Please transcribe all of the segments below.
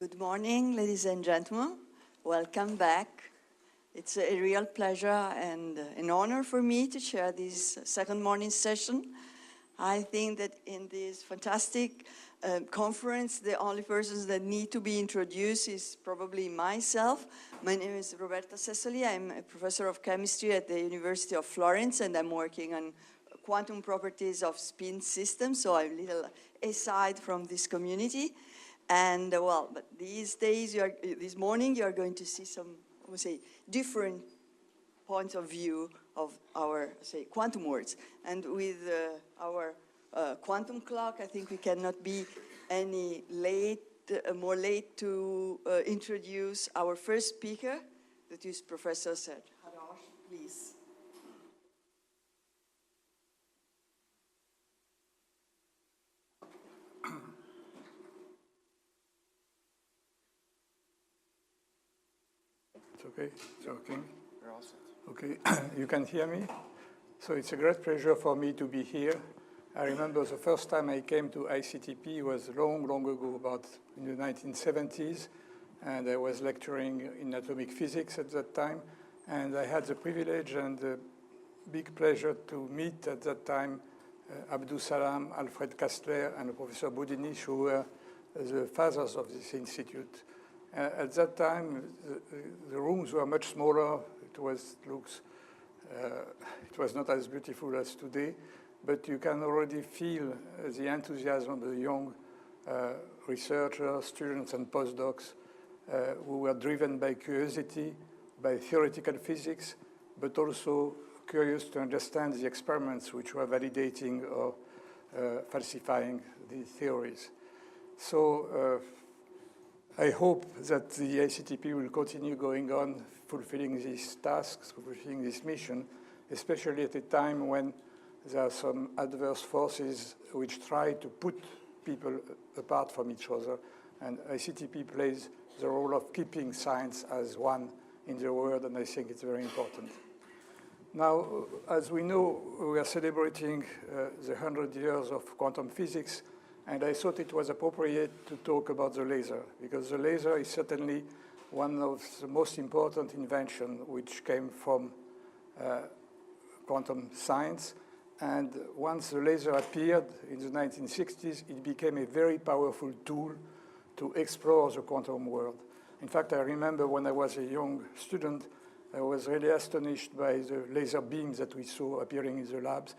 Good morning, ladies and gentlemen. Welcome back. It's a real pleasure and an honor for me to chair this second morning session. I think that in this fantastic conference, the only persons that need to be introduced is probably myself. My name is Roberta Sessoli. I'm a professor of chemistry at the University of Florence, and I'm working on quantum properties of spin systems, so I'm a little aside from this community. And but these days, this morning, you are going to see some, different points of view of our, quantum worlds. And with our quantum clock, I think we cannot be any more late to introduce our first speaker, that is Professor Serge Haroche, please. Okay, it's working. Okay, you can hear me? So it's a great pleasure for me to be here. I remember the first time I came to ICTP was long, long ago, about in the 1970s, and I was lecturing in atomic physics at that time, and I had the privilege and the big pleasure to meet at that time Abdus Salam, Alfred Kastler, and Professor Boudinic, who were the fathers of this institute. At that time, the rooms were much smaller. It was not as beautiful as today, but you can already feel the enthusiasm of the young researchers, students, and postdocs who were driven by curiosity, by theoretical physics, but also curious to understand the experiments which were validating or falsifying the theories. So I hope that the ICTP will continue going on fulfilling these tasks, fulfilling this mission, especially at a time when there are some adverse forces which try to put people apart from each other. And ICTP plays the role of keeping science as one in the world, and I think it's very important. Now, as we know, we are celebrating the 100 years of quantum physics, and I thought it was appropriate to talk about the laser, because the laser is certainly one of the most important inventions which came from quantum science. And once the laser appeared in the 1960s, it became a very powerful tool to explore the quantum world. In fact, I remember when I was a young student, I was really astonished by the laser beams that we saw appearing in the labs.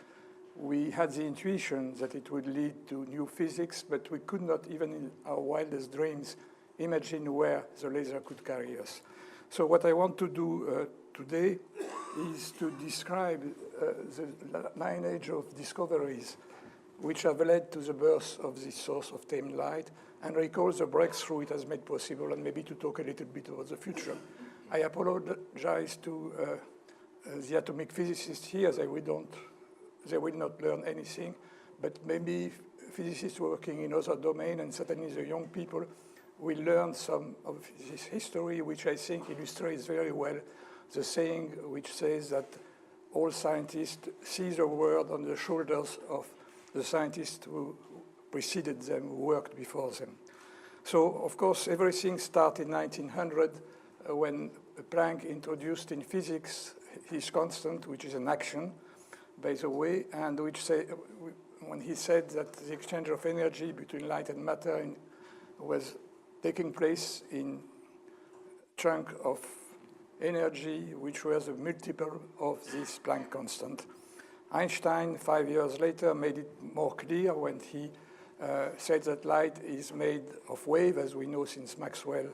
We had the intuition that it would lead to new physics, but we could not, even in our wildest dreams, imagine where the laser could carry us. So what I want to do today is to describe the lineage of discoveries which have led to the birth of this source of tame light, and recall the breakthrough it has made possible, and maybe to talk a little bit about the future. I apologize to the atomic physicists here. They will not learn anything, but maybe physicists working in other domains, and certainly the young people, will learn some of this history, which I think illustrates very well the saying which says that all scientists see the world on the shoulders of the scientists who preceded them, who worked before them. So, of course, everything started in 1900 when Planck introduced in physics his constant, which is an action, by the way, and when he said that the exchange of energy between light and matter was taking place in chunk of energy which was a multiple of this Planck constant. Einstein, 5 years later, made it more clear when he said that light is made of wave, as we know since Maxwell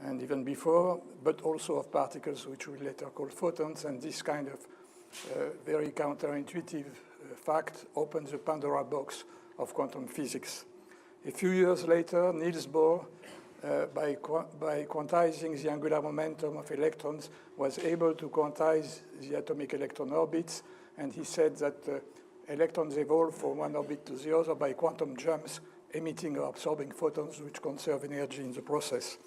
and even before, but also of particles which we later call photons, and this kind of very counterintuitive fact opens the Pandora box of quantum physics. A few years later, Niels Bohr, by quantizing the angular momentum of electrons, was able to quantize the atomic electron orbits, and he said that electrons evolve from one orbit to the other by quantum jumps, emitting or absorbing photons which conserve energy in the process.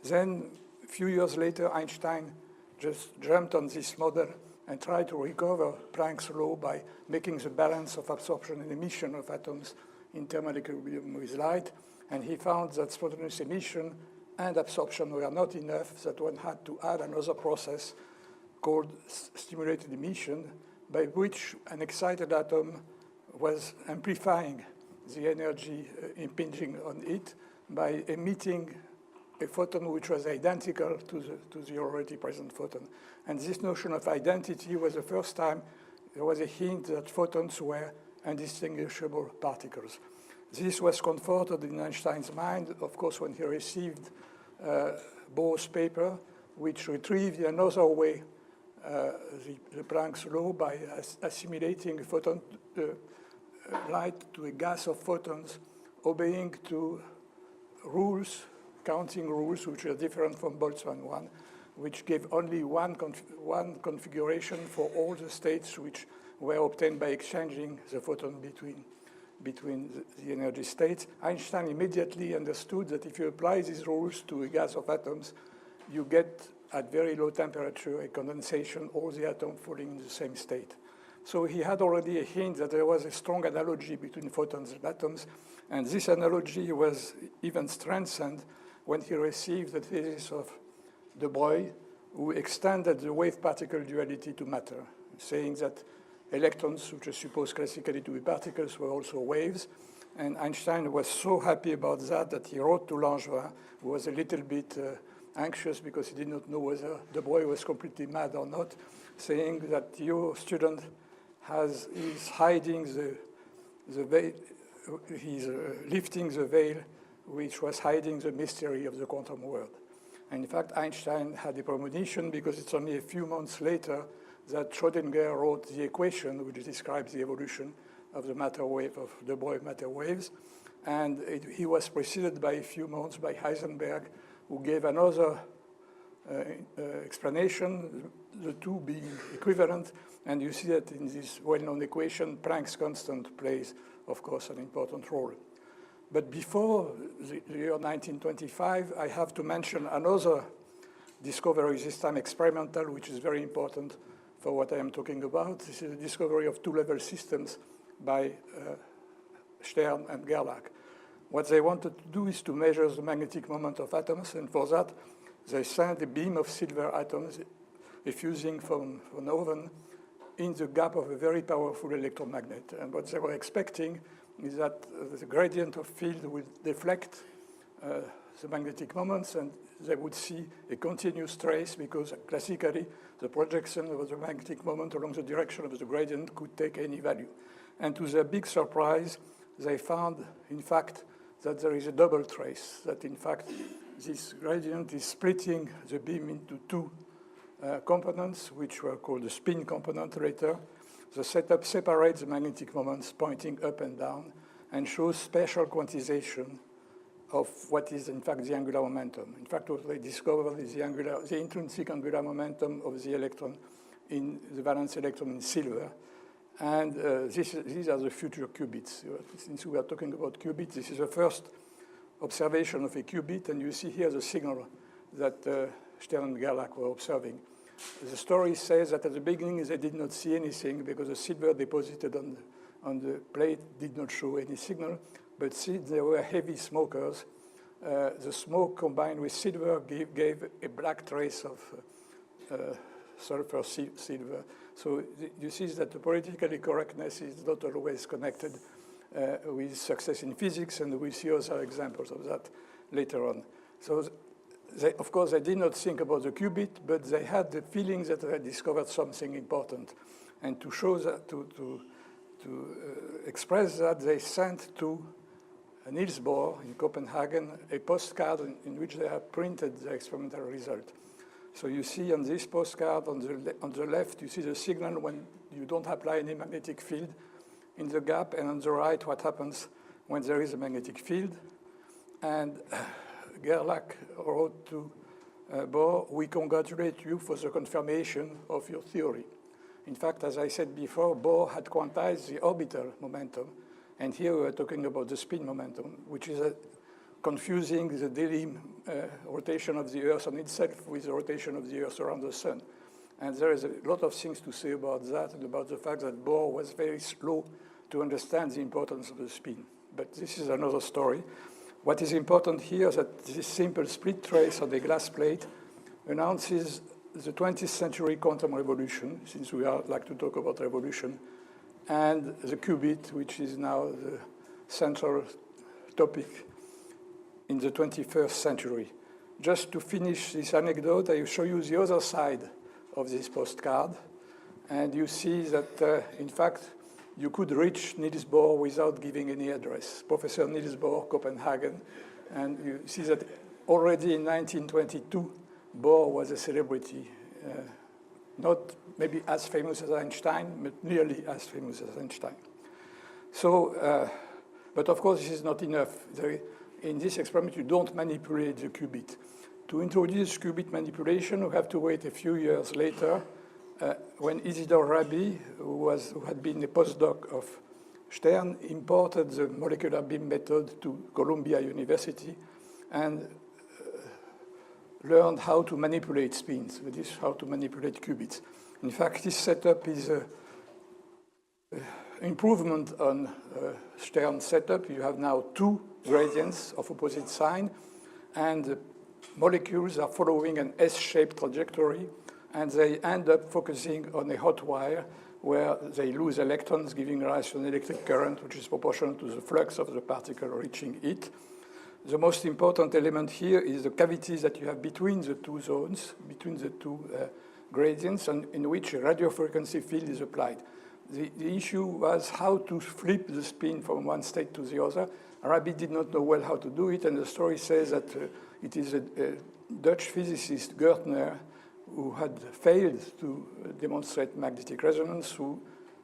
Then, a few years later, Einstein just jumped on this model and tried to recover Planck's law by making the balance of absorption and emission of atoms in thermal equilibrium with light. And he found that spontaneous emission and absorption were not enough, that one had to add another process called stimulated emission, by which an excited atom was amplifying the energy impinging on it by emitting a photon which was identical to the already present photon. And this notion of identity was the first time there was a hint that photons were indistinguishable particles. This was comforted in Einstein's mind, of course, when he received Bohr's paper, which retrieved in another way the Planck's law by assimilating photon light to a gas of photons, obeying to rules, counting rules, which are different from Boltzmann 1, which gave only one configuration for all the states which were obtained by exchanging the photon between the energy states. Einstein immediately understood that if you apply these rules to a gas of atoms, you get, at very low temperature, a condensation, all the atoms falling in the same state. So he had already a hint that there was a strong analogy between photons and atoms, and this analogy was even strengthened when he received the thesis of de Broglie, who extended the wave-particle duality to matter, saying that electrons, which are supposed classically to be particles, were also waves. And Einstein was so happy about that he wrote to Langevin, who was a little bit anxious because he did not know whether de Broglie was completely mad or not, saying that your student is hiding the veil, he's lifting the veil which was hiding the mystery of the quantum world. And in fact, Einstein had a premonition because it's only a few months later that Schrödinger wrote the equation which describes the evolution of the matter wave, of de Broglie matter waves. And he was preceded by a few months by Heisenberg, who gave another explanation, the two being equivalent. And you see that in this well-known equation, Planck's constant plays, of course, an important role. But before the year 1925, I have to mention another discovery, this time experimental, which is very important for what I am talking about. This is the discovery of two-level systems by Stern and Gerlach. What they wanted to do is to measure the magnetic moment of atoms, and for that, they sent a beam of silver atoms effusing from an oven in the gap of a very powerful electromagnet. And what they were expecting is that the gradient of field will deflect the magnetic moments, and they would see a continuous trace, because classically the projection of the magnetic moment along the direction of the gradient could take any value. And to their big surprise, they found, in fact, that there is a double trace, that in fact this gradient is splitting the beam into two components, which were called the spin component later. The setup separates the magnetic moments pointing up and down and shows special quantization of what is, in fact, the angular momentum. In fact, what they discovered is the intrinsic angular momentum of the electron in the valence electron in silver. And these are the future qubits. Since we are talking about qubits, this is the first observation of a qubit, and you see here the signal that Stern and Gerlach were observing. The story says that at the beginning they did not see anything because the silver deposited on the plate did not show any signal, but since they were heavy smokers, the smoke combined with silver gave a black trace of sulfur silver. So you see that the politically correctness is not always connected with success in physics, and we'll see other examples of that later on. So of course, they did not think about the qubit, but they had the feeling that they had discovered something important. And to show that, to express that, they sent to Niels Bohr in Copenhagen a postcard in which they have printed the experimental result. So you see on this postcard, on the left, you see the signal when you don't apply any magnetic field in the gap, and on the right, what happens when there is a magnetic field. And Gerlach wrote to Bohr, "We congratulate you for the confirmation of your theory." In fact, as I said before, Bohr had quantized the orbital momentum, and here we are talking about the spin momentum, which is confusing the daily rotation of the Earth on itself with the rotation of the Earth around the sun. And there is a lot of things to say about that, and about the fact that Bohr was very slow to understand the importance of the spin. But this is another story. what is important here is that this simple split trace on the glass plate announces the 20th century quantum revolution, since we like to talk about revolution, and the qubit, which is now the central topic in the 21st century. Just to finish this anecdote, I will show you the other side of this postcard. And you see that, in fact, you could reach Niels Bohr without giving any address. Professor Niels Bohr, Copenhagen. And you see that already in 1922, Bohr was a celebrity. Not maybe as famous as Einstein, but nearly as famous as Einstein. So, but of course, this is not enough. In this experiment, you don't manipulate the qubit. To introduce qubit manipulation, we have to wait a few years later when Isidor Rabi, who had been a postdoc of Stern, imported the molecular beam method to Columbia University and learned how to manipulate spins, that is, how to manipulate qubits. In fact, this setup is an improvement on Stern's setup. You have now two gradients of opposite sign, and the molecules are following an S-shaped trajectory, and they end up focusing on a hot wire where they lose electrons, giving rise to an electric current, which is proportional to the flux of the particle reaching it. The most important element here is the cavities that you have between the two zones, between the two gradients, and in which a radiofrequency field is applied. The issue was how to flip the spin from one state to the other. Rabi did not know well how to do it, and the story says that it is a Dutch physicist, Gertner, who had failed to demonstrate magnetic resonance, who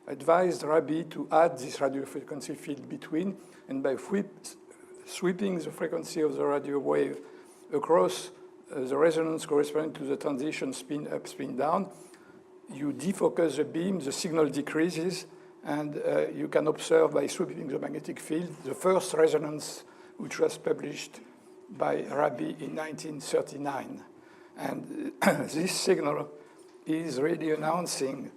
advised Rabi to add this radiofrequency field between, and by sweeping the frequency of the radio wave across the resonance corresponding to the transition spin up, spin down, you defocus the beam, the signal decreases, and you can observe by sweeping the magnetic field the first resonance, which was published by Rabi in 1939. And this signal is really announcing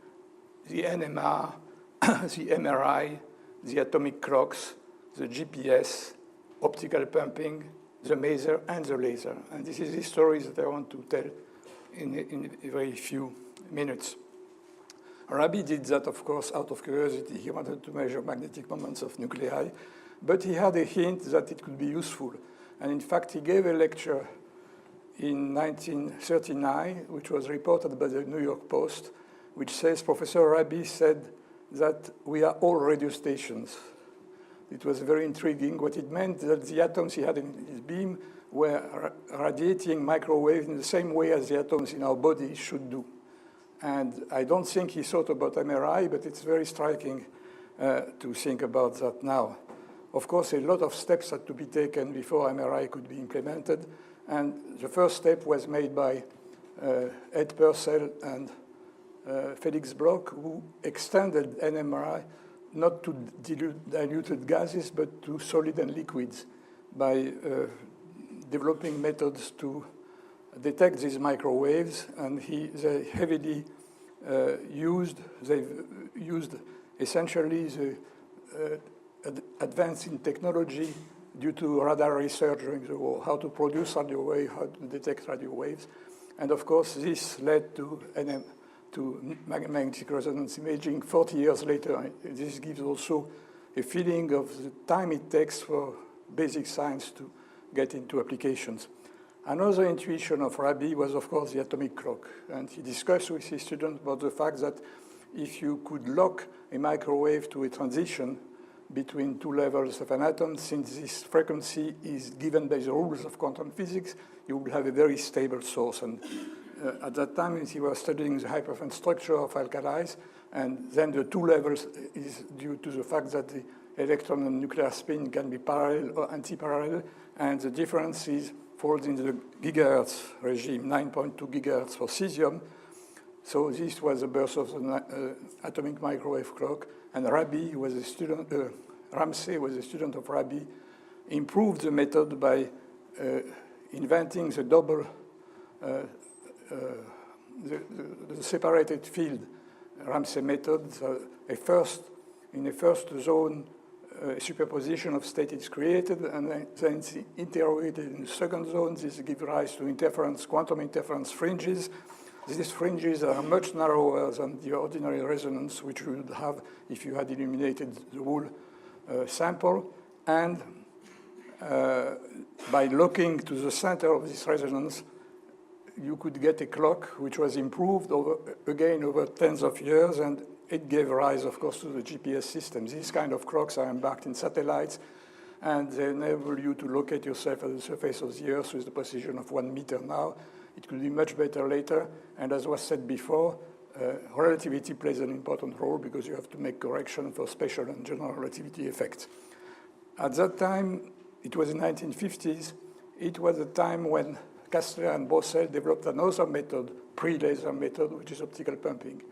the NMR, the MRI, the atomic clocks, the GPS, optical pumping, the maser, and the laser. And this is the story that I want to tell in a very few minutes. Rabi did that, of course, out of curiosity. He wanted to measure magnetic moments of nuclei, but he had a hint that it could be useful. And in fact, he gave a lecture in 1939, which was reported by the New York Post, which says Professor Rabi said that we are all radio stations. It was very intriguing. What it meant that the atoms he had in his beam were radiating microwave in the same way as the atoms in our body should do. And I don't think he thought about MRI, but it's very striking to think about that now. Of course, a lot of steps had to be taken before MRI could be implemented. And the first step was made by Ed Purcell and Felix Bloch, who extended NMRI not to diluted gases, but to solid and liquids by developing methods to detect these microwaves. And they heavily they've used essentially the advance in technology due to radar research during the war, how to produce radio waves, how to detect radio waves. And of course, this led to magnetic resonance imaging 40 years later. This gives also a feeling of the time it takes for basic science to get into applications. Another intuition of Rabi was, of course, the atomic clock. And he discussed with his students about the fact that if you could lock a microwave to a transition between two levels of an atom, since this frequency is given by the rules of quantum physics, you will have a very stable source. And at that time, he was studying the hyperfine structure of alkalis, and then the two levels is due to the fact that the electron and nuclear spin can be parallel or anti-parallel, and the difference falls in the gigahertz regime, 9.2 gigahertz for cesium. So this was the birth of the atomic microwave clock. And Rabi was a student, Ramsey was a student of Rabi, improved the method by inventing the double, the separated field Ramsey method. So in a first zone, a superposition of state is created, and then it's interrogated in the second zone. This gives rise to interference, quantum interference fringes. These fringes are much narrower than the ordinary resonance, which you would have if you had illuminated the whole sample. And by looking to the center of this resonance, you could get a clock which was improved over tens of years, and it gave rise, of course, to the GPS system. These kind of clocks are embarked in satellites, and they enable you to locate yourself at the surface of the Earth with the precision of 1 meter now. It could be much better later, and as was said before, relativity plays an important role because you have to make correction for special and general relativity effects. At that time, it was in the 1950s, it was a time when Kastler and Brossel developed another method, pre-laser method, which is optical pumping.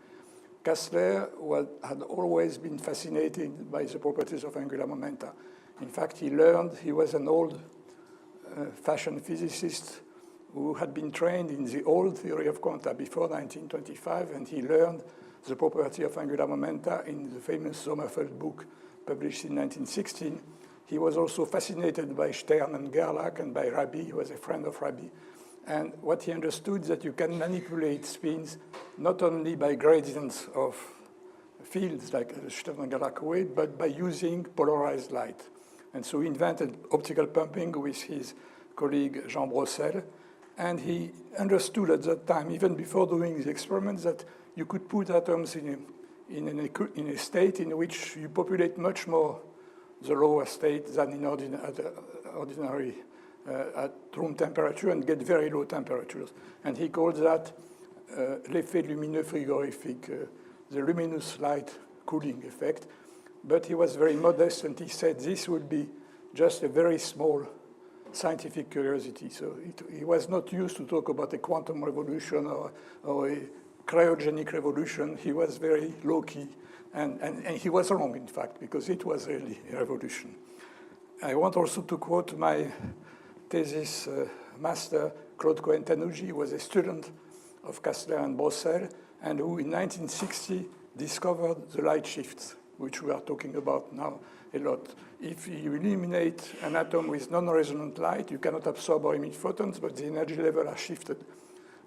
Kastler had always been fascinated by the properties of angular momenta. In fact, he was an old-fashioned physicist who had been trained in the old theory of quanta before 1925, and he learned the property of angular momenta in the famous Sommerfeld book published in 1916. He was also fascinated by Stern and Gerlach and by Rabi. He was a friend of Rabi. And what he understood is that you can manipulate spins not only by gradients of fields like Stern and Gerlach way, but by using polarized light. And so he invented optical pumping with his colleague Jean Brossel. And he understood at that time, even before doing the experiments, that you could put atoms in a state in which you populate much more the lower state than in ordinary at room temperature and get very low temperatures. And he called that l'effet lumineux frigorifique, the luminous light cooling effect. But he was very modest, and he said this would be just a very small scientific curiosity. So he was not used to talk about a quantum revolution or a cryogenic revolution. He was very low-key. And he was wrong, in fact, because it was really a revolution. I want also to quote my thesis master, Claude Cohen-Tanuji, who was a student of Kastler and Brossel, and who in 1960 discovered the light shifts, which we are talking about now a lot. If you illuminate an atom with non-resonant light, you cannot absorb or emit photons, but the energy level are shifted.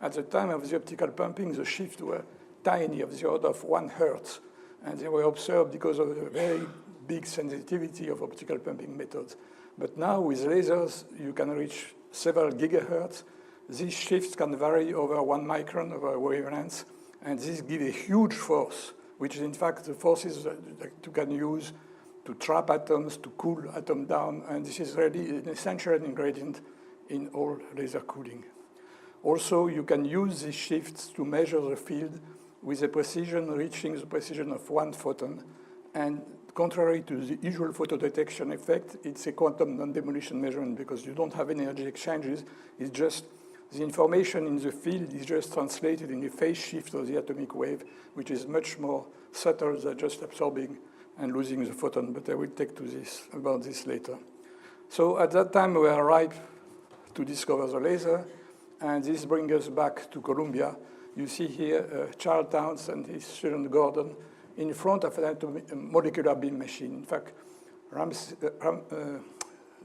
At the time of the optical pumping, the shifts were tiny, of the order of 1 hertz, and they were observed because of the very big sensitivity of optical pumping methods. But now with lasers, you can reach several gigahertz. These shifts can vary over 1 micron over wavelengths, and this gives a huge force, which is in fact the forces that you can use to trap atoms, to cool atoms down, and this is really an essential ingredient in all laser cooling. Also, you can use these shifts to measure the field with a precision reaching the precision of 1 photon, and contrary to the usual photodetection effect, it's a quantum non-demolition measurement because you don't have energy exchanges. It's just the information in the field is just translated in a phase shift of the atomic wave, which is much more subtle than just absorbing and losing the photon. But I will take to about this later. So at that time, we were ripe to discover the laser, and this brings us back to Columbia. You see here Charles Towns and his student Gordon in front of a molecular beam machine. In fact,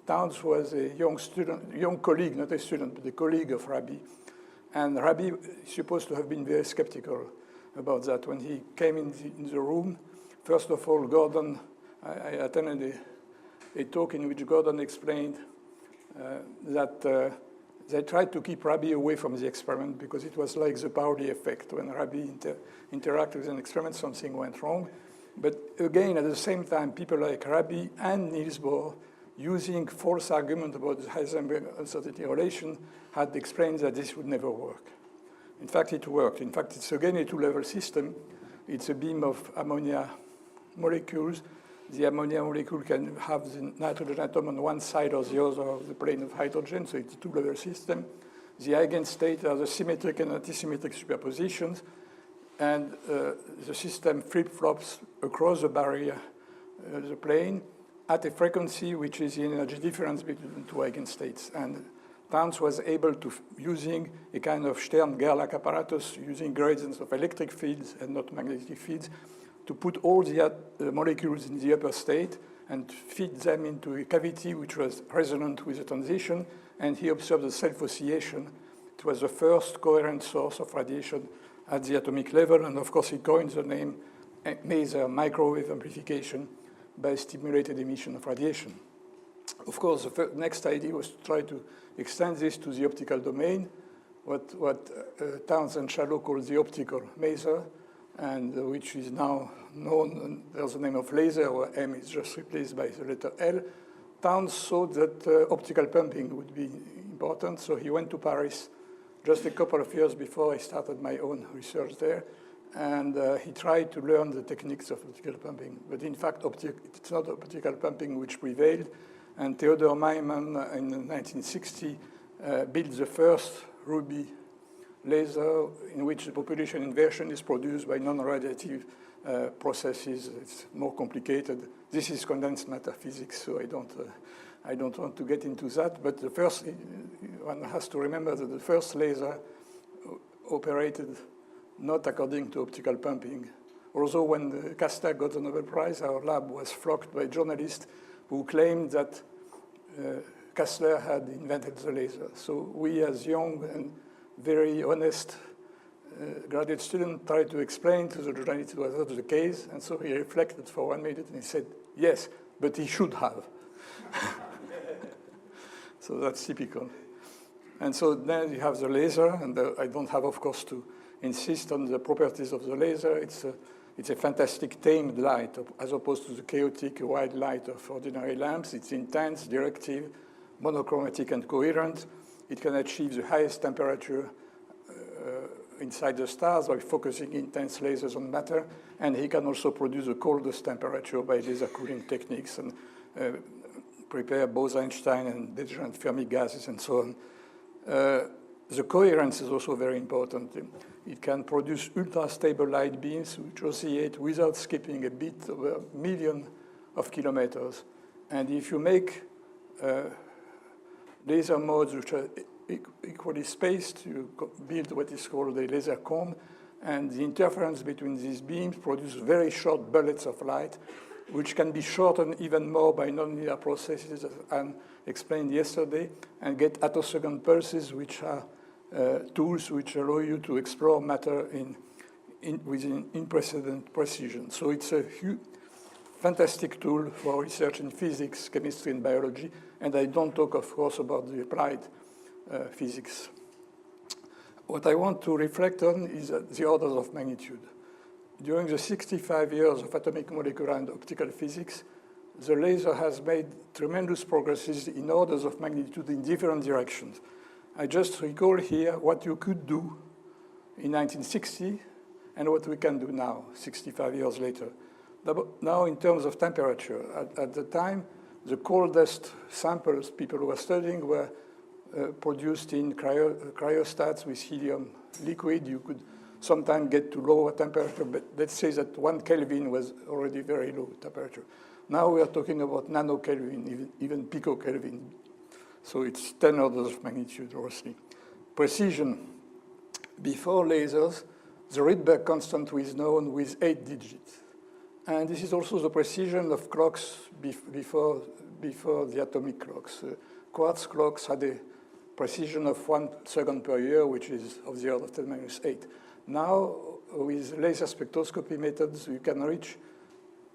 Towns was a young colleague, not a student, but a colleague of Rabi. And Rabi is supposed to have been very skeptical about that. When he came in the room, first of all, Gordon, I attended a talk in which Gordon explained that they tried to keep Rabi away from the experiment because it was like the Pauli effect. When Rabi interacted with an experiment, something went wrong. But again, at the same time, people like Rabi and Niels Bohr, using false argument about the Heisenberg uncertainty relation, had explained that this would never work. In fact, it worked. In fact, it's again a 2-level system. It's a beam of ammonia molecules. The ammonia molecule can have the nitrogen atom on one side or the other of the plane of hydrogen, so it's a 2-level system. The eigenstate are the symmetric and antisymmetric superpositions, and the system flip-flops across the barrier, the plane, at a frequency which is the energy difference between the 2 eigenstates. And Towns was able to, using a kind of Stern-Gerlach apparatus, using gradients of electric fields and not magnetic fields, to put all the molecules in the upper state and feed them into a cavity which was resonant with the transition, and he observed the self-oscillation. It was the first coherent source of radiation at the atomic level, and of course he coined the name maser, microwave amplification, by stimulated emission of radiation. Of course, the next idea was to try to extend this to the optical domain, what Townsend Shallow calls the optical maser, and which is now known as the name of laser, where M is just replaced by the letter L. Townes thought that optical pumping would be important, so he went to Paris just a couple of years before I started my own research there, and he tried to learn the techniques of optical pumping. But in fact, it's not optical pumping which prevailed, and Theodor Maiman in 1960 built the first ruby laser in which the population inversion is produced by non-radiative processes. It's more complicated. This is condensed matter physics, so I don't want to get into that. But the first, one has to remember that the first laser operated not according to optical pumping. Also, when Kastler got the Nobel Prize, our lab was flocked by journalists who claimed that Kastler had invented the laser. So we, as young and very honest graduate students, tried to explain to the journalist it was not the case, and so he reflected for 1 minute and he said, yes, but he should have. So that's typical. And so then you have the laser, and I don't have, of course, to insist on the properties of the laser. It's a fantastic tamed light, as opposed to the chaotic white light of ordinary lamps. It's intense, directive, monochromatic, and coherent. It can achieve the highest temperature inside the stars by focusing intense lasers on matter, and he can also produce the coldest temperature by laser cooling techniques and prepare Bose-Einstein and different Fermi gases and so on. The coherence is also very important. It can produce ultra-stable light beams which oscillate without skipping a bit over a million of kilometers. And if you make laser modes which are equally spaced, you build what is called a laser comb, and the interference between these beams produces very short bullets of light, which can be shortened even more by nonlinear processes, as Anne explained yesterday, and get attosecond pulses, which are tools which allow you to explore matter with unprecedented precision. So it's a fantastic tool for research in physics, chemistry, and biology, and I don't talk, of course, about the applied physics. What I want to reflect on is the orders of magnitude. During the 65 years of atomic, molecular, and optical physics, the laser has made tremendous progresses in orders of magnitude in different directions. I just recall here what you could do in 1960 and what we can do now, 65 years later. Now, in terms of temperature, at the time, the coldest samples people were studying were produced in cryostats with helium liquid. You could sometimes get to lower temperature, but let's say that 1 Kelvin was already very low temperature. Now we are talking about nano-Kelvin, even pico-Kelvin. So it's 10 orders of magnitude, roughly. Precision. Before lasers, the Rydberg constant was known with 8 digits. And this is also the precision of clocks before the atomic clocks. Quartz clocks had a precision of 1 second per year, which is of the order of 10⁻8. Now, with laser spectroscopy methods, you can reach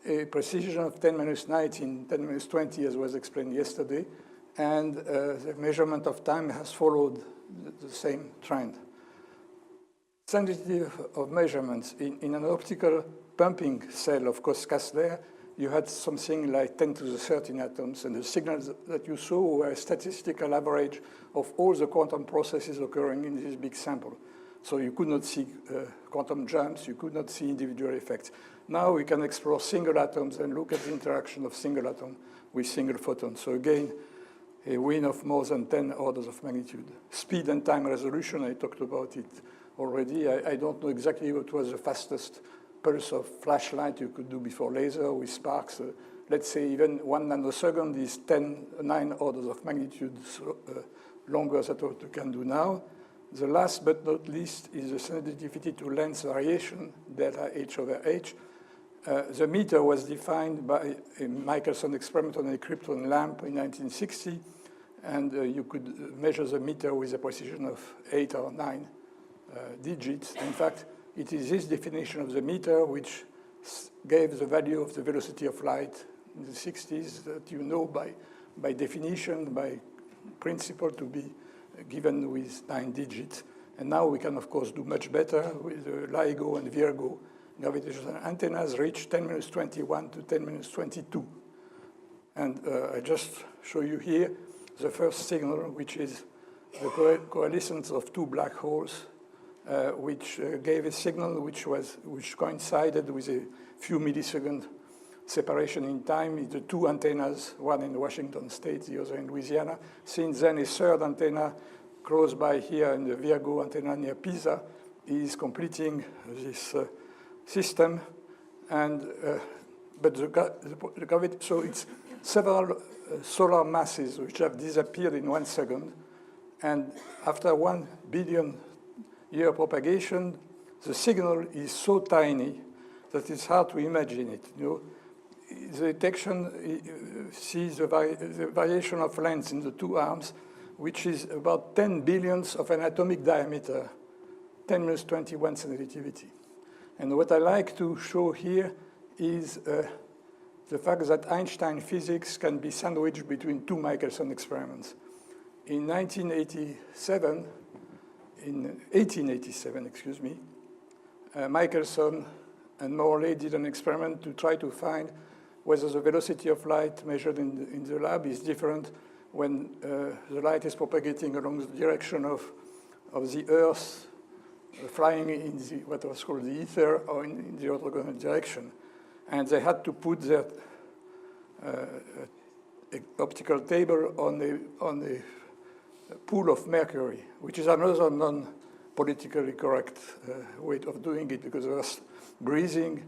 a precision of 10⁻19, 10⁻20, as was explained yesterday, and the measurement of time has followed the same trend. Sensitivity of measurements. In an optical pumping cell of Kastler, you had something like 10 to the 13 atoms, and the signals that you saw were a statistical average of all the quantum processes occurring in this big sample. So you could not see quantum jumps, you could not see individual effects. Now we can explore single atoms and look at the interaction of single atom with single photons. So again, a win of more than 10 orders of magnitude. Speed and time resolution, I talked about it already. I don't know exactly what was the fastest pulse of flashlight you could do before laser with sparks. Let's say even 1 nanosecond is 9 orders of magnitude longer than what you can do now. The last but not least is the sensitivity to length variation, delta H over H. The meter was defined by a Michelson experiment on a krypton lamp in 1960, and you could measure the meter with a precision of 8 or 9 digits. In fact, it is this definition of the meter which gave the value of the velocity of light in the 60s that you know by definition, by principle, to be given with 9 digits. And now we can, of course, do much better with the LIGO and Virgo gravitational antennas reach 10⁻21 to 10⁻22. And I just show you here the first signal, which is the coalescence of 2 black holes, which gave a signal which coincided with a few millisecond separation in time. The 2 antennas, one in Washington State, the other in Louisiana. Since then, a third antenna close by here in the Virgo antenna near Pisa is completing this system. And but the gravity, so it's several solar masses which have disappeared in 1 second. And after 1 billion year propagation, the signal is so tiny that it's hard to imagine it. You know, the detection sees the variation of length in the 2 arms, which is about 10 billionths of an atomic diameter, 10⁻21 sensitivity. And what I like to show here is the fact that Einstein physics can be sandwiched between 2 Michelson experiments. In 1887, excuse me, Michelson and Morley did an experiment to try to find whether the velocity of light measured in the lab is different when the light is propagating along the direction of the Earth flying in what was called the ether or in the orthogonal direction. And they had to put their optical table on a pool of mercury, which is another non-politically correct way of doing it, because there was breathing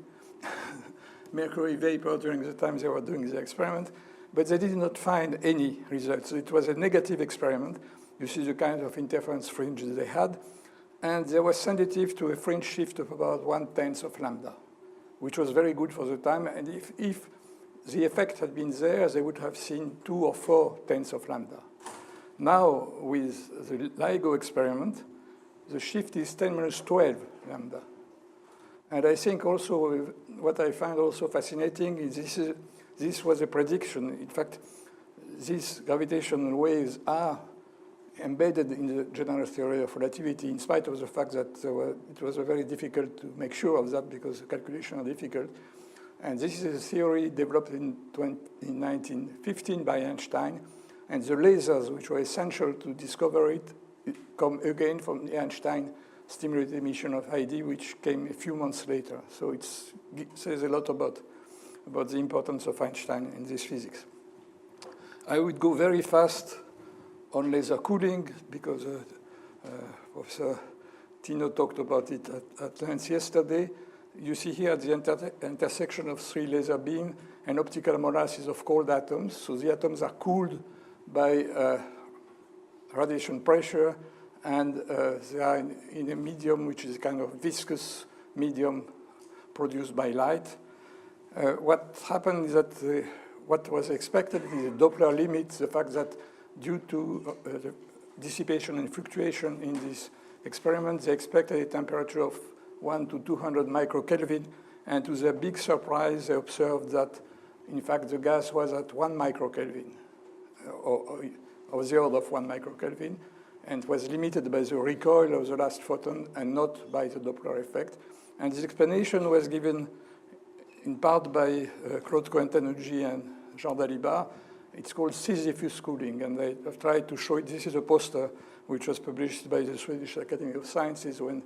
mercury vapor during the time they were doing the experiment, but they did not find any results. It was a negative experiment. You see the kind of interference fringe they had, and they were sensitive to a fringe shift of about 1/10 of lambda, which was very good for the time. And if the effect had been there, they would have seen 2 or 4/10 of lambda. Now, with the LIGO experiment, the shift is 10⁻12 lambda. And I think also what I find also fascinating is this was a prediction. In fact, these gravitational waves are embedded in the general theory of relativity, in spite of the fact that it was very difficult to make sure of that because the calculations are difficult. And this is a theory developed in 1915 by Einstein. And the lasers, which were essential to discover it, come again from the Einstein stimulated emission of ID, which came a few months later. So it says a lot about the importance of Einstein in this physics. I would go very fast on laser cooling because Professor Tino talked about it at length yesterday. You see here the intersection of 3 laser beams and optical molasses of cold atoms. So the atoms are cooled by radiation pressure, and they are in a medium which is a kind of viscous medium produced by light. What happened is that what was expected is the Doppler limit, the fact that due to the dissipation and fluctuation in this experiment, they expected a temperature of 1 to 200 microkelvin, and to their big surprise, they observed that, in fact, the gas was at 1 microkelvin, or the order of 1 microkelvin, and was limited by the recoil of the last photon and not by the Doppler effect. And this explanation was given in part by Claude Cohen-Tannoudji and Jean Dalibard. It's called Sisyphus cooling, and I have tried to show it. This is a poster which was published by the Swedish Academy of Sciences when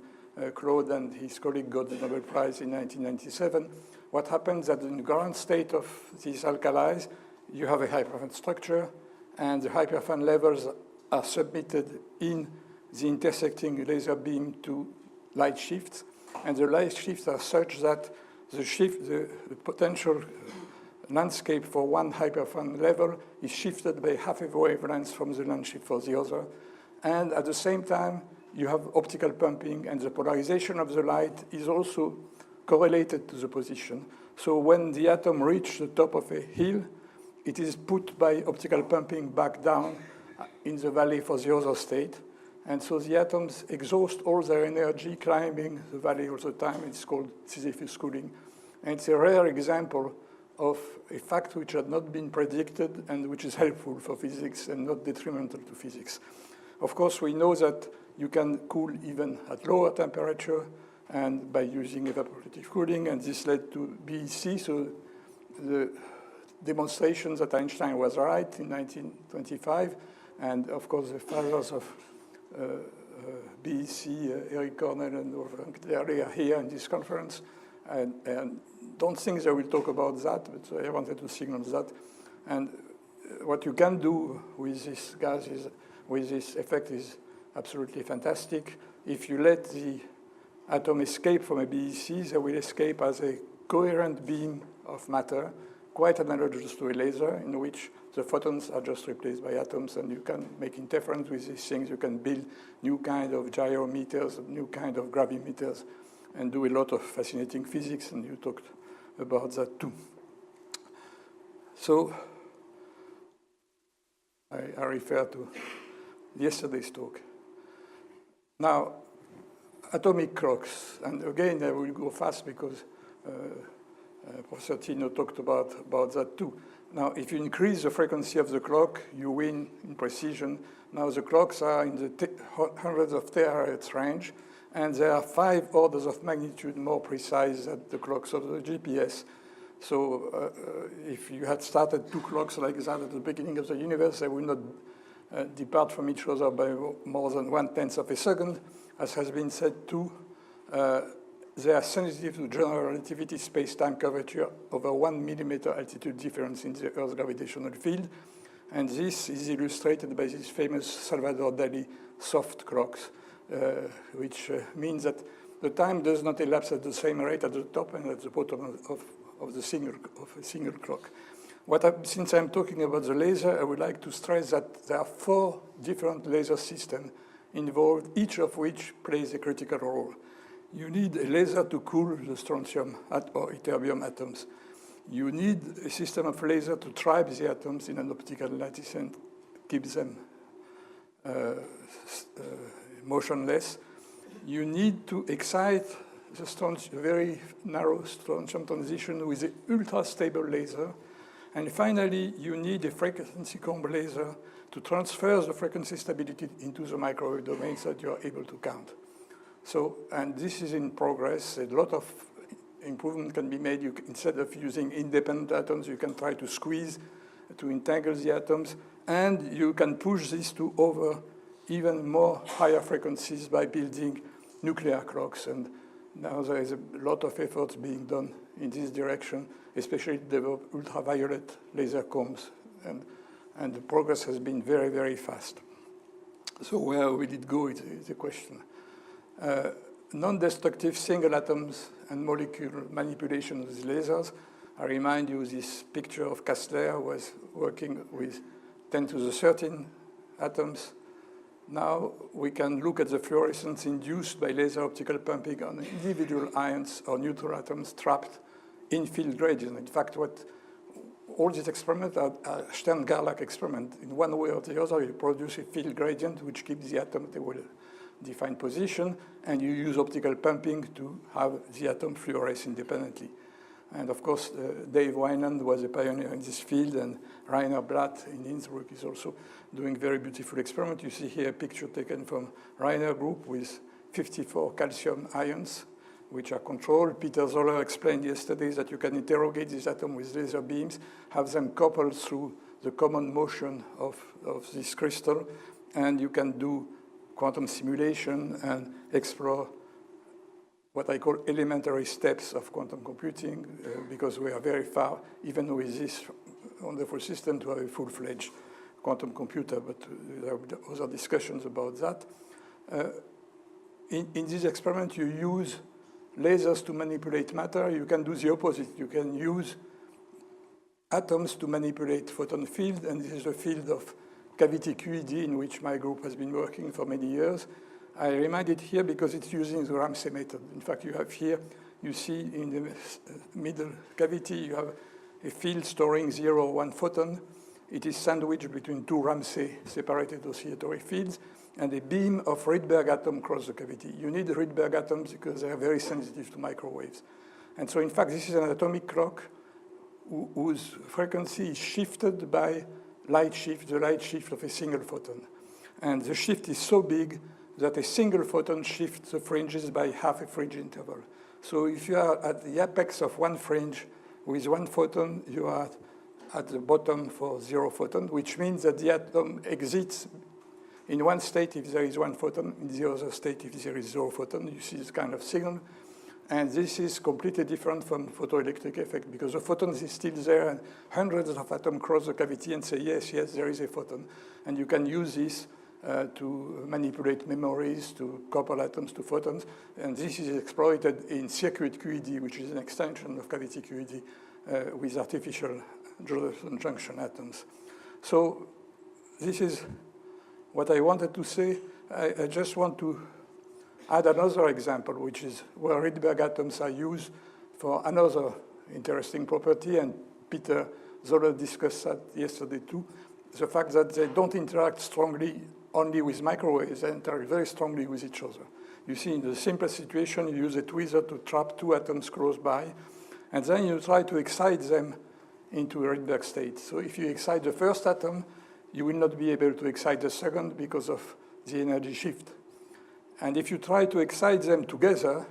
Claude and his colleague got the Nobel Prize in 1997. What happens is that in the ground state of these alkalis, you have a hyperfan structure, and the hyperfan levels are submitted in the intersecting laser beam to light shifts. And the light shifts are such that the potential landscape for one hyperfan level is shifted by half a wavelength from the length shift for the other. And at the same time, you have optical pumping, and the polarization of the light is also correlated to the position. So when the atom reaches the top of a hill, it is put by optical pumping back down in the valley for the other state. And so the atoms exhaust all their energy climbing the valley all the time. It's called Sisyphus cooling. And it's a rare example of a fact which had not been predicted and which is helpful for physics and not detrimental to physics. Of course, we know that you can cool even at lower temperature and by using evaporative cooling, and this led to BEC. So the demonstration that Einstein was right in 1925, and of course the fathers of BEC, Eric Cornell and Wolfgang, they are here in this conference, and don't think they will talk about that, but I wanted to signal that. And what you can do with this gas is, with this effect is absolutely fantastic. If you let the atom escape from a BEC, they will escape as a coherent beam of matter, quite analogous to a laser, in which the photons are just replaced by atoms, and you can make interference with these things. You can build new kind of gyrometers, new kind of gravimeters, and do a lot of fascinating physics, and you talked about that too. So I refer to yesterday's talk. Now, atomic clocks, and again, I will go fast because Professor Tino talked about that too. Now, if you increase the frequency of the clock, you win in precision. Now, the clocks are in the hundreds of terahertz range, and they are 5 orders of magnitude more precise than the clocks of the GPS. So if you had started 2 clocks like that at the beginning of the universe, they would not depart from each other by more than 1/10 of a second. As has been said too, they are sensitive to general relativity space-time curvature over 1 millimeter altitude difference in the Earth's gravitational field. And this is illustrated by these famous Salvador Dali soft clocks, which means that the time does not elapse at the same rate at the top and at the bottom of a single clock. Since I'm talking about the laser, I would like to stress that there are 4 different laser systems involved, each of which plays a critical role. You need a laser to cool the strontium or ytterbium atoms. You need a system of laser to trap the atoms in an optical lattice and keep them motionless. You need to excite the very narrow strontium transition with an ultra-stable laser. And finally, you need a frequency comb laser to transfer the frequency stability into the microwave domains that you are able to count. So, and this is in progress. A lot of improvement can be made. Instead of using independent atoms, you can try to squeeze, to entangle the atoms, and you can push this to over even more higher frequencies by building nuclear clocks. And now there is a lot of efforts being done in this direction, especially to develop ultraviolet laser combs. And the progress has been very, very fast. So where will it go is the question. Non-destructive single atoms and molecular manipulation with lasers. I remind you this picture of Kastler, who was working with 10 to the 13 atoms. Now we can look at the fluorescence induced by laser optical pumping on individual ions or neutral atoms trapped in field gradient. In fact, all these experiments are Stern-Gerlach experiments. In one way or the other, you produce a field gradient which keeps the atom at a well-defined position, and you use optical pumping to have the atom fluoresce independently. And of course, Dave Weinand was a pioneer in this field, and Rainer Blatt in Innsbruck is also doing very beautiful experiment. You see here a picture taken from Rainer group with 54 calcium ions, which are controlled. Peter Zoller explained yesterday that you can interrogate these atoms with laser beams, have them coupled through the common motion of this crystal, and you can do quantum simulation and explore what I call elementary steps of quantum computing, because we are very far, even with this wonderful system, to have a full-fledged quantum computer, but there are other discussions about that. In this experiment, you use lasers to manipulate matter. You can do the opposite. You can use atoms to manipulate photon field, and this is a field of cavity QED in which my group has been working for many years. I remind it here because it's using the Ramsey method. In fact, you have here you see in the middle cavity, you have a field storing 0 or 1 photon. It is sandwiched between 2 Ramsey separated oscillatory fields, and a beam of Rydberg atom across the cavity. You need Rydberg atoms because they are very sensitive to microwaves. And so, in fact, this is an atomic clock whose frequency is shifted by light shift, the light shift of a single photon. And the shift is so big that a single photon shifts the fringes by half a fringe interval. So if you are at the apex of one fringe with 1 photon, you are at the bottom for 0 photon, which means that the atom exits in one state if there is 1 photon, in the other state if there is 0 photon. You see this kind of signal. And this is completely different from photoelectric effect because the photon is still there and hundreds of atoms cross the cavity and say, yes, yes, there is a photon. And you can use this to manipulate memories, to couple atoms to photons. And this is exploited in circuit QED, which is an extension of cavity QED with artificial Josephson junction atoms. So this is what I wanted to say. I just want to add another example, which is where Rydberg atoms are used for another interesting property, and Peter Zoller discussed that yesterday too, the fact that they don't interact strongly only with microwaves, they interact very strongly with each other. You see, in the simplest situation, you use a tweezer to trap 2 atoms close by, and then you try to excite them into a Rydberg state. So if you excite the first atom, you will not be able to excite the second because of the energy shift. And if you try to excite them together,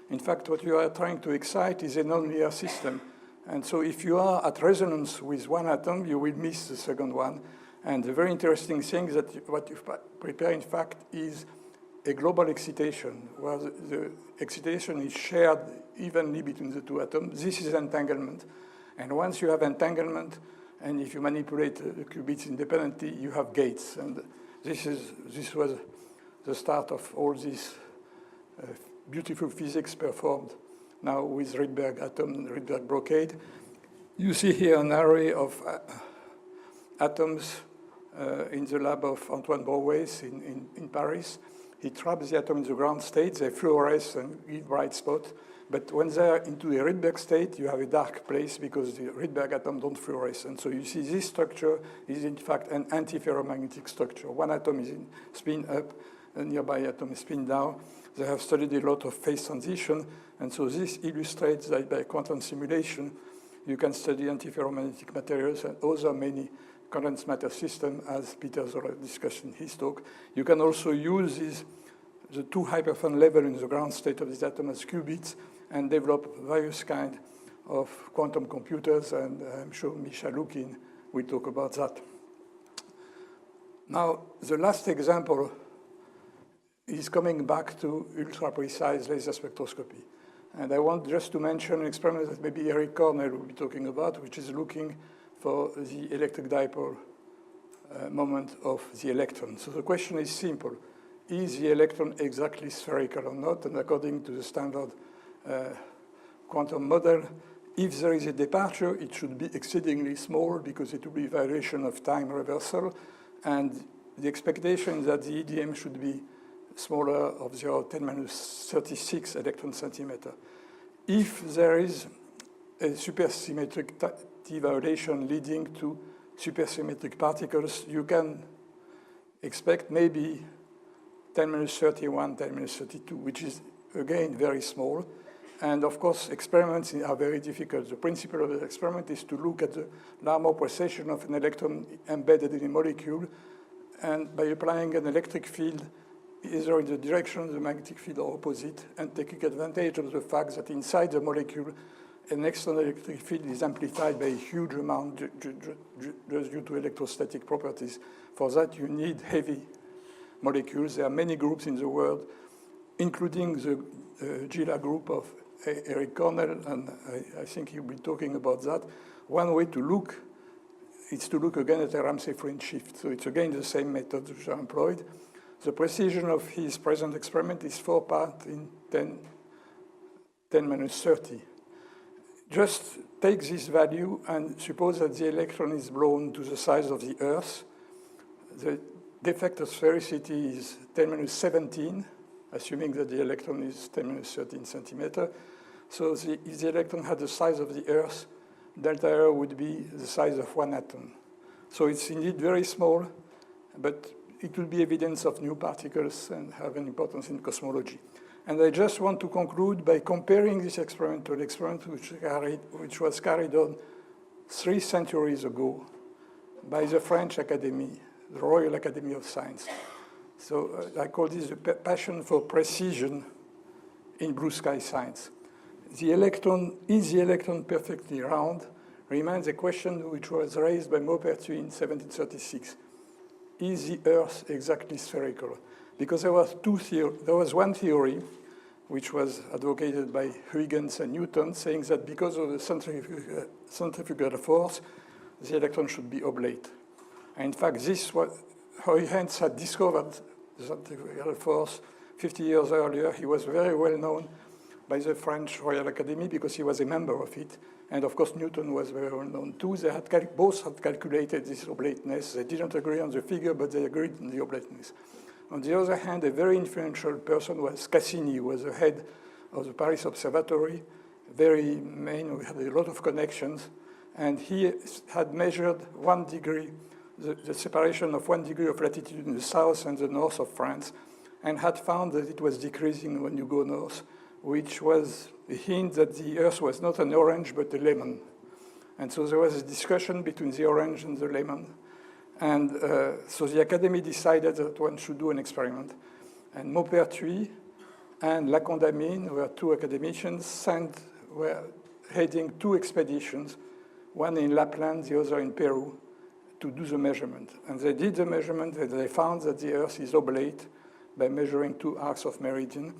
in fact, what you are trying to excite is a nonlinear system. And so if you are at resonance with one atom, you will miss the second one. And the very interesting thing is that what you prepare, in fact, is a global excitation, where the excitation is shared evenly between the 2 atoms. This is entanglement. And once you have entanglement, and if you manipulate the qubits independently, you have gates. And this was the start of all this beautiful physics performed now with Rydberg atom, Rydberg brocade. You see here an array of atoms in the lab of Antoine Brouwais in Paris. He traps the atom in the ground state, they fluoresce and give bright spot. But when they're into a Rydberg state, you have a dark place because the Rydberg atom don't fluoresce. And so you see this structure is in fact an antiferromagnetic structure. One atom is in spin up, a nearby atom is spin down. They have studied a lot of phase transition, and so this illustrates that by quantum simulation, you can study antiferromagnetic materials and other many condensed matter systems, as Peter Zoller discussed in his talk. You can also use the 2 hyperfan level in the ground state of this atom as qubits and develop various kinds of quantum computers, and I'm sure Misha Lukin will talk about that. Now, the last example is coming back to ultra-precise laser spectroscopy. And I want just to mention an experiment that maybe Eric Cornell will be talking about, which is looking for the electric dipole moment of the electron. So the question is simple. Is the electron exactly spherical or not? And according to the standard quantum model, if there is a departure, it should be exceedingly small because it will be a violation of time reversal. And the expectation is that the EDM should be smaller of 0·10⁻36 electron centimeter. If there is a supersymmetric T violation leading to supersymmetric particles, you can expect maybe 10⁻31, 10⁻32, which is, again, very small. And of course, experiments are very difficult. The principle of the experiment is to look at the Larmor precession of an electron embedded in a molecule, and by applying an electric field, either in the direction of the magnetic field or opposite, and taking advantage of the fact that inside the molecule, an external electric field is amplified by a huge amount just due to electrostatic properties. For that, you need heavy molecules. There are many groups in the world, including the GILA group of Eric Cornell, and I think he'll be talking about that. One way to look is to look again at a Ramsey fringe shift. So it's again the same method which are employed. The precision of his present experiment is 4 parts in 10⁻30. Just take this value and suppose that the electron is blown to the size of the Earth. The defect of sphericity is 10⁻17, assuming that the electron is 10⁻13 centimeter. So if the electron had the size of the Earth, delta R would be the size of one atom. So it's indeed very small, but it will be evidence of new particles and have an importance in cosmology. And I just want to conclude by comparing this experiment to an experiment which was carried on 3 centuries ago by the French Academy, the Royal Academy of Science. So I call this the passion for precision in blue sky science. Is the electron perfectly round? Remains a question which was raised by Maupertuis in 1736. Is the Earth exactly spherical? Because there was one theory which was advocated by Huygens and Newton, saying that because of the centrifugal force, the electron should be oblate. And in fact, this was Huygens had discovered the centrifugal force 50 years earlier. He was very well known by the French Royal Academy because he was a member of it. And of course, Newton was very well known too. They had both had calculated this oblateness. They didn't agree on the figure, but they agreed on the oblateness. On the other hand, a very influential person was Cassini, who was the head of the Paris Observatory, very main, who had a lot of connections. And he had measured 1 degree, the separation of 1 degree of latitude in the south and the north of France, and had found that it was decreasing when you go north, which was a hint that the Earth was not an orange, but a lemon. And so there was a discussion between the orange and the lemon. And so the Academy decided that one should do an experiment. And Maupertuis and Lacondamine, who were 2 academicians, were heading 2 expeditions, one in Lapland, the other in Peru, to do the measurement. And they did the measurement, and they found that the Earth is oblate by measuring 2 arcs of meridian.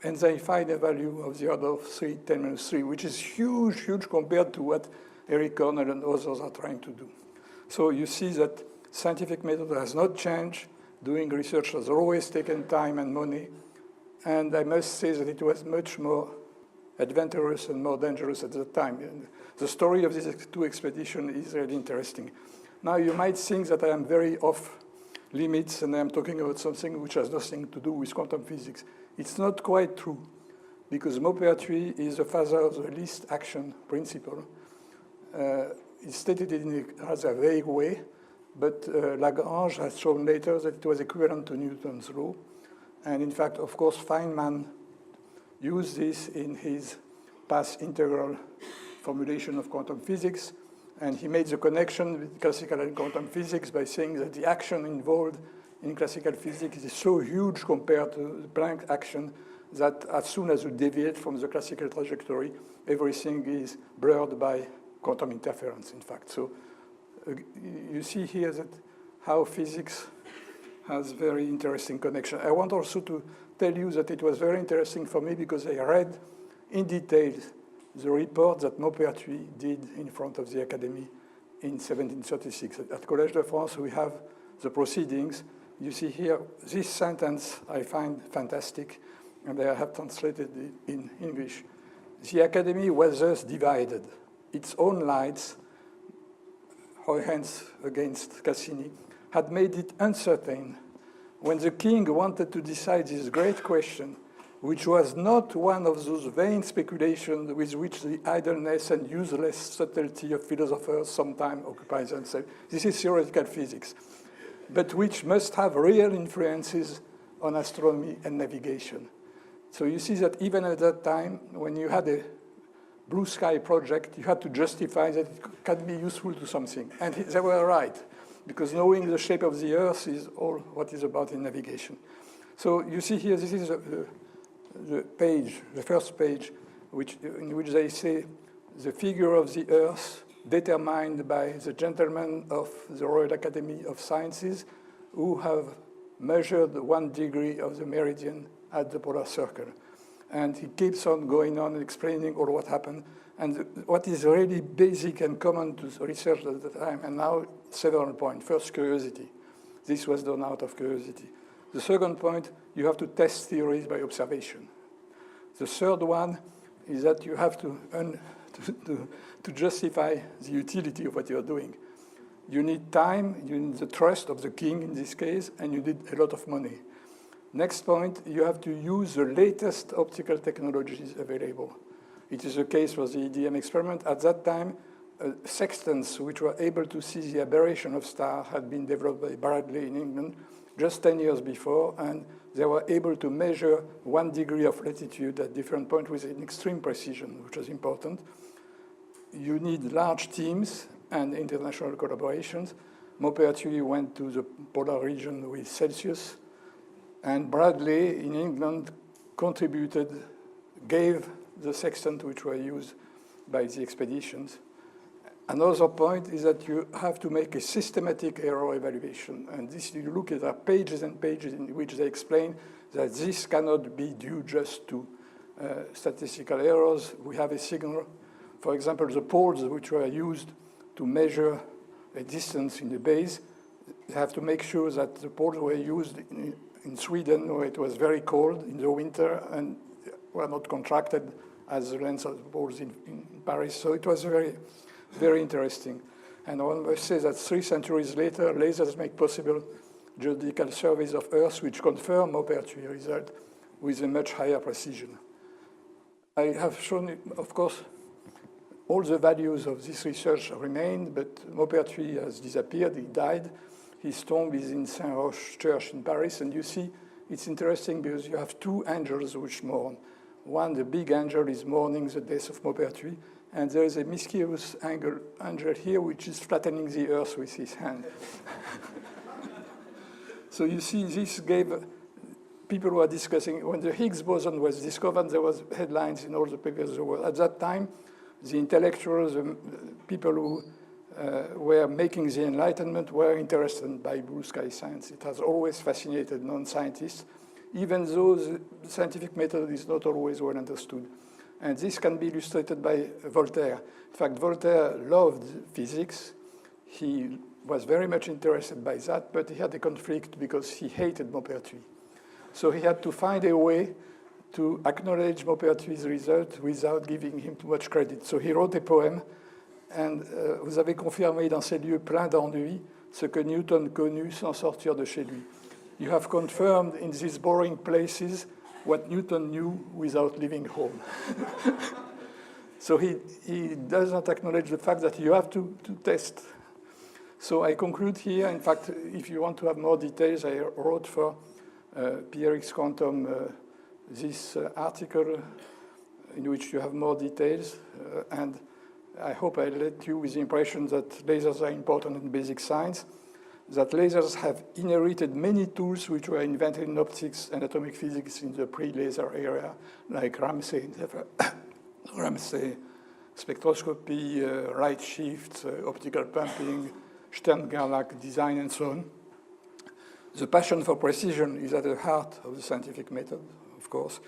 And they find a value of the order of 3×10⁻3, which is huge, huge compared to what Eric Cornell and others are trying to do. So you see that scientific method has not changed. Doing research has always taken time and money. And I must say that it was much more adventurous and more dangerous at the time. And the story of these 2 expeditions is really interesting. Now, you might think that I am very off limits and I'm talking about something which has nothing to do with quantum physics. It's not quite true, because Maupertuis is the father of the least action principle. It's stated in a rather vague way, but Lagrange has shown later that it was equivalent to Newton's law. And in fact, of course, Feynman used this in his path integral formulation of quantum physics. And he made the connection with classical and quantum physics by saying that the action involved in classical physics is so huge compared to the Planck action that as soon as you deviate from the classical trajectory, everything is blurred by quantum interference, in fact. So you see here that how physics has very interesting connection. I want also to tell you that it was very interesting for me because I read in detail the report that Maupertuis did in front of the Academy in 1736. At Collège de France, we have the proceedings. You see here, this sentence I find fantastic, and I have translated it in English. The Academy was thus divided. Its own lights, Huygens against Cassini, had made it uncertain when the king wanted to decide this great question, which was not one of those vain speculations with which the idleness and useless subtlety of philosophers sometimes occupy themselves. This is theoretical physics, but which must have real influences on astronomy and navigation. So you see that even at that time, when you had a blue sky project, you had to justify that it can be useful to something. And they were right, because knowing the shape of the Earth is all what is about in navigation. So you see here, this is the page, the first page, in which they say the figure of the Earth determined by the gentlemen of the Royal Academy of Sciences who have measured 1 degree of the meridian at the polar circle. And he keeps on going on explaining all what happened. And what is really basic and common to research at the time, and now several points. First, curiosity. This was done out of curiosity. The second point, you have to test theories by observation. The third one is that you have to justify the utility of what you're doing. You need time, you need the trust of the king in this case, and you need a lot of money. Next point, you have to use the latest optical technologies available. It is the case for the EDM experiment. At that time, sextants which were able to see the aberration of stars had been developed by Bradley in England just 10 years before, and they were able to measure 1 degree of latitude at different points with an extreme precision, which was important. You need large teams and international collaborations. Maupertuis went to the polar region with Celsius, and Bradley in England gave the sextant which were used by the expeditions. Another point is that you have to make a systematic error evaluation. And this, you look at our pages and pages in which they explain that this cannot be due just to statistical errors. We have a signal. For example, the poles which were used to measure a distance in the base, they have to make sure that the poles were used in Sweden, where it was very cold in the winter and were not contracted as the length of the poles in Paris. So it was very, very interesting. And one must say that 3 centuries later, lasers make possible geological surveys of Earth which confirm Maupertuis result with a much higher precision. I have shown, of course, all the values of this research remain, but Maupertuis has disappeared, he died. His tomb is in Saint-Roch Church in Paris, and you see, it's interesting because you have 2 angels which mourn. One, the big angel, is mourning the death of Maupertuis, and there is a mischievous angel here which is flattening the earth with his hand. So you see, this gave people who are discussing, when the Higgs boson was discovered, there was headlines in all the papers of the world. At that time, the intellectuals, the people who were making the Enlightenment were interested by blue sky science. It has always fascinated non-scientists, even though the scientific method is not always well understood. And this can be illustrated by Voltaire. In fact, Voltaire loved physics. He was very much interested by that, but he had a conflict because he hated Maupertuis. So he had to find a way to acknowledge Maupertuis' result without giving him too much credit. So he wrote a poem, and vous avez confirmé dans ces lieux pleins d'ennuis ce que Newton connut sans sortir de chez lui. You have confirmed in these boring places what Newton knew without leaving home. So he does not acknowledge the fact that you have to test. So I conclude here. In fact, if you want to have more details, I wrote for PRX Quantum this article in which you have more details. And I hope I left you with the impression that lasers are important in basic science, that lasers have inherited many tools which were invented in optics and atomic physics in the pre-laser era, like Ramsey spectroscopy, right shifts, optical pumping, Stern-Gerlach design, and so on. The passion for precision is at the heart of the scientific method, of course,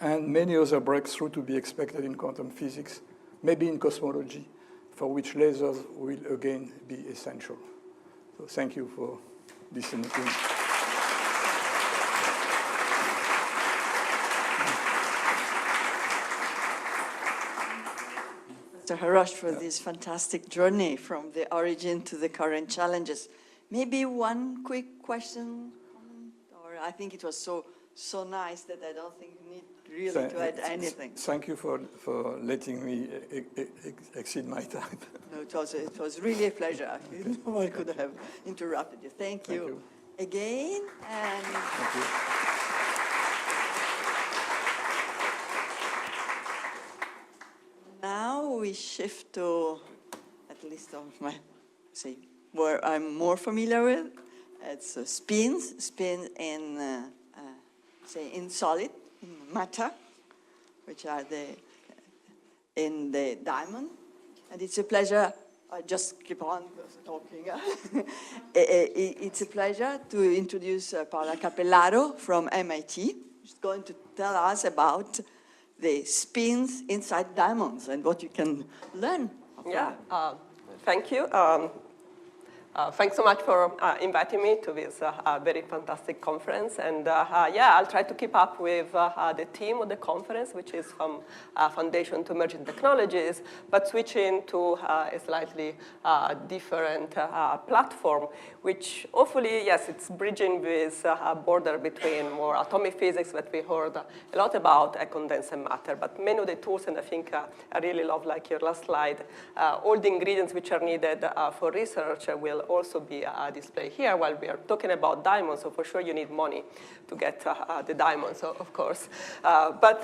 and many other breakthroughs to be expected in quantum physics, maybe in cosmology, for which lasers will again be essential. So thank you for listening to me. Mr. Harash, for this fantastic journey from the origin to the current challenges. Maybe one quick question, or I think it was so nice that I don't think you need really to add anything. Thank you for letting me exceed my time. No, it was really a pleasure. Okay. No one could have interrupted you. Thank you again. And Thank you. now we shift to, at least of my, where I'm more familiar with. It's spins in, in solid, in matter, which are in the diamond. And it's a pleasure, I just keep on talking. It's a pleasure to introduce Paola Capellaro from MIT. She's going to tell us about the spins inside diamonds and what you can learn. Yeah, thank you. Thanks so much for inviting me to this very fantastic conference. And yeah, I'll try to keep up with the theme of the conference, which is from Foundation to Emerging Technologies, but switching to a slightly different platform, which hopefully, yes, it's bridging this border between more atomic physics that we heard a lot about, and condensed matter. But many of the tools, and I think I really love, like your last slide, all the ingredients which are needed for research will also be displayed here while we are talking about diamonds. So for sure you need money to get the diamonds, of course. But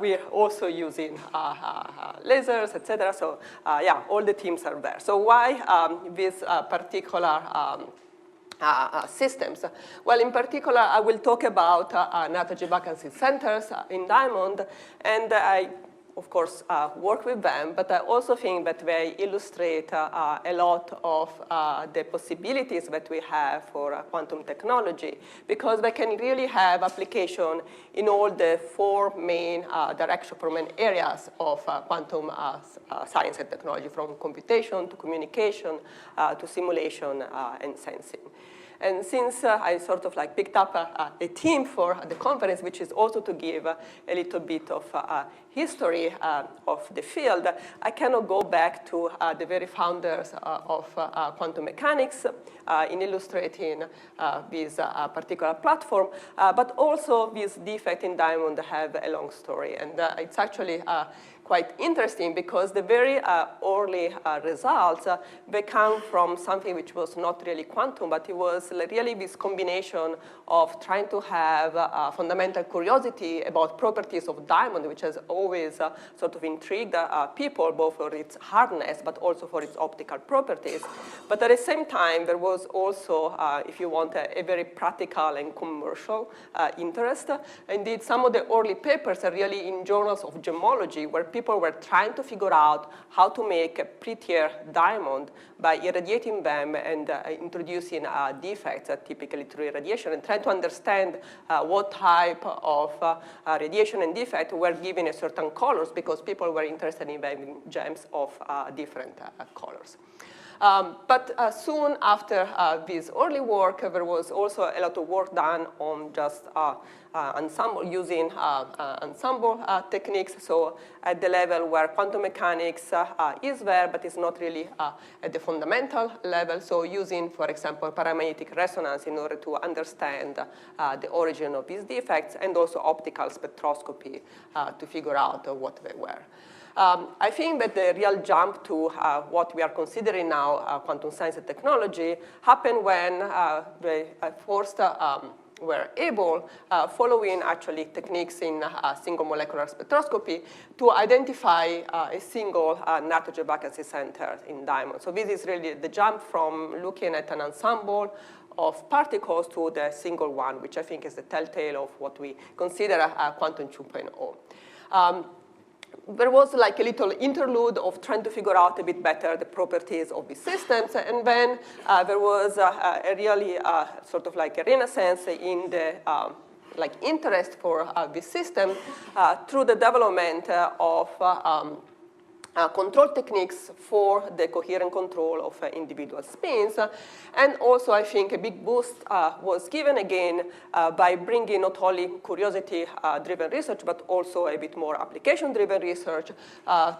we're also using lasers, etc. So yeah, all the teams are there. So why this particular systems? Well, in particular, I will talk about nitrogen vacancy centers in diamond, and I of course, work with them, but I also think that they illustrate a lot of the possibilities that we have for quantum technology, because they can really have application in all the four main areas of quantum science and technology, from computation to communication to simulation and sensing. And since I sort of like picked up a theme for the conference, which is also to give a little bit of history of the field, I cannot go back to the very founders of quantum mechanics in illustrating this particular platform, but also this defect in diamond have a long story. And it's actually quite interesting because the very early results, they come from something which was not really quantum, but it was really this combination of trying to have fundamental curiosity about properties of diamond, which has always sort of intrigued people, both for its hardness, but also for its optical properties. But at the same time, there was also, if you want, a very practical and commercial interest. Indeed, some of the early papers are really in journals of gemology, where people were trying to figure out how to make a prettier diamond by irradiating them and introducing defects, typically through irradiation, and trying to understand what type of radiation and defect were given a certain colors, because people were interested in having gems of different colors. But soon after this early work, there was also a lot of work done on just ensemble, using ensemble techniques. So at the level where quantum mechanics is there, but it's not really at the fundamental level. So using, for example, paramagnetic resonance in order to understand the origin of these defects, and also optical spectroscopy to figure out what they were. I think that the real jump to what we are considering now, quantum science and technology, happened when they first were able, following actually techniques in single molecular spectroscopy, to identify a single nitrogen vacancy center in diamonds. So this is really the jump from looking at an ensemble of particles to the single one, which I think is the telltale of what we consider quantum 2.0. There was like a little interlude of trying to figure out a bit better the properties of these systems, and then there was a really sort of like a renaissance in the like interest for this system through the development of control techniques for the coherent control of individual spins. And also, I think a big boost was given again by bringing not only curiosity-driven research, but also a bit more application-driven research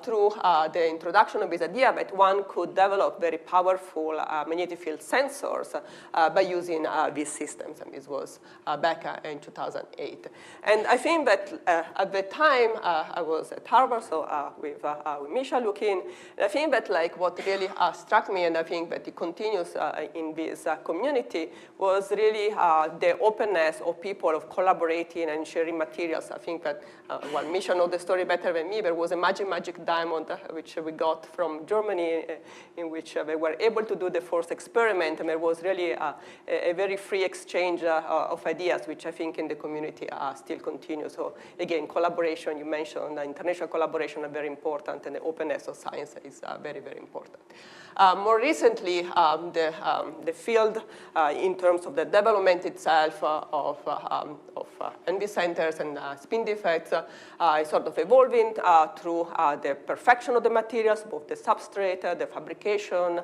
through the introduction of this idea that one could develop very powerful magnetic field sensors by using these systems. And this was back in 2008. And I think that at the time, I was at Harvard, so with Misha looking, and I think that like what really struck me, and I think that it continues in this community, was really the openness of people of collaborating and sharing materials. I think that, well, Misha knows the story better than me. There was a magic diamond which we got from Germany, in which they were able to do the first experiment, and there was really a very free exchange of ideas, which I think in the community still continues. So again, collaboration, you mentioned international collaboration are very important, and the openness of science is very, very important. More recently, the field in terms of the development itself of NV centers and spin defects is sort of evolving through the perfection of the materials, both the substrate, the fabrication,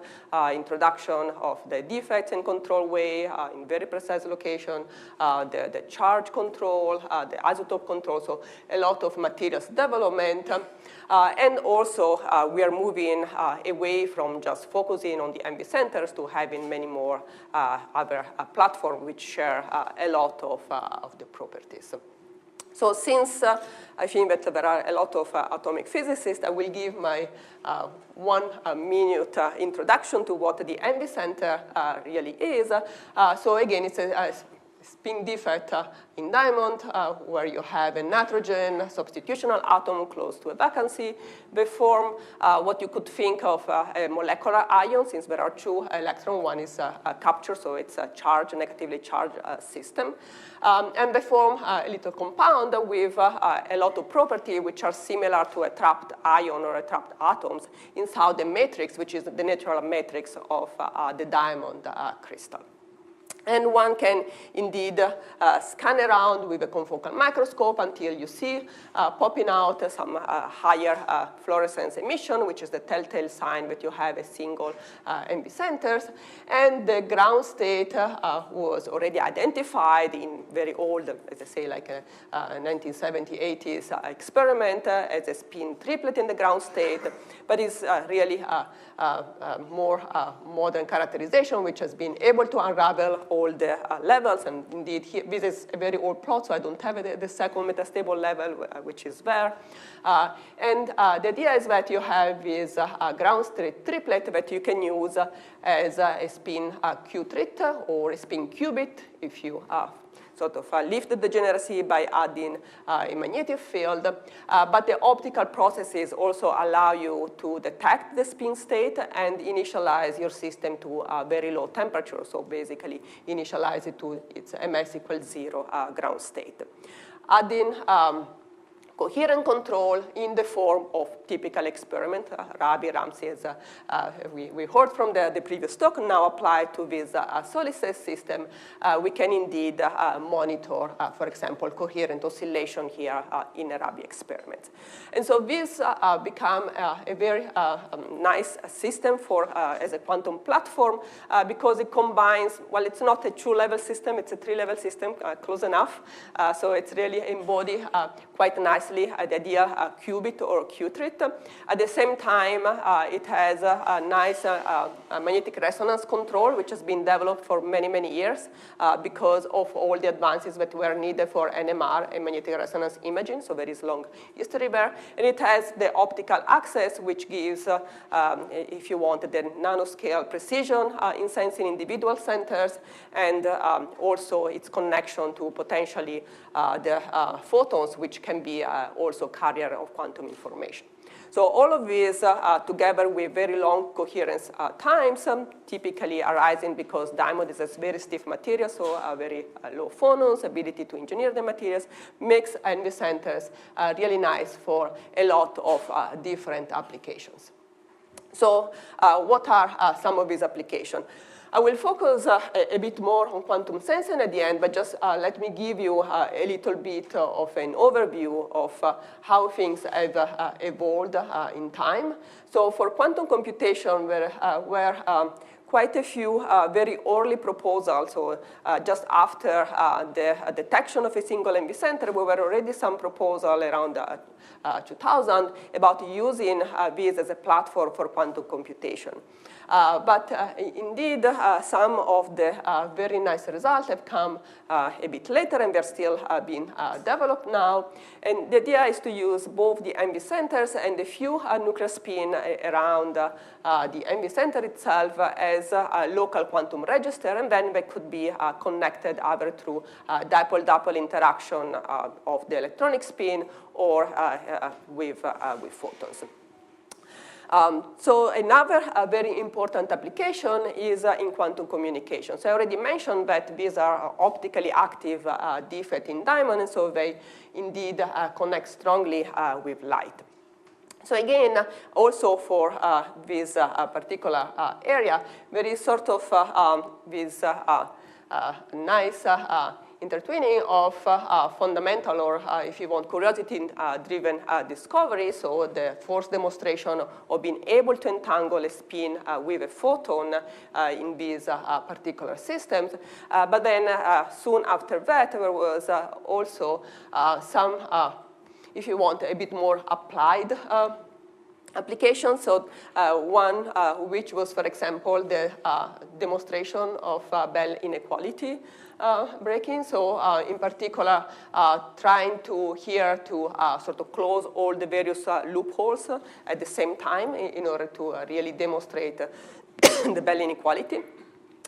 introduction of the defects in control way in very precise location, the charge control, the isotope control, so a lot of materials development. And also, we are moving away from just focusing on the NV centers to having many more other platforms which share a lot of the properties. So since I think that there are a lot of atomic physicists, I will give my 1 minute introduction to what the NV center really is. So again, it's a spin defect in diamond, where you have a nitrogen substitutional atom close to a vacancy. They form what you could think of a molecular ion, since there are 2 electrons. One is captured, so it's a charged, negatively charged system. And they form a little compound with a lot of properties which are similar to a trapped ion or a trapped atoms inside the matrix, which is the natural matrix of the diamond crystal. And one can indeed scan around with a confocal microscope until you see popping out some higher fluorescence emission, which is the telltale sign that you have a single NV centers. And the ground state was already identified in very old, as I say, like a 1970s, 80s experiment as a spin triplet in the ground state, but it's really more modern characterization, which has been able to unravel all the levels. And indeed, here, this is a very old plot, so I don't have the second metastable level, which is there. And the idea is that you have this ground state triplet that you can use as a spin Q-trit or a spin qubit if you sort of lift the degeneracy by adding a magnetic field. But the optical processes also allow you to detect the spin state and initialize your system to a very low temperature. So basically initialize it to its MS equals 0 ground state. Adding coherent control in the form of typical experiment. Rabi, Ramsey, as we heard from the previous talk, now applied to this solid-state system, we can indeed monitor, for example, coherent oscillation here in a Rabi experiment. And so this become a very nice system for as a quantum platform because it combines, well, it's not a 2-level system, it's a 3-level system, close enough. So it's really embodied quite nicely the idea qubit or Q-trit. At the same time, it has a nice magnetic resonance control, which has been developed for many, many years because of all the advances that were needed for NMR and magnetic resonance imaging, so there is long history there. And it has the optical access, which gives, if you want, the nanoscale precision in sensing individual centers, and also its connection to potentially the photons, which can be also carrier of quantum information. So all of these together with very long coherence times, typically arising because diamond is a very stiff material, so very low phonons, ability to engineer the materials, makes NV centers really nice for a lot of different applications. So what are some of these applications? I will focus a bit more on quantum sensing at the end, but just let me give you a little bit of an overview of how things have evolved in time. So for quantum computation, there were quite a few very early proposals. So just after the detection of a single NV center, there were already some proposal around 2000 about using this as a platform for quantum computation. But indeed, some of the very nice results have come a bit later, and they're still being developed now. And the idea is to use both the NV centers and a few nuclear spin around the NV center itself as a local quantum register, and then they could be connected either through dipole-dipole interaction of the electronic spin or with photons. So another very important application is in quantum communication. So I already mentioned that these are optically active defects in diamond, and so they indeed connect strongly with light. So again, also for this particular area, there is sort of this nice intertwining of fundamental or, if you want, curiosity-driven discovery. So the first demonstration of being able to entangle a spin with a photon in these particular systems. But then soon after that, there was also some, if you want, a bit more applied applications. So one which was, for example, the demonstration of Bell inequality breaking. So in particular, trying to sort of close all the various loopholes at the same time in order to really demonstrate the Bell inequality.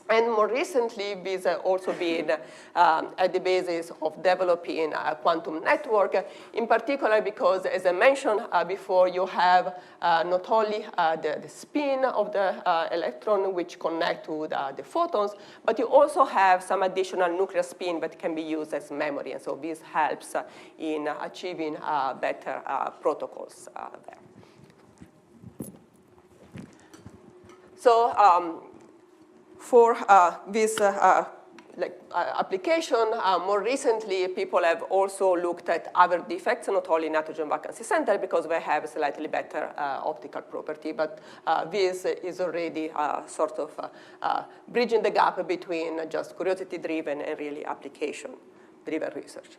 And more recently, these have also been at the basis of developing a quantum network, in particular because, as I mentioned before, you have not only the spin of the electron which connect to the photons, but you also have some additional nuclear spin that can be used as memory. And so this helps in achieving better protocols there. So for this application, more recently, people have also looked at other defects, not only nitrogen vacancy center, because they have a slightly better optical property. But this is already sort of bridging the gap between just curiosity-driven and really application-driven research.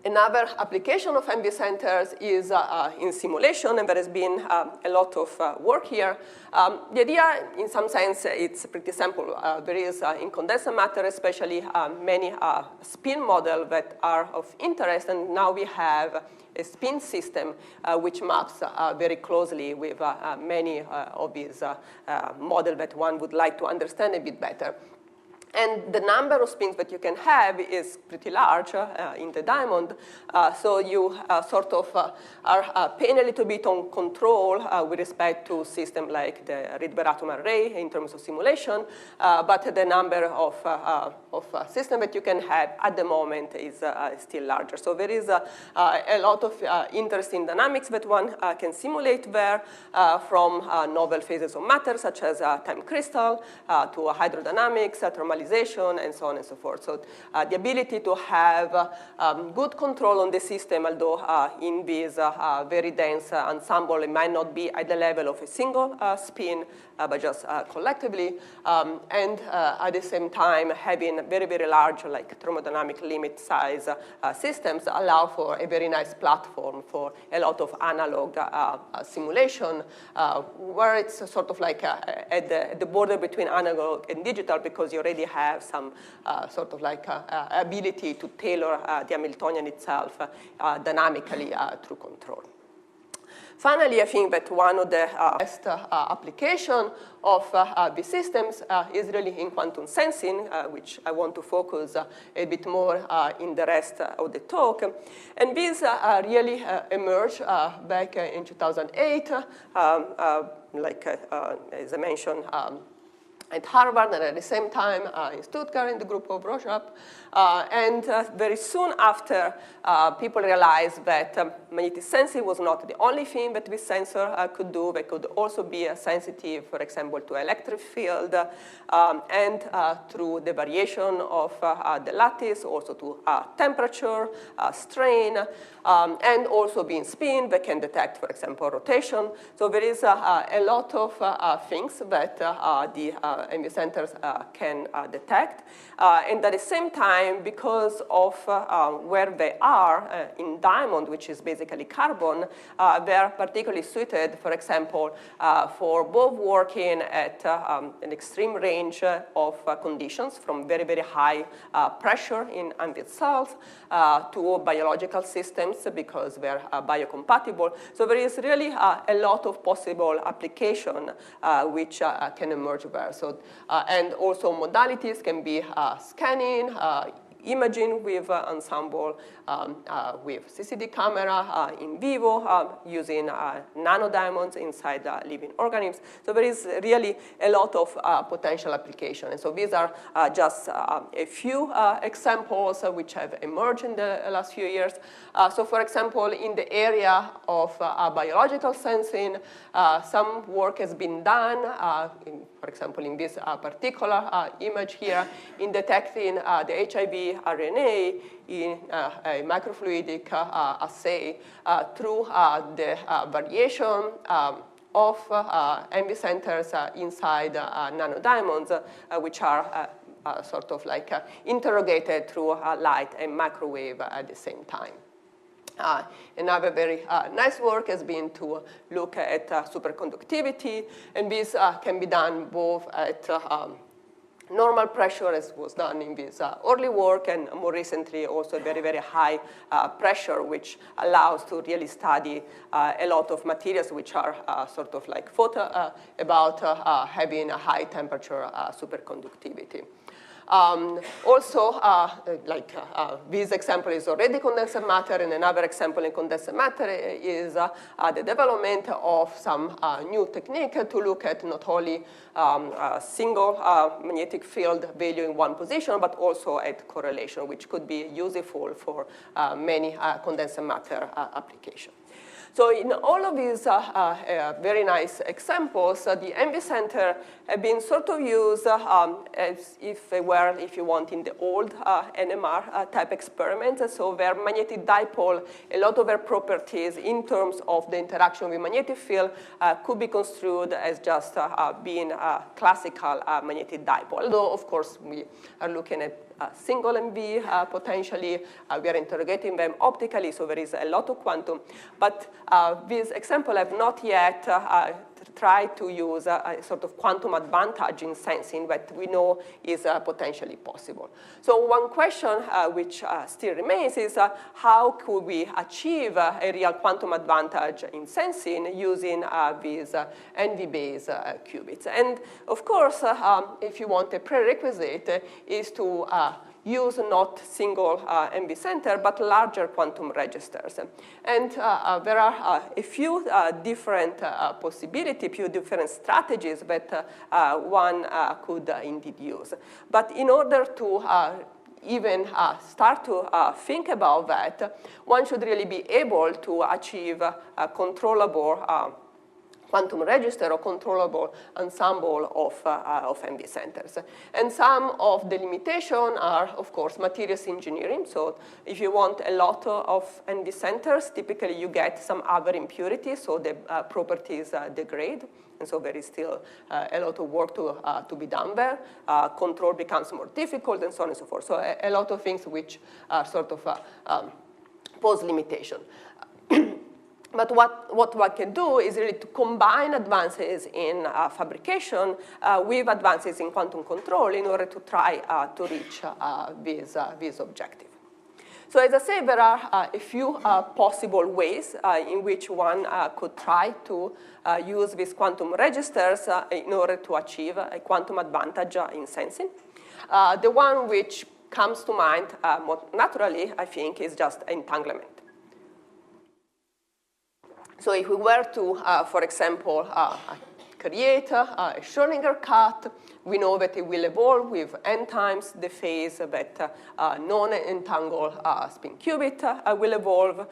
Another application of MV centers is in simulation, and there has been a lot of work here. The idea, in some sense, it's pretty simple. There is, in condensed matter, especially many spin models that are of interest, and now we have a spin system which maps very closely with many of these models that one would like to understand a bit better. And the number of spins that you can have is pretty large in the diamond. So you sort of are paying a little bit on control with respect to systems like the Rydberg atom array in terms of simulation. But the number of systems that you can have at the moment is still larger. So there is a lot of interesting dynamics that one can simulate there, from novel phases of matter, such as time crystal, to hydrodynamics, thermalization, and so on and so forth. So the ability to have good control on the system, although in this very dense ensemble, it might not be at the level of a single spin, but just collectively, and at the same time having very, very large, like thermodynamic limit size systems allow for a very nice platform for a lot of analog simulation, where it's sort of like at the border between analog and digital, because you already have some sort of like ability to tailor the Hamiltonian itself dynamically through control. Finally, I think that one of the best application of these systems is really in quantum sensing, which I want to focus a bit more in the rest of the talk. And this really emerged back in 2008, as I mentioned, at Harvard, and at the same time in Stuttgart in the group of Rojab. And very soon after, people realized that magnetic sensing was not the only thing that this sensor could do. They could also be sensitive, for example, to electric field, and through the variation of the lattice, also to temperature, strain, and also being spin, they can detect, for example, rotation. So there is a lot of things that the MV centers can detect. And at the same time, because of where they are in diamond, which is basically carbon, they are particularly suited, for example, for both working at an extreme range of conditions, from very, very high pressure in ambient cells to biological systems, because they're biocompatible. So there is really a lot of possible application which can emerge there. So, and also modalities can be scanning, imaging with ensemble, with CCD camera in vivo, using nanodiamonds inside living organisms. So there is really a lot of potential application. And so these are just a few examples which have emerged in the last few years. So for example, in the area of biological sensing, some work has been done, for example, in this particular image here, in detecting the HIV RNA in a microfluidic assay through the variation of envy centers inside nanodiamonds, which are sort of like interrogated through light and microwave at the same time. Another very nice work has been to look at superconductivity, and this can be done both at normal pressure, as was done in this early work, and more recently also very, very high pressure, which allows to really study a lot of materials which are sort of like thought about having a high temperature superconductivity. Also, this example is already condensed matter, and another example in condensed matter is the development of some new technique to look at not only single magnetic field value in one position, but also at correlation, which could be useful for many condensed matter applications. So in all of these very nice examples, the envy center have been sort of used as if they were, if you want, in the old NMR type experiments. So their magnetic dipole, a lot of their properties in terms of the interaction with magnetic field could be construed as just being a classical magnetic dipole. Although, of course, we are looking at single MV potentially. We are interrogating them optically, so there is a lot of quantum. But these examples have not yet tried to use a sort of quantum advantage in sensing that we know is potentially possible. So one question which still remains is how could we achieve a real quantum advantage in sensing using these NV-based qubits? And of course, if you want, a prerequisite is to use not single NV center, but larger quantum registers. And there are a few different possibilities, few different strategies that one could indeed use. But in order to even start to think about that, one should really be able to achieve a controllable quantum register or controllable ensemble of NV centers. And some of the limitations are, of course, materials engineering. So if you want a lot of NV centers, typically you get some other impurities, so the properties degrade. And so there is still a lot of work to be done there. Control becomes more difficult, and so on and so forth. So a lot of things which are sort of pose limitation. But what one can do is really to combine advances in fabrication with advances in quantum control in order to try to reach this objective. So as I say, there are a few possible ways in which one could try to use these quantum registers in order to achieve a quantum advantage in sensing. The one which comes to mind more naturally, I think, is just entanglement. So if we were to, for example, create a Schrödinger cat, we know that it will evolve with n times the phase that non-entangled spin qubit will evolve,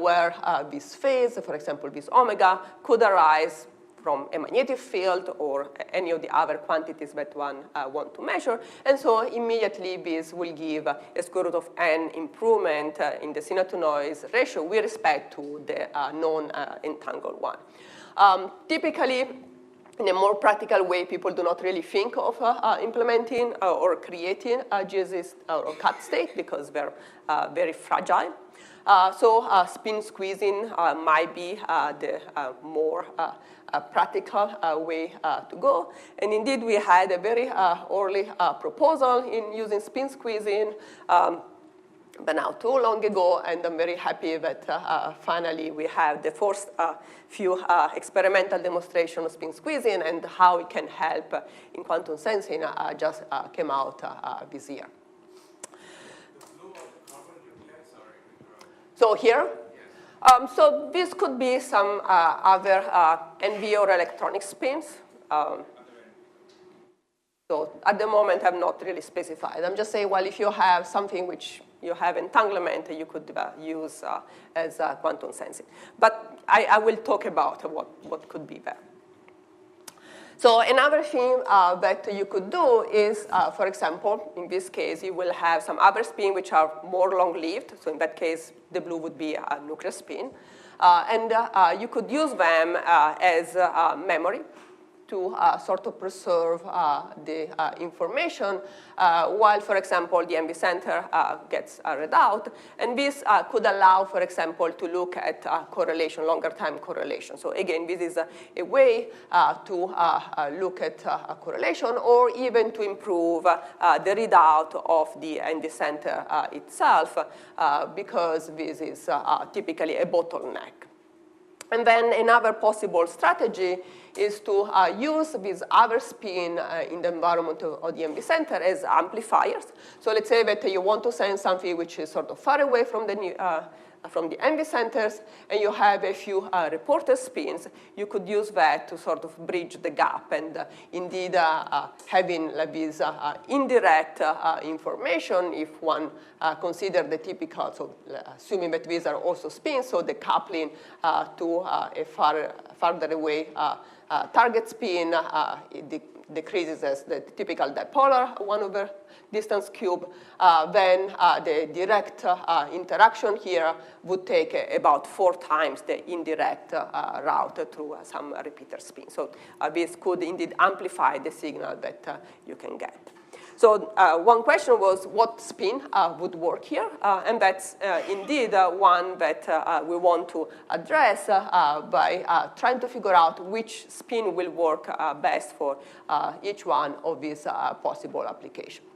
where this phase, for example, this omega, could arise from a magnetic field or any of the other quantities that one want to measure. And so immediately this will give a square root of n improvement in the signal to noise ratio with respect to the non-entangled one. Typically, in a more practical way, people do not really think of implementing or creating a GSS or cat state because they're very fragile. So spin squeezing might be the more practical way to go. And indeed, we had a very early proposal in using spin squeezing, but now too long ago, and I'm very happy that finally we have the first few experimental demonstrations of spin squeezing and how it can help in quantum sensing just came out this year. So here, so this could be some other NV or electronic spins. So at the moment, I'm not really specified. I'm just saying, well, if you have something which you have entanglement, you could use as quantum sensing. But I will talk about what could be there. So another thing that you could do is, for example, in this case, you will have some other spin which are more long-lived. So in that case, the blue would be a nuclear spin. And you could use them as memory to sort of preserve the information while, for example, the MV center gets read out. And this could allow, for example, to look at correlation, longer time correlation. So again, this is a way to look at correlation or even to improve the readout of the MV center itself because this is typically a bottleneck. And then another possible strategy is to use this other spin in the environment of the MV center as amplifiers. So let's say that you want to send something which is sort of far away from the MV centers, and you have a few reporter spins. You could use that to sort of bridge the gap, and indeed having like this indirect information, if one consider the typical, so assuming that these are also spins, so the coupling to a farther away target spin decreases as the typical dipolar 1 over distance cube, then the direct interaction here would take about 4 times the indirect route through some repeater spin. So this could indeed amplify the signal that you can get. So one question was what spin would work here, and that's indeed one that we want to address by trying to figure out which spin will work best for each one of these possible applications.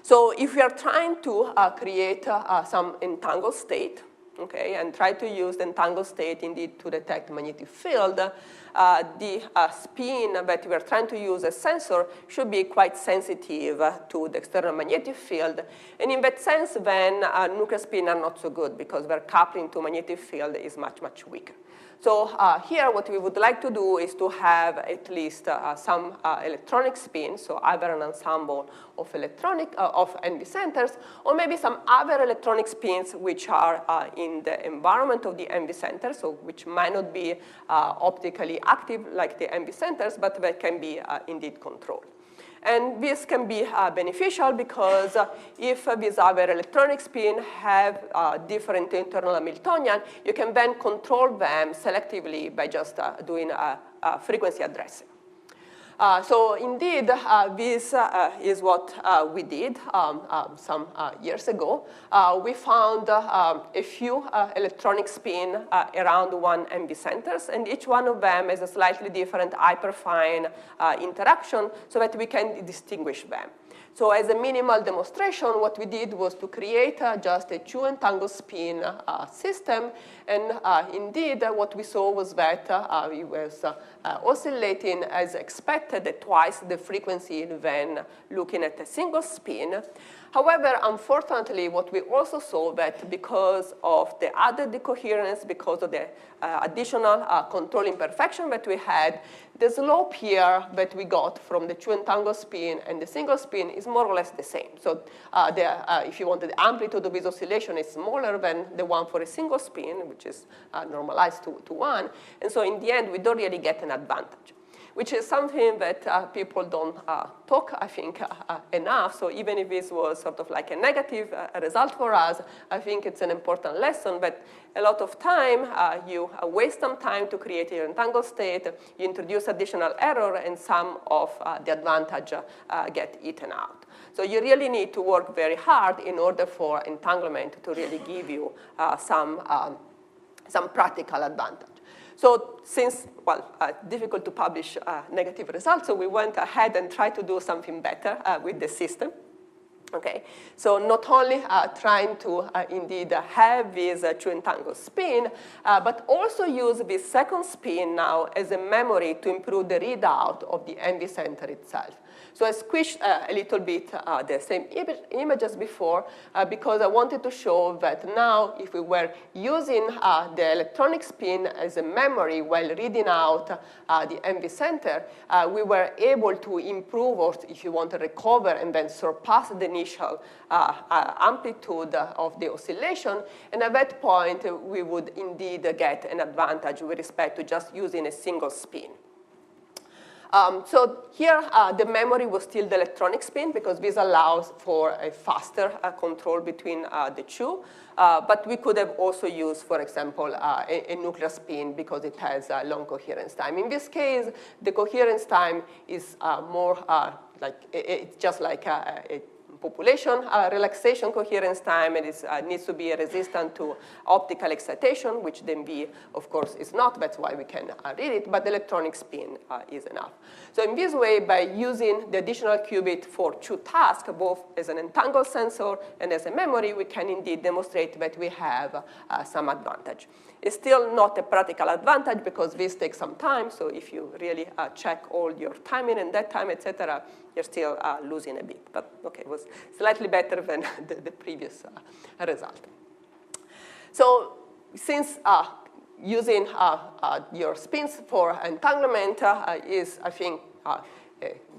So if we are trying to create some entangled state, okay, and try to use the entangled state indeed to detect magnetic field, the spin that we are trying to use as sensor should be quite sensitive to the external magnetic field. And in that sense, then nuclear spin are not so good because their coupling to magnetic field is much, much weaker. So here, what we would like to do is to have at least some electronic spin, so either an ensemble of NV centers, or maybe some other electronic spins which are in the environment of the NV center, so which might not be optically active like the NV centers, but that can be indeed controlled. And this can be beneficial because if these other electronic spin have different internal Hamiltonian, you can then control them selectively by just doing frequency addressing. So indeed, this is what we did some years ago. We found a few electronic spin around 1 MV centers, and each one of them has a slightly different hyperfine interaction so that we can distinguish them. So as a minimal demonstration, what we did was to create just a 2 entangled spin system. And indeed, what we saw was that it was oscillating as expected at twice the frequency when looking at a single spin. However, unfortunately, what we also saw that because of the added decoherence, because of the additional control imperfection that we had, the slope here that we got from the 2 entangled spin and the single spin is more or less the same. So if you want, the amplitude of this oscillation is smaller than the one for a single spin, which is normalized to 1. And so in the end, we don't really get an advantage, which is something that people don't talk, I think, enough. So even if this was sort of like a negative result for us, I think it's an important lesson that a lot of time, you waste some time to create your entangled state, you introduce additional error, and some of the advantage get eaten out. So you really need to work very hard in order for entanglement to really give you some practical advantage. So since, well, difficult to publish negative results, so we went ahead and tried to do something better with the system. Okay, so not only trying to indeed have this 2 entangled spin, but also use this second spin now as a memory to improve the readout of the NV center itself. So I squished a little bit the same image as before because I wanted to show that now if we were using the electronic spin as a memory while reading out the MV center, we were able to improve, or if you want to recover and then surpass the initial amplitude of the oscillation. And at that point, we would indeed get an advantage with respect to just using a single spin. So here, the memory was still the electronic spin because this allows for a faster control between the two. But we could have also used, for example, a nuclear spin because it has a long coherence time. In this case, the coherence time is more it's just like a population relaxation coherence time, and it needs to be resistant to optical excitation, which the MV, of course, is not. That's why we can read it, but the electronic spin is enough. So in this way, by using the additional qubit for two tasks, both as an entangled sensor and as a memory, we can indeed demonstrate that we have some advantage. It's still not a practical advantage because this takes some time. So if you really check all your timing and dead time, et cetera, you're still losing a bit. But OK, it was slightly better than the previous result. So since using your spins for entanglement is, I think, a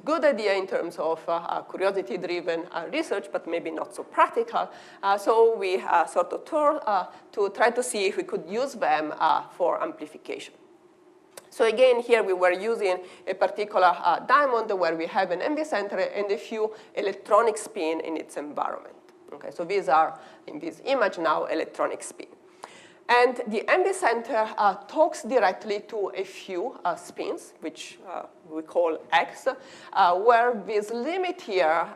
good idea in terms of curiosity-driven research, but maybe not so practical. So we sort of turned to try to see if we could use them for amplification. So again, here we were using a particular diamond where we have an MV center and a few electronic spin in its environment. Okay, so these are, in this image now, electronic spin. And the MV center talks directly to a few spins, which we call X, where this limit here,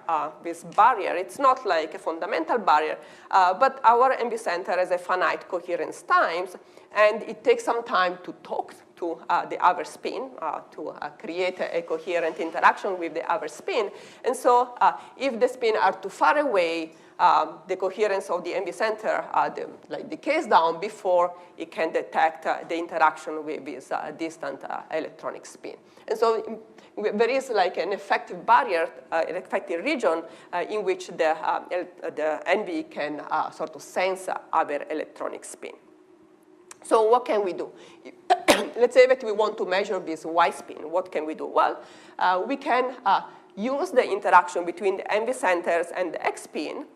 this barrier, it's not like a fundamental barrier, but our MV center has a finite coherence times, and it takes some time to talk to the other spin to create a coherent interaction with the other spin. And so if the spin are too far away, the coherence of the MV center decays down before it can detect the interaction with this distant electronic spin. And so there is like an effective barrier, an effective region in which the NV can sort of sense other electronic spin. So what can we do? Let's say that we want to measure this Y spin. What can we do? Well, we can use the interaction between the MV centers and the X spin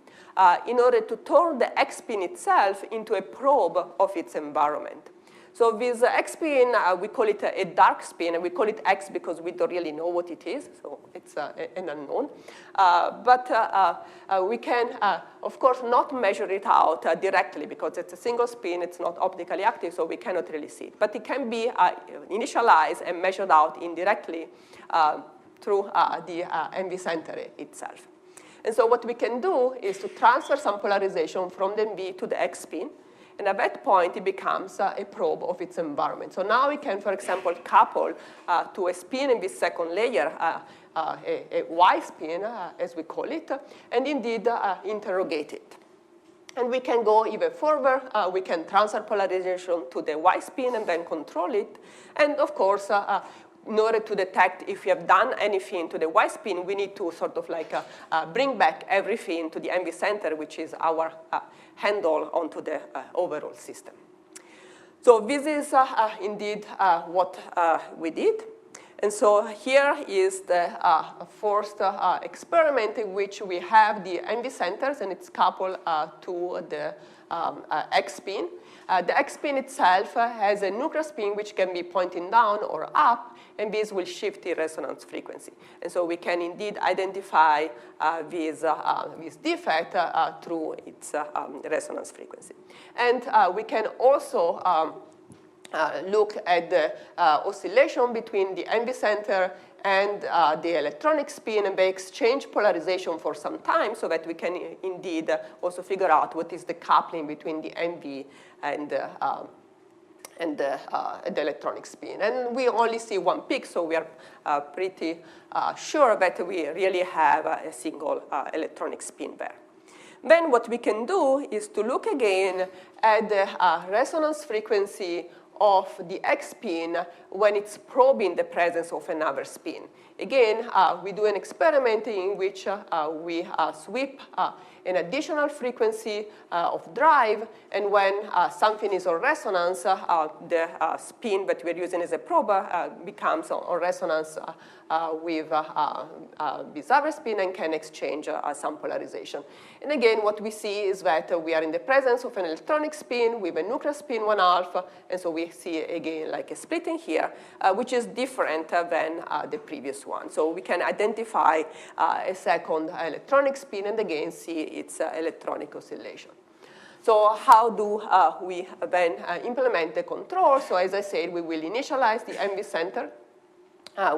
in order to turn the X spin itself into a probe of its environment. So this X spin, we call it a dark spin, and we call it X because we don't really know what it is, so it's an unknown. But we can, of course, not measure it out directly because it's a single spin, it's not optically active, so we cannot really see it. But it can be initialized and measured out indirectly through the MV center itself. And so what we can do is to transfer some polarization from the MV to the X spin. And at that point, it becomes a probe of its environment. So now we can, for example, couple to a spin in this second layer, a Y spin, as we call it, and indeed interrogate it. And we can go even further. We can transfer polarization to the Y spin and then control it. And of course, in order to detect if we have done anything to the Y spin, we need to sort of like bring back everything to the MV center, which is our handle onto the overall system. So this is indeed what we did. And so here is the first experiment in which we have the MV centers, and it's coupled to the X spin. The X spin itself has a nuclear spin which can be pointing down or up, and this will shift the resonance frequency. And so we can indeed identify this defect through its resonance frequency. And we can also look at the oscillation between the MV center and the electronic spin, and they exchange polarization for some time so that we can indeed also figure out what is the coupling between the MV and the electronic spin. And we only see one peak, so we are pretty sure that we really have a single electronic spin there. Then what we can do is to look again at the resonance frequency of the X spin when it's probing the presence of another spin. Again, we do an experiment in which we sweep an additional frequency of drive, and when something is on resonance, the spin that we're using as a probe becomes on resonance with this other spin and can exchange some polarization. And again, what we see is that we are in the presence of an electronic spin with a nuclear spin 1/2, and so we see again like a splitting here, which is different than the previous one. So we can identify a second electronic spin and again see its electronic oscillation. So how do we then implement the control? So as I said, we will initialize the MV center.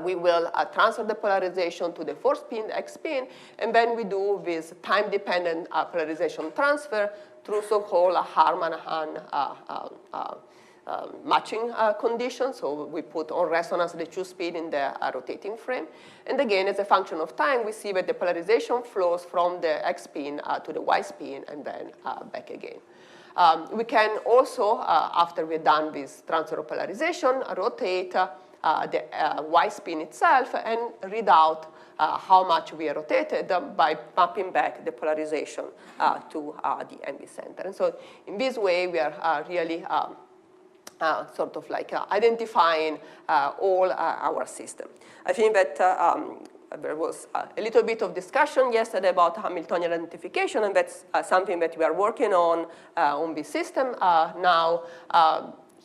We will transfer the polarization to the fourth spin, X spin, and then we do this time-dependent polarization transfer through so-called Harman-Hahn matching condition. So we put on resonance the two spin in the rotating frame. And again, as a function of time, we see that the polarization flows from the X spin to the Y spin and then back again. We can also, after we're done with transfer of polarization, rotate the Y spin itself and read out how much we rotated by mapping back the polarization to the MV center. And so in this way, we are really sort of like identifying all our system. I think that there was a little bit of discussion yesterday about Hamiltonian identification, and that's something that we are working on this system now.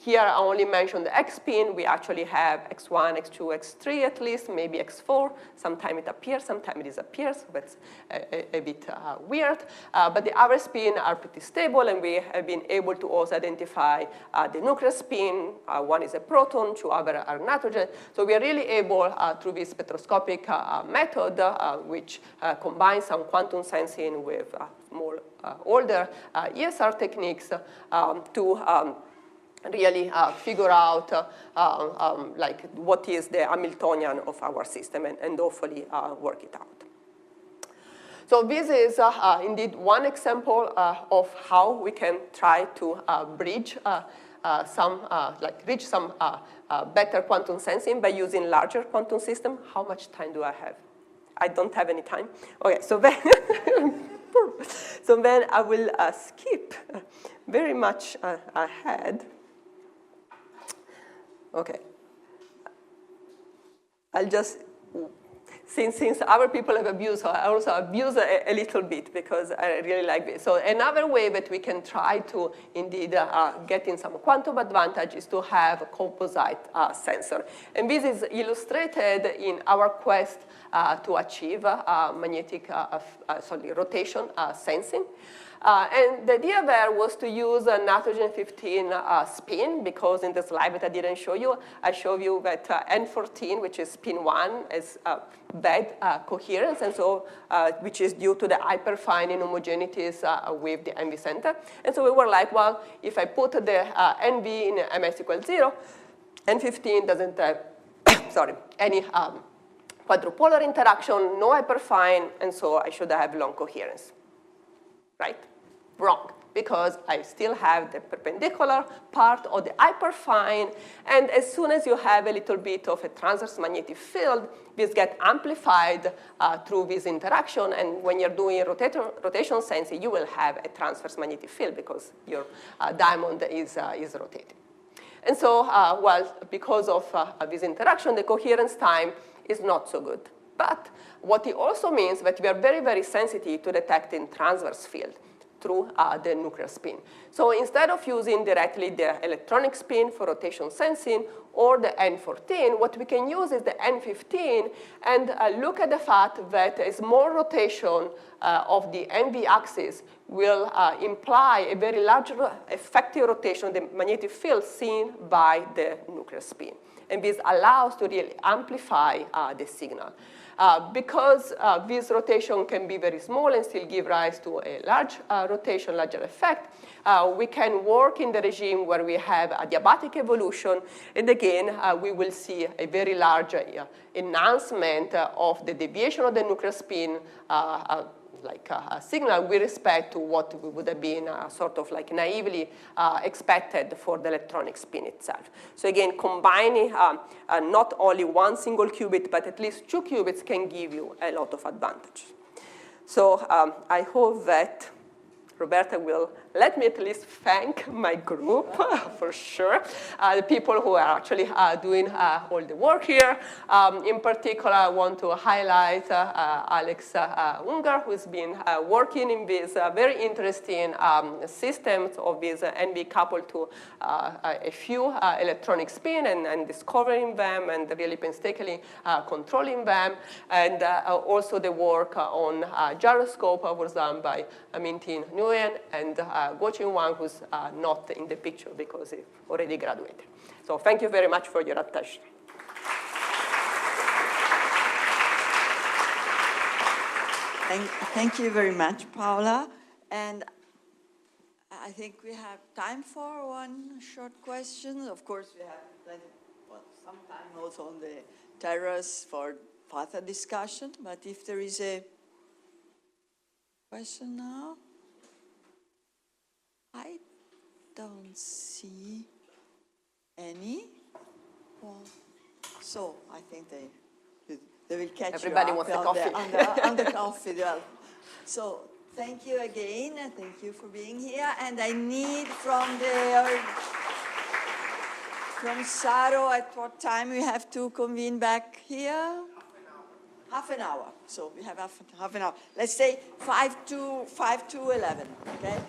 Here I only mentioned the X spin. We actually have X1, X2, X3 at least, maybe X4. Sometimes it appears, sometimes it disappears. So that's a bit weird. But the other spin are pretty stable, and we have been able to also identify the nuclear spin. One is a proton, two other are nitrogen. So we are really able, through this spectroscopic method, which combines some quantum sensing with more older ESR techniques, to really figure out like what is the Hamiltonian of our system and hopefully work it out. So this is indeed one example of how we can try to bridge reach some better quantum sensing by using larger quantum system. How much time do I have? I don't have any time. Okay, so then, so then I will skip very much ahead. Okay. I'll just, since other people have abused, I also abuse a little bit because I really like this. So another way that we can try to indeed get in some quantum advantage is to have a composite sensor. And this is illustrated in our quest to achieve magnetic, rotation sensing. And the idea there was to use a nitrogen 15 spin, because in the slide that I didn't show you, I showed you that N14, which is spin 1, is bad coherence, and so which is due to the hyperfine inhomogeneities with the MV center. And so we were like, well, if I put the NV in MS equals 0, N15 doesn't have any quadrupolar interaction, no hyperfine, and so I should have long coherence, right? Wrong, because I still have the perpendicular part of the hyperfine, and as soon as you have a little bit of a transverse magnetic field, this gets amplified through this interaction, and when you're doing rotation sensing, you will have a transverse magnetic field because your diamond is rotating. And so, well, because of this interaction, the coherence time is not so good. But what it also means that we are very, very sensitive to detecting transverse field through the nuclear spin. So instead of using directly the electronic spin for rotation sensing or the N14, what we can use is the N15 and look at the fact that a small rotation of the MV axis will imply a very large effective rotation of the magnetic field seen by the nuclear spin. And this allows to really amplify the signal. Because this rotation can be very small and still give rise to a large rotation, larger effect, we can work in the regime where we have a diabatic evolution, and again, we will see a very large enhancement of the deviation of the nuclear spin like a signal with respect to what would have been sort of like naively expected for the electronic spin itself. So again, combining not only one single qubit, but at least 2 qubits can give you a lot of advantages. So I hope that Roberta will let me at least thank my group, for sure, the people who are actually doing all the work here. In particular, I want to highlight Alex Unger, who's been working in this very interesting systems of this NV coupled to a few electronic spin and discovering them and really painstakingly controlling them. And also the work on gyroscope was done by Mintin Nguyen and Guoqing Wang, who's not in the picture because he already graduated. So thank you very much for your attention. Thank you very much, Paola. And I think we have time for one short question. Of course, we have plenty, some time also on the terrace for further discussion. But if there is a question now, I don't see any. Well, so I think they will catch Everybody you up wants the coffee. on the coffee. Well, so thank you again. Thank you for being here. And I need from Saro, at what time we have to convene back here? Half an hour. So we have half an hour. Let's say 5 to 11, okay?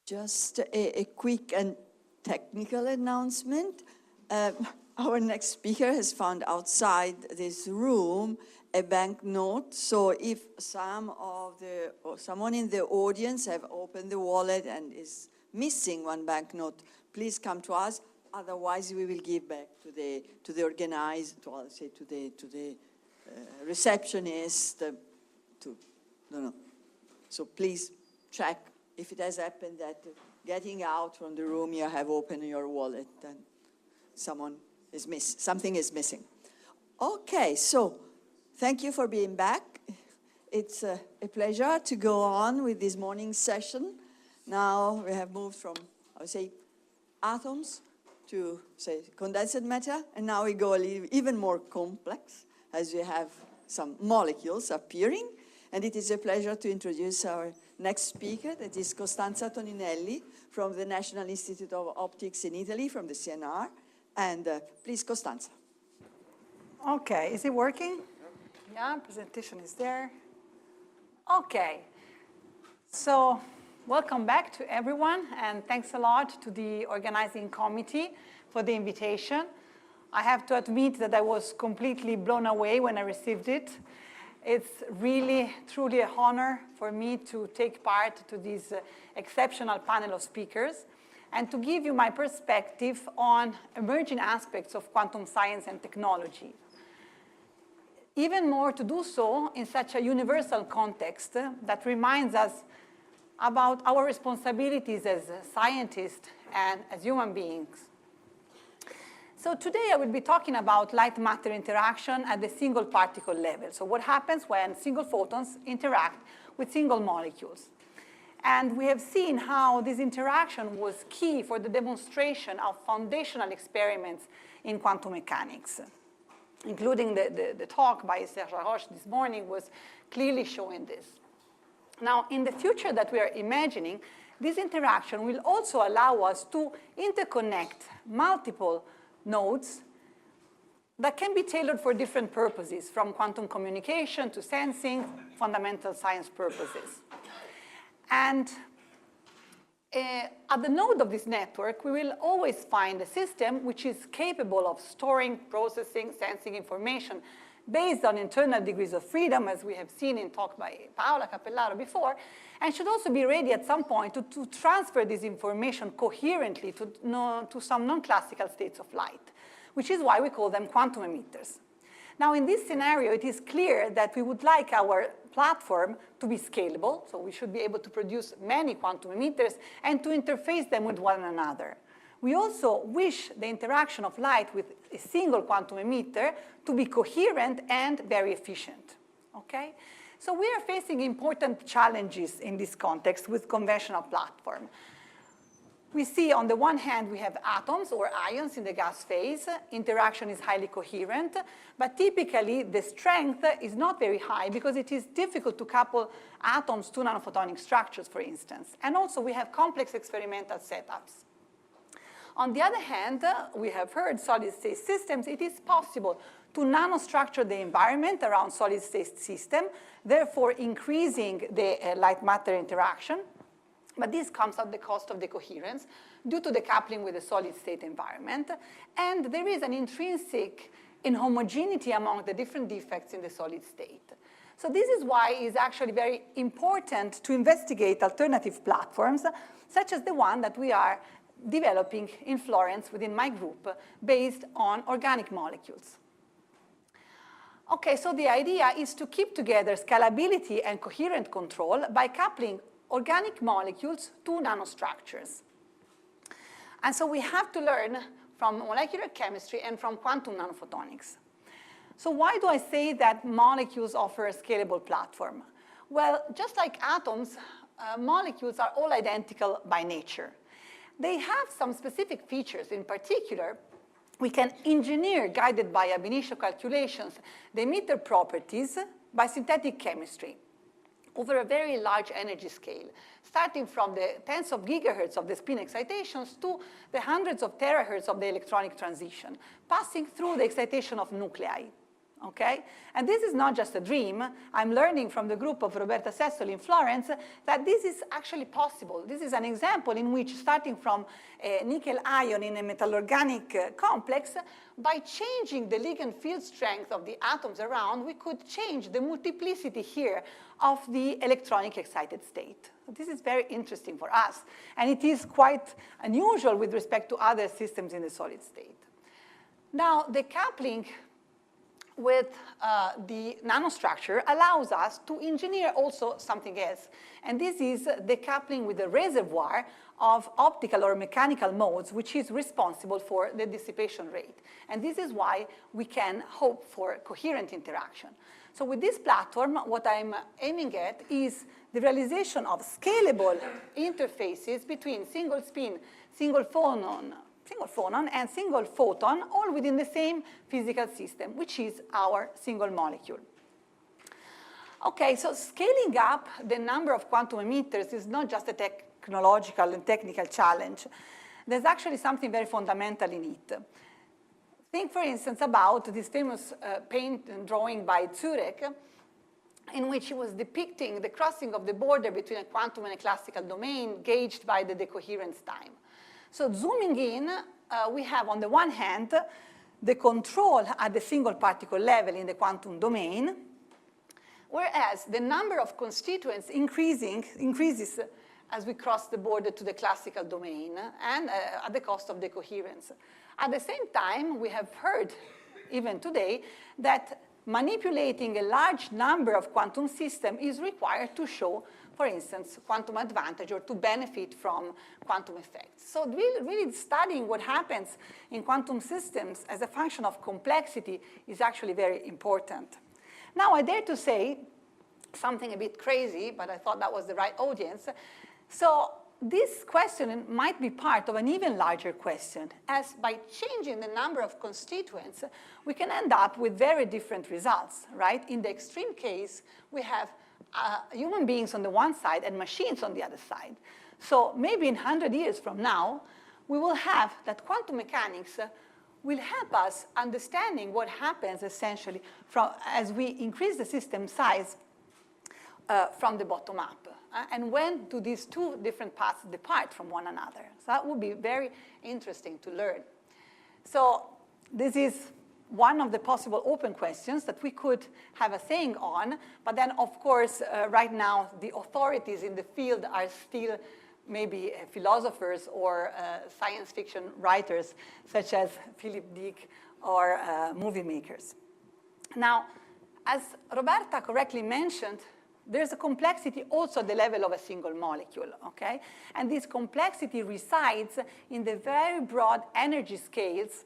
Just a quick and technical announcement. Our next speaker has found outside this room a banknote. So if someone in the audience have opened the wallet and is missing one banknote, please come to us. Otherwise, we will give back to the receptionist. So please check if it has happened that getting out from the room you have opened your wallet and something is missing. Okay, so thank you for being back. It's a pleasure to go on with this morning session. Now we have moved from, I would say, atoms to, say, condensed matter, and now we go even more complex as we have some molecules appearing. And it is a pleasure to introduce our next speaker, that is Costanza Toninelli from the National Institute of Optics in Italy, from the CNR. And please, Costanza. Okay, is it working? Yeah, presentation is there. Okay, so welcome back to everyone, and thanks a lot to the organizing committee for the invitation. I have to admit that I was completely blown away when I received it. It's really, truly an honor for me to take part to this exceptional panel of speakers and to give you my perspective on emerging aspects of quantum science and technology. Even more to do so in such a universal context that reminds us about our responsibilities as scientists and as human beings. So today I will be talking about light-matter interaction at the single particle level. So what happens when single photons interact with single molecules. And we have seen how this interaction was key for the demonstration of foundational experiments in quantum mechanics, including the talk by Serge Haroche this morning was clearly showing this. Now, in the future that we are imagining, this interaction will also allow us to interconnect multiple nodes that can be tailored for different purposes, from quantum communication to sensing, fundamental science purposes. And at the node of this network, we will always find a system which is capable of storing, processing, sensing information based on internal degrees of freedom, as we have seen in talk by Paola Cappellaro before, and should also be ready at some point to transfer this information coherently to some non-classical states of light, which is why we call them quantum emitters. Now, in this scenario, it is clear that we would like our platform to be scalable, so we should be able to produce many quantum emitters and to interface them with one another. We also wish the interaction of light with a single quantum emitter to be coherent and very efficient, okay? So we are facing important challenges in this context with conventional platform. We see on the one hand, we have atoms or ions in the gas phase. Interaction is highly coherent, but typically the strength is not very high because it is difficult to couple atoms to nanophotonic structures, for instance. And also we have complex experimental setups. On the other hand, we have heard solid-state systems. It is possible to nanostructure the environment around solid-state system, therefore increasing the light-matter interaction. But this comes at the cost of the coherence due to the coupling with the solid-state environment. And there is an intrinsic inhomogeneity among the different defects in the solid state. So this is why it is actually very important to investigate alternative platforms, such as the one that we are developing in Florence within my group, based on organic molecules. Okay, so the idea is to keep together scalability and coherent control by coupling organic molecules to nanostructures. And so we have to learn from molecular chemistry and from quantum nanophotonics. So why do I say that molecules offer a scalable platform? Well, just like atoms, molecules are all identical by nature. They have some specific features. In particular, we can engineer, guided by ab initio calculations, the emitter properties by synthetic chemistry over a very large energy scale, starting from the tens of gigahertz of the spin excitations to the hundreds of terahertz of the electronic transition, passing through the excitation of nuclei. okay? And this is not just a dream. I'm learning from the group of Roberta Sessoli in Florence that this is actually possible. This is an example in which, starting from a nickel ion in a metal-organic complex, by changing the ligand field strength of the atoms around, we could change the multiplicity here of the electronic excited state. This is very interesting for us, and it is quite unusual with respect to other systems in the solid state. Now, the coupling with the nanostructure allows us to engineer also something else. And this is the coupling with the reservoir of optical or mechanical modes, which is responsible for the dissipation rate. And this is why we can hope for coherent interaction. So with this platform, what I'm aiming at is the realization of scalable interfaces between single spin, single phonon, and single photon, all within the same physical system, which is our single molecule. Okay, so scaling up the number of quantum emitters is not just a technological and technical challenge. There's actually something very fundamental in it. Think, for instance, about this famous paint and drawing by Zurek, in which he was depicting the crossing of the border between a quantum and a classical domain gauged by the decoherence time. So zooming in, we have on the one hand the control at the single particle level in the quantum domain, whereas the number of constituents increases as we cross the border to the classical domain and at the cost of decoherence. At the same time, we have heard, even today, that manipulating a large number of quantum systems is required to show, for instance, quantum advantage or to benefit from quantum effects. So really studying what happens in quantum systems as a function of complexity is actually very important. Now, I dare to say something a bit crazy, but I thought that was the right audience. So this question might be part of an even larger question, as by changing the number of constituents, we can end up with very different results, right? In the extreme case, we have human beings on the one side and machines on the other side. So maybe in 100 years from now, we will have that quantum mechanics will help us understanding what happens essentially as we increase the system size from the bottom up. And when do these two different paths depart from one another? So that would be very interesting to learn. So this is one of the possible open questions that we could have a saying on, but then of course, right now, the authorities in the field are still maybe philosophers or science fiction writers, such as Philip Dick or movie makers. Now, as Roberta correctly mentioned, there's a complexity also at the level of a single molecule, okay? And this complexity resides in the very broad energy scales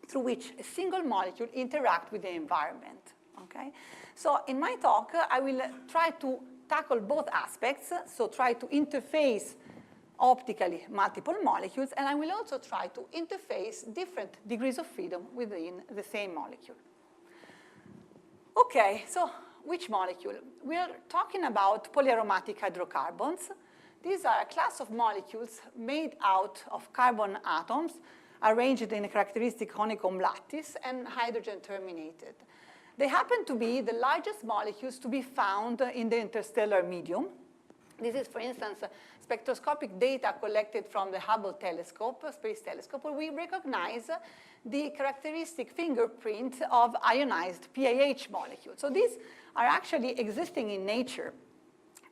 through which a single molecule interacts with the environment, okay? So in my talk, I will try to tackle both aspects, so try to interface optically multiple molecules, and I will also try to interface different degrees of freedom within the same molecule. Okay, so which molecule? We are talking about polyaromatic hydrocarbons. These are a class of molecules made out of carbon atoms arranged in a characteristic honeycomb lattice and hydrogen terminated. They happen to be the largest molecules to be found in the interstellar medium. This is, for instance, spectroscopic data collected from the Hubble telescope, space telescope, where we recognize the characteristic fingerprint of ionized PAH molecules. So these are actually existing in nature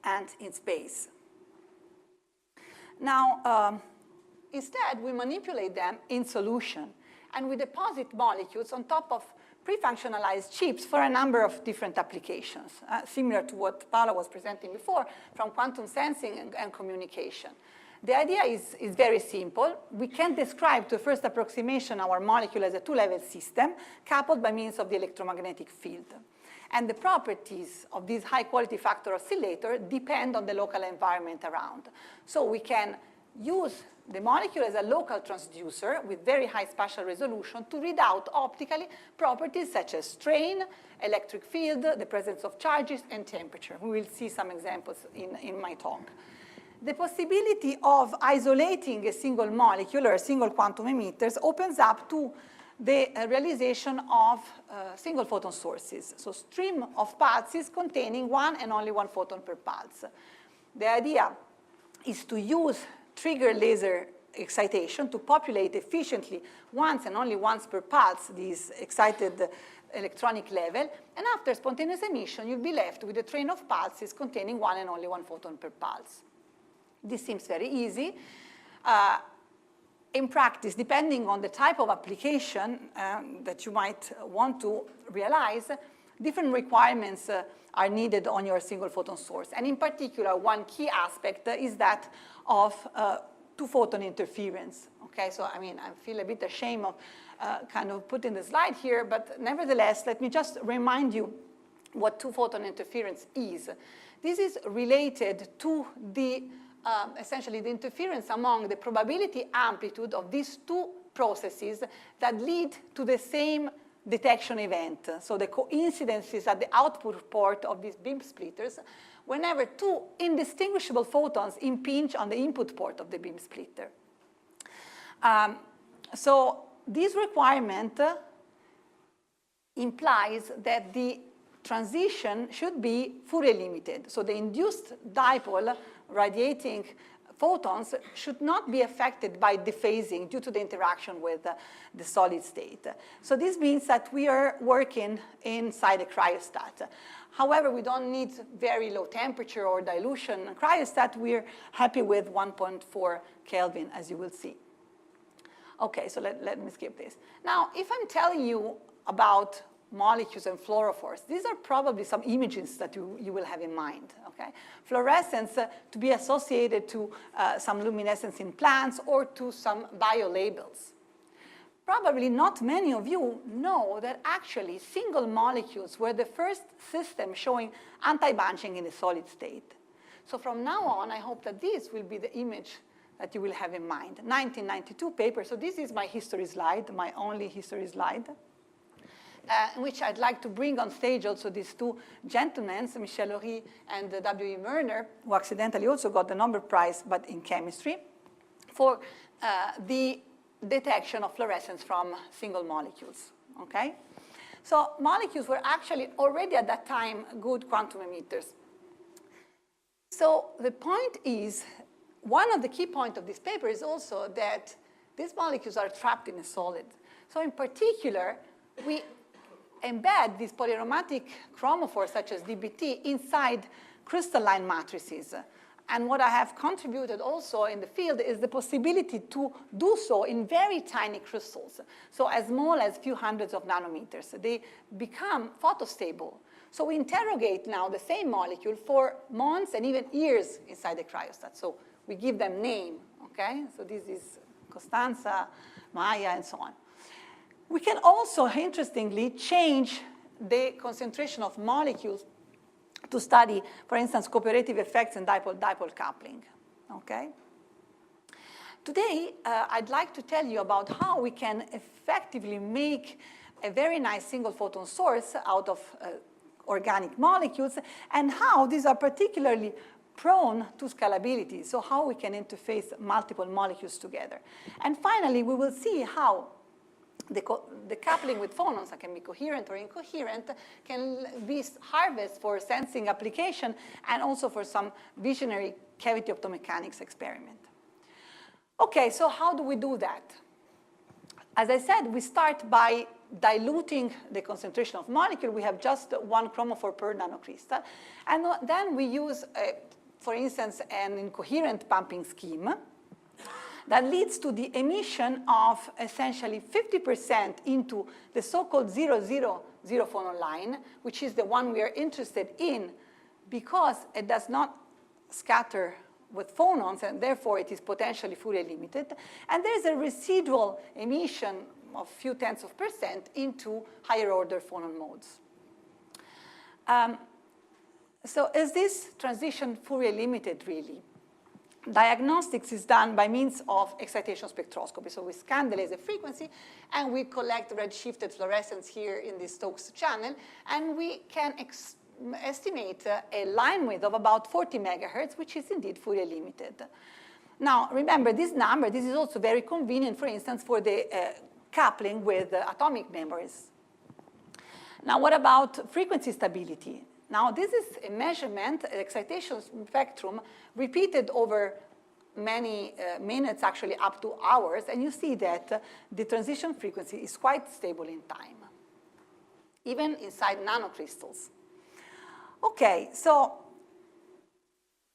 and in space. Now, instead, we manipulate them in solution, and we deposit molecules on top of pre-functionalized chips for a number of different applications, similar to what Paola was presenting before from quantum sensing and communication. The idea is very simple. We can describe, to a first approximation, our molecule as a two-level system coupled by means of the electromagnetic field. And the properties of this high-quality factor oscillator depend on the local environment around. So we can use the molecule as a local transducer with very high spatial resolution to read out optically properties such as strain, electric field, the presence of charges, and temperature. We will see some examples in my talk. The possibility of isolating a single molecule or a single quantum emitters opens up to the realization of single photon sources. So stream of pulses containing one and only one photon per pulse. The idea is to use trigger laser excitation to populate efficiently once and only once per pulse this excited electronic level, and after spontaneous emission, you'll be left with a train of pulses containing one and only one photon per pulse. This seems very easy. In practice, depending on the type of application that you might want to realize, different requirements are needed on your single photon source. And in particular, one key aspect is that of two-photon interference. Okay, so I mean, I feel a bit ashamed of kind of putting the slide here, but nevertheless, let me just remind you what two-photon interference is. This is related to the essentially the interference among the probability amplitude of these two processes that lead to the same detection event. So the coincidences at the output port of these beam splitters whenever two indistinguishable photons impinge on the input port of the beam splitter. So this requirement implies that the transition should be Fourier limited. So the induced dipole radiating photons should not be affected by dephasing due to the interaction with the solid state. So this means that we are working inside a cryostat. However, we don't need very low temperature or dilution cryostat. We're happy with 1.4 Kelvin, as you will see. Okay, so let me skip this. Now, if I'm telling you about molecules and fluorophores, these are probably some images that you will have in mind, okay? Fluorescence to be associated to some luminescence in plants or to some biolabels. Probably not many of you know that actually single molecules were the first system showing anti-bunching in the solid state. So from now on, I hope that this will be the image that you will have in mind. 1992 paper, so this is my history slide, my only history slide. In which I'd like to bring on stage also these two gentlemen, Michel Horry and W.E. Murner, who accidentally also got the Nobel Prize, but in chemistry, for the detection of fluorescence from single molecules, okay? So molecules were actually already at that time good quantum emitters. So the point is, one of the key points of this paper is also that these molecules are trapped in a solid. So in particular, we embed these polyaromatic chromophores, such as DBT, inside crystalline matrices. And what I have contributed also in the field is the possibility to do so in very tiny crystals, so as small as a few hundreds of nanometers. They become photostable. So we interrogate now the same molecule for months and even years inside the cryostat. So we give them name, okay? So this is Costanza, Maya, and so on. We can also, interestingly, change the concentration of molecules to study, for instance, cooperative effects and dipole-dipole coupling, okay? Today, I'd like to tell you about how we can effectively make a very nice single photon source out of organic molecules, and how these are particularly prone to scalability, so how we can interface multiple molecules together. And finally, we will see how the coupling with phonons that can be coherent or incoherent can be harvested for sensing application and also for some visionary cavity optomechanics experiment. Okay, so how do we do that? As I said, we start by diluting the concentration of molecule. We have just one chromophore per nanocrystal. And then we use, for instance, an incoherent pumping scheme that leads to the emission of essentially 50% into the so-called 0-0-0 phonon line, which is the one we are interested in because it does not scatter with phonons, and therefore it is potentially Fourier limited. And there's a residual emission of a few tenths of percent into higher order phonon modes. So is this transition Fourier limited, really? Diagnostics is done by means of excitation spectroscopy. So we scan the laser frequency, and we collect redshifted fluorescence here in the Stokes channel, and we can estimate a line width of about 40 megahertz, which is indeed Fourier limited. Now, remember, this number, this is also very convenient, for instance, for the coupling with atomic memories. Now, what about frequency stability? Now, this is a measurement, an excitation spectrum, repeated over many minutes, actually up to hours, and you see that the transition frequency is quite stable in time, even inside nanocrystals. Okay, so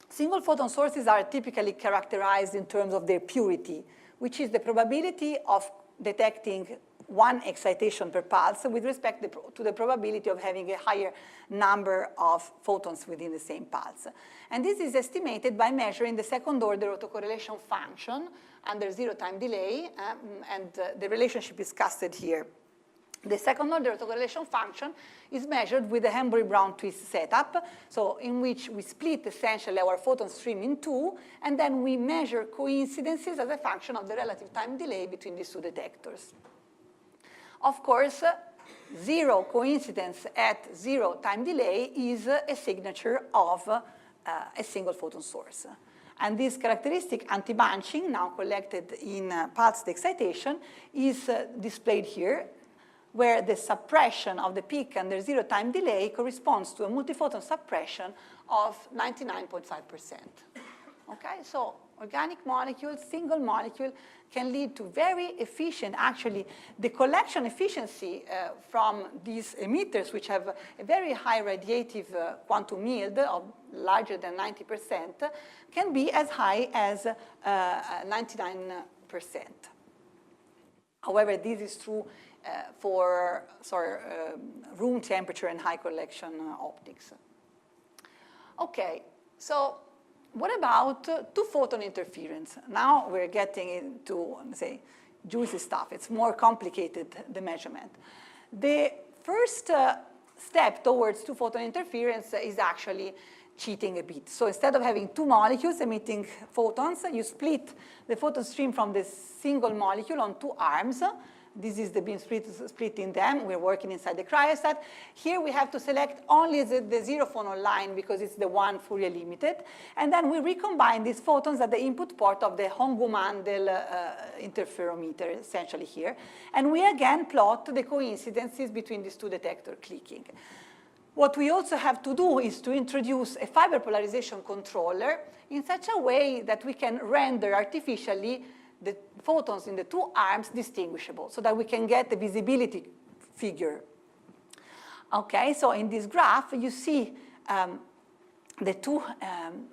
single photon sources are typically characterized in terms of their purity, which is the probability of detecting one excitation per pulse with respect to the probability of having a higher number of photons within the same pulse. And this is estimated by measuring the second-order autocorrelation function under zero time delay, and the relationship is casted here. The second-order autocorrelation function is measured with the Hembury-Brown twist setup, so in which we split essentially our photon stream in two, and then we measure coincidences as a function of the relative time delay between these two detectors. Of course, zero coincidence at zero time delay is a signature of a single photon source. And this characteristic anti-bunching, now collected in pulsed excitation, is displayed here, where the suppression of the peak under zero time delay corresponds to a multiphoton suppression of 99.5%. Okay, so organic molecules, single molecule, can lead to very efficient, actually, the collection efficiency from these emitters, which have a very high radiative quantum yield of larger than 90%, can be as high as 99%. However, this is true for room temperature and high collection optics. Okay, so what about two-photon interference? Now we're getting into, say, juicy stuff. It's more complicated, the measurement. The first step towards two-photon interference is actually cheating a bit. So instead of having two molecules emitting photons, you split the photon stream from the single molecule on two arms. This is the beam splitting them. We're working inside the cryostat. Here we have to select only the zero phonon line because it's the one Fourier limited. And then we recombine these photons at the input port of the Hongu-Mandel interferometer, essentially here. And we again plot the coincidences between these two detectors clicking. What we also have to do is to introduce a fiber polarization controller in such a way that we can render artificially the photons in the two arms distinguishable so that we can get the visibility figure. Okay, so in this graph, you see the two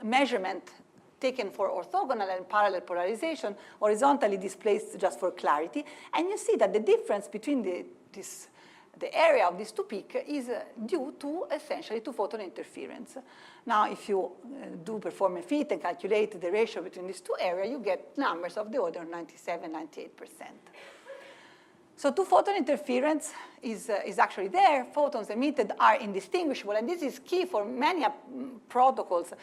measurements taken for orthogonal and parallel polarization, horizontally displaced just for clarity, and you see that the difference between the area of these two peaks is due to essentially two-photon interference. Now, if you do perform a fit and calculate the ratio between these two areas, you get numbers of the order of 97, 98%. So two-photon interference is actually there. Photons emitted are indistinguishable, and this is key for many protocols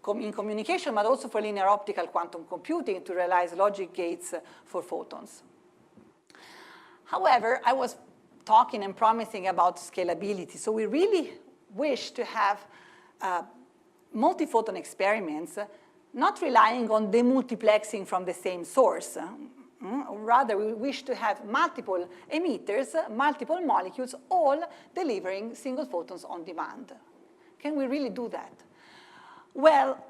in communication, but also for linear optical quantum computing to realize logic gates for photons. However, I was talking and promising about scalability. So we really wish to have multi-photon experiments, not relying on demultiplexing from the same source. Rather, we wish to have multiple emitters, multiple molecules, all delivering single photons on demand. Can we really do that? Well,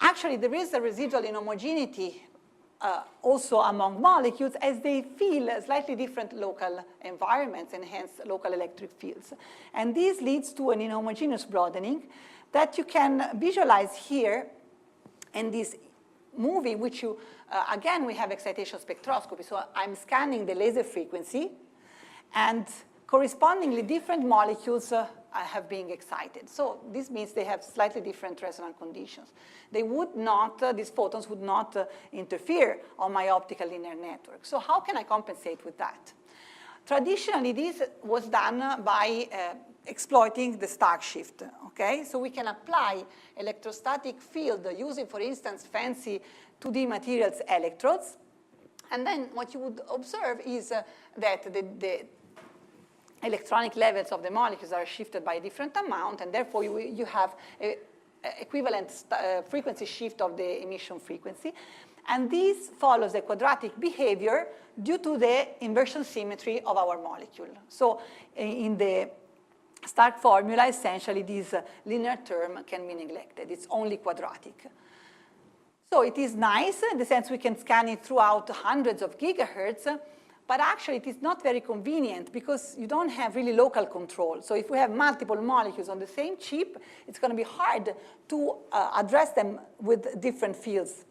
actually, there is a residual inhomogeneity also among molecules as they feel slightly different local environments and hence local electric fields. And this leads to an inhomogeneous broadening that you can visualize here in this movie, which you, again, we have excitation spectroscopy. So I'm scanning the laser frequency, and correspondingly different molecules have been excited. So this means they have slightly different resonant conditions. They would not, these photons would not interfere on my optical linear network. So how can I compensate with that? Traditionally, this was done by exploiting the Stark shift, okay? So we can apply electrostatic field using, for instance, fancy 2D materials electrodes. And then what you would observe is that the electronic levels of the molecules are shifted by a different amount, and therefore you have an equivalent frequency shift of the emission frequency. And this follows a quadratic behavior due to the inversion symmetry of our molecule. So in the Stark formula, essentially, this linear term can be neglected. It's only quadratic. So it is nice in the sense we can scan it throughout hundreds of gigahertz, but actually it is not very convenient because you don't have really local control. So if we have multiple molecules on the same chip, it's going to be hard to address them with different fields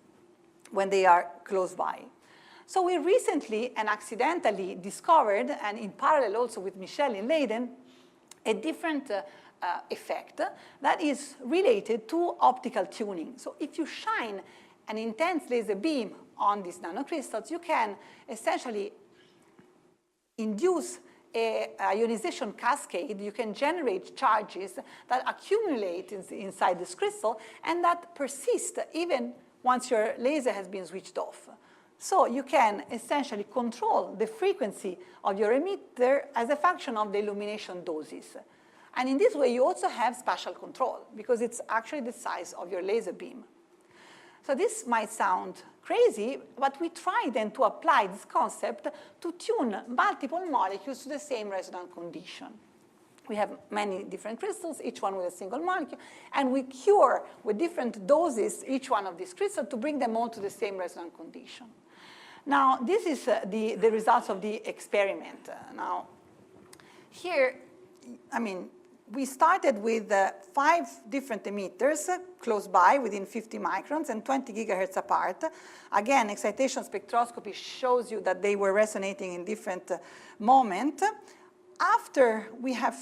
when they are close by. So we recently and accidentally discovered, and in parallel also with Michel in Leiden, a different effect that is related to optical tuning. So if you shine an intense laser beam on these nanocrystals, you can essentially induce a ionization cascade. You can generate charges that accumulate inside this crystal and that persist even once your laser has been switched off. So you can essentially control the frequency of your emitter as a function of the illumination doses. And in this way, you also have spatial control because it's actually the size of your laser beam. So this might sound crazy, but we try then to apply this concept to tune multiple molecules to the same resonant condition. We have many different crystals, each one with a single molecule, and we cure with different doses each one of these crystals to bring them all to the same resonant condition. Now, this is the results of the experiment. Now, here, I mean, we started with 5 different emitters close by within 50 microns and 20 gigahertz apart. Again, excitation spectroscopy shows you that they were resonating in different moments. After we have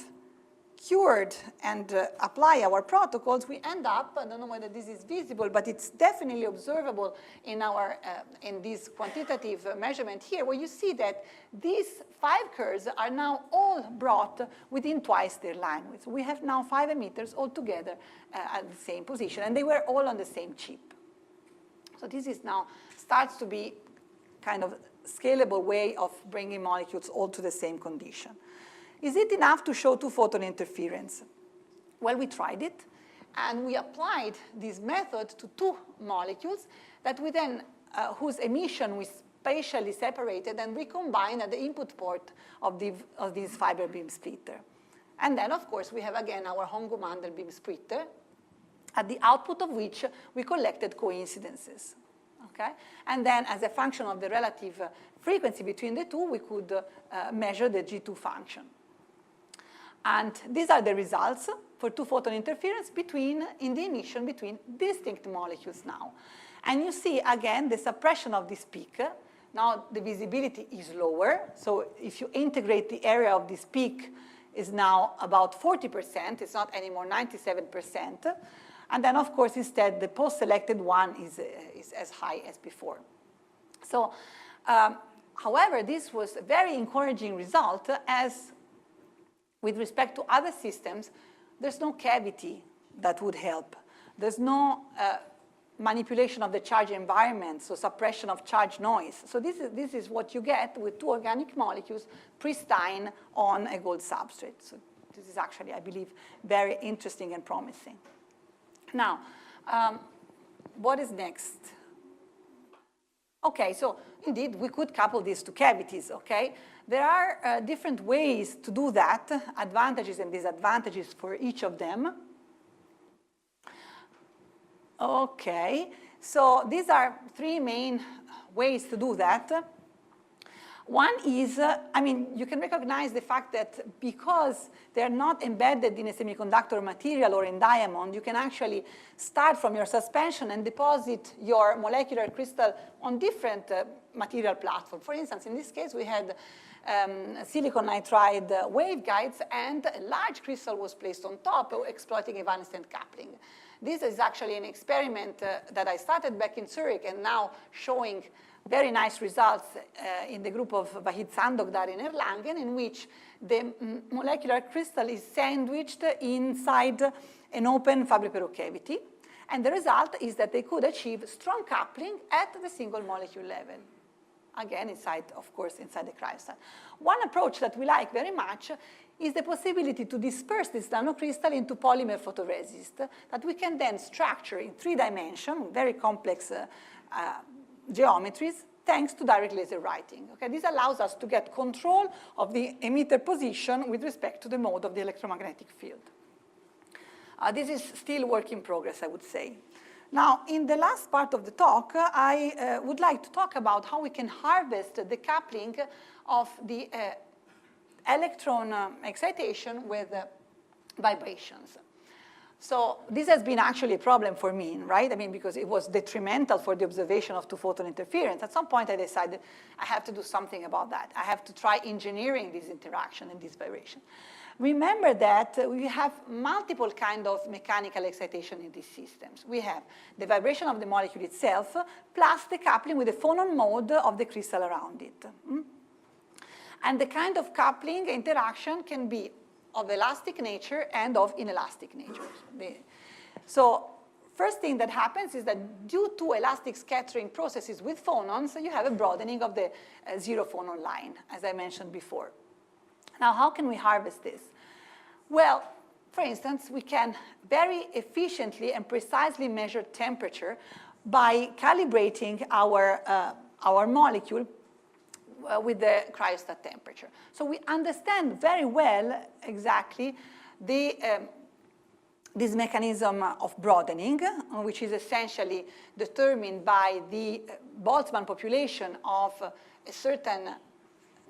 cured and apply our protocols, we end up, I don't know whether this is visible, but it's definitely observable in our in this quantitative measurement here, where you see that these 5 curves are now all brought within twice their line width. We have now 5 emitters all together at the same position, and they were all on the same chip. So this is now starts to be kind of scalable way of bringing molecules all to the same condition. Is it enough to show 2-photon interference? Well, we tried it, and we applied this method to 2 molecules that we then, whose emission we spatially separated and recombined at the input port of this fiber beam splitter. And then, of course, we have again our Hongo-Mandel beam splitter, at the output of which we collected coincidences. Okay? And then, as a function of the relative frequency between the two, we could measure the G2 function. And these are the results for 2-photon interference in the emission between distinct molecules now. And you see, again, the suppression of this peak. Now the visibility is lower. So if you integrate the area of this peak is now about 40%. It's not anymore 97%. And then, of course, instead, the post-selected one is as high as before. So, however, this was a very encouraging result as with respect to other systems, there's no cavity that would help. There's no manipulation of the charge environment, so suppression of charge noise. So this is what you get with 2 organic molecules pristine on a gold substrate. So this is actually, I believe, very interesting and promising. Now, what is next? Okay, so indeed, we could couple these to cavities, okay? There are different ways to do that, advantages and disadvantages for each of them. Okay, so these are 3 main ways to do that. One is, I mean, you can recognize the fact that because they're not embedded in a semiconductor material or in diamond, you can actually start from your suspension and deposit your molecular crystal on different material platforms. For instance, in this case, we had silicon nitride waveguides, and a large crystal was placed on top, exploiting evanescent coupling. This is actually an experiment that I started back in Zurich and now showing very nice results in the group of Vahid Sandogdar in Erlangen, in which the molecular crystal is sandwiched inside an open Fabry-Perot cavity. And the result is that they could achieve strong coupling at the single molecule level. Again, inside, of course, inside the cryostat. One approach that we like very much is the possibility to disperse this nanocrystal into polymer photoresist that we can then structure in 3 dimensions, very complex geometries thanks to direct laser writing. Okay, this allows us to get control of the emitter position with respect to the mode of the electromagnetic field. This is still work in progress, I would say. Now, in the last part of the talk, I would like to talk about how we can harvest the coupling of the electron excitation with vibrations. So this has been actually a problem for me, right? I mean, because it was detrimental for the observation of two-photon interference. At some point, I decided I have to do something about that. I have to try engineering this interaction and this vibration. Remember that we have multiple kinds of mechanical excitation in these systems. We have the vibration of the molecule itself, plus the coupling with the phonon mode of the crystal around it. And the kind of coupling interaction can be of elastic nature and of inelastic nature. So first thing that happens is that due to elastic scattering processes with phonons, you have a broadening of the zero phonon line, as I mentioned before. Now, how can we harvest this? Well, for instance, we can very efficiently and precisely measure temperature by calibrating our molecule with the cryostat temperature. So we understand very well exactly this mechanism of broadening, which is essentially determined by the Boltzmann population of a certain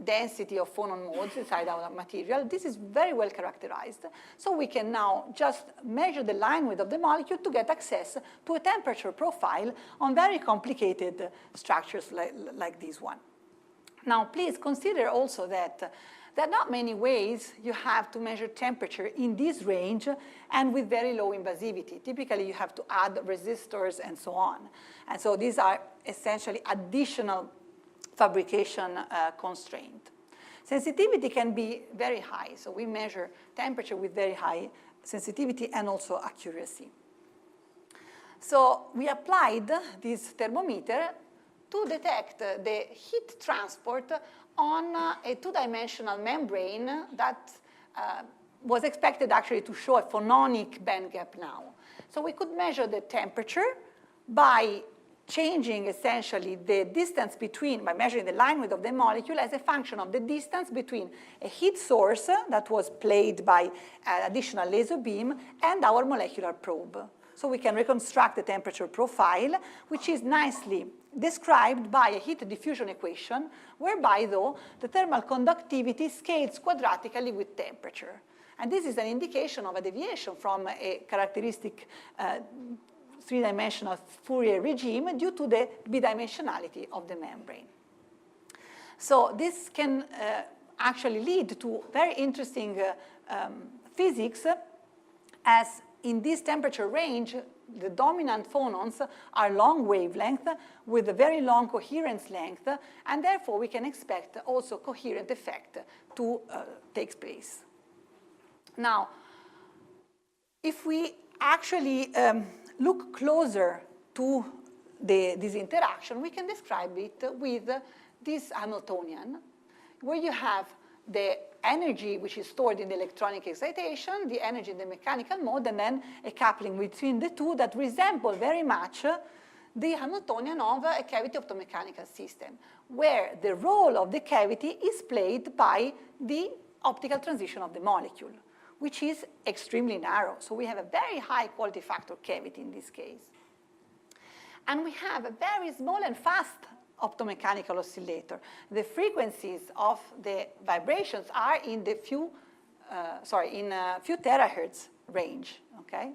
density of phonon modes inside our material. This is very well characterized. So we can now just measure the line width of the molecule to get access to a temperature profile on very complicated structures like this one. Now, please consider also that there are not many ways you have to measure temperature in this range and with very low invasivity. Typically, you have to add resistors and so on. And so these are essentially additional fabrication constraint. Sensitivity can be very high, so we measure temperature with very high sensitivity and also accuracy. So we applied this thermometer to detect the heat transport on a two-dimensional membrane that was expected actually to show a phononic band gap now. So we could measure the temperature by changing essentially the distance between, by measuring the line width of the molecule as a function of the distance between a heat source that was played by an additional laser beam and our molecular probe. So we can reconstruct the temperature profile, which is nicely described by a heat diffusion equation, whereby, though, the thermal conductivity scales quadratically with temperature. And this is an indication of a deviation from a characteristic three-dimensional Fourier regime due to the bidimensionality of the membrane. So this can actually lead to very interesting physics, as in this temperature range, the dominant phonons are long wavelength with a very long coherence length, and therefore we can expect also coherent effect to take place. Now, if we actually look closer to this interaction, we can describe it with this Hamiltonian, where you have the energy which is stored in the electronic excitation, the energy in the mechanical mode, and then a coupling between the two that resemble very much the Hamiltonian of a cavity optomechanical system, where the role of the cavity is played by the optical transition of the molecule, which is extremely narrow. So we have a very high quality factor cavity in this case. And we have a very small and fast optomechanical oscillator. The frequencies of the vibrations are in the few terahertz range, okay?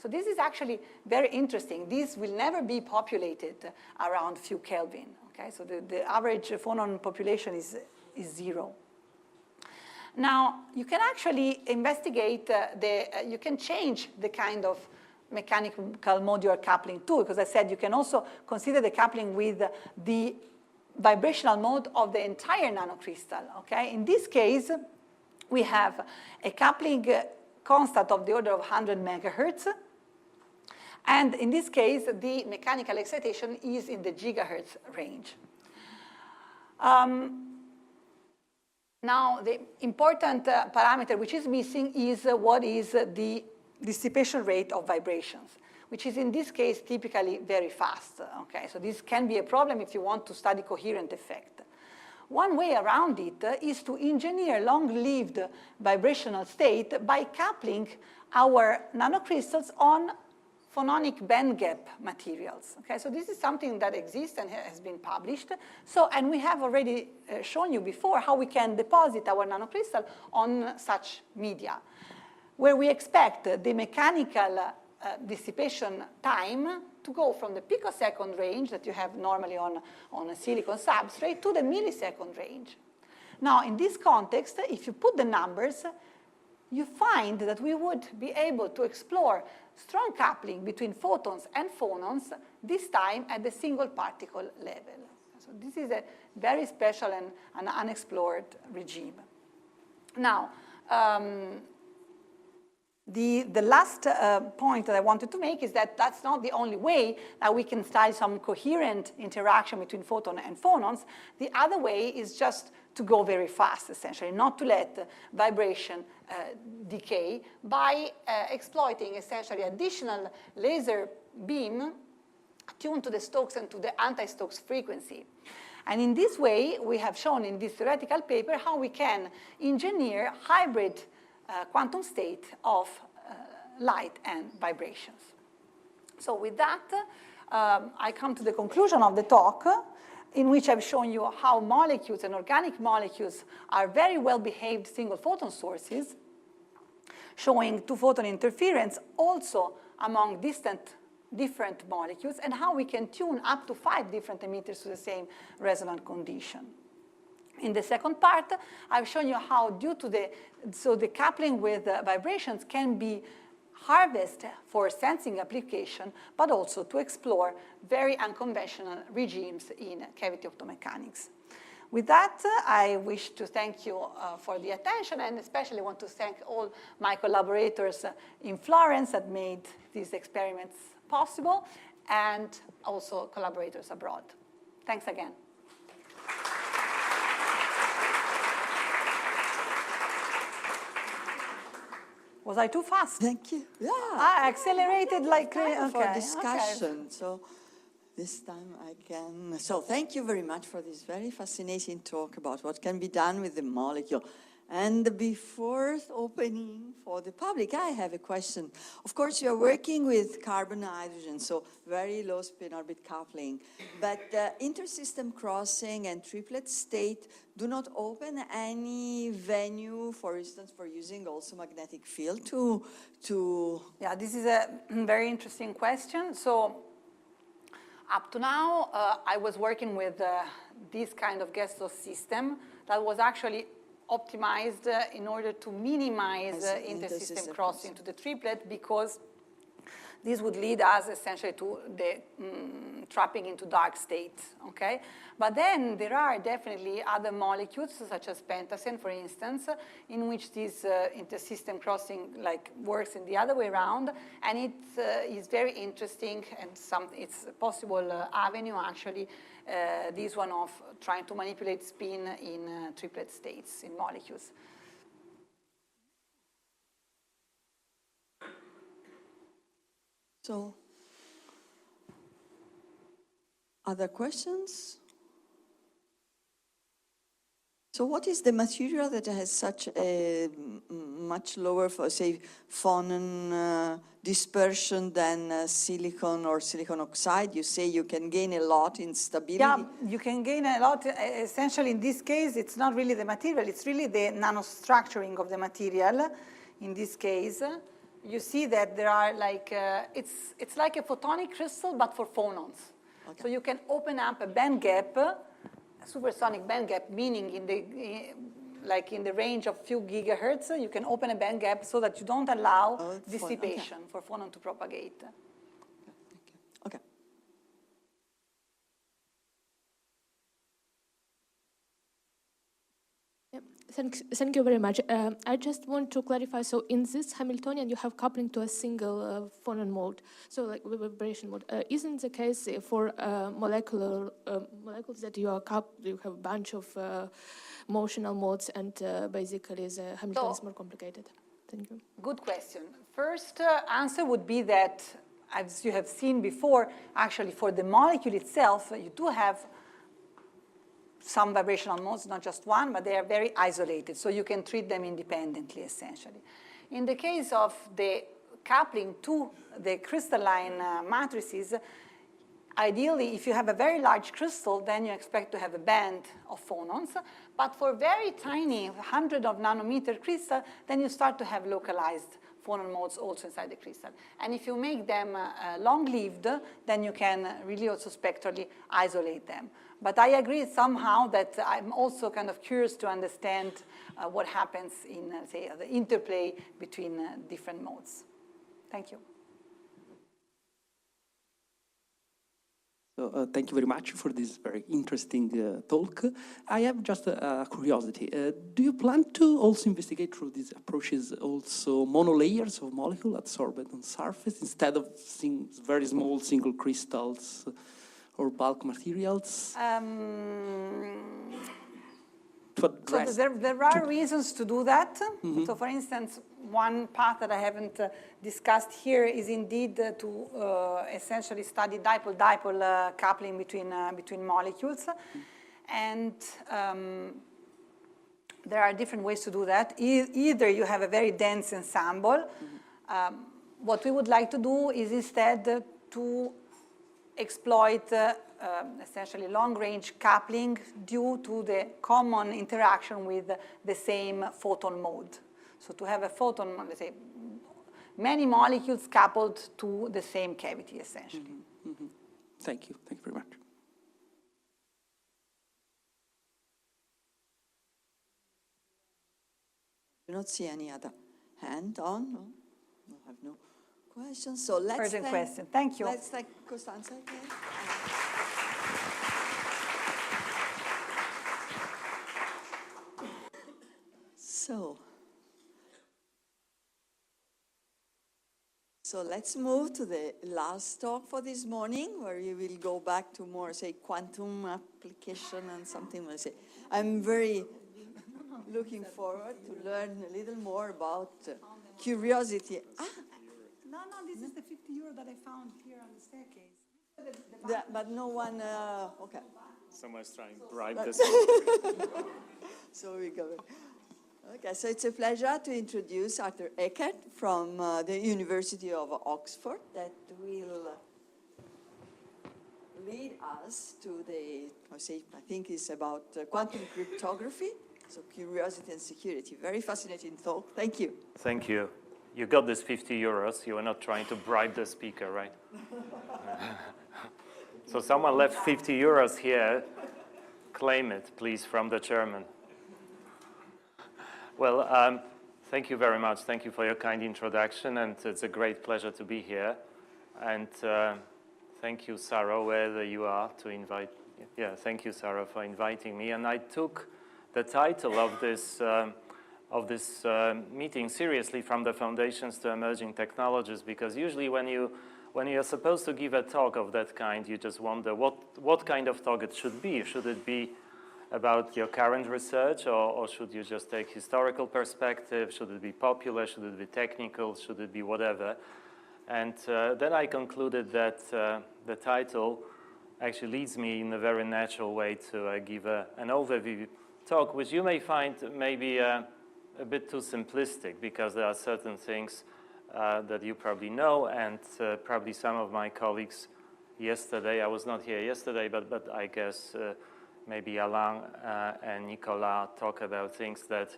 So this is actually very interesting. This will never be populated around few Kelvin, okay? So the average phonon population is 0. Now, you can actually investigate you can change the kind of mechanical mode you are coupling to, because I said you can also consider the coupling with the vibrational mode of the entire nanocrystal, okay? In this case, we have a coupling constant of the order of 100 megahertz, and in this case, the mechanical excitation is in the gigahertz range. Now, the important parameter which is missing is what is the dissipation rate of vibrations. which is in this case typically very fast. Okay, so this can be a problem if you want to study coherent effect. One way around it is to engineer long-lived vibrational state by coupling our nanocrystals on phononic band gap materials. Okay, so this is something that exists and has been published. So, and we have already shown you before how we can deposit our nanocrystal on such media, where we expect the mechanical dissipation time to go from the picosecond range that you have normally on a silicon substrate to the millisecond range. Now, in this context, if you put the numbers, you find that we would be able to explore strong coupling between photons and phonons, this time at the single particle level. So this is a very special and an unexplored regime. Now, the last point that I wanted to make is that that's not the only way that we can study some coherent interaction between photon and phonons. The other way is just to go very fast, essentially, not to let vibration decay by exploiting essentially additional laser beam tuned to the Stokes and to the anti-Stokes frequency. And in this way, we have shown in this theoretical paper how we can engineer hybrid quantum state of light and vibrations. So with that, I come to the conclusion of the talk, in which I've shown you how molecules and organic molecules are very well-behaved single photon sources, showing two-photon interference also among different molecules, and how we can tune up to 5 different emitters to the same resonant condition. In the second part, I've shown you how the coupling with vibrations can be harvested for sensing application, but also to explore very unconventional regimes in cavity optomechanics. With that, I wish to thank you for the attention, and especially want to thank all my collaborators in Florence that made these experiments possible, and also collaborators abroad. Thanks again. Was I too fast? Thank you. Yeah. I accelerated like kind okay. for discussion. Okay. So this time I can. So thank you very much for this very fascinating talk about what can be done with the molecule. And before opening for the public, I have a question. Of course, you are working with carbon hydrogen, so very low spin orbit coupling. But intersystem crossing and triplet state do not open any venue, for instance, for using also magnetic field to... Yeah, this is a very interesting question. So up to now, I was working with this kind of gaseous system that was actually optimized in order to minimize intersystem crossing to the triplet, because this would lead us essentially to the trapping into dark state, okay? But then there are definitely other molecules, such as pentacene, for instance, in which this intersystem crossing works in the other way around, and it is very interesting, and it's a possible avenue, actually, this one of trying to manipulate spin in triplet states in molecules. So, other questions? So what is the material that has such a much lower, say, phonon dispersion than silicon or silicon oxide? You say you can gain a lot in stability? Yeah, you can gain a lot. Essentially, in this case, it's not really the material. It's really the nanostructuring of the material. In this case, you see that there are it's like a photonic crystal, but for phonons. Okay. So you can open up a band gap, a supersonic band gap, meaning in the range of few gigahertz, you can open a band gap so that you don't allow dissipation for phonon to propagate. Okay. Thank you very much. I just want to clarify, so in this Hamiltonian you have coupling to a single phonon mode, so like vibration mode. Isn't the case for molecules that you have a bunch of motional modes, and basically the Hamiltonian is more complicated? Thank you. Good question. First answer would be that as you have seen before, actually for the molecule itself, you do have some vibrational modes, not just one, but they are very isolated, so you can treat them independently, essentially. In the case of the coupling to the crystalline matrices, ideally, if you have a very large crystal, then you expect to have a band of phonons. But for very tiny, 100 of nanometer crystal, then you start to have localized phonon modes also inside the crystal. And if you make them long-lived, then you can really also spectrally isolate them. But I agree somehow that I'm also kind of curious to understand what happens in, say, the interplay between different modes. Thank you. So, thank you very much for this very interesting talk. I have just a curiosity. Do you plan to also investigate through these approaches also monolayers of molecule adsorbed on surface instead of very small single crystals or bulk materials? So there are reasons to do that. Mm-hmm. So for instance, one path that I haven't discussed here is indeed to essentially study dipole-dipole coupling between molecules. Mm-hmm. And there are different ways to do that. Either you have a very dense ensemble. Mm-hmm. What we would like to do is instead to exploit essentially long-range coupling due to the common interaction with the same photon mode. So to have a photon, let's say, many molecules coupled to the same cavity, essentially. Mm-hmm. Mm-hmm. Thank you. Thank you very much. I do not see any other hand on. No, I have no questions. So let's urgent question. Thank you. Let's thank Costanza again. So let's move to the last talk for this morning, where we will go back to more, say, quantum application and something like that. I'm very looking forward to learn a little more about curiosity. No, this is the 50 euro that I found here on the staircase. But no one, okay. Someone's trying to bribe this. So we go. Okay, so it's a pleasure to introduce Arthur Eckert from the University of Oxford that will lead us to the, I think it's about quantum cryptography, so curiosity and security. Very fascinating talk. Thank you. Thank you. You got this 50 euros. You are not trying to bribe the speaker, right? So someone left 50 euros here. Claim it, please, from the chairman. Well, thank you very much. Thank you for your kind introduction, and it's a great pleasure to be here. And thank you, Sarah, wherever you are, to invite. Yeah, thank you, Sarah, for inviting me. And I took the title of this meeting seriously, from the Foundations to Emerging Technologies, because usually when you're supposed to give a talk of that kind, you just wonder what kind of talk it should be. Should it be about your current research, or should you just take historical perspective? Should it be popular? Should it be technical? Should it be whatever? And then I concluded that the title actually leads me in a very natural way to give an overview talk, which you may find maybe a bit too simplistic, because there are certain things that you probably know, and probably some of my colleagues yesterday, I was not here yesterday, but I guess maybe Alain and Nicolas talk about things that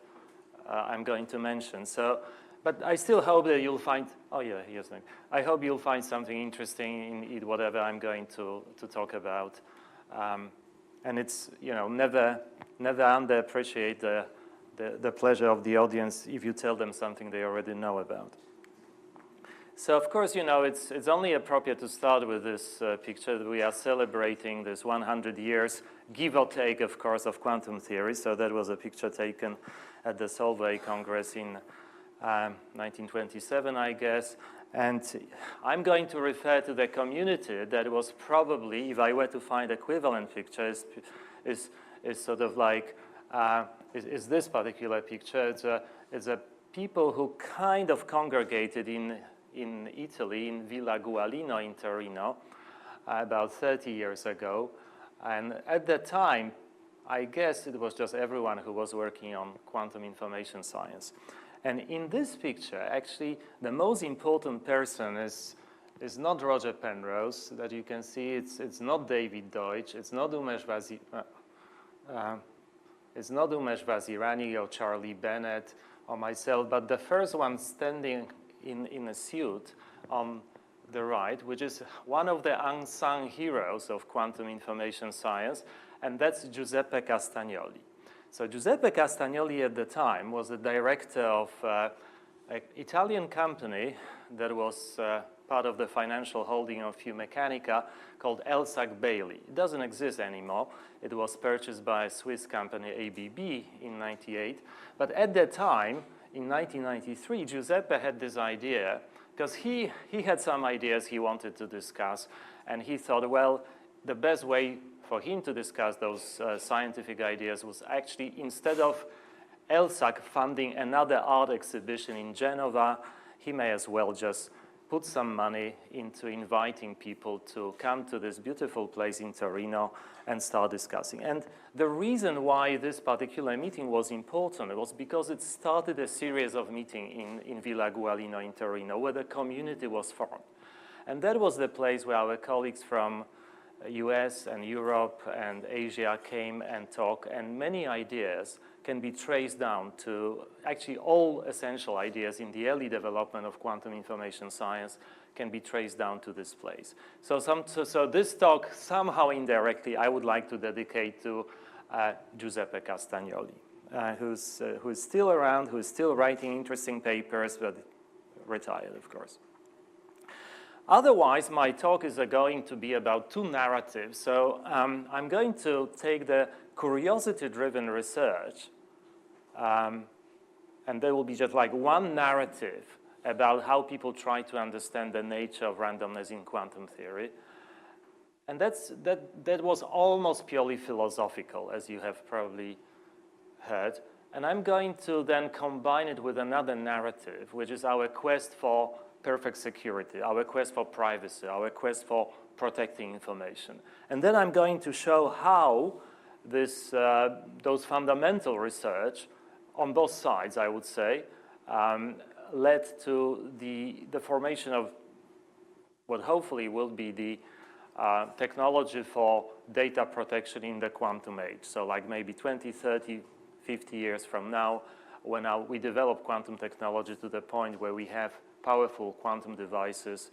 I'm going to mention. So, but I still hope that you'll find, oh yeah, here's the, I hope you'll find something interesting in whatever I'm going to talk about. And it's, never underappreciate the pleasure of the audience if you tell them something they already know about. So, of course, it's only appropriate to start with this picture. We are celebrating this 100 years, give or take, of course, of quantum theory. So that was a picture taken at the Solvay Congress in 1927, I guess. And I'm going to refer to the community that was probably, if I were to find equivalent picture, is sort of like, is this particular picture. It's a people who kind of congregated in in Italy, in Villa Gualino in Torino, about 30 years ago. And at that time, I guess it was just everyone who was working on quantum information science. And in this picture, actually, the most important person is not Roger Penrose, that you can see. It's not David Deutsch. It's not Umesh Vazirani or Charlie Bennett or myself, but the first one standing in a suit on the right, which is one of the unsung heroes of quantum information science, and that's Giuseppe Castagnoli. So Giuseppe Castagnoli at the time was the director of an Italian company that was part of the financial holding of Mechanica called Elsack Bailey. It doesn't exist anymore. It was purchased by a Swiss company, ABB, in '98. But at that time, in 1993, Giuseppe had this idea, because he had some ideas he wanted to discuss, and he thought, well, the best way for him to discuss those scientific ideas was actually, instead of Elsack funding another art exhibition in Genova, he may as well just put some money into inviting people to come to this beautiful place in Torino and start discussing. And the reason why this particular meeting was important was because it started a series of meetings in Villa Gualino in Torino, where the community was formed. And that was the place where our colleagues from US and Europe and Asia came and talked, and many ideas can be traced down to actually all essential ideas in the early development of quantum information science can be traced down to this place. So this talk, somehow indirectly, I would like to dedicate to Giuseppe Castagnoli, who's still around, who's still writing interesting papers, but retired, of course. Otherwise, my talk is going to be about two narratives. So I'm going to take the curiosity-driven research, and there will be just like one narrative about how people try to understand the nature of randomness in quantum theory. And that was almost purely philosophical, as you have probably heard. And I'm going to then combine it with another narrative, which is our quest for perfect security, our quest for privacy, our quest for protecting information. And then I'm going to show how those fundamental research on both sides, I would say, led to the formation of what hopefully will be the technology for data protection in the quantum age. So like maybe 20, 30, 50 years from now, when we develop quantum technology to the point where we have powerful quantum devices,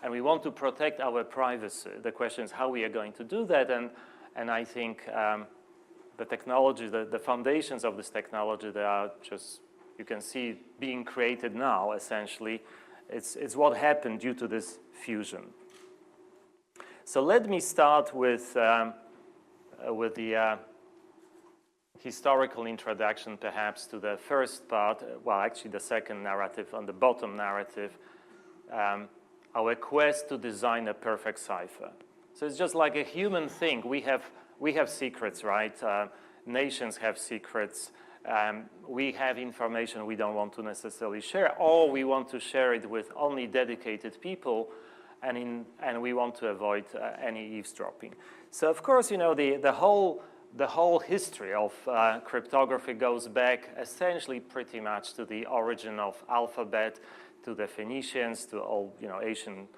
and we want to protect our privacy. The question is how we are going to do that, and I think the technology, the foundations of this technology, they are just, you can see being created now, essentially. It's what happened due to this fusion. So let me start with the historical introduction, perhaps, to the first part, well, actually the second narrative, on the bottom narrative, our quest to design a perfect cipher. So it's just like a human thing. We have secrets, right? Nations have secrets. We have information we don't want to necessarily share, or we want to share it with only dedicated people, and we want to avoid any eavesdropping. So of course, you know, the whole history of cryptography goes back essentially pretty much to the origin of alphabet, to the Phoenicians, to all, you know, ancient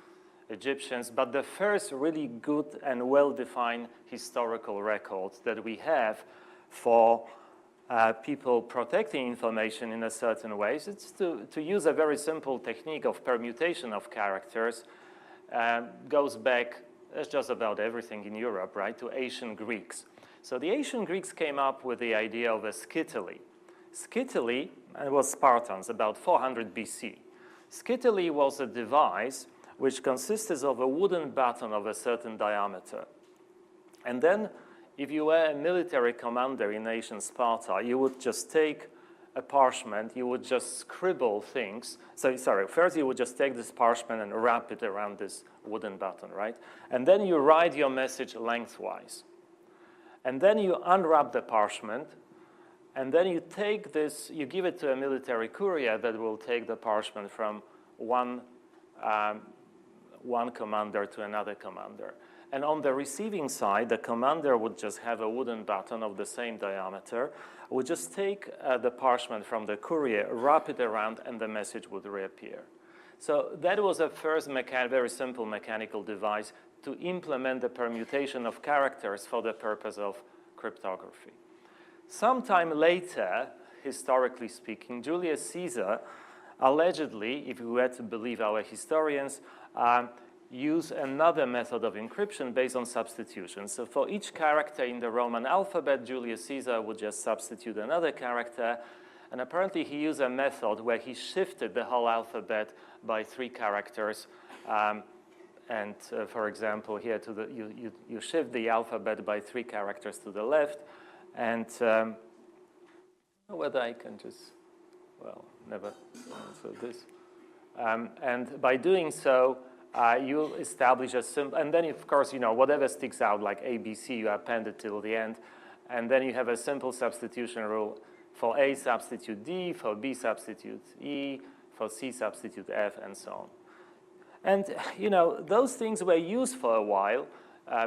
Egyptians. But the first really good and well-defined historical record that we have for people protecting information in a certain way is to use a very simple technique of permutation of characters. Goes back, it's just about everything in Europe, right, to ancient Greeks. So the ancient Greeks came up with the idea of a scytale. Scytale was Spartans, about 400 BC. Scytale was a device which consisted of a wooden button of a certain diameter. And then, if you were a military commander in ancient Sparta, you would just take a parchment, you would just scribble things. So, sorry, first you would just take this parchment and wrap it around this wooden button, right? And then you write your message lengthwise. And then you unwrap the parchment, and then you take this, you give it to a military courier that will take the parchment from one one commander to another commander. And on the receiving side, the commander would just have a wooden button of the same diameter, would just take the parchment from the courier, wrap it around, and the message would reappear. So that was a first very simple mechanical device to implement the permutation of characters for the purpose of cryptography. Sometime later, historically speaking, Julius Caesar allegedly, if we were to believe our historians, use another method of encryption based on substitution. So for each character in the Roman alphabet, Julius Caesar would just substitute another character. And apparently he used a method where he shifted the whole alphabet by 3 characters. For example, here you shift the alphabet by 3 characters to the left. And whether I can just, well, never answer this. And by doing so, you establish a simple, and then of course, whatever sticks out like ABC, you append it till the end. And then you have a simple substitution rule. For A, substitute D, for B, substitute E, for C, substitute F, and so on. And, those things were used for a while,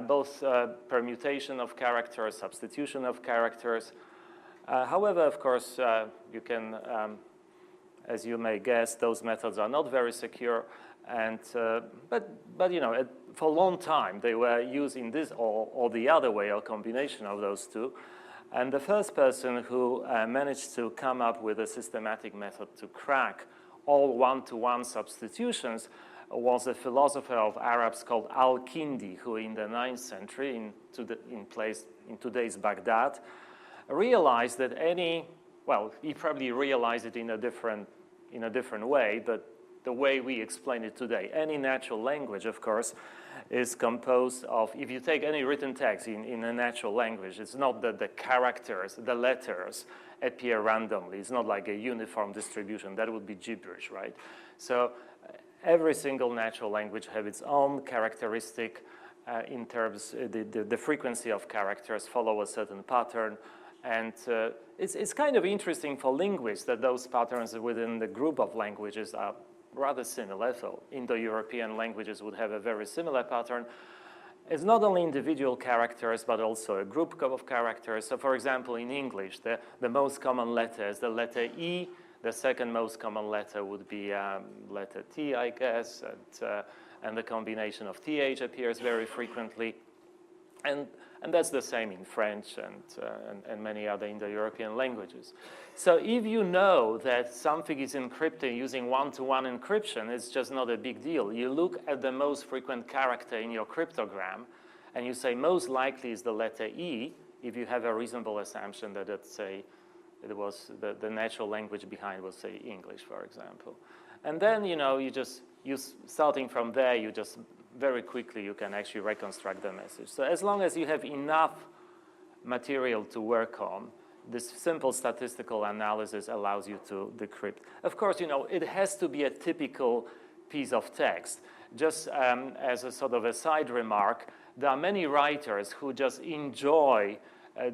both permutation of characters, substitution of characters. However, of course, you can, as you may guess, those methods are not very secure. And, but for a long time, they were used in this or the other way, or combination of those two. And the first person who managed to come up with a systematic method to crack all one-to-one substitutions was a philosopher of Arabs called Al-Kindi, who in the 9th century, in today's Baghdad, realized that he probably realized it in a different way, but the way we explain it today. Any natural language, of course, is composed of, if you take any written text in a natural language, it's not that the characters, the letters appear randomly. It's not like a uniform distribution. That would be gibberish, right? So every single natural language has its own characteristic in terms, the frequency of characters follow a certain pattern. And it's kind of interesting for linguists that those patterns within the group of languages are rather similar. So Indo-European languages would have a very similar pattern. It's not only individual characters, but also a group of characters. So for example, in English, the most common letter is the letter E. The second most common letter would be letter T, I guess. And the combination of TH appears very frequently. And that's the same in French and many other Indo-European languages. So if you know that something is encrypted using one-to-one encryption, it's just not a big deal. You look at the most frequent character in your cryptogram, and you say most likely is the letter E, if you have a reasonable assumption that, let's say, it was the natural language behind was, say, English, for example. And then, starting from there, you just very quickly you can actually reconstruct the message. So as long as you have enough material to work on, this simple statistical analysis allows you to decrypt. Of course, it has to be a typical piece of text. Just as a sort of a side remark, there are many writers who just enjoy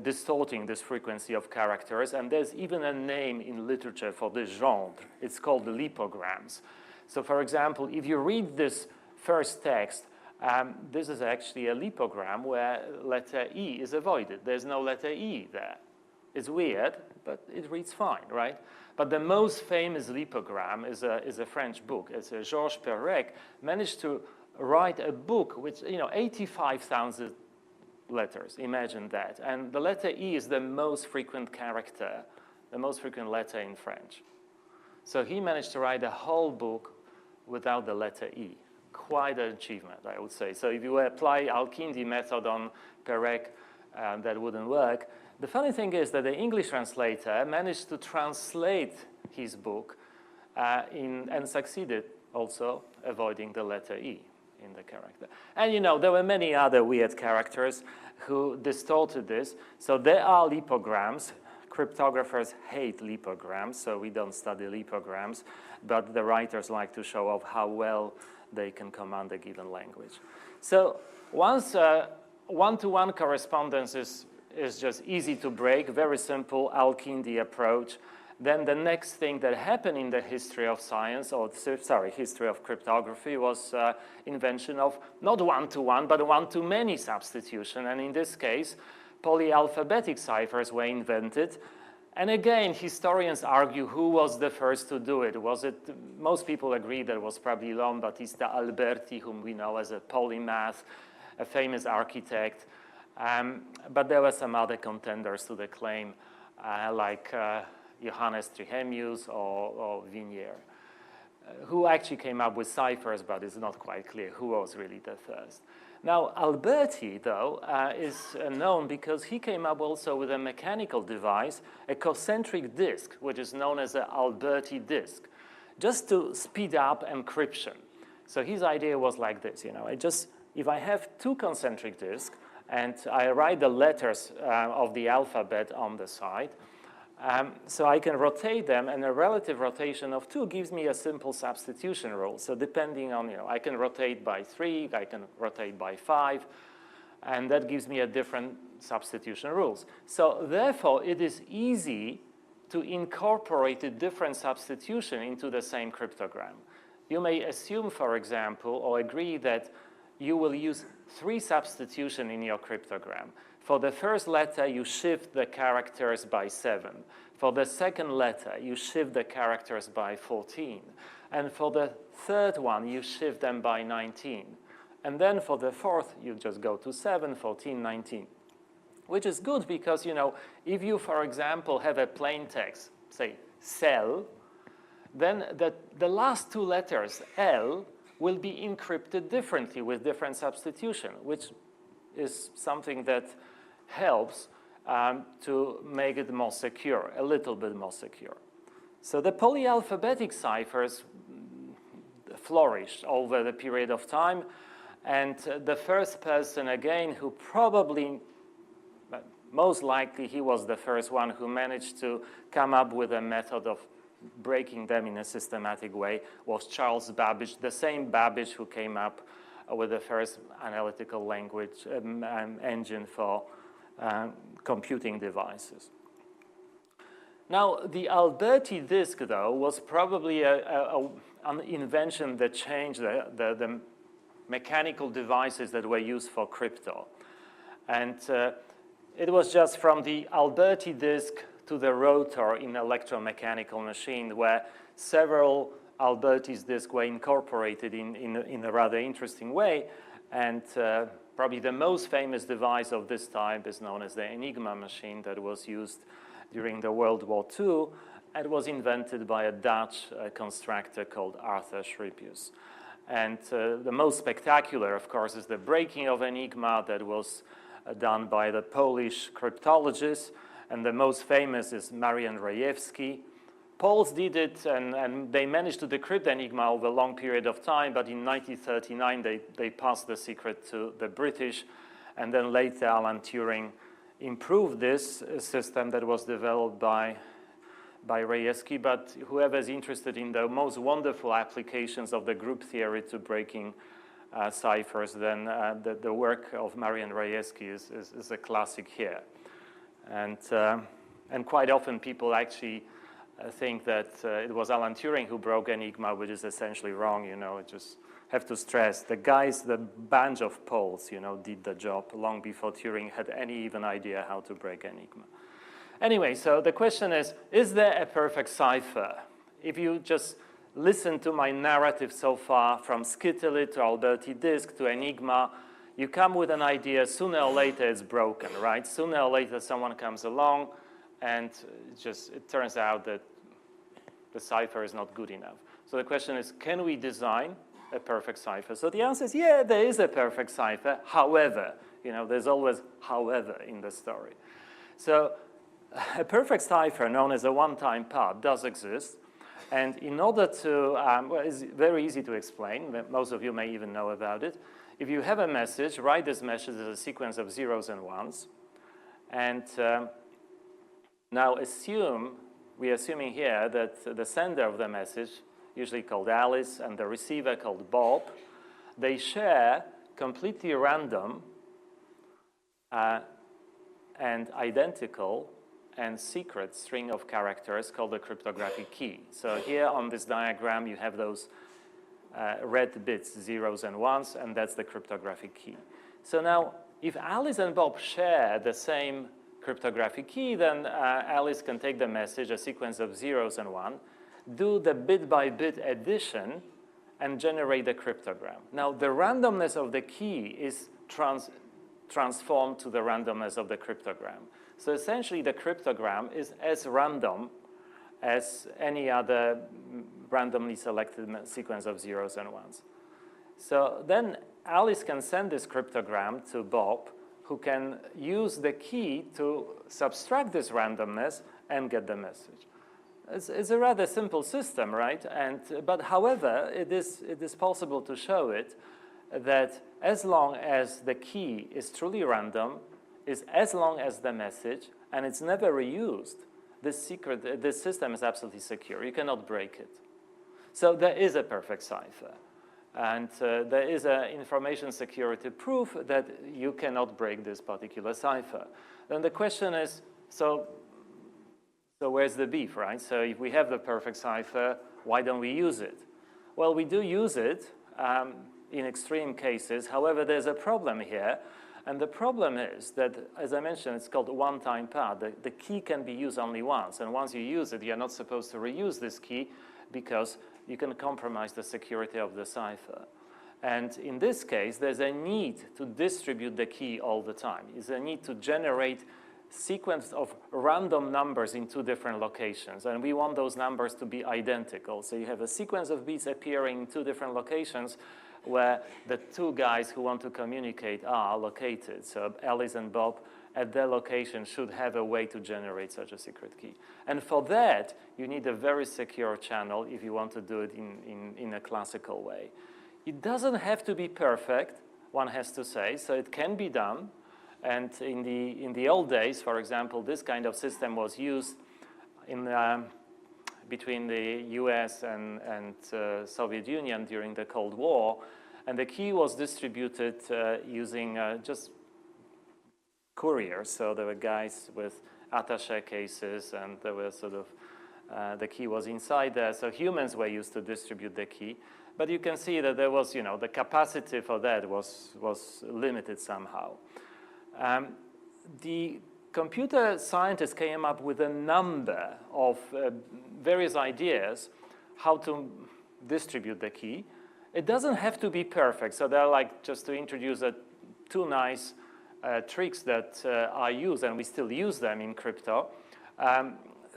distorting this frequency of characters, and there's even a name in literature for this genre. It's called the lipograms. So for example, if you read this first text, this is actually a lipogram where letter E is avoided. There's no letter E there. It's weird, but it reads fine, right? But the most famous lipogram is a French book. It's Georges Perec managed to write a book with 85,000 letters. Imagine that. And the letter E is the most frequent character, the most frequent letter in French. So he managed to write a whole book without the letter E. Quite an achievement, I would say. So if you apply Al-Kindi method on Perec, that wouldn't work. The funny thing is that the English translator managed to translate his book and succeeded also avoiding the letter E in the character. And there were many other weird characters who distorted this. So there are lipograms. Cryptographers hate lipograms, so we don't study lipograms, but the writers like to show off how well they can command a given language. So once one-to-one correspondence is just easy to break, very simple Al-Kindi approach, then the next thing that happened in the history of science, or sorry, history of cryptography, was invention of not one-to-one, but one-to-many substitution. And in this case, polyalphabetic ciphers were invented. And again, historians argue who was the first to do it. Was it, most people agree that it was probably Leon Battista Alberti, whom we know as a polymath, a famous architect. But there were some other contenders to the claim, like Johannes Trihemius or Vignier, who actually came up with ciphers, but it's not quite clear who was really the first. Now, Alberti, though, is known because he came up also with a mechanical device, a concentric disk, which is known as an Alberti disk, just to speed up encryption. So his idea was like this, you know, if I have two concentric disks and I write the letters of the alphabet on the side, so I can rotate them, and a relative rotation of 2 gives me a simple substitution rule. So depending on, you know, I can rotate by 3, I can rotate by 5, and that gives me a different substitution rules. So therefore, it is easy to incorporate a different substitution into the same cryptogram. You may assume, for example, or agree that you will use 3 substitution in your cryptogram. For the first letter, you shift the characters by 7. For the second letter, you shift the characters by 14. And for the third one, you shift them by 19. And then for the fourth, you just go to 7, 14, 19. Which is good because, you know, if you, for example, have a plain text, say, cell, then the last 2 letters, L, will be encrypted differently with different substitution, which is something that helps to make it more secure, a little bit more secure. So the polyalphabetic ciphers flourished over the period of time, and the first person, again, who probably, most likely he was the first one who managed to come up with a method of breaking them in a systematic way, was Charles Babbage, the same Babbage who came up with the first analytical language engine for computing devices. Now, the Alberti disk, though, was probably an invention that changed the mechanical devices that were used for crypto. And it was just from the Alberti disk to the rotor in an electromechanical machine, where several Alberti's disks were incorporated in a rather interesting way. And probably the most famous device of this type is known as the Enigma machine that was used during the World War II and was invented by a Dutch constructor called Arthur Schripius. And the most spectacular, of course, is the breaking of Enigma that was done by the Polish cryptologist. And the most famous is Marian Rejewski. Poles did it, and they managed to decrypt Enigma over a long period of time, but in 1939, they passed the secret to the British, and then later Alan Turing improved this system that was developed by Rejewski, but whoever is interested in the most wonderful applications of the group theory to breaking ciphers, then the work of Marian Rejewski is a classic here. And quite often people actually think that it was Alan Turing who broke Enigma, which is essentially wrong, you know. I just have to stress, the bunch of Poles, you know, did the job long before Turing had any even idea how to break Enigma. Anyway, so the question is there a perfect cipher? If you just listen to my narrative so far, from Skyttery to Alberti disk to Enigma, you come with an idea, sooner or later it's broken, right? Sooner or later someone comes along, and it turns out that the cipher is not good enough. So the question is, can we design a perfect cipher? So the answer is, yeah, there is a perfect cipher. However, you know, there's always however in the story. So a perfect cipher known as a one-time part does exist. And in order to, well, it's very easy to explain. Most of you may even know about it. If you have a message, write this message as a sequence of zeros and ones. And now we're assuming here that the sender of the message, usually called Alice, and the receiver called Bob, they share completely random and identical and secret string of characters called the cryptographic key. So here on this diagram, you have those red bits, zeros and ones, and that's the cryptographic key. So now, if Alice and Bob share the same cryptographic key, then Alice can take the message, a sequence of zeros and one, do the bit-by-bit addition, and generate the cryptogram. Now, the randomness of the key is transformed to the randomness of the cryptogram. So essentially, the cryptogram is as random as any other randomly selected sequence of zeros and ones. So then Alice can send this cryptogram to Bob, who can use the key to subtract this randomness and get the message. It's a rather simple system, right? But however, it is possible to show it that as long as the key is truly random, is as long as the message, and it's never reused, this system is absolutely secure. You cannot break it. So there is a perfect cipher. And there is an information security proof that you cannot break this particular cipher. Then the question is, so where's the beef, right? So if we have the perfect cipher, why don't we use it? Well, we do use it in extreme cases. However, there's a problem here. And the problem is that, as I mentioned, it's called one-time pad. The key can be used only once. And once you use it, you're not supposed to reuse this key because you can compromise the security of the cipher. And in this case, there's a need to distribute the key all the time. There's a need to generate sequence of random numbers in two different locations. And we want those numbers to be identical. So you have a sequence of bits appearing in two different locations where the two guys who want to communicate are located. So Alice and Bob at their location should have a way to generate such a secret key. And for that, you need a very secure channel if you want to do it in a classical way. It doesn't have to be perfect, one has to say, so it can be done. And in the old days, for example, this kind of system was used between the US and Soviet Union during the Cold War. And the key was distributed using just couriers. So there were guys with attaché cases, and there were sort of, the key was inside there. So humans were used to distribute the key. But you can see that there was, the capacity for that was limited somehow. The computer scientists came up with a number of various ideas how to distribute the key. It doesn't have to be perfect. So they're like, just to introduce two nice tricks that are used, and we still use them in crypto.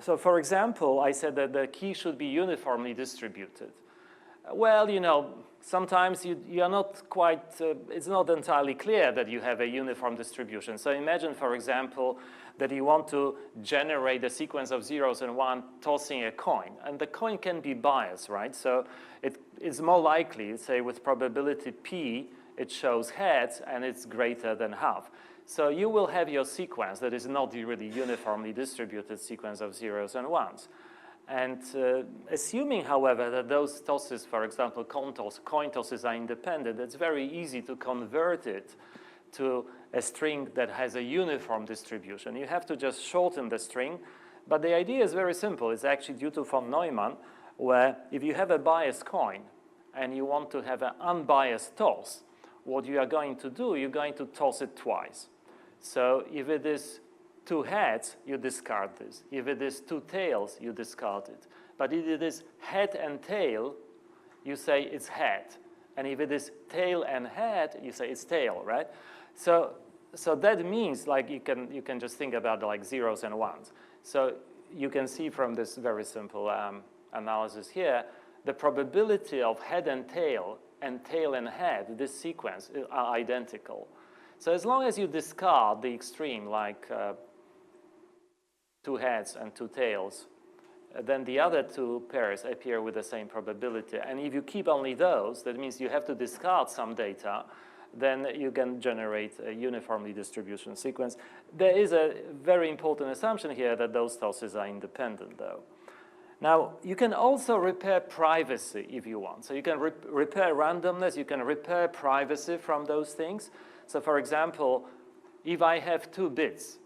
So for example, I said that the key should be uniformly distributed. Well, sometimes you are not quite, it's not entirely clear that you have a uniform distribution. So imagine, for example, that you want to generate a sequence of zeros and one tossing a coin. And the coin can be biased, right? So it's more likely, say with probability P, it shows heads and it's greater than half. So you will have your sequence that is not really uniformly distributed sequence of zeros and ones. And assuming, however, that those tosses, for example, coin tosses are independent, it's very easy to convert it to a string that has a uniform distribution. You have to just shorten the string, but the idea is very simple. It's actually due to von Neumann, where if you have a biased coin and you want to have an unbiased toss, what you are going to do, you're going to toss it twice. So if it is two heads, you discard this. If it is two tails, you discard it. But if it is head and tail, you say it's head. And if it is tail and head, you say it's tail, right? So that means, like, you can just think about like zeros and ones. So you can see from this very simple analysis here, the probability of head and tail and head, this sequence, are identical. So as long as you discard the extreme, like two heads and two tails, then the other two pairs appear with the same probability. And if you keep only those, that means you have to discard some data, then you can generate a uniformly distribution sequence. There is a very important assumption here that those tosses are independent, though. Now, you can also repair privacy if you want. So you can repair randomness, you can repair privacy from those things. So for example, if I have two bits,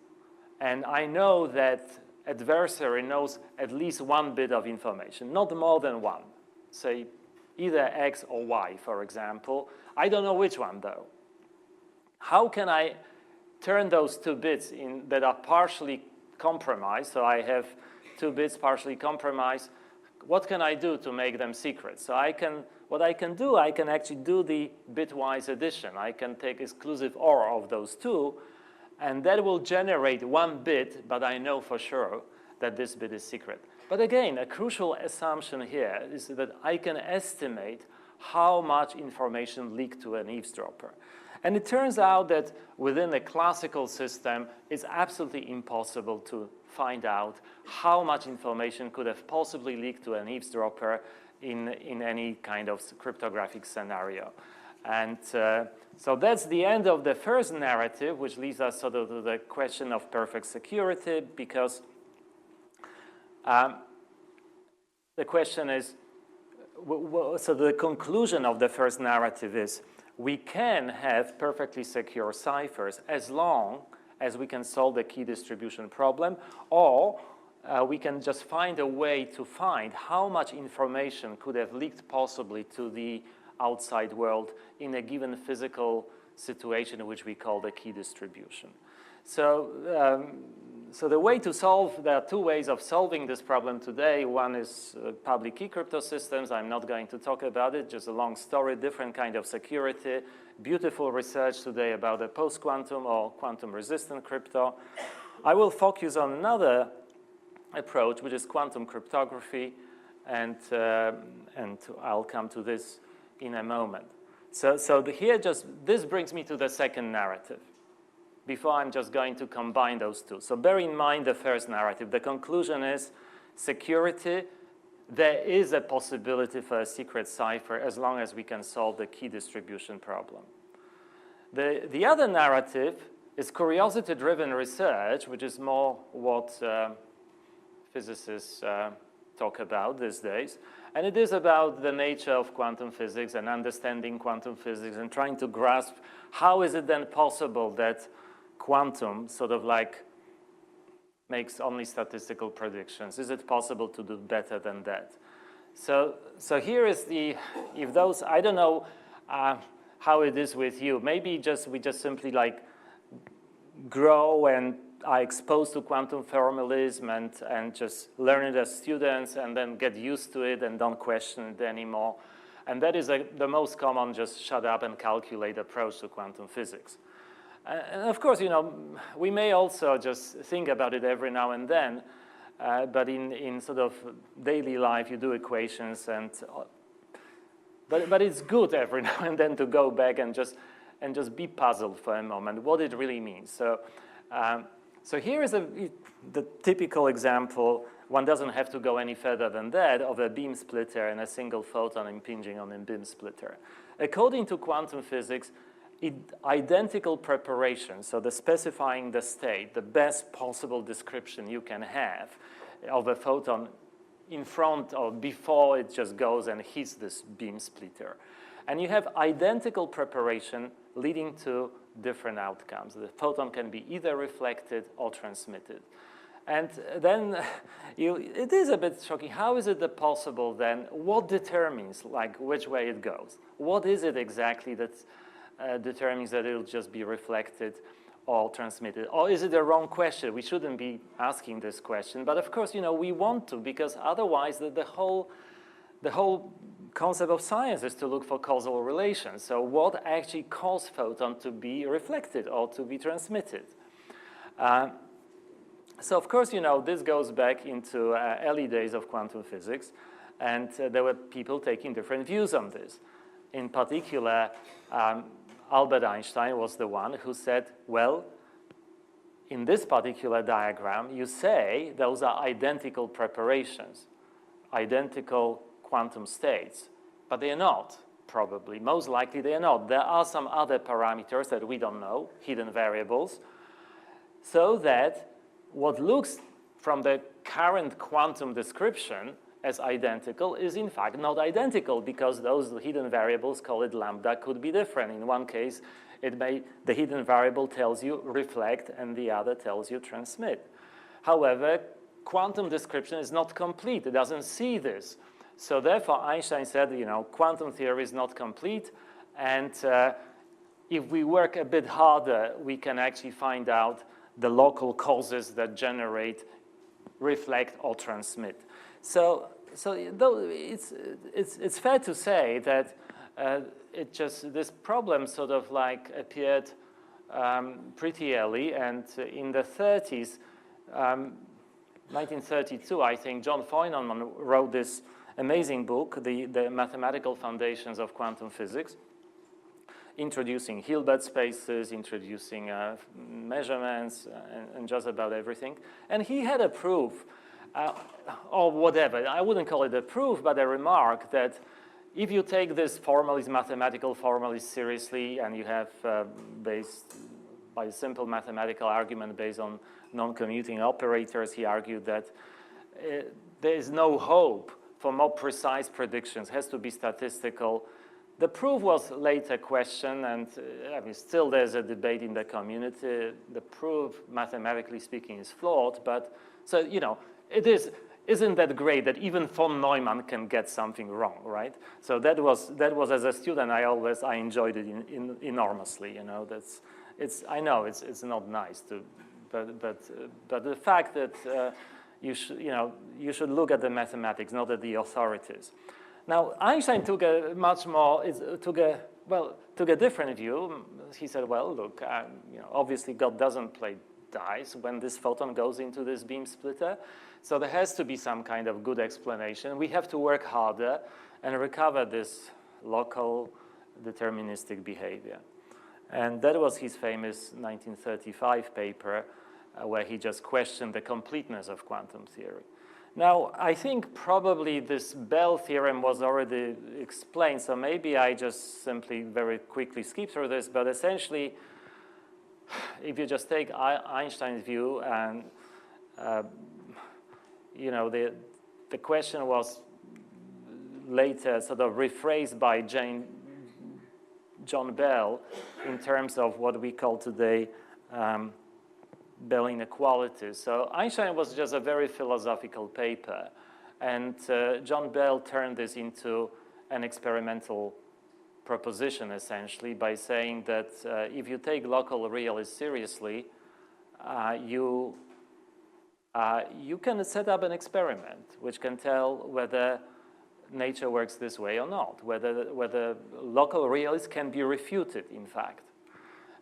and I know that adversary knows at least one bit of information, not more than one. Say either X or Y, for example. I don't know which one, though. How can I turn those 2 bits in that are partially compromised? So I have 2 bits partially compromised. What can I do to make them secret? So what I can do, I can actually do the bitwise addition. I can take exclusive OR of those 2, and that will generate 1 bit, but I know for sure that this bit is secret. But again, a crucial assumption here is that I can estimate how much information leaked to an eavesdropper. And it turns out that within a classical system, it's absolutely impossible to find out how much information could have possibly leaked to an eavesdropper in any kind of cryptographic scenario. And so that's the end of the first narrative, which leads us sort of to the question of perfect security, because the question is, so the conclusion of the first narrative is, we can have perfectly secure ciphers as long as we can solve the key distribution problem, or we can just find a way to find how much information could have leaked possibly to the outside world in a given physical situation, which we call the key distribution. So, so the way to solve, there are 2 ways of solving this problem today. One is public key crypto systems. I'm not going to talk about it, just a long story, different kind of security. Beautiful research today about the post-quantum or quantum-resistant crypto. I will focus on another approach, which is quantum cryptography, and I'll come to this in a moment. So this brings me to the second narrative. Before I'm just going to combine those 2. So bear in mind the first narrative. The conclusion is security. There is a possibility for a secret cipher as long as we can solve the key distribution problem. The other narrative is curiosity-driven research, which is more what physicists talk about these days. And it is about the nature of quantum physics and understanding quantum physics and trying to grasp how is it then possible that quantum sort of like makes only statistical predictions. Is it possible to do better than that? So here is if those, I don't know how it is with you. Maybe we just simply like grow and are exposed to quantum formalism and just learn it as students and then get used to it and don't question it anymore. And that is the most common just shut up and calculate approach to quantum physics. And of course, we may also just think about it every now and then, but in sort of daily life, you do equations, but it's good every now and then to go back and just be puzzled for a moment what it really means. So here is the typical example. One doesn't have to go any further than that, of a beam splitter and a single photon impinging on a beam splitter. According to quantum physics, identical preparation, so the specifying the state, the best possible description you can have of a photon in front or before it just goes and hits this beam splitter. And you have identical preparation leading to different outcomes. The photon can be either reflected or transmitted. And then it is a bit shocking. How is it possible then? What determines like which way it goes? What is it exactly that determines that it'll just be reflected or transmitted? Or is it a wrong question? We shouldn't be asking this question. But of course, we want to, because otherwise the whole concept of science is to look for causal relations. So what actually caused photon to be reflected or to be transmitted? So of course, this goes back into early days of quantum physics, and there were people taking different views on this. In particular, Albert Einstein was the one who said, well, in this particular diagram, you say those are identical preparations, identical quantum states, but they are not, probably. Most likely they are not. There are some other parameters that we don't know, hidden variables, so that what looks from the current quantum description as identical is in fact not identical, because those hidden variables, call it lambda, could be different. In one case, the hidden variable tells you reflect and the other tells you transmit. However, quantum description is not complete. It doesn't see this. So therefore, Einstein said, you know, quantum theory is not complete, and if we work a bit harder, we can actually find out the local causes that generate, reflect, or transmit. So though it's fair to say that this problem sort of like appeared pretty early, and in the 30s, 1932, I think, John Feynman wrote this amazing book, the Mathematical Foundations of Quantum Physics, introducing Hilbert spaces, introducing measurements, and just about everything. And he had a proof, or whatever. I wouldn't call it a proof, but a remark that if you take this formalist, mathematical formalist seriously, and you have based by a simple mathematical argument based on non-commuting operators, he argued that there is no hope for more precise predictions. It has to be statistical. The proof was later questioned, and I mean, still there's a debate in the community. The proof, mathematically speaking, is flawed, but so, you know, isn't that great that even von Neumann can get something wrong, right? So that was as a student, I enjoyed it enormously, you know. I know it's not nice to, but the fact that you should look at the mathematics, not at the authorities. Now, Einstein took a different view. He said, well, look, you know, obviously God doesn't play dice when this photon goes into this beam splitter. So there has to be some kind of good explanation. We have to work harder and recover this local deterministic behavior. And that was his famous 1935 paper where he just questioned the completeness of quantum theory. Now, I think probably this Bell theorem was already explained, so maybe I just simply very quickly skip through this, but essentially, if you just take Einstein's view and, you know, the question was later sort of rephrased by John Bell in terms of what we call today Bell inequalities. So Einstein was just a very philosophical paper, and John Bell turned this into an experimental proposition, essentially, by saying that if you take local realists seriously, you can set up an experiment which can tell whether nature works this way or not, whether local realists can be refuted, in fact.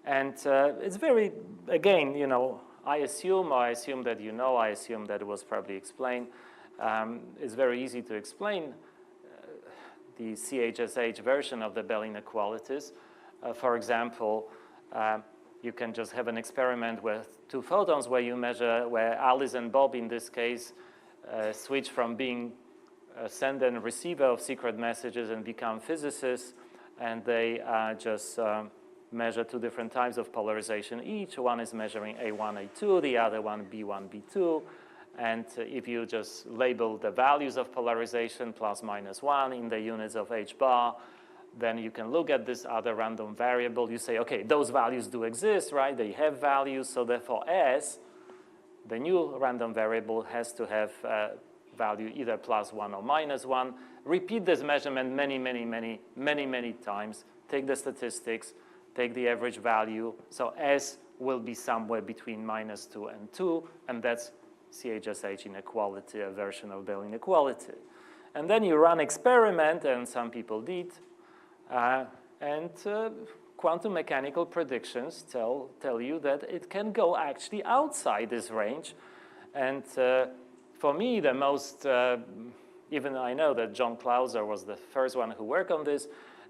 And it's very, again, you know, I assume that you know, I assume that it was probably explained. It's very easy to explain the CHSH version of the Bell inequalities. For example, you can just have an experiment with two photons where you measure, where Alice and Bob, in this case, switch from being a sender and receiver of secret messages and become physicists, and they just measure two different types of polarization each. One is measuring A1, A2, the other one B1, B2. And if you just label the values of polarization plus minus 1 in the units of H bar, then you can look at this other random variable. You say, okay, those values do exist, right? They have values, so therefore S, the new random variable, has to have value either plus 1 or minus 1. Repeat this measurement many times. Take the statistics, take the average value. So S will be somewhere between minus 2 and 2, and that's CHSH inequality, a version of Bell inequality. And then you run experiment, and some people did, and quantum mechanical predictions tell you that it can go actually outside this range. And for me, the most, even I know that John Clauser was the first one who worked on this,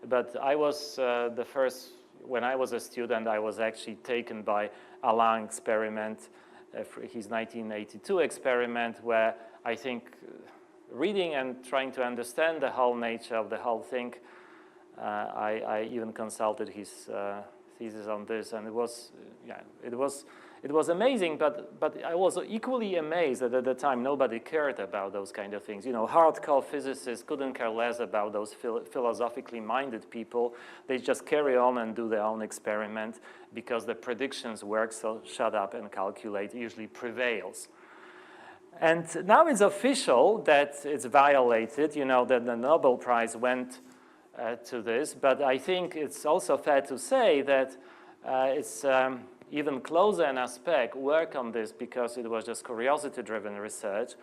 but I was the first. When I was a student, I was actually taken by Alain's experiment, his 1982 experiment, where I think reading and trying to understand the whole nature of the whole thing, I even consulted his thesis on this, and it was amazing, but I was equally amazed that at the time nobody cared about those kind of things. You know, hardcore physicists couldn't care less about those philosophically minded people. They just carry on and do their own experiment because the predictions work, so shut up and calculate usually prevails. And now it's official that it's violated, you know, that the Nobel Prize went to this, but I think it's also fair to say that it's even closer in aspect work on this because it was just curiosity-driven research.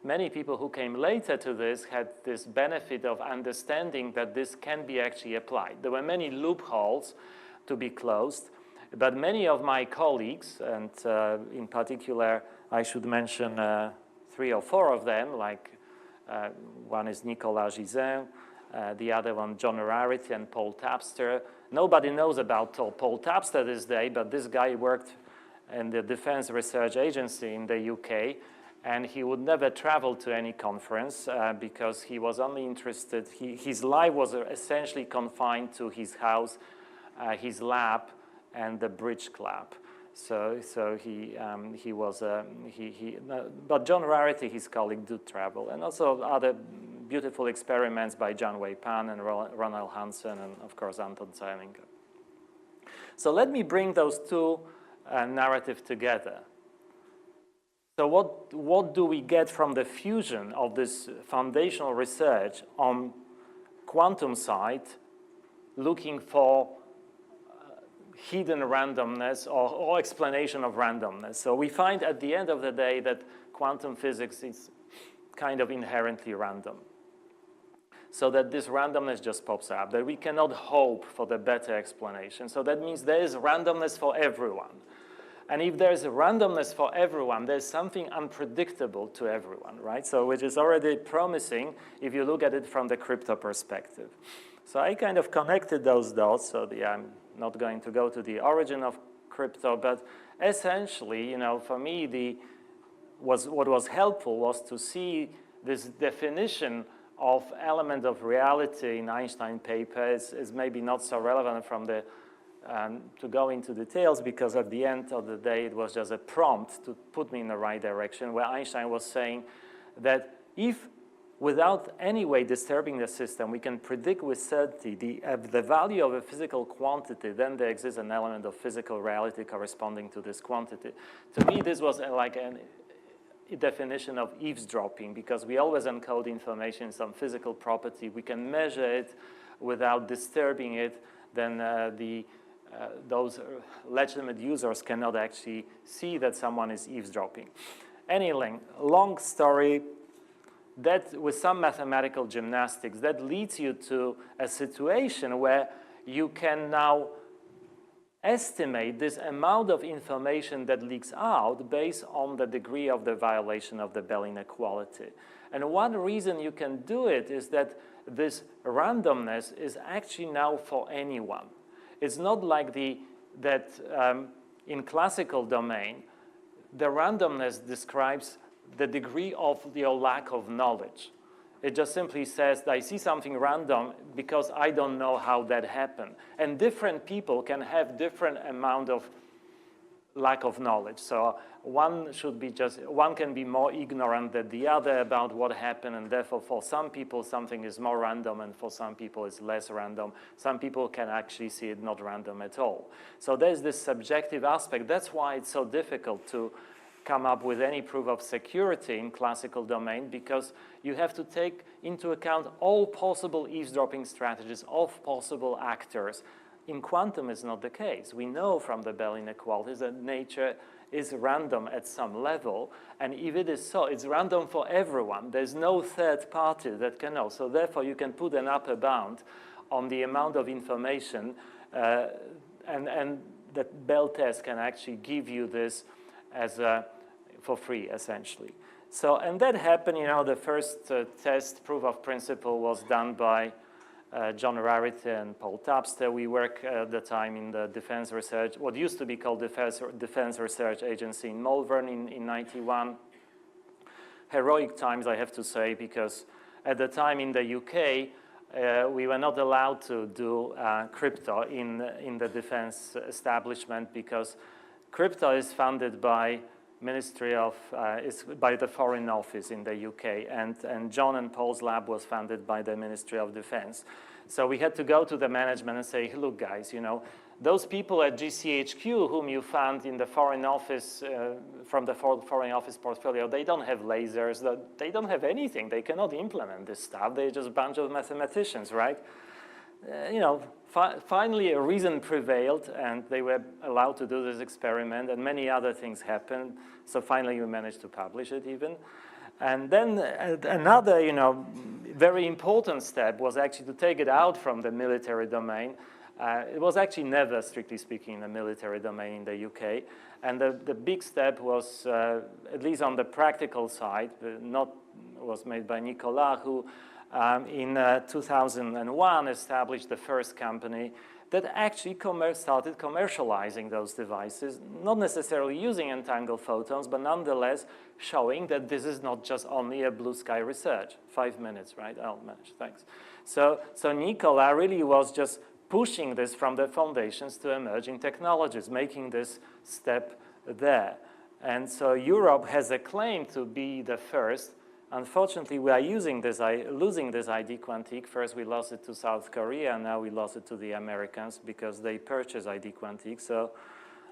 Many people who came later to this had this benefit of understanding that this can be actually applied. There were many loopholes to be closed, but many of my colleagues, and in particular, I should mention 3 or 4 of them, like one is Nicolas Gisin, the other one, John Rarity and Paul Tapster. Nobody knows about Paul Tapster this day, but this guy worked in the Defense Research Agency in the UK, and he would never travel to any conference because he was only interested, his life was essentially confined to his house, his lab, and the bridge club. So he was, but John Rarity, his colleague, did travel, and also other beautiful experiments by John Wei Pan and Ronald Hansen, and of course Anton Zeilinger. So let me bring those 2 narratives together. So what do we get from the fusion of this foundational research on quantum side, looking for hidden randomness or explanation of randomness? So we find at the end of the day that quantum physics is kind of inherently random. So that this randomness just pops up, that we cannot hope for the better explanation. So that means there is randomness for everyone. And if there's a randomness for everyone, there's something unpredictable to everyone, right? So which is already promising if you look at it from the crypto perspective. So I kind of connected those dots, so I'm not going to go to the origin of crypto, but essentially, you know, for me, what was helpful was to see this definition of element of reality in Einstein paper is maybe not so relevant from the to go into details, because at the end of the day, it was just a prompt to put me in the right direction, where Einstein was saying that if without any way disturbing the system, we can predict with certainty the value of a physical quantity, then there exists an element of physical reality corresponding to this quantity. To me, this was like a definition of eavesdropping, because we always encode information in some physical property. We can measure it without disturbing it, then those legitimate users cannot actually see that someone is eavesdropping. Anyway, long story, that with some mathematical gymnastics, that leads you to a situation where you can now estimate this amount of information that leaks out based on the degree of the violation of the Bell inequality. And one reason you can do it is that this randomness is actually now for anyone. It's not like that in classical domain, the randomness describes the degree of your lack of knowledge. It just simply says, I see something random because I don't know how that happened. And different people can have different amount of lack of knowledge. So one can be more ignorant than the other about what happened, and therefore for some people something is more random, and for some people it's less random. Some people can actually see it not random at all. So there's this subjective aspect. That's why it's so difficult to come up with any proof of security in classical domain, because you have to take into account all possible eavesdropping strategies of possible actors. In quantum, it's not the case. We know from the Bell inequalities that nature is random at some level, and if it is so, it's random for everyone. There's no third party that can know. So therefore, you can put an upper bound on the amount of information, and that Bell test can actually give you this as for free, essentially. So, and that happened, you know, the first test proof of principle was done by John Rarity and Paul Tapster. We work at the time in the Defense Research, what used to be called Defense Research Agency in Malvern in 91. Heroic times, I have to say, because at the time in the UK, we were not allowed to do crypto in the defense establishment, because crypto is funded by by the Foreign Office in the UK, and John and Paul's lab was funded by the Ministry of Defense. So we had to go to the management and say, look guys, you know, those people at GCHQ whom you found in the foreign office, from the foreign office portfolio, they don't have lasers, they don't have anything. They cannot implement this stuff. They're just a bunch of mathematicians, right? You know, finally a reason prevailed and they were allowed to do this experiment and many other things happened. So finally we managed to publish it even. And then another, you know, very important step was actually to take it out from the military domain. It was actually never, strictly speaking, in the military domain in the UK. And the big step was, at least on the practical side, was made by Nicolas, who in 2001 established the first company that actually started commercializing those devices, not necessarily using entangled photons, but nonetheless showing that this is not just only a blue sky research. 5 minutes, right? I'll manage, thanks. So Nicolas really was just pushing this from the foundations to emerging technologies, making this step there. And so Europe has a claim to be the first. Unfortunately, we are losing this ID Quantique. First, we lost it to South Korea, and now we lost it to the Americans because they purchased ID Quantique. So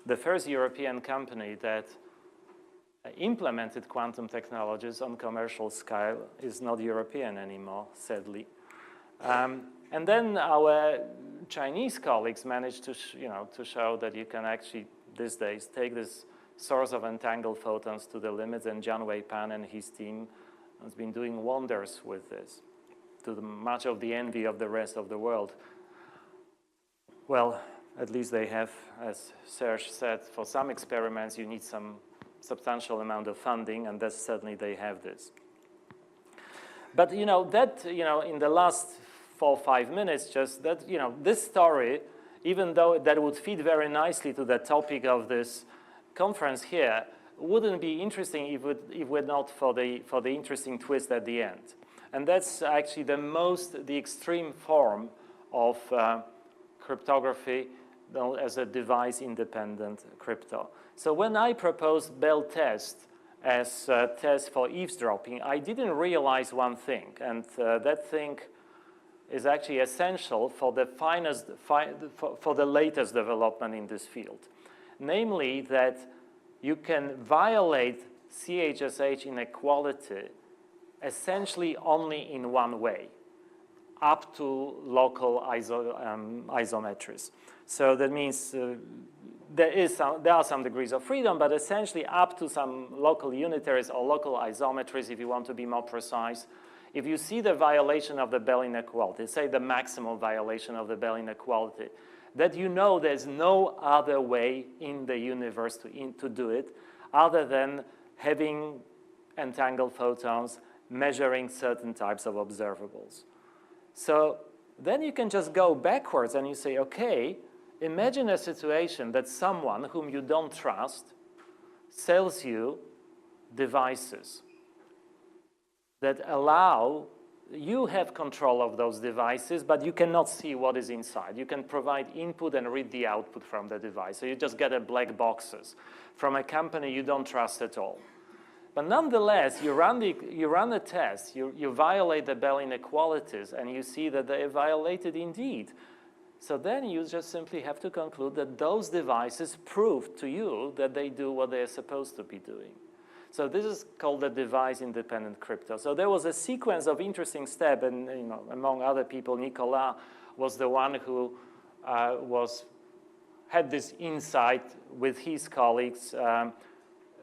the first European company that implemented quantum technologies on commercial scale is not European anymore, sadly. And then our Chinese colleagues managed to, to show that you can actually, these days, take this source of entangled photons to the limits, and Jian Wei-Pan and his team has been doing wonders with this, to much of the envy of the rest of the world. Well, at least they have, as Serge said, for some experiments you need some substantial amount of funding, and that's certainly they have this. But in the last 4 or 5 minutes, just that, this story, even though that would fit very nicely to the topic of this conference here, wouldn't be interesting if it were not for the interesting twist at the end. And that's actually the extreme form of cryptography known as a device-independent crypto. So when I proposed Bell test as a test for eavesdropping, I didn't realize one thing, and that thing is actually essential for for the latest development in this field. Namely that you can violate CHSH inequality essentially only in one way, up to local isometries. So that means there are some degrees of freedom, but essentially up to some local unitaries or local isometries, if you want to be more precise. If you see the violation of the Bell inequality, say the maximal violation of the Bell inequality, that there's no other way in the universe to do it other than having entangled photons measuring certain types of observables. So then you can just go backwards and you say, okay, imagine a situation that someone whom you don't trust sells you devices that allow you have control of those devices, but you cannot see what is inside. You can provide input and read the output from the device. So you just get a black boxes from a company you don't trust at all. But nonetheless, you run a test, you violate the Bell inequalities, and you see that they are violated indeed. So then you just simply have to conclude that those devices prove to you that they do what they are supposed to be doing. So this is called the device-independent crypto. So there was a sequence of interesting steps, and among other people, Nicolas was the one who had this insight with his colleagues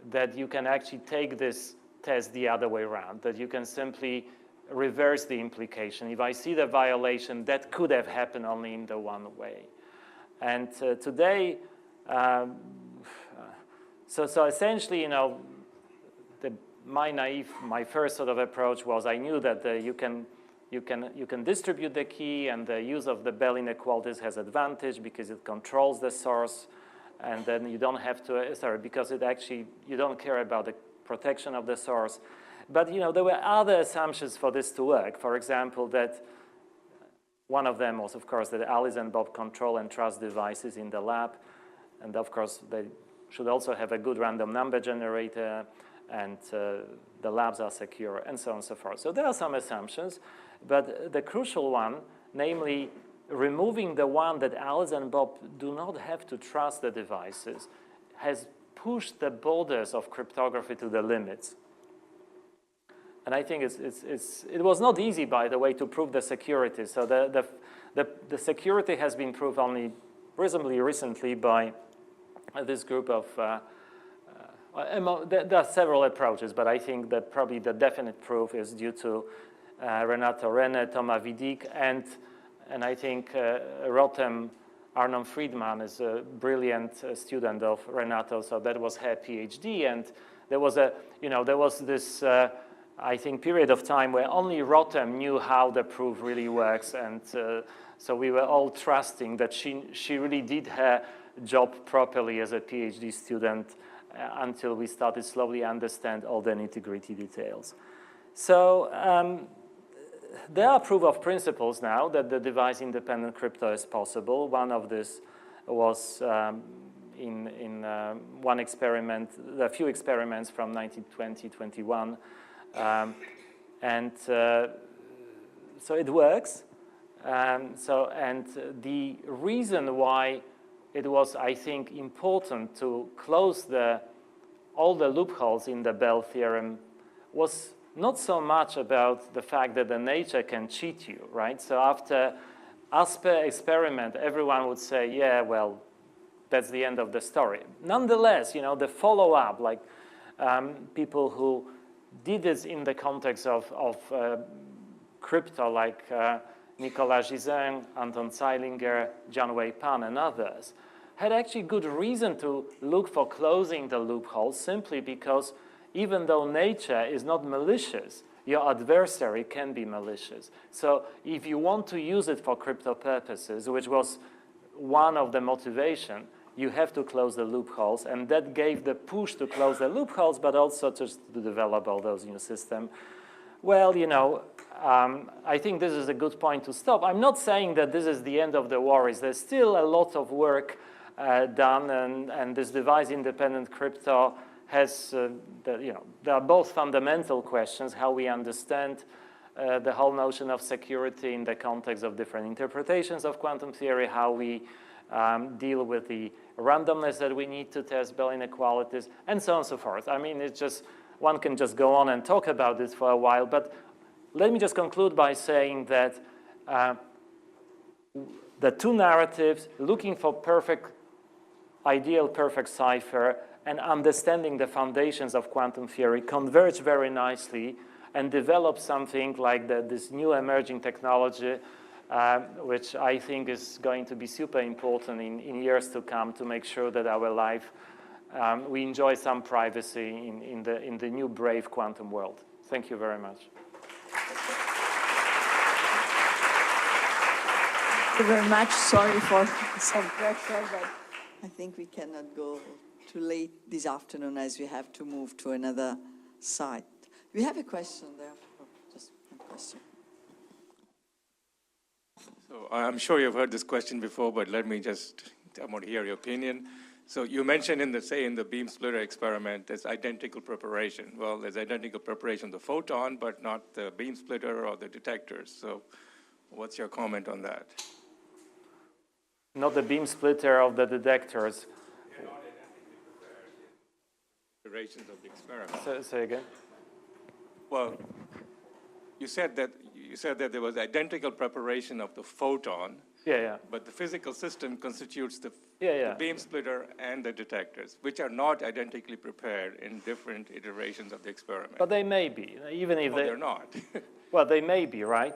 that you can actually take this test the other way around, that you can simply reverse the implication. If I see the violation, that could have happened only in the one way. And today, so essentially, my first sort of approach was I knew that you can distribute the key, and the use of the Bell inequalities has advantage because it controls the source, and then you don't have to, because you don't care about the protection of the source. But there were other assumptions for this to work. For example, that one of them was, of course, that Alice and Bob control and trust devices in the lab, and of course they should also have a good random number generator, and the labs are secure, and so on and so forth. So there are some assumptions, but the crucial one, namely removing the one that Alice and Bob do not have to trust the devices has pushed the borders of cryptography to the limits. And I think it was not easy, by the way, to prove the security. So the security has been proved only reasonably recently by this group of, there are several approaches, but I think that probably the definite proof is due to Renato Renne, Thomas Widig, and I think Rotem Arnon Friedman is a brilliant student of Renato, so that was her PhD, and there was this I think period of time where only Rotem knew how the proof really works, and so we were all trusting that she really did her job properly as a PhD student until we started slowly understand all the nitty-gritty details. So there are proof of principles now that the device-independent crypto is possible. One of this was in one experiment, a few experiments from 1920-21, and so it works. And the reason why it was, I think, important to close all the loopholes in the Bell theorem was not so much about the fact that the nature can cheat you, right? So after Asper experiment, everyone would say, yeah, well, that's the end of the story. Nonetheless, the follow-up, like people who did this in the context of crypto, like Nicolas Gisin, Anton Zeilinger, John Wei Pan, and others, had actually good reason to look for closing the loopholes simply because even though nature is not malicious, your adversary can be malicious. So if you want to use it for crypto purposes, which was one of the motivation, you have to close the loopholes, and that gave the push to close the loopholes, but also just to develop all those new systems. Well, I think this is a good point to stop. I'm not saying that this is the end of the worries. There's still a lot of work done, and this device-independent crypto has, there are both fundamental questions, how we understand the whole notion of security in the context of different interpretations of quantum theory, how we deal with the randomness that we need to test Bell inequalities, and so on and so forth. I mean, it's just, one can just go on and talk about this for a while, but let me just conclude by saying that the two narratives, looking for ideal perfect cipher and understanding the foundations of quantum theory, converge very nicely and develop something like this new emerging technology, which I think is going to be super important in years to come to make sure that our life, we enjoy some privacy in the new brave quantum world. Thank you very much. Thank you very much. Sorry for some pressure, but I think we cannot go too late this afternoon as we have to move to another site. We have a question there. Oh, just one question. So I'm sure you've heard this question before, but I want to hear your opinion. So you mentioned in the beam splitter experiment, there's identical preparation. Well, there's identical preparation of the photon, but not the beam splitter or the detectors. So what's your comment on that? Not the beam splitter of the detectors. They're not identically prepared in iterations of the experiment. Say again? Well, you said that there was identical preparation of the photon. Yeah. But the physical system constitutes the Yeah. beam splitter and the detectors, which are not identically prepared in different iterations of the experiment. But they may be, even if they're not. Well, they may be, right?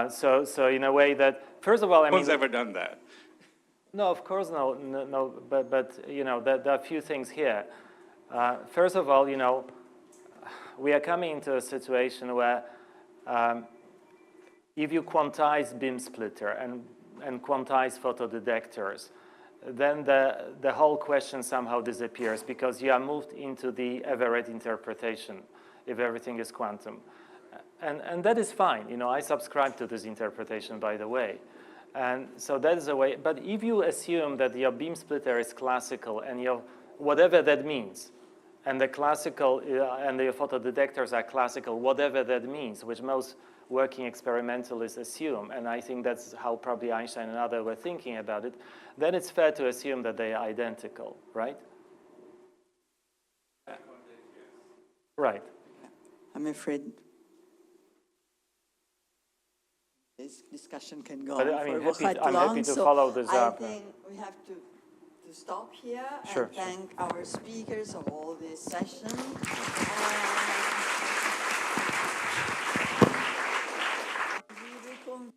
So in a way that, first of all, I mean, Who's ever done that? No, of course no. But there are a few things here. First of all, we are coming into a situation where if you quantize beam splitter and quantize photodetectors, then the whole question somehow disappears because you are moved into the Everett interpretation if everything is quantum. And that is fine. I subscribe to this interpretation, by the way. And so that is a way. But if you assume that your beam splitter is classical and whatever that means, And the classical, and the photodetectors are classical, whatever that means, which most working experimentalists assume. And I think that's how probably Einstein and others were thinking about it. Then it's fair to assume that they are identical, right? Right. I'm afraid this discussion can go But on I mean, for quite long. I'm happy to follow this I up. think we have to stop here Sure, and thank our speakers of all this session. We will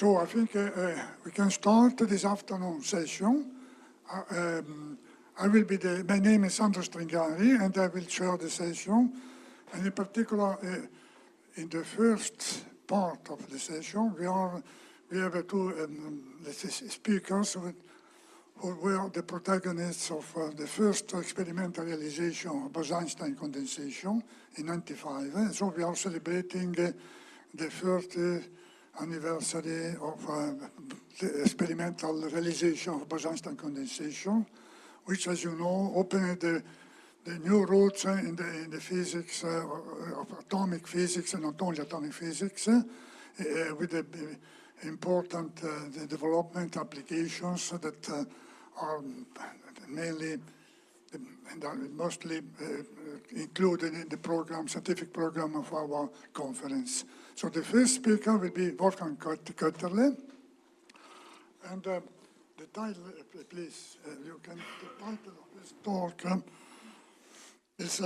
So I think we can start this afternoon session. My name is Sandro Stringari, and I will chair the session. And in particular, in the first part of the session, we have two speakers who were the protagonists of the first experimental realization of Bose-Einstein condensation in 1995. So we are celebrating the 30th anniversary of the experimental realization of Bose-Einstein condensation, which, as you know, opened the new roads in the physics of atomic physics, and not only atomic physics, with the important development applications that are mainly and are mostly included in the program, scientific program of our conference. So the first speaker will be Wolfgang Kötterle. And the title, please, the title of this talk is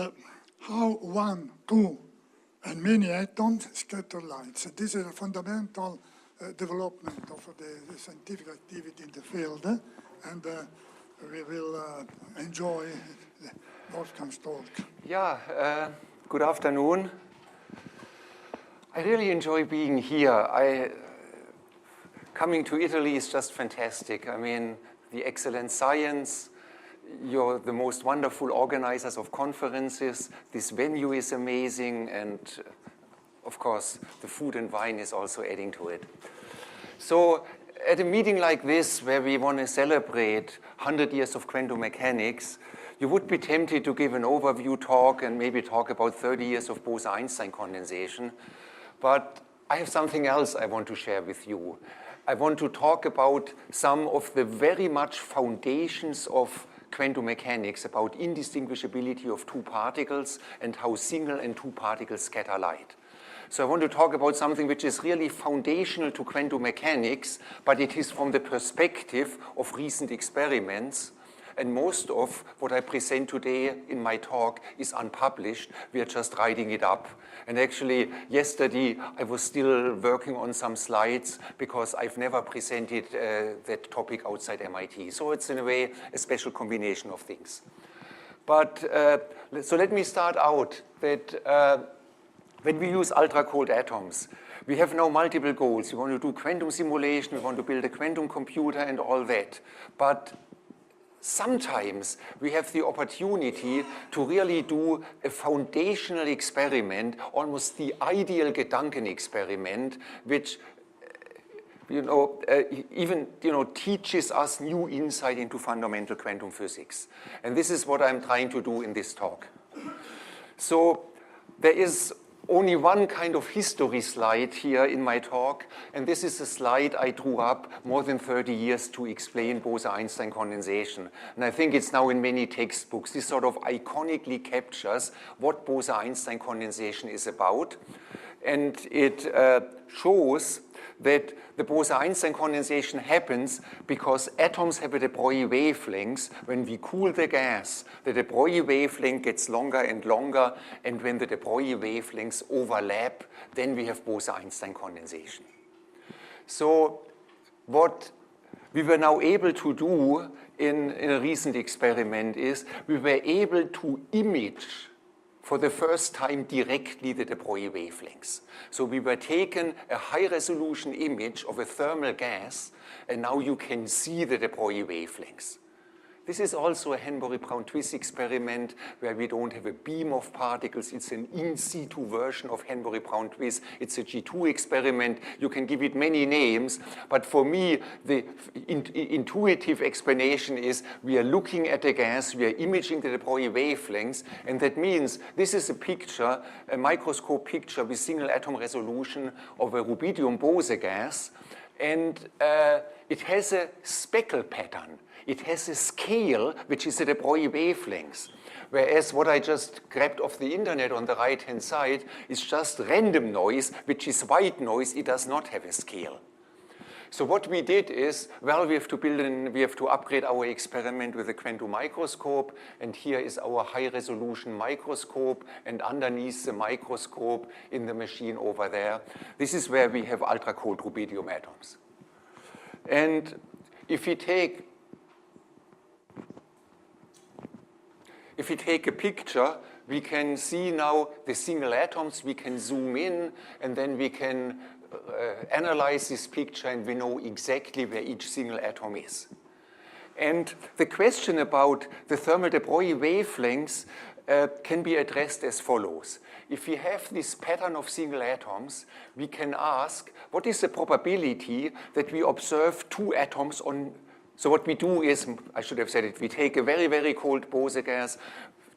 How One, Two, and Many Atoms Scatter Light. This is a fundamental development of the scientific activity in the field, and we will enjoy Wolfgang's talk. Yeah, good afternoon. I really enjoy being here. Coming to Italy is just fantastic. I mean, the excellent science, you're the most wonderful organizers of conferences, this venue is amazing, and of course, the food and wine is also adding to it. So at a meeting like this, where we want to celebrate 100 years of quantum mechanics, you would be tempted to give an overview talk and maybe talk about 30 years of Bose-Einstein condensation. But I have something else I want to share with you. I want to talk about some of the very much foundations of quantum mechanics, about indistinguishability of two particles and how single and two particles scatter light. So I want to talk about something which is really foundational to quantum mechanics, but it is from the perspective of recent experiments. And most of what I present today in my talk is unpublished. We are just writing it up. And actually, yesterday, I was still working on some slides because I've never presented that topic outside MIT. So it's, in a way, a special combination of things. But so let me start out that when we use ultra-cold atoms, we have now multiple goals. We want to do quantum simulation, we want to build a quantum computer and all that. But sometimes we have the opportunity to really do a foundational experiment, almost the ideal Gedankenexperiment, which even teaches us new insight into fundamental quantum physics. And this is what I'm trying to do in this talk. So there is only one kind of history slide here in my talk, and this is a slide I drew up more than 30 years to explain Bose-Einstein condensation. And I think it's now in many textbooks. This sort of iconically captures what Bose-Einstein condensation is about. And it shows that the Bose-Einstein condensation happens because atoms have a de Broglie wavelengths. When we cool the gas, the de Broglie wavelength gets longer and longer, and when the de Broglie wavelengths overlap, then we have Bose-Einstein condensation. So what we were now able to do in a recent experiment is we were able to image for the first time directly the de Broglie wavelengths. So we were taking a high-resolution image of a thermal gas, and now you can see the de Broglie wavelengths. This is also a Henbury-Brown-Twiss experiment where we don't have a beam of particles. It's an in situ version of Henbury-Brown-Twiss. It's a G2 experiment. You can give it many names, but for me, the intuitive explanation is we are looking at a gas, we are imaging the de Broglie wavelengths, and that means this is a picture, a microscope picture with single atom resolution of a rubidium Bose gas, and it has a speckle pattern. It has a scale, which is the de Broglie wavelengths. Whereas what I just grabbed off the internet on the right-hand side is just random noise, which is white noise. It does not have a scale. So what we did is, well, we have to upgrade our experiment with a quantum microscope, and here is our high-resolution microscope, and underneath the microscope in the machine over there, this is where we have ultra-cold rubidium atoms. And if we take a picture, we can see now the single atoms, we can zoom in, and then we can analyze this picture, and we know exactly where each single atom is. And the question about the thermal de Broglie wavelengths can be addressed as follows. If we have this pattern of single atoms, we can ask, what is the probability that we observe two atoms on? So what we do is, I should have said it, we take a very, very cold Bose gas,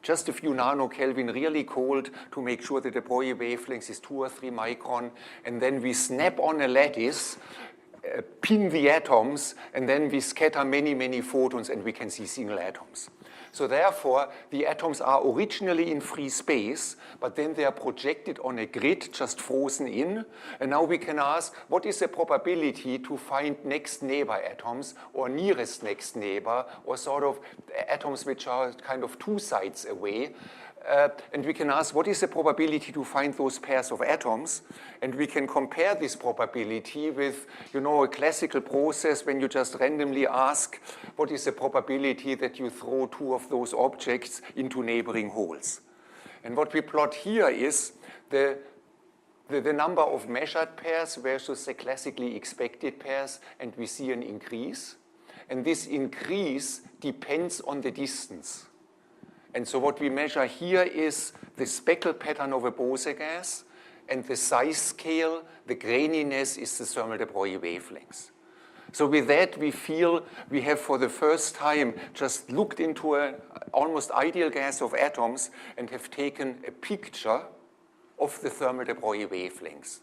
just a few nanokelvin, really cold, to make sure that the Broglie wavelength is 2 or 3 micron, and then we snap on a lattice, pin the atoms, and then we scatter many, many photons, and we can see single atoms. So therefore, the atoms are originally in free space, but then they are projected on a grid, just frozen in. And now we can ask, what is the probability to find next neighbor atoms, or nearest next neighbor, or sort of atoms which are kind of 2 sides away? And we can ask, what is the probability to find those pairs of atoms? And we can compare this probability with, a classical process when you just randomly ask, what is the probability that you throw 2 of those objects into neighboring holes? And what we plot here is the number of measured pairs versus the classically expected pairs, and we see an increase. And this increase depends on the distance. And so what we measure here is the speckle pattern of a Bose gas, and the size scale, the graininess, is the thermal de Broglie wavelengths. So with that, we feel we have for the first time just looked into an almost ideal gas of atoms and have taken a picture of the thermal de Broglie wavelengths.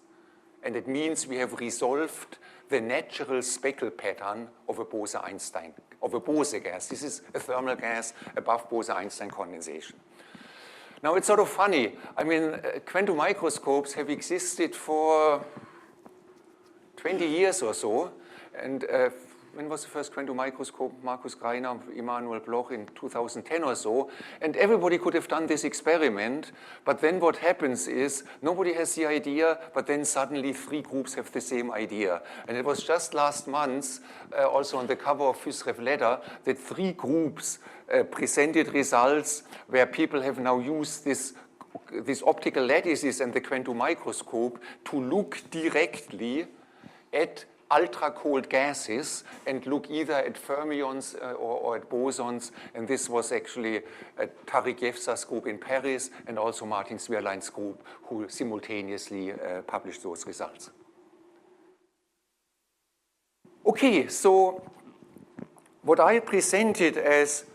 And it means we have resolved the natural speckle pattern of a Bose-Einstein, of a Bose gas. This is a thermal gas above Bose-Einstein condensation. Now, it's sort of funny. I mean, quantum microscopes have existed for 20 years or so. And when was the first quantum microscope? Markus Greiner, Emanuel Bloch in 2010 or so. And everybody could have done this experiment. But then what happens is nobody has the idea, but then suddenly 3 groups have the same idea. And it was just last month, also on the cover of Fusrev Letter, that 3 groups presented results where people have now used this optical lattices and the quantum microscope to look directly at ultra-cold gases and look either at fermions or at bosons. And this was actually Tariq Yefzah's group in Paris and also Martin Swearlein's group who simultaneously published those results. Okay, so what I presented as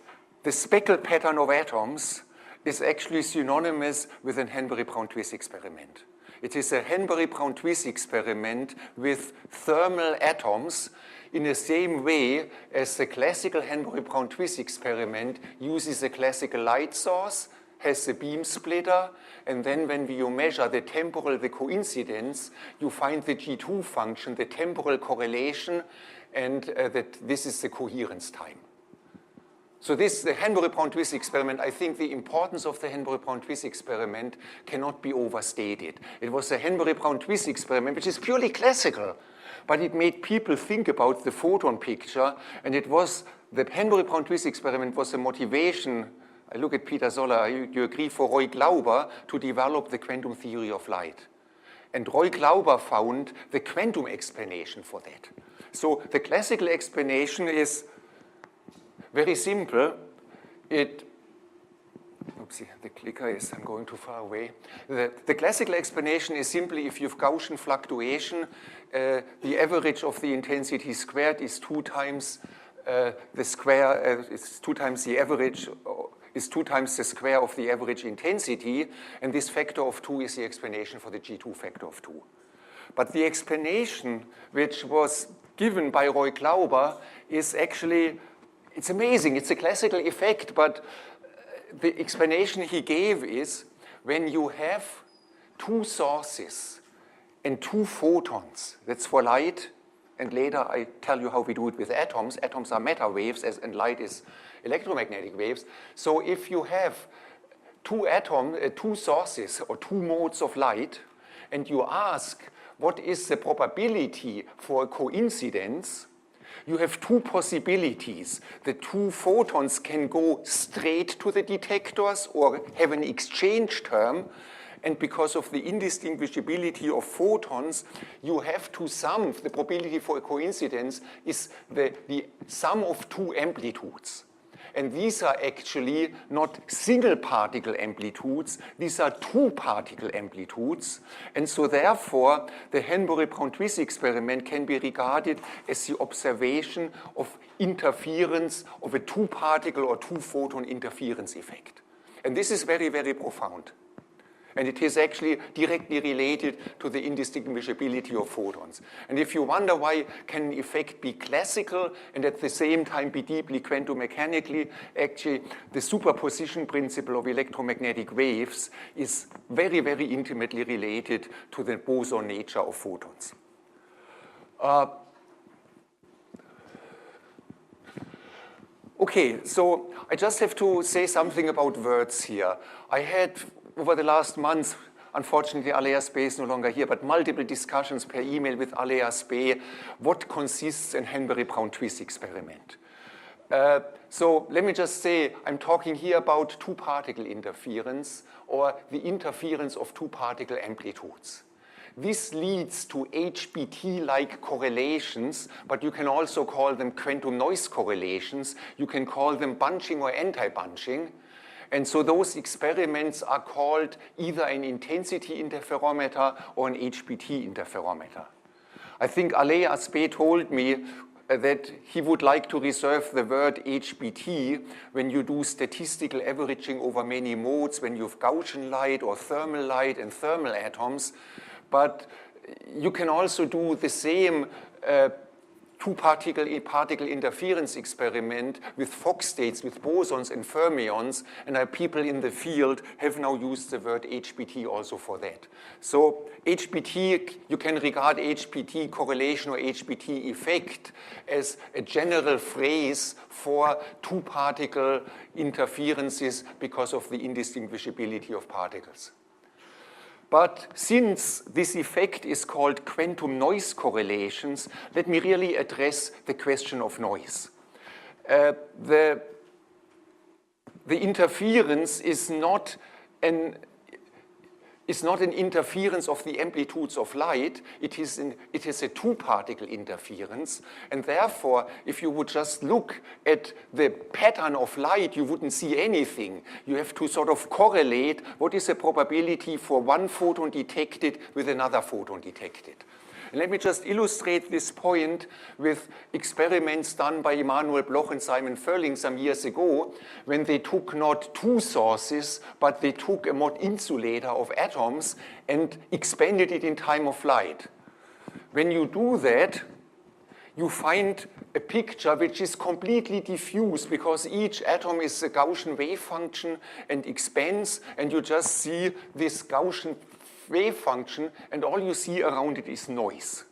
the speckle pattern of atoms is actually synonymous with an Henbury-Brown-Twiss experiment. It is a Henbury-Brown-Twiss experiment with thermal atoms in the same way as the classical Henbury-Brown-Twiss experiment uses a classical light source, has a beam splitter, and then when you measure the temporal, the coincidence, you find the G2 function, the temporal correlation, and that this is the coherence time. So this, the Henbury-Brown-Twiss experiment, I think the importance of the Henbury-Brown-Twiss experiment cannot be overstated. It was a Henbury-Brown-Twiss experiment, which is purely classical, but it made people think about the photon picture, and it was, the Henbury-Brown-Twiss experiment was a motivation, I look at Peter Zoller, you agree, for Roy Glauber to develop the quantum theory of light. And Roy Glauber found the quantum explanation for that. So the classical explanation is very simple. Oopsie, the clicker is, I'm going too far away. The classical explanation is simply if you have Gaussian fluctuation, the average of the intensity squared is 2 times the square, it's 2 times the average, is 2 times the square of the average intensity, and this factor of 2 is the explanation for the G2 factor of 2. But the explanation which was given by Roy Glauber is actually, it's amazing, it's a classical effect, but the explanation he gave is when you have 2 sources and 2 photons, that's for light, and later I tell you how we do it with atoms. Atoms are matter waves and light is electromagnetic waves. So if you have 2 sources or 2 modes of light, and you ask what is the probability for a coincidence, you have two possibilities. The two photons can go straight to the detectors or have an exchange term. And because of the indistinguishability of photons, you have to sum, the probability for a coincidence is the sum of two amplitudes. And these are actually not single particle amplitudes, these are two particle amplitudes. And so therefore, the Hanbury-Brown-Twiss experiment can be regarded as the observation of interference of a two particle or two photon interference effect. And this is very, very profound. And it is actually directly related to the indistinguishability of photons. And if you wonder why can an effect be classical and at the same time be deeply quantum mechanically, actually the superposition principle of electromagnetic waves is very, very intimately related to the boson nature of photons. Okay, so I just have to say something about words here. I had over the last months, unfortunately, Alea Spee is no longer here, but multiple discussions per email with Alea Spee, what consists in Hanbury-Brown-Twiss experiment. So let me just say, I'm talking here about two-particle interference or the interference of two-particle amplitudes. This leads to HBT-like correlations, but you can also call them quantum noise correlations. You can call them bunching or anti-bunching. And so those experiments are called either an intensity interferometer or an HBT interferometer. I think Alea Spee told me that he would like to reserve the word HBT when you do statistical averaging over many modes, when you have Gaussian light or thermal light and thermal atoms. But you can also do the same two-particle interference experiment with Fock states, with bosons and fermions, and people in the field have now used the word HBT also for that. So HBT, you can regard HBT correlation or HBT effect as a general phrase for two-particle interferences because of the indistinguishability of particles. But since this effect is called quantum noise correlations, let me really address the question of noise. The interference is not an interference of the amplitudes of light. It is a two-particle interference. And therefore, if you would just look at the pattern of light, you wouldn't see anything. You have to sort of correlate what is the probability for one photon detected with another photon detected. And let me just illustrate this point with experiments done by Emanuel Bloch and Simon Furling some years ago, when they took not two sources, but they took a Mott insulator of atoms and expanded it in time of flight. When you do that, you find a picture which is completely diffuse because each atom is a Gaussian wave function and expands, and you just see this Gaussian wave function, and all you see around it is noise.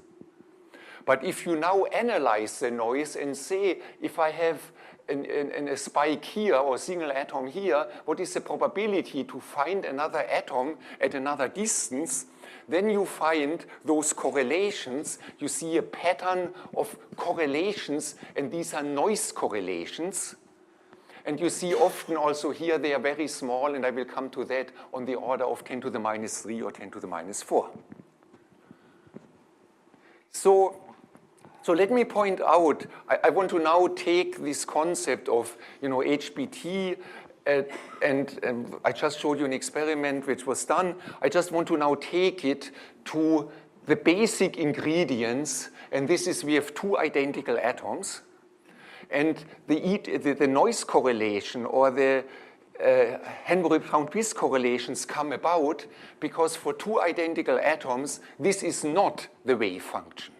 But if you now analyze the noise and say, if I have a spike here or a single atom here, what is the probability to find another atom at another distance? Then you find those correlations. You see a pattern of correlations, and these are noise correlations. And you see often also here they are very small, and I will come to that, on the order of 10 to the minus 3 or 10 to the minus 4. So let me point out, I want to now take this concept of HBT, and I just showed you an experiment which was done. I just want to now take it to the basic ingredients, and this is we have two identical atoms. And the noise correlation or the Hanbury-Brown-Twiss correlations come about because for two identical atoms, this is not the wave function.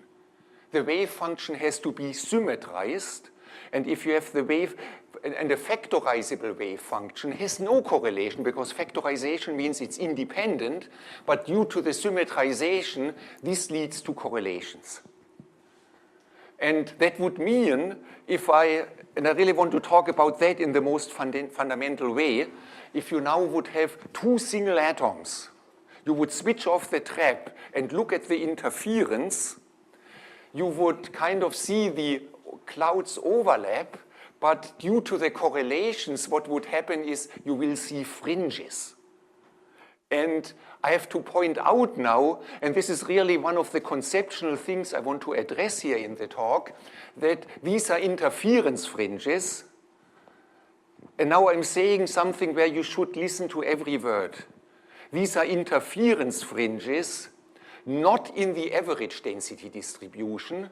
The wave function has to be symmetrized, and if you have the wave, and a factorizable wave function has no correlation because factorization means it's independent, but due to the symmetrization, this leads to correlations. And that would mean, and I really want to talk about that in the most fundamental way, if you now would have two single atoms, you would switch off the trap and look at the interference, you would kind of see the clouds overlap, but due to the correlations, what would happen is you will see fringes. And I have to point out now, and this is really one of the conceptual things I want to address here in the talk, that these are interference fringes. And now I'm saying something where you should listen to every word. These are interference fringes, not in the average density distribution,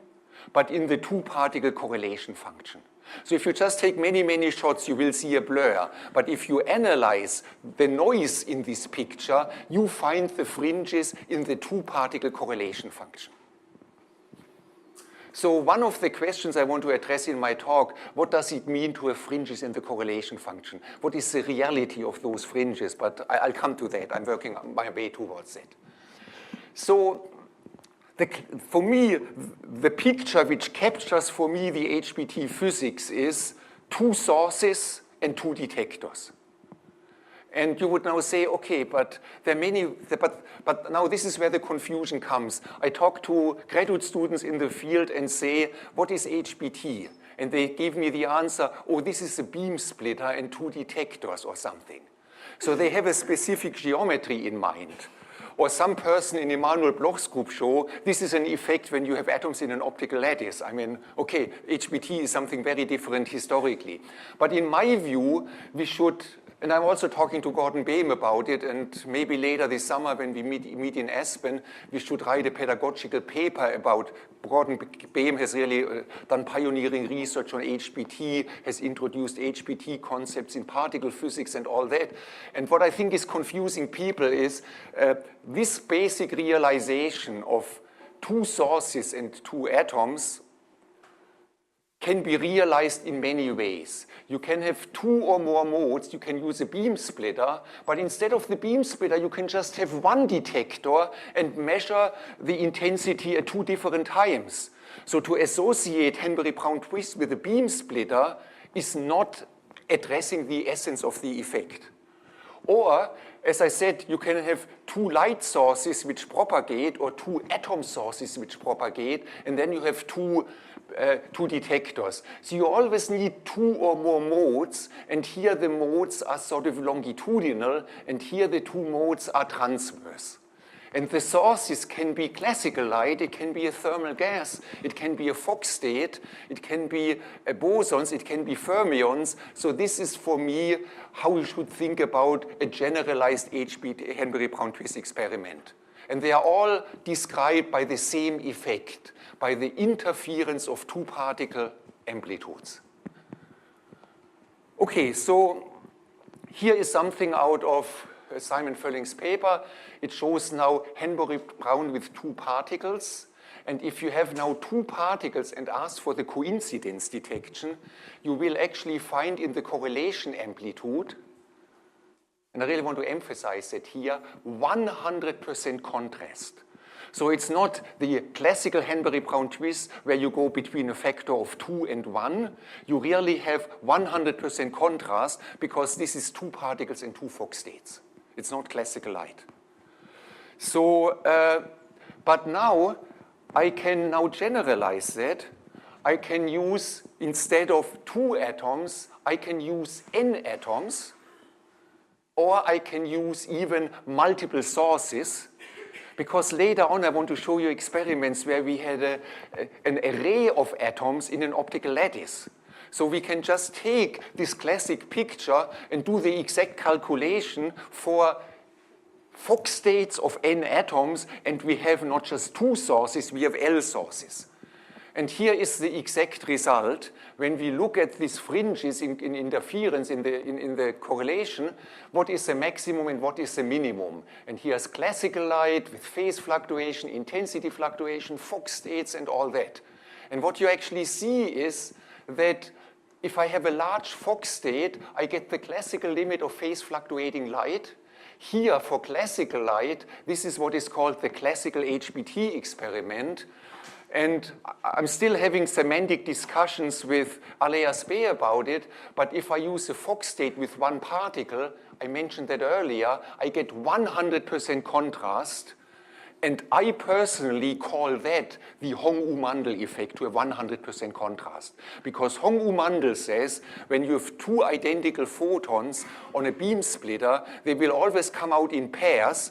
but in the two-particle correlation function. So if you just take many, many shots, you will see a blur. But if you analyze the noise in this picture, you find the fringes in the two-particle correlation function. So one of the questions I want to address in my talk, what does it mean to have fringes in the correlation function? What is the reality of those fringes? But I'll come to that. I'm working my way towards that. So for me, the picture which captures for me the HBT physics is two sources and two detectors. And you would now say, okay, but there are many, but now this is where the confusion comes. I talk to graduate students in the field and say, what is HBT? And they give me the answer, oh, this is a beam splitter and two detectors or something. So they have a specific geometry in mind. Or some person in Emanuel Bloch's group show, this is an effect when you have atoms in an optical lattice. I mean, okay, HBT is something very different historically. But in my view, we should, and I'm also talking to Gordon Boehm about it, and maybe later this summer when we meet in Aspen, we should write a pedagogical paper about Gordon Boehm has really done pioneering research on HBT, has introduced HBT concepts in particle physics and all that. And what I think is confusing people is this basic realization of two sources and two atoms can be realized in many ways. You can have two or more modes, you can use a beam splitter, but instead of the beam splitter, you can just have one detector and measure the intensity at two different times. So to associate Henbury-Brown twist with a beam splitter is not addressing the essence of the effect. Or, as I said, you can have two light sources which propagate or two atom sources which propagate, and then you have two detectors. So you always need two or more modes, and here the modes are sort of longitudinal, and here the two modes are transverse. And the sources can be classical light, it can be a thermal gas, it can be a Fock state, it can be bosons, it can be fermions. So this is for me how we should think about a generalized Henbury-Brown twist experiment. And they are all described by the same effect, by the interference of two particle amplitudes. Okay, so here is something out of Simon Fölling's paper. It shows now Henbury-Brown with two particles. And if you have now two particles and ask for the coincidence detection, you will actually find in the correlation amplitude, and I really want to emphasize that here, 100% contrast. So it's not the classical Henbury-Brown twist where you go between a factor of 2 and 1. You really have 100% contrast because this is two particles and two Fock states. It's not classical light. So, but now I can now generalize that. I can use, instead of two atoms, I can use n atoms, or I can use even multiple sources, because later on I want to show you experiments where we had an array of atoms in an optical lattice. So we can just take this classic picture and do the exact calculation for Fock states of n atoms, and we have not just two sources, we have L sources. And here is the exact result. When we look at these fringes in interference in the correlation, what is the maximum and what is the minimum? And here's classical light with phase fluctuation, intensity fluctuation, Fock states, and all that. And what you actually see is that if I have a large Fock state, I get the classical limit of phase fluctuating light. Here, for classical light, this is what is called the classical HBT experiment. And I'm still having semantic discussions with Aleas Bey about it, but if I use a Fock state with one particle, I mentioned that earlier, I get 100% contrast. And I personally call that the Hong-U-Mandel effect to a 100% contrast. Because Hong-U-Mandel says when you have two identical photons on a beam splitter, they will always come out in pairs,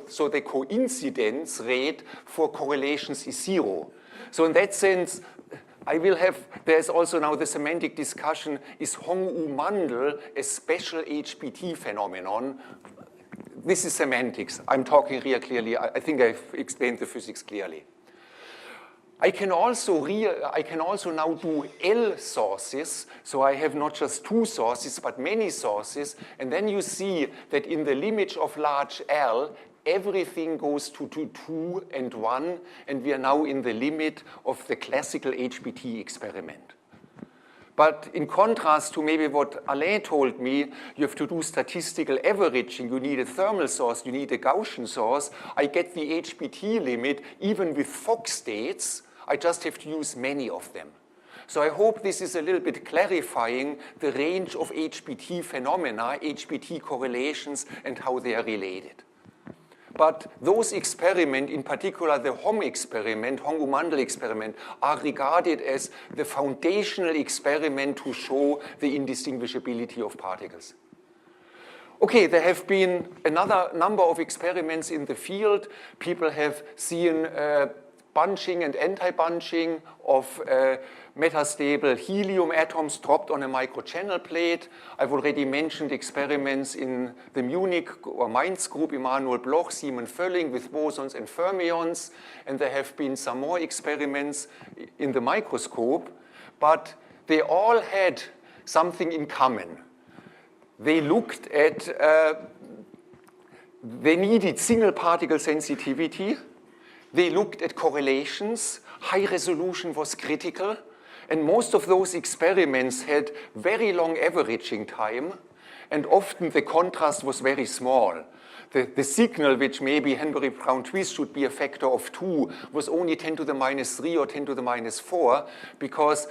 so the coincidence rate for correlations is 0. So in that sense, there's also now the semantic discussion, is Hong-U-Mandel a special HBT phenomenon? This is semantics. I'm talking real clearly. I think I've explained the physics clearly. I can also now do L sources, so I have not just two sources, but many sources, and then you see that in the limit of large L, everything goes to 2 and 1, and we are now in the limit of the classical HBT experiment. But in contrast to maybe what Alain told me, you have to do statistical averaging, you need a thermal source, you need a Gaussian source. I get the HBT limit even with Fock states, I just have to use many of them. So I hope this is a little bit clarifying the range of HBT phenomena, HBT correlations, and how they are related. But those experiments, in particular the Hom experiment, Hong-U-Mandel experiment, are regarded as the foundational experiment to show the indistinguishability of particles. Okay, there have been another number of experiments in the field. People have seen bunching and anti-bunching of metastable helium atoms dropped on a microchannel plate. I've already mentioned experiments in the Munich or Mainz group, Emanuel Bloch, Simon Völling with bosons and fermions, and there have been some more experiments in the microscope, but they all had something in common. They looked at, they needed single particle sensitivity. They looked at correlations. High resolution was critical. And most of those experiments had very long averaging time. And often the contrast was very small. The signal, which maybe Henbury-Brown twist should be a factor of 2, was only 10 to the minus 3 or 10 to the minus 4, because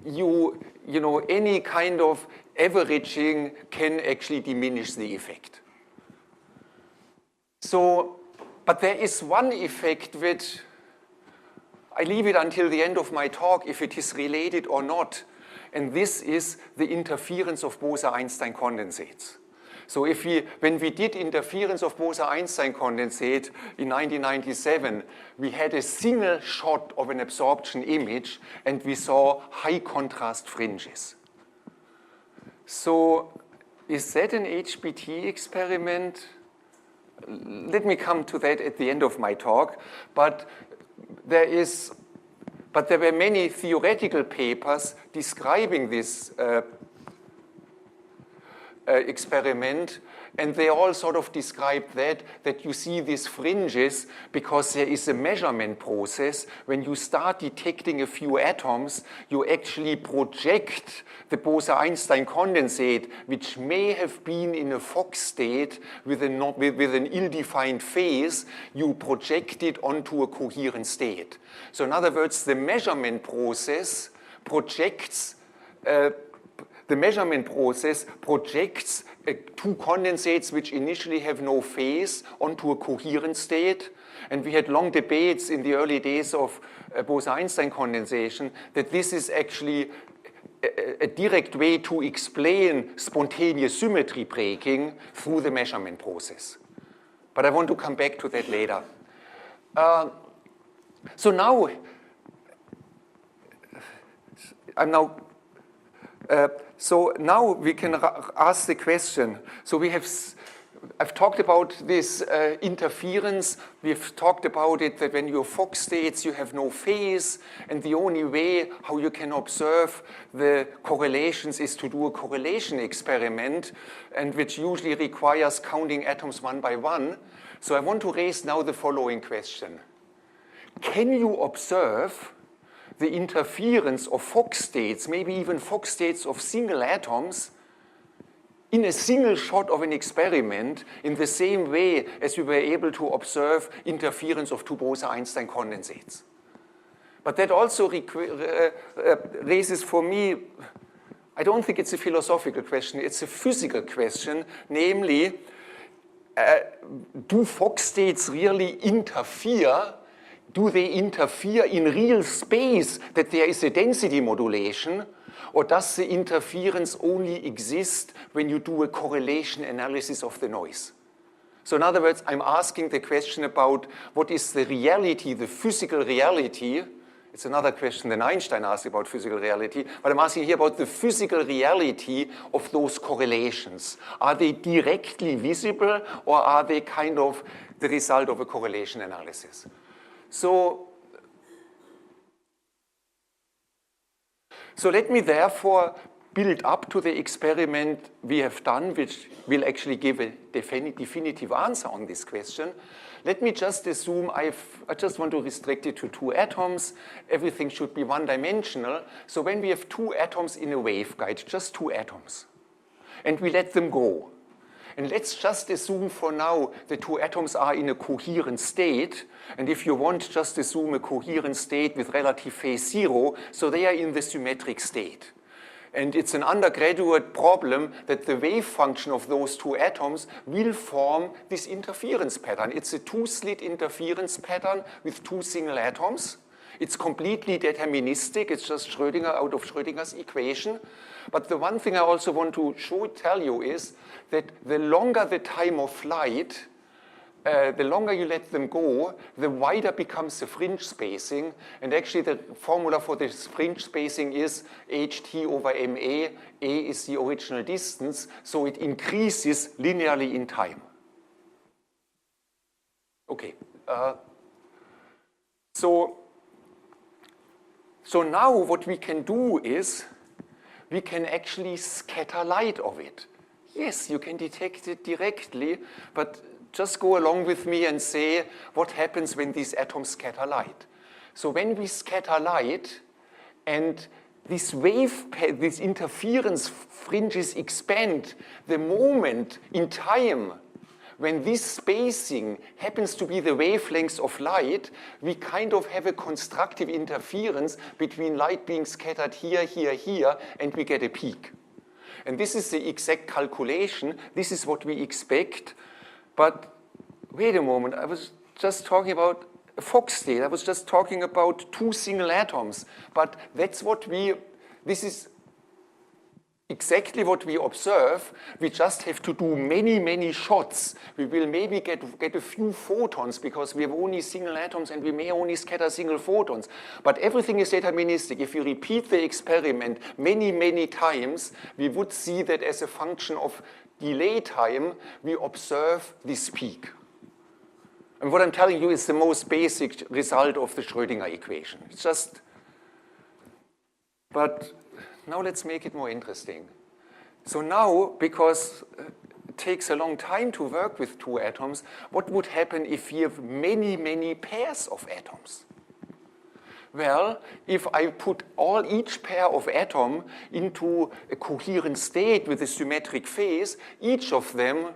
you know, any kind of averaging can actually diminish the effect. So, but there is one effect which, I leave it until the end of my talk if it is related or not, and this is the interference of Bose-Einstein condensates. So when we did interference of Bose-Einstein condensate in 1997, we had a single shot of an absorption image and we saw high contrast fringes. So is that an HBT experiment? Let me come to that at the end of my talk, but there were many theoretical papers describing this experiment, and they all sort of describe that you see these fringes because there is a measurement process. When you start detecting a few atoms, you actually project the Bose-Einstein condensate, which may have been in a Fock state with an ill-defined phase, you project it onto a coherent state. So in other words, the measurement process projects two condensates which initially have no phase onto a coherent state. And we had long debates in the early days of Bose-Einstein condensation that this is actually a direct way to explain spontaneous symmetry breaking through the measurement process. But I want to come back to that later. So now, so now we can ask the question. So I've talked about this interference. We've talked about it that when you have Fock states, you have no phase, and the only way how you can observe the correlations is to do a correlation experiment, and which usually requires counting atoms one by one. So I want to raise now the following question. Can you observe the interference of Fock states, maybe even Fock states of single atoms, in a single shot of an experiment in the same way as we were able to observe interference of two Bose-Einstein condensates? But that also raises for me, I don't think it's a philosophical question, it's a physical question, namely, do Fock states really interfere? Do they interfere in real space that there is a density modulation? Or does the interference only exist when you do a correlation analysis of the noise? So in other words, I'm asking the question about what is the reality, the physical reality. It's another question than Einstein asked about physical reality, but I'm asking here about the physical reality of those correlations. Are they directly visible, or are they kind of the result of a correlation analysis? So let me therefore build up to the experiment we have done, which will actually give a definitive answer on this question. Let me just assume I just want to restrict it to 2 atoms. Everything should be one-dimensional. So when we have 2 atoms in a waveguide, just 2 atoms, and we let them go. And let's just assume for now the 2 atoms are in a coherent state. And if you want, just assume a coherent state with relative phase 0. So they are in the symmetric state. And it's an undergraduate problem that the wave function of those 2 atoms will form this interference pattern. It's a 2-slit interference pattern with 2 single atoms. It's completely deterministic. It's just Schrödinger out of Schrödinger's equation. But the one thing I also want to tell you is that the longer the time of flight, the longer you let them go, the wider becomes the fringe spacing. And actually the formula for this fringe spacing is ht over ma. A is the original distance, so it increases linearly in time. Okay. So now what we can do is we can actually scatter light of it. Yes, you can detect it directly, but just go along with me and say what happens when these atoms scatter light. So when we scatter light and this interference fringes expand, the moment in time when this spacing happens to be the wavelengths of light, we kind of have a constructive interference between light being scattered here, here, here, and we get a peak. And this is the exact calculation. This is what we expect. But wait a moment, I was just talking about a Fock state. I was just talking about 2 single atoms. But that's what this is exactly what we observe. We just have to do many, many shots. We will maybe get a few photons because we have only single atoms and we may only scatter single photons. But everything is deterministic. If you repeat the experiment many, many times, we would see that as a function of delay time, we observe this peak. And what I'm telling you is the most basic result of the Schrödinger equation. It's just, but now let's make it more interesting. So now, because it takes a long time to work with 2 atoms, what would happen if we have many, many pairs of atoms? Well, if I put each pair of atom into a coherent state with a symmetric phase, each of them,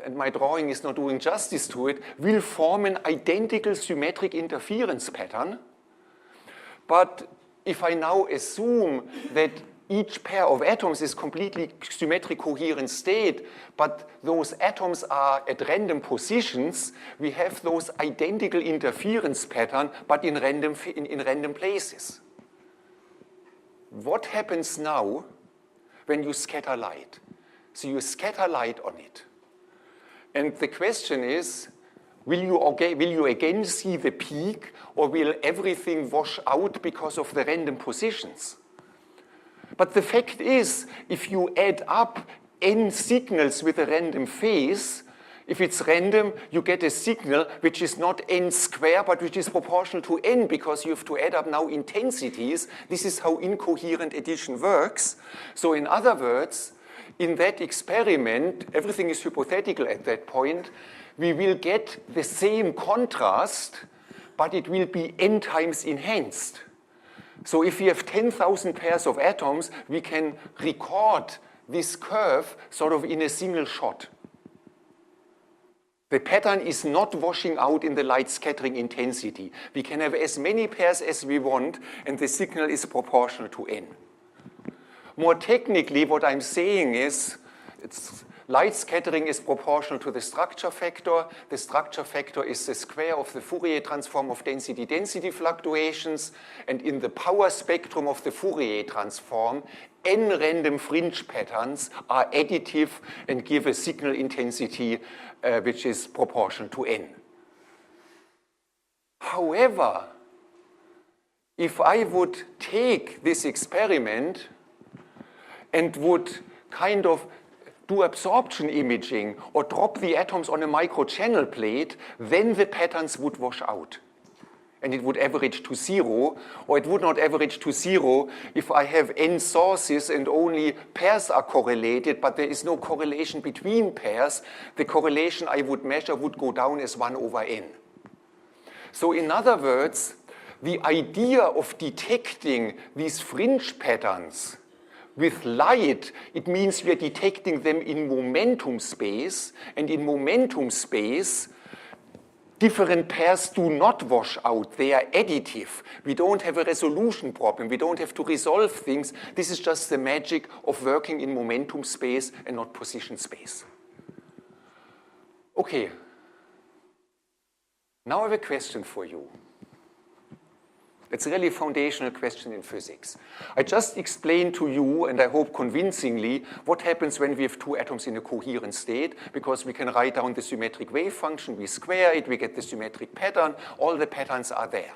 and my drawing is not doing justice to it, will form an identical symmetric interference pattern. But if I now assume that each pair of atoms is completely symmetric coherent state, but those atoms are at random positions, we have those identical interference pattern, but in random places. What happens now when you scatter light? So you scatter light on it. And the question is, will you again see the peak, or will everything wash out because of the random positions? But the fact is, if you add up n signals with a random phase, if it's random, you get a signal which is not n squared, but which is proportional to n, because you have to add up now intensities. This is how incoherent addition works. So in other words, in that experiment, everything is hypothetical at that point, we will get the same contrast, but it will be n times enhanced. So if we have 10,000 pairs of atoms, we can record this curve sort of in a single shot. The pattern is not washing out in the light scattering intensity. We can have as many pairs as we want, and the signal is proportional to n. More technically, what I'm saying is, Light scattering is proportional to the structure factor. The structure factor is the square of the Fourier transform of density-density fluctuations. And in the power spectrum of the Fourier transform, n random fringe patterns are additive and give a signal intensity which is proportional to n. However, if I would take this experiment and would kind of do absorption imaging or drop the atoms on a microchannel plate, then the patterns would wash out. And it would average to 0, or it would not average to 0 if I have n sources and only pairs are correlated, but there is no correlation between pairs. The correlation I would measure would go down as 1 over n. So in other words, the idea of detecting these fringe patterns with light, it means we are detecting them in momentum space, and in momentum space, different pairs do not wash out. They are additive. We don't have a resolution problem. We don't have to resolve things. This is just the magic of working in momentum space and not position space. Okay. Now I have a question for you. It's really a foundational question in physics. I just explained to you, and I hope convincingly, what happens when we have two atoms in a coherent state, because we can write down the symmetric wave function, we square it, we get the symmetric pattern, all the patterns are there.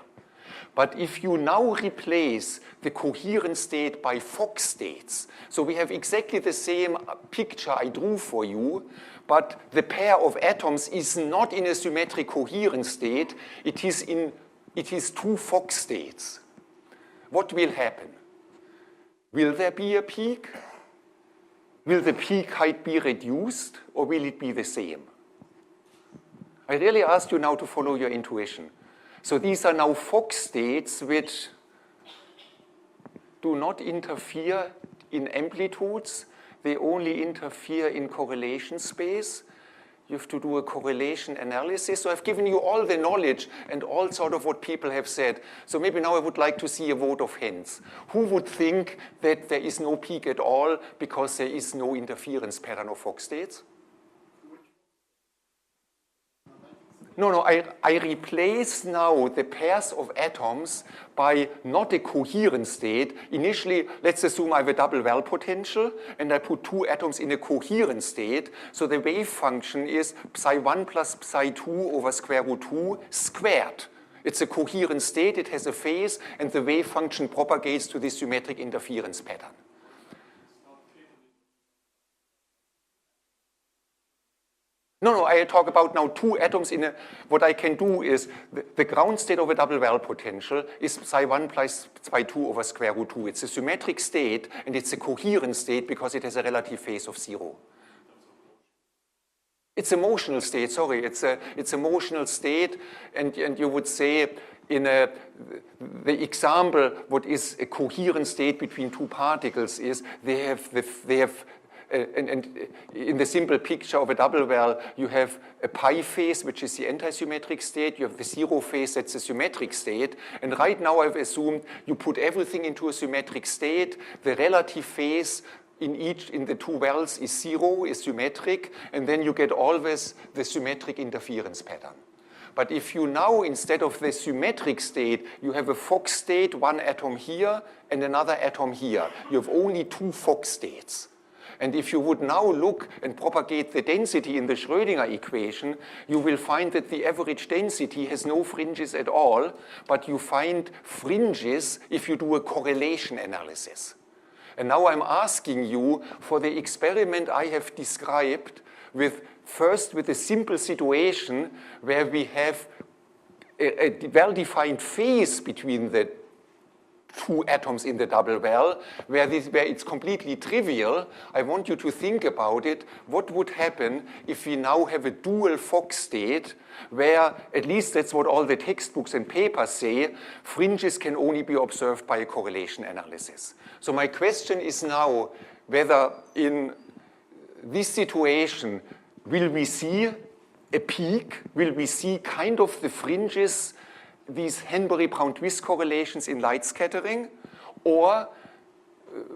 But if you now replace the coherent state by Fock states, so we have exactly the same picture I drew for you, but the pair of atoms is not in a symmetric coherent state, it is two Fock states. What will happen? Will there be a peak? Will the peak height be reduced, or will it be the same? I really ask you now to follow your intuition. So these are now Fock states which do not interfere in amplitudes. They only interfere in correlation space. You have to do a correlation analysis. So I've given you all the knowledge and all sort of what people have said. So maybe now I would like to see a vote of hands. Who would think that there is no peak at all because there is no interference pattern of Fock states? No, I replace now the pairs of atoms by not a coherent state. Initially, let's assume I have a double well potential, and I put two atoms in a coherent state. So the wave function is psi1 plus psi2 over square root 2 squared. It's a coherent state, it has a phase, and the wave function propagates to this symmetric interference pattern. No, I talk about now two atoms in a, what I can do is, the ground state of a double well potential is psi1 plus psi2 over square root 2. It's a symmetric state, and it's a coherent state because it has a relative phase of 0. It's a motional state, sorry, it's a motional state, and you would say, in the example, what is a coherent state between two particles is, they have and in the simple picture of a double well, you have a pi phase, which is the antisymmetric state. You have the 0 phase, that's the symmetric state. And right now I've assumed you put everything into a symmetric state. The relative phase in the two wells is 0, is symmetric, and then you get always the symmetric interference pattern. But if you now, instead of the symmetric state, you have a Fock state, one atom here and another atom here. You have only two Fock states. And if you would now look and propagate the density in the Schrödinger equation, you will find that the average density has no fringes at all, but you find fringes if you do a correlation analysis. And now I'm asking you for the experiment I have described first with a simple situation where we have a well-defined phase between the two atoms in the double well, where it's completely trivial. I want you to think about it. What would happen if we now have a dual Fock state where, at least that's what all the textbooks and papers say, fringes can only be observed by a correlation analysis. So my question is now whether in this situation, will we see a peak? Will we see kind of the fringes, these Henbury-Brown twist correlations in light scattering, or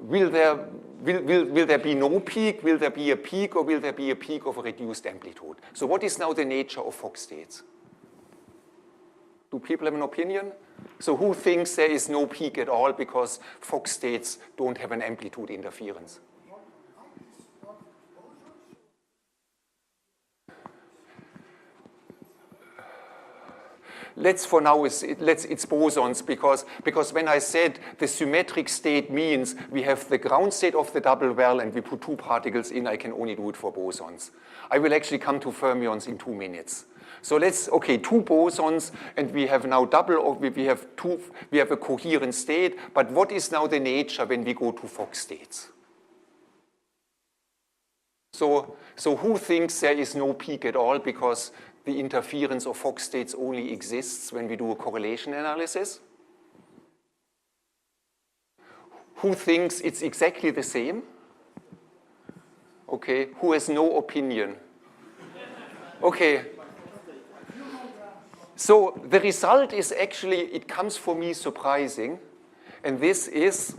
will there will there be no peak? Will there be a peak, or will there be a peak of a reduced amplitude? So what is now the nature of Fock states? Do people have an opinion? So who thinks there is no peak at all because Fock states don't have an amplitude interference? It's bosons, because when I said the symmetric state means we have the ground state of the double well and we put two particles in, I can only do it for bosons. I will actually come to fermions in 2 minutes. So okay, 2 bosons, and we have now we have a coherent state, but what is now the nature when we go to Fock states? So who thinks there is no peak at all because the interference of Fock states only exists when we do a correlation analysis? Who thinks it's exactly the same? Okay, who has no opinion? Okay. So the result is actually, it comes for me surprising, and this is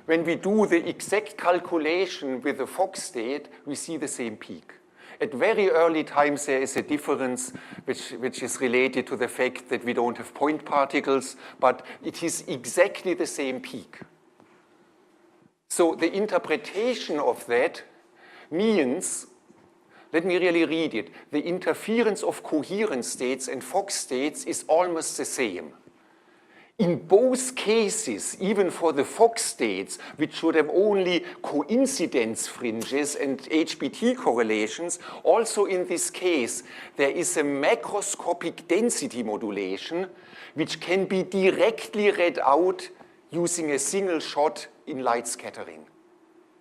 when we do the exact calculation with the Fock state, we see the same peak. At very early times, there is a difference which is related to the fact that we don't have point particles, but it is exactly the same peak. So the interpretation of that means, let me really read it, the interference of coherent states and Fock states is almost the same. In both cases, even for the Fock states, which should have only coincidence fringes and HBT correlations, also in this case, there is a macroscopic density modulation which can be directly read out using a single shot in light scattering.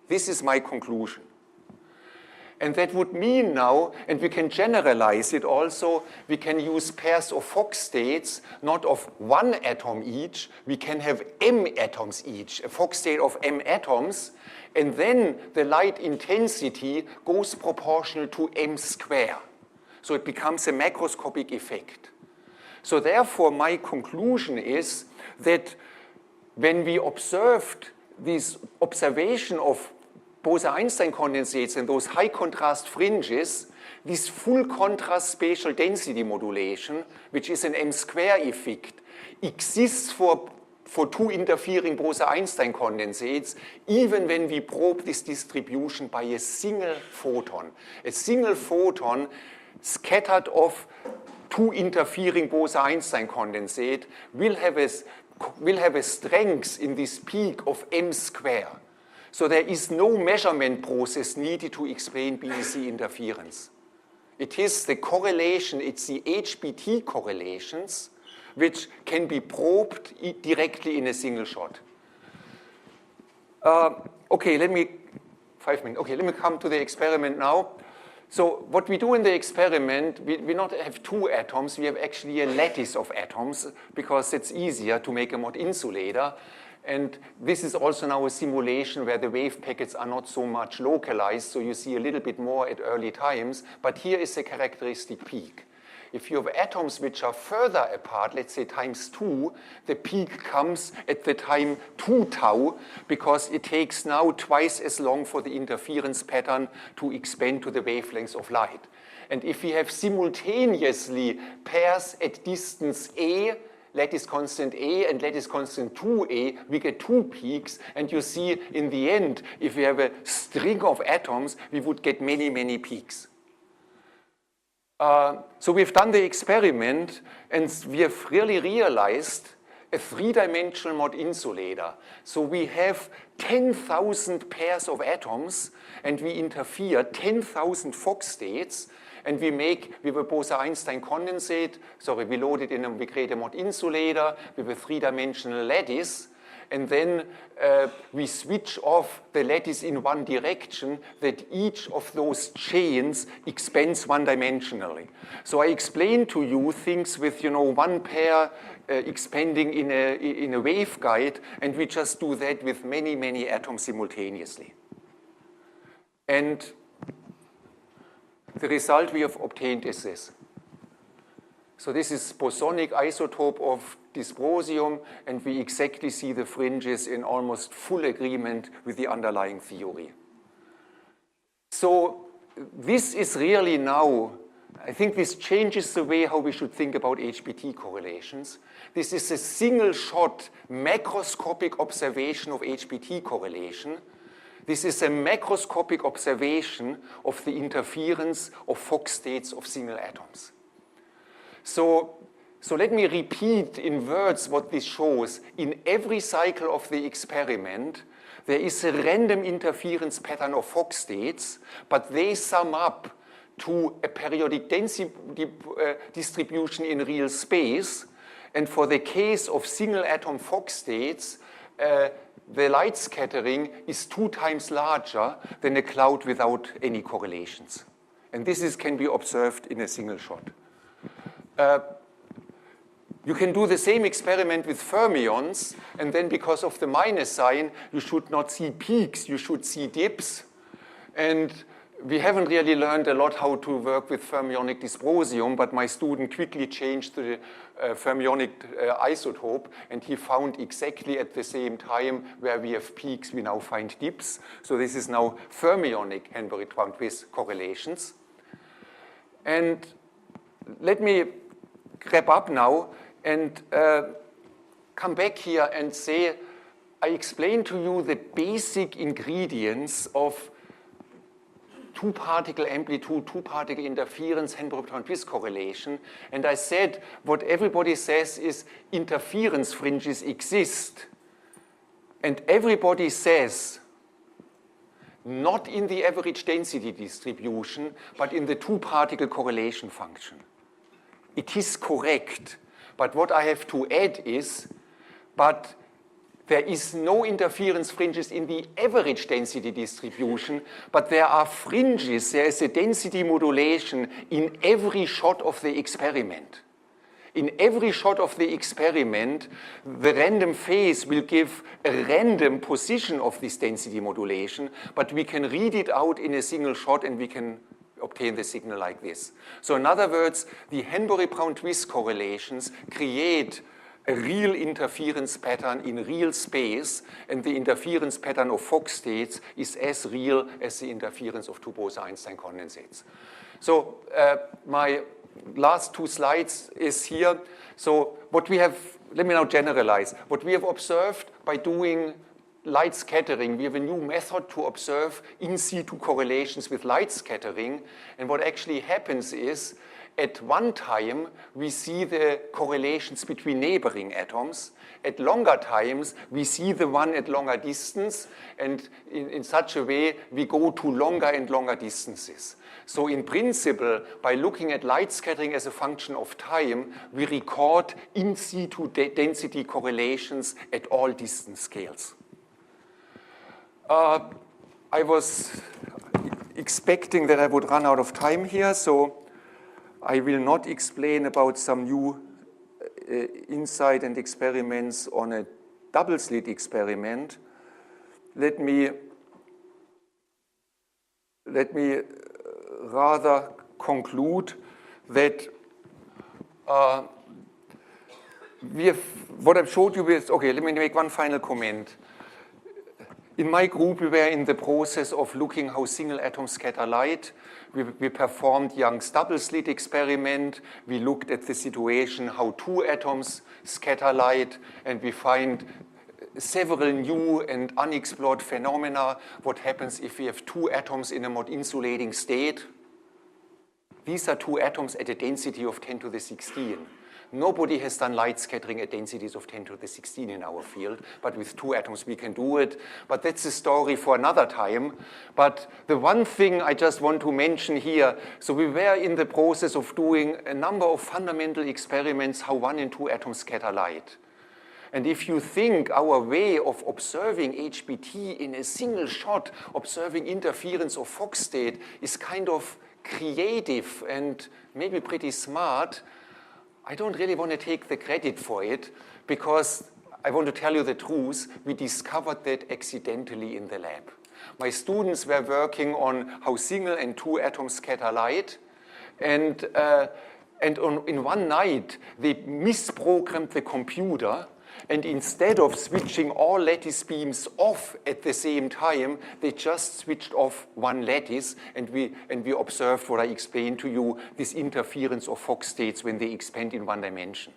This is my conclusion. And that would mean now, and we can generalize it also, we can use pairs of Fock states, not of 1 atom each, we can have m atoms each, a Fock state of m atoms, and then the light intensity goes proportional to m square. So it becomes a macroscopic effect. So therefore, my conclusion is that when we observed this observation of Bose-Einstein condensates and those high contrast fringes, this full contrast spatial density modulation, which is an m square effect, exists for 2 interfering Bose-Einstein condensates, even when we probe this distribution by a single photon. A single photon scattered off 2 interfering Bose-Einstein condensate will have a strength in this peak of m square. So there is no measurement process needed to explain BEC interference. It is the correlation, it's the HBT correlations, which can be probed directly in a single shot. Okay, let me come to the experiment now. So what we do in the experiment, we not have 2 atoms, we have actually a lattice of atoms, because it's easier to make a Mott insulator. And this is also now a simulation where the wave packets are not so much localized, so you see a little bit more at early times, but here is the characteristic peak. If you have atoms which are further apart, let's say times 2, the peak comes at the time 2 tau, because it takes now twice as long for the interference pattern to expand to the wavelengths of light. And if we have simultaneously pairs at distance a, lattice constant A and lattice constant 2A, we get 2 peaks, and you see in the end, if we have a string of atoms, we would get many, many peaks. So we've done the experiment, and we have really realized a 3-dimensional Mott insulator. So we have 10,000 pairs of atoms, and we interfere 10,000 Fock states, and we have a Bose-Einstein condensate, we load it in, we create a Mott insulator with a 3-dimensional lattice, and then we switch off the lattice in one direction that each of those chains expands one-dimensionally. So I explained to you things with, one pair expanding in a waveguide, and we just do that with many, many atoms simultaneously. And the result we have obtained is this. So this is bosonic isotope of dysprosium, and we exactly see the fringes in almost full agreement with the underlying theory. So this is really now, I think this changes the way how we should think about HBT correlations. This is a single-shot macroscopic observation of HBT correlation. This is a macroscopic observation of the interference of Fock states of single atoms. So let me repeat in words what this shows. In every cycle of the experiment, there is a random interference pattern of Fock states, but they sum up to a periodic density distribution in real space. And for the case of single atom Fock states, the light scattering is 2 times larger than a cloud without any correlations. And this can be observed in a single shot. You can do the same experiment with fermions, and then because of the minus sign, you should not see peaks, you should see dips. And we haven't really learned a lot how to work with fermionic dysprosium, but my student quickly changed to the fermionic isotope, and he found exactly at the same time where we have peaks, we now find dips. So this is now fermionic Henbury-Twain-Twist correlations. And let me wrap up now and come back here and say, I explained to you the basic ingredients of two-particle amplitude, two-particle interference, Henbury-Twain-Twist correlation. And I said what everybody says is interference fringes exist. And everybody says not in the average density distribution, but in the two-particle correlation function. It is correct. But what I have to add is, but there is no interference fringes in the average density distribution, but there are fringes, there is a density modulation in every shot of the experiment. In every shot of the experiment, the random phase will give a random position of this density modulation, but we can read it out in a single shot and we can obtain the signal like this. So in other words, the Henbury-Twain-Twist correlations create a real interference pattern in real space, and the interference pattern of Fock states is as real as the interference of two Bose-Einstein condensates. So my last 2 slides is here. So what we have, let me now generalize. What we have observed by doing light scattering, we have a new method to observe in situ correlations with light scattering. And what actually happens is, at one time, we see the correlations between neighboring atoms. At longer times, we see the one at longer distance. And in such a way, we go to longer and longer distances. So in principle, by looking at light scattering as a function of time, we record in situ density correlations at all distance scales. I was expecting that I would run out of time here, so I will not explain about some new insight and experiments on a double slit experiment. Let me rather conclude that what I've showed you is, okay, let me make one final comment. In my group, we were in the process of looking how single atoms scatter light. We performed Young's double slit experiment. We looked at the situation how 2 atoms scatter light, and we find several new and unexplored phenomena. What happens if we have 2 atoms in a mod insulating state? These are 2 atoms at a density of 10 to the 16. Nobody has done light scattering at densities of 10 to the 16 in our field, but with 2 atoms we can do it. But that's a story for another time. But the one thing I just want to mention here, so we were in the process of doing a number of fundamental experiments how 1 and 2 atoms scatter light. And if you think our way of observing HBT in a single shot, observing interference of Fock state, is kind of creative and maybe pretty smart, I don't really want to take the credit for it, because I want to tell you the truth, we discovered that accidentally in the lab. My students were working on how single and 2 atoms scatter light, and and in one night, they misprogrammed the computer, and instead of switching all lattice beams off at the same time, they just switched off one lattice, and we observed what I explained to you, this interference of Fock states when they expand in one dimension.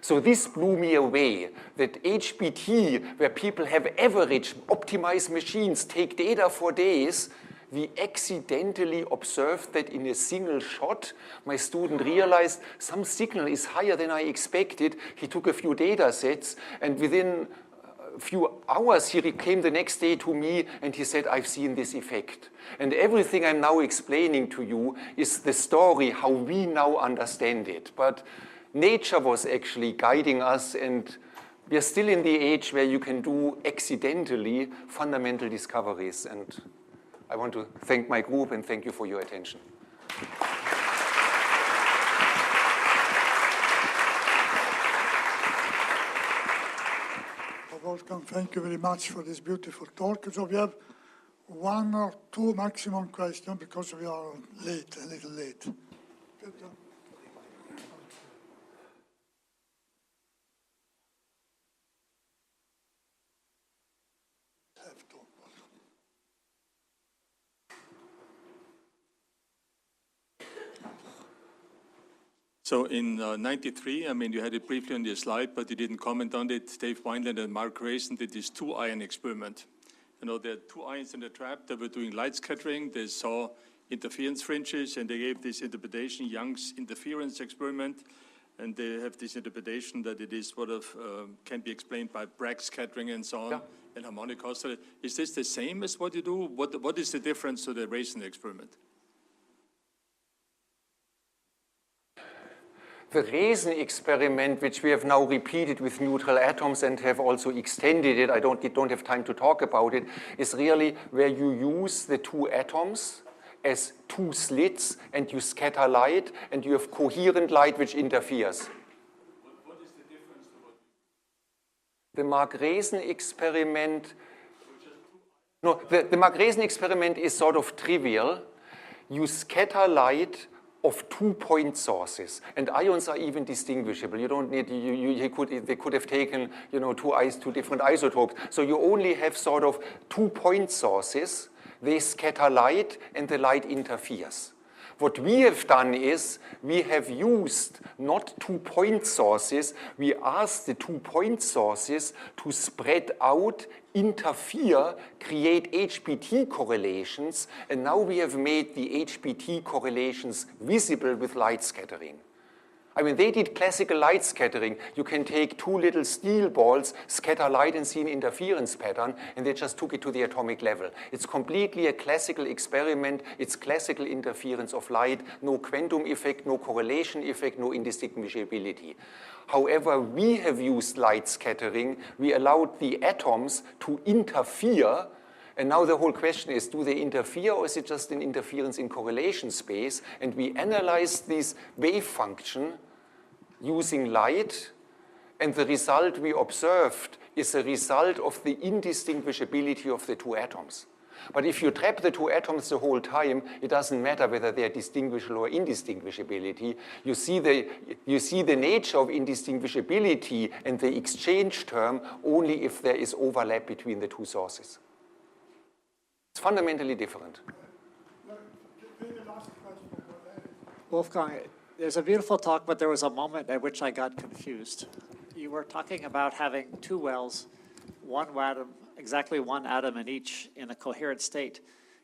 So this blew me away, that HBT, where people have average optimized machines, take data for days, we accidentally observed that in a single shot, my student realized some signal is higher than I expected. He took a few data sets, and within a few hours, he came the next day to me, and he said, I've seen this effect. And everything I'm now explaining to you is the story, how we now understand it. But nature was actually guiding us, and we are still in the age where you can do accidentally fundamental discoveries. And I want to thank my group and thank you for your attention. Wolfgang, thank you very much for this beautiful talk. So we have 1 or 2 maximum questions because we are late, a little late. So in 93, I mean, you had it briefly on your slide, but you didn't comment on it. Dave Wineland and Mark Grayson did this 2-ion experiment. You know, there are 2 ions in the trap. They were doing light scattering. They saw interference fringes, and they gave this interpretation, Young's interference experiment. And they have this interpretation that it is sort of, can be explained by Bragg scattering and so on, yeah, and harmonic oscillator. Is this the same as what you do? What is the difference to the Grayson experiment? The Grayson experiment, which we have now repeated with neutral atoms and have also extended it, I don't have time to talk about it, is really where you use the 2 atoms as 2 slits and you scatter light and you have coherent light which interferes. What is the difference to what? The Mark-Grayson experiment, no, the Mark-Grayson experiment is sort of trivial. You scatter light of 2 point sources, and ions are even distinguishable. You don't need, they could have taken, you know, 2 different isotopes. So you only have sort of 2 point sources. They scatter light, and the light interferes. What we have done is we have used not 2 point sources. We asked the 2 point sources to spread out, interfere, create HBT correlations, and now we have made the HBT correlations visible with light scattering. I mean, they did classical light scattering. You can take 2 little steel balls, scatter light and see an interference pattern, and they just took it to the atomic level. It's completely a classical experiment. It's classical interference of light, no quantum effect, no correlation effect, no indistinguishability. However, we have used light scattering. We allowed the atoms to interfere. And now the whole question is, do they interfere, or is it just an interference in correlation space? And we analyzed this wave function using light, and the result we observed is a result of the indistinguishability of the 2 atoms. But if you trap the 2 atoms the whole time, it doesn't matter whether they are distinguishable or indistinguishability. You see the nature of indistinguishability and the exchange term only if there is overlap between the 2 sources. It's fundamentally different. Wolfgang, there's a beautiful talk, but there was a moment at which I got confused. You were talking about having 2 wells, 1 atom, exactly 1 atom in each in a coherent state.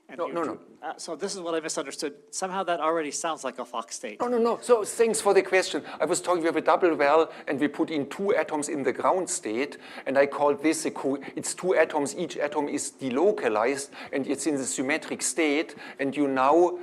And No. So this is what I misunderstood. Somehow that already sounds like a Fock state. No. So thanks for the question. I was talking, we have a double well, and we put in 2 atoms in the ground state, and I called this, it's 2 atoms, each atom is delocalized, and it's in the symmetric state, and you now,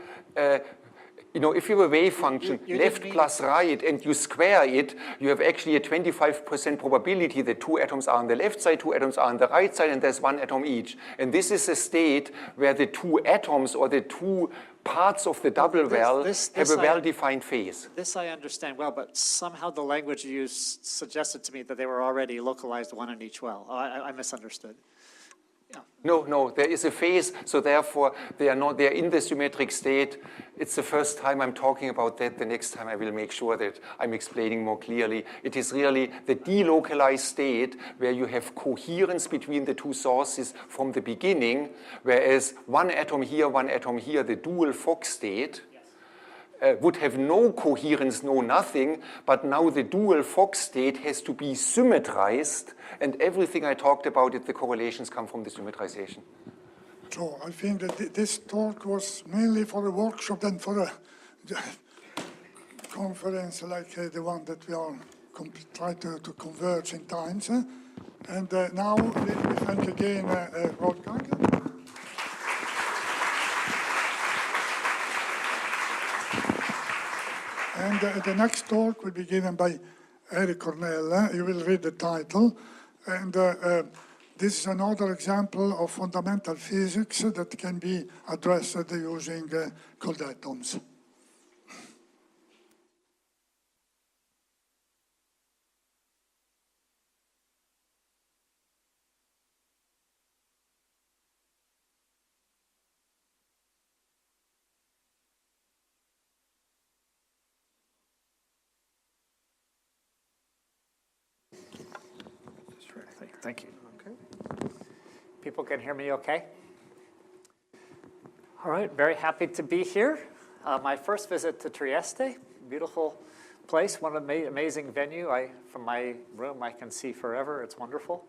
you know, if you have a wave function, left plus right, and you square it, you have actually a 25% probability that 2 atoms are on the left side, 2 atoms are on the right side, and there's 1 atom each. And this is a state where the 2 atoms or the 2 parts of the double well have a well-defined phase. This I understand well, but somehow the language you used suggested to me that they were already localized 1 in each well. I misunderstood. No, there is a phase, so therefore they are in the symmetric state. It's the first time I'm talking about that. The next time I will make sure that I'm explaining more clearly. It is really the delocalized state where you have coherence between the two sources from the beginning, whereas one atom here, the dual Fock state, would have no coherence, no nothing, but now the dual Fock state has to be symmetrized, and everything I talked about, the correlations come from the symmetrization. So I think that this talk was mainly for a workshop than for a conference like the one that we are trying to converge in times. And now let me thank again Wolfgang. And the next talk will be given by Eric Cornell. He will read the title. And this is another example of fundamental physics that can be addressed using cold atoms. Thank you. Okay. People can hear me okay? All right, very happy to be here. My first visit to Trieste, beautiful place, one amazing venue. From my room, I can see forever. It's wonderful.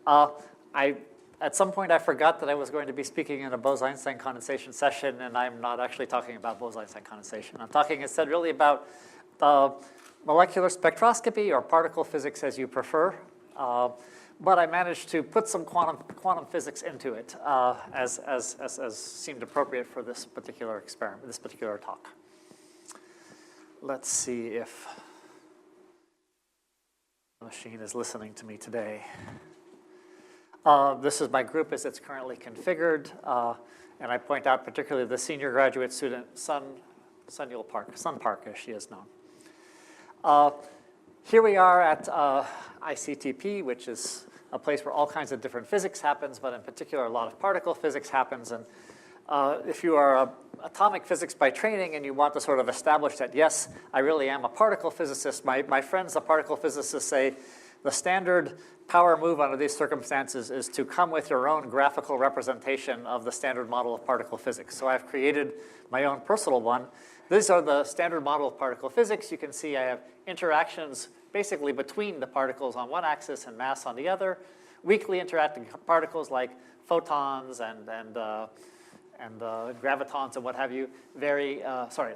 At some point, I forgot that I was going to be speaking in a Bose-Einstein condensation session, and I'm not actually talking about Bose-Einstein condensation. I'm talking instead really about molecular spectroscopy or particle physics as you prefer. But I managed to put some quantum physics into it as seemed appropriate for this particular experiment, this particular talk. Let's see if the machine is listening to me today. This is my group as it's currently configured, and I point out particularly the senior graduate student, Sun Park, as she is known. Here we are at ICTP, which is a place where all kinds of different physics happens, but in particular, a lot of particle physics happens. And if you are atomic physics by training and you want to sort of establish that, yes, I really am a particle physicist, my friends, the particle physicists, say the standard power move under these circumstances is to come with your own graphical representation of the standard model of particle physics. So I've created my own personal one. These are the standard model of particle physics. You can see I have interactions basically between the particles on one axis and mass on the other. Weakly interacting particles like photons and gravitons and what have you.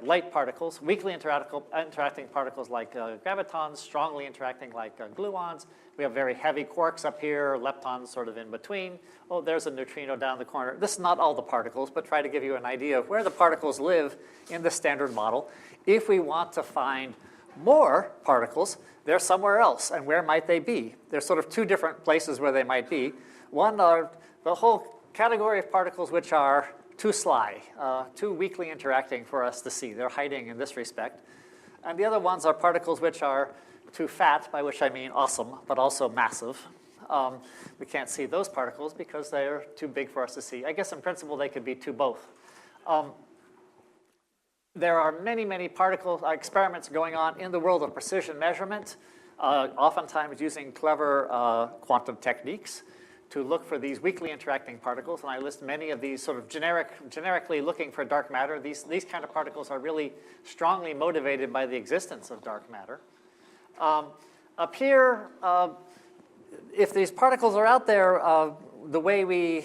Light particles. Weakly interacting particles like gravitons, strongly interacting like gluons. We have very heavy quarks up here, leptons sort of in between. Oh, there's a neutrino down the corner. This is not all the particles, but try to give you an idea of where the particles live in the standard model. If we want to find more particles, they're somewhere else. And where might they be? There's sort of two different places where they might be. One are the whole category of particles which are too sly, too weakly interacting for us to see. They're hiding in this respect. And the other ones are particles which are too fat, by which I mean awesome, but also massive. We can't see those particles because they're too big for us to see. I guess in principle they could be both. There are many, many particle experiments going on in the world of precision measurement, oftentimes using clever quantum techniques to look for these weakly interacting particles. And I list many of these sort of generically looking for dark matter. These kind of particles are really strongly motivated by the existence of dark matter. Up here, if these particles are out there, the way we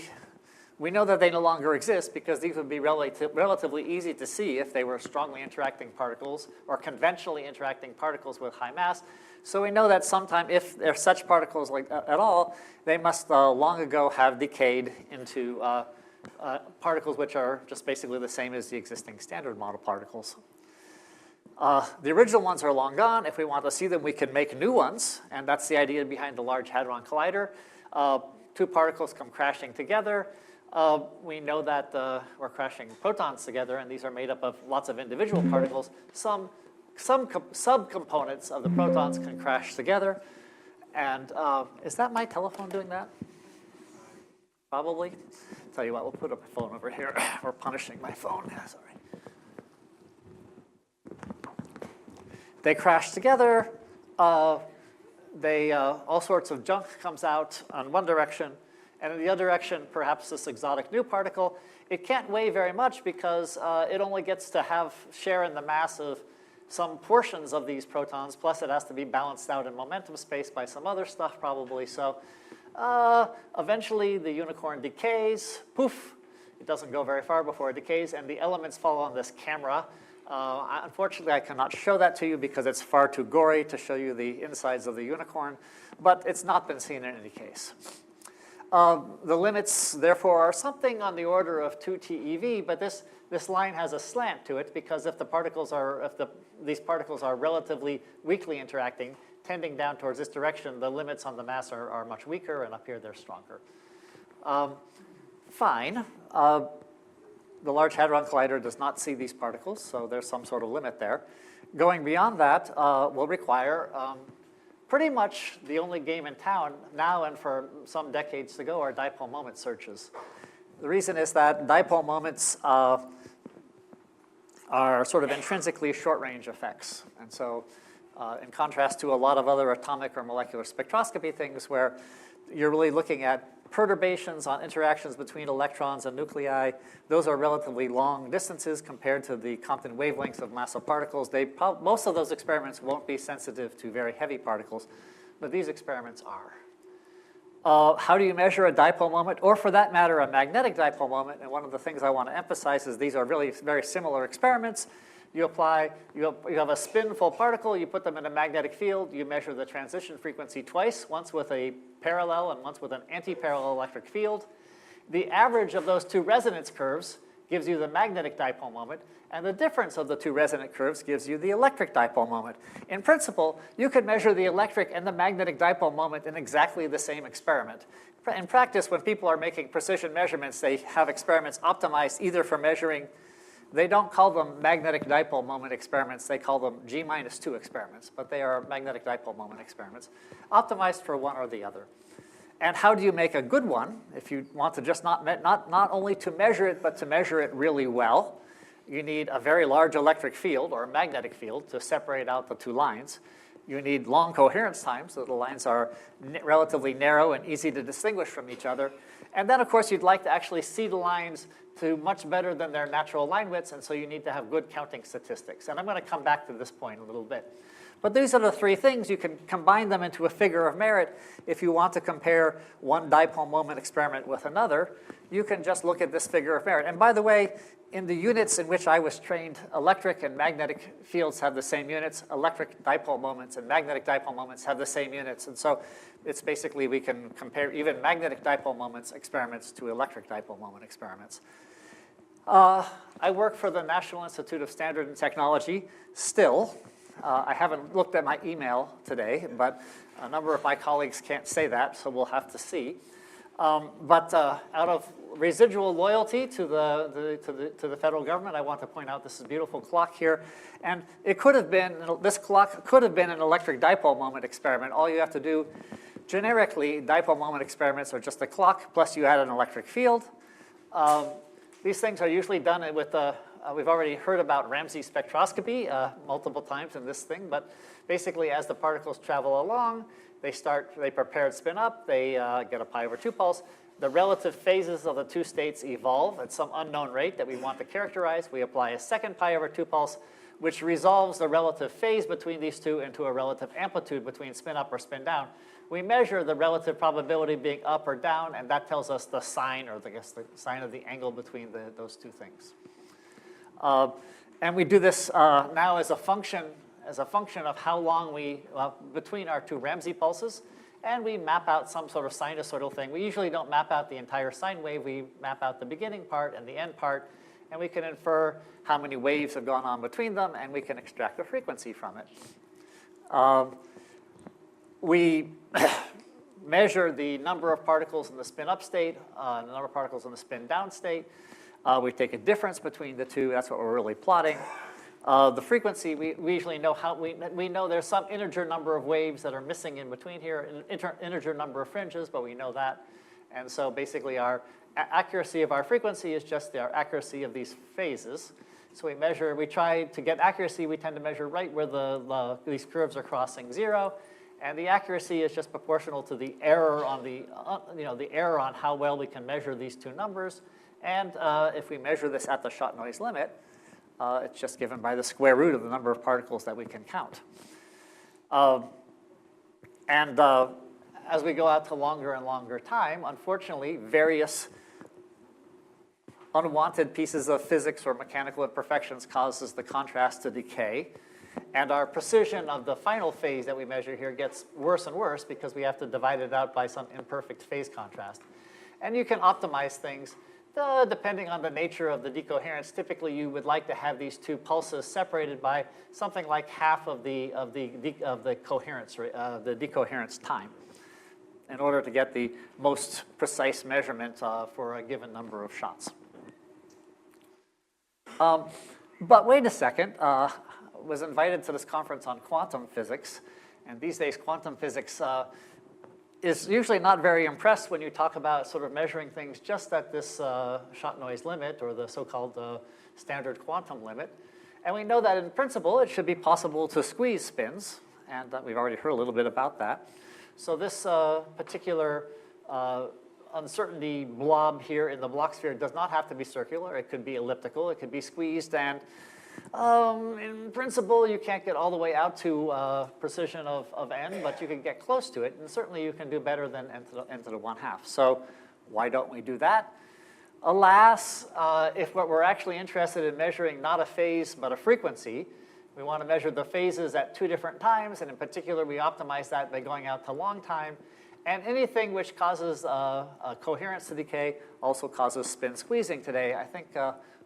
know that they no longer exist because these would be relatively easy to see if they were strongly interacting particles or conventionally interacting particles with high mass. So we know that sometime, if there are such particles at all, they must long ago have decayed into particles which are just basically the same as the existing standard model particles. The original ones are long gone. If we want to see them, we can make new ones, and that's the idea behind the Large Hadron Collider. Two particles come crashing together. We know that we're crashing protons together, and these are made up of lots of individual particles. Some subcomponents of the protons can crash together. And is that my telephone doing that? probably. Tell you what, we'll put up a phone over here. We're punishing my phone. Sorry. They crash together. All sorts of junk comes out on one direction, and in the other direction, perhaps this exotic new particle. It can't weigh very much because it only gets to share in the mass of some portions of these protons, plus it has to be balanced out in momentum space by some other stuff probably. So eventually the unicorn decays, poof, it doesn't go very far before it decays, and the elements fall on this camera. Unfortunately, I cannot show that to you because it's far too gory to show you the insides of the unicorn, but it's not been seen in any case. The limits, therefore, are something on the order of 2 TeV, but this line has a slant to it because if these particles are relatively weakly interacting, tending down towards this direction, the limits on the mass are much weaker, and up here they're stronger. Fine. The Large Hadron Collider does not see these particles, so there's some sort of limit there. Going beyond that will require pretty much the only game in town now and for some decades to go are dipole moment searches. The reason is that dipole moments are sort of intrinsically short-range effects. And so in contrast to a lot of other atomic or molecular spectroscopy things where you're really looking at perturbations on interactions between electrons and nuclei, those are relatively long distances compared to the Compton wavelengths of massive particles. Most of those experiments won't be sensitive to very heavy particles, but these experiments are. How do you measure a dipole moment, or for that matter, a magnetic dipole moment? And one of the things I want to emphasize is these are really very similar experiments. You have a spin-full particle, you put them in a magnetic field, you measure the transition frequency twice, once with a parallel and once with an anti-parallel electric field. The average of those two resonance curves gives you the magnetic dipole moment, and the difference of the two resonant curves gives you the electric dipole moment. In principle, you could measure the electric and the magnetic dipole moment in exactly the same experiment. In practice, when people are making precision measurements, they have experiments optimized either for measuring. They don't call them magnetic dipole moment experiments. They call them G-2 experiments, but they are magnetic dipole moment experiments, optimized for one or the other. And how do you make a good one? If you want to just not only to measure it, but to measure it really well, you need a very large electric field or a magnetic field to separate out the two lines. You need long coherence times, so the lines are relatively narrow and easy to distinguish from each other. And then, of course, you'd like to actually see the lines to much better than their natural line widths, and so you need to have good counting statistics. And I'm going to come back to this point a little bit. But these are the three things. You can combine them into a figure of merit. If you want to compare one dipole moment experiment with another, you can just look at this figure of merit. And by the way, in the units in which I was trained, electric and magnetic fields have the same units. Electric dipole moments and magnetic dipole moments have the same units. And so it's basically we can compare even magnetic dipole moments experiments to electric dipole moment experiments. I work for the National Institute of Standard and Technology still. I haven't looked at my email today, but a number of my colleagues can't say that, so we'll have to see. But out of residual loyalty to the federal government, I want to point out this beautiful clock here. And it could have been, this clock could have been an electric dipole moment experiment. All you have to do, generically, dipole moment experiments are just a clock, plus you add an electric field. These things are usually done with, we've already heard about Ramsey spectroscopy multiple times in this thing, but basically as the particles travel along, they prepare and spin up, they get a pi/2 pulse. The relative phases of the two states evolve at some unknown rate that we want to characterize. We apply a second pi/2 pulse, which resolves the relative phase between these two into a relative amplitude between spin up or spin down. We measure the relative probability being up or down, and that tells us the sign, or I guess the sign of the angle between those two things. And we do this now as a function of how long between our two Ramsey pulses, and we map out some sort of sinusoidal thing. We usually don't map out the entire sine wave. We map out the beginning part and the end part, and we can infer how many waves have gone on between them, and we can extract a frequency from it. We measure the number of particles in the spin-up state, the number of particles in the spin-down state. We take a difference between the two. That's what we're really plotting. The frequency, we usually know we know there's some integer number of waves that are missing in between here, an integer number of fringes, but we know that. And so basically our accuracy of our frequency is just our accuracy of these phases. So we try to get accuracy, we tend to measure right where these curves are crossing 0. And the accuracy is just proportional to the error on the error on how well we can measure these two numbers. And if we measure this at the shot noise limit, it's just given by the square root of the number of particles that we can count. As we go out to longer and longer time, unfortunately, various unwanted pieces of physics or mechanical imperfections causes the contrast to decay. And our precision of the final phase that we measure here gets worse and worse because we have to divide it out by some imperfect phase contrast. And you can optimize things depending on the nature of the decoherence. Typically, you would like to have these two pulses separated by something like half of the decoherence time in order to get the most precise measurement for a given number of shots. But wait a second. Was invited to this conference on quantum physics, and these days quantum physics is usually not very impressed when you talk about sort of measuring things just at this shot noise limit or the so-called standard quantum limit. And we know that in principle it should be possible to squeeze spins, and we've already heard a little bit about that. So this particular uncertainty blob here in the Bloch sphere does not have to be circular. It could be elliptical, it could be squeezed, and in principle, you can't get all the way out to precision of n, but you can get close to it, and certainly you can do better than n to the 1/2. So why don't we do that? Alas, if what we're actually interested in measuring not a phase but a frequency, we want to measure the phases at 2 different times, and in particular, we optimize that by going out to long time. And anything which causes coherence to decay also causes spin squeezing today. I think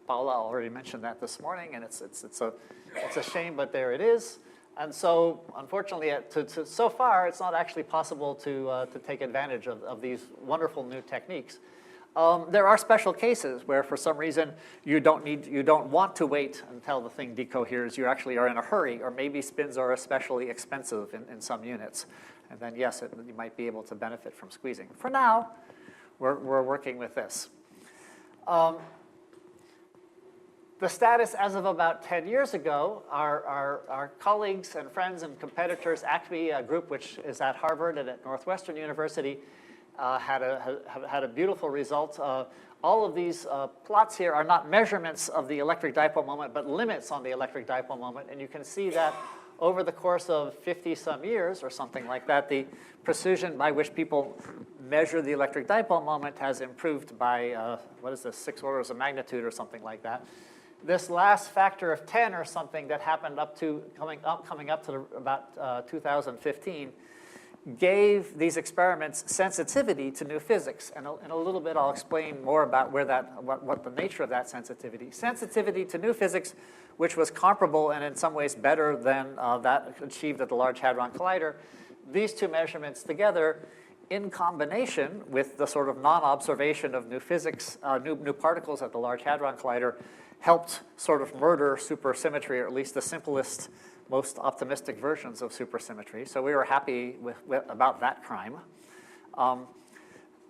Paula already mentioned that this morning, and it's a shame, but there it is. And so, unfortunately, so far, it's not actually possible to take advantage of these wonderful new techniques. There are special cases where, for some reason, you don't want to wait until the thing decoheres. You actually are in a hurry, or maybe spins are especially expensive in some units. And then, yes, you might be able to benefit from squeezing. For now, we're working with this. The status as of about 10 years ago, our colleagues and friends and competitors, ACME, a group which is at Harvard and at Northwestern University, had a beautiful result. All of these plots here are not measurements of the electric dipole moment, but limits on the electric dipole moment. And you can see that over the course of 50-some years or something like that, the precision by which people measure the electric dipole moment has improved by, 6 orders of magnitude or something like that. This last factor of 10 or something that happened coming up to about 2015 gave these experiments sensitivity to new physics. And in a little bit, I'll explain more about what the nature of that sensitivity. Sensitivity to new physics, which was comparable and in some ways better than that achieved at the Large Hadron Collider. These two measurements together, in combination with the sort of non-observation of new physics, new particles at the Large Hadron Collider, helped sort of murder supersymmetry, or at least the simplest, most optimistic versions of supersymmetry. So we were happy about that crime.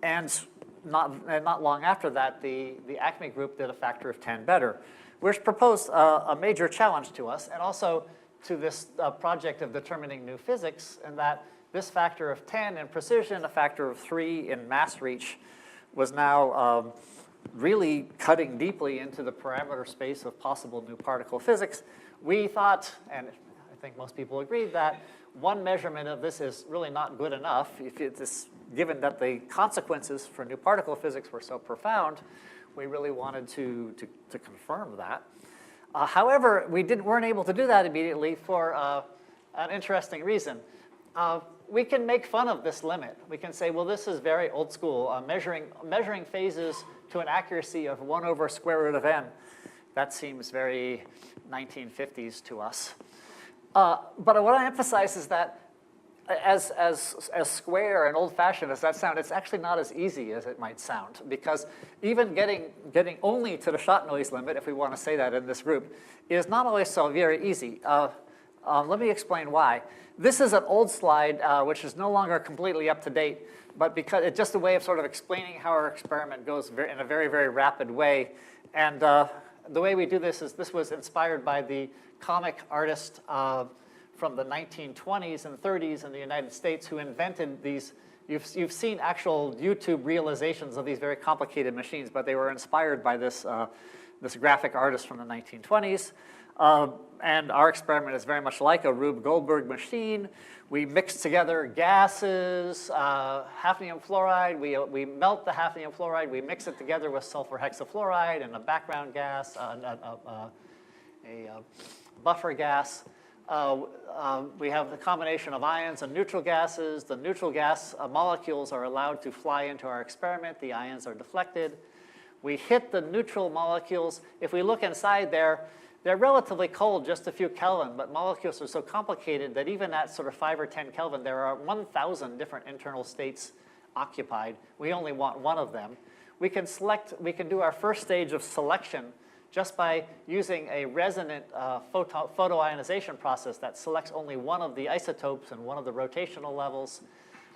And not long after that, the ACME group did a factor of 10 better, which proposed a major challenge to us, and also to this project of determining new physics, and that this factor of 10 in precision, a factor of 3 in mass reach, was now really cutting deeply into the parameter space of possible new particle physics. We thought, and I think most people agreed, that one measurement of this is really not good enough. Given that the consequences for new particle physics were so profound, we really wanted to confirm that. However, we weren't able to do that immediately for an interesting reason. We can make fun of this limit. We can say, well, this is very old school. Measuring phases to an accuracy of 1 over square root of n. That seems very 1950s to us. But what I emphasize is that as square and old-fashioned as that sounds, it's actually not as easy as it might sound, because even getting only to the shot noise limit, if we want to say that in this group, is not always so very easy. Let me explain why. This is an old slide, which is no longer completely up to date, but because it's just a way of sort of explaining how our experiment goes in a very, very rapid way. And the way we do this is this was inspired by the comic artist from the 1920s and 30s in the United States who invented these. You've seen actual YouTube realizations of these very complicated machines, but they were inspired by this, this graphic artist from the 1920s. And our experiment is very much like a Rube Goldberg machine. We mix together gases, hafnium fluoride. We melt the hafnium fluoride. We mix it together with sulfur hexafluoride and a background gas, a buffer gas. We have the combination of ions and neutral gases. The neutral gas molecules are allowed to fly into our experiment. The ions are deflected. We hit the neutral molecules. If we look inside there, they're relatively cold, just a few Kelvin, but molecules are so complicated that even at sort of 5 or 10 Kelvin, there are 1,000 different internal states occupied. We only want one of them. We can do our first stage of selection just by using a resonant photoionization process that selects only one of the isotopes and one of the rotational levels.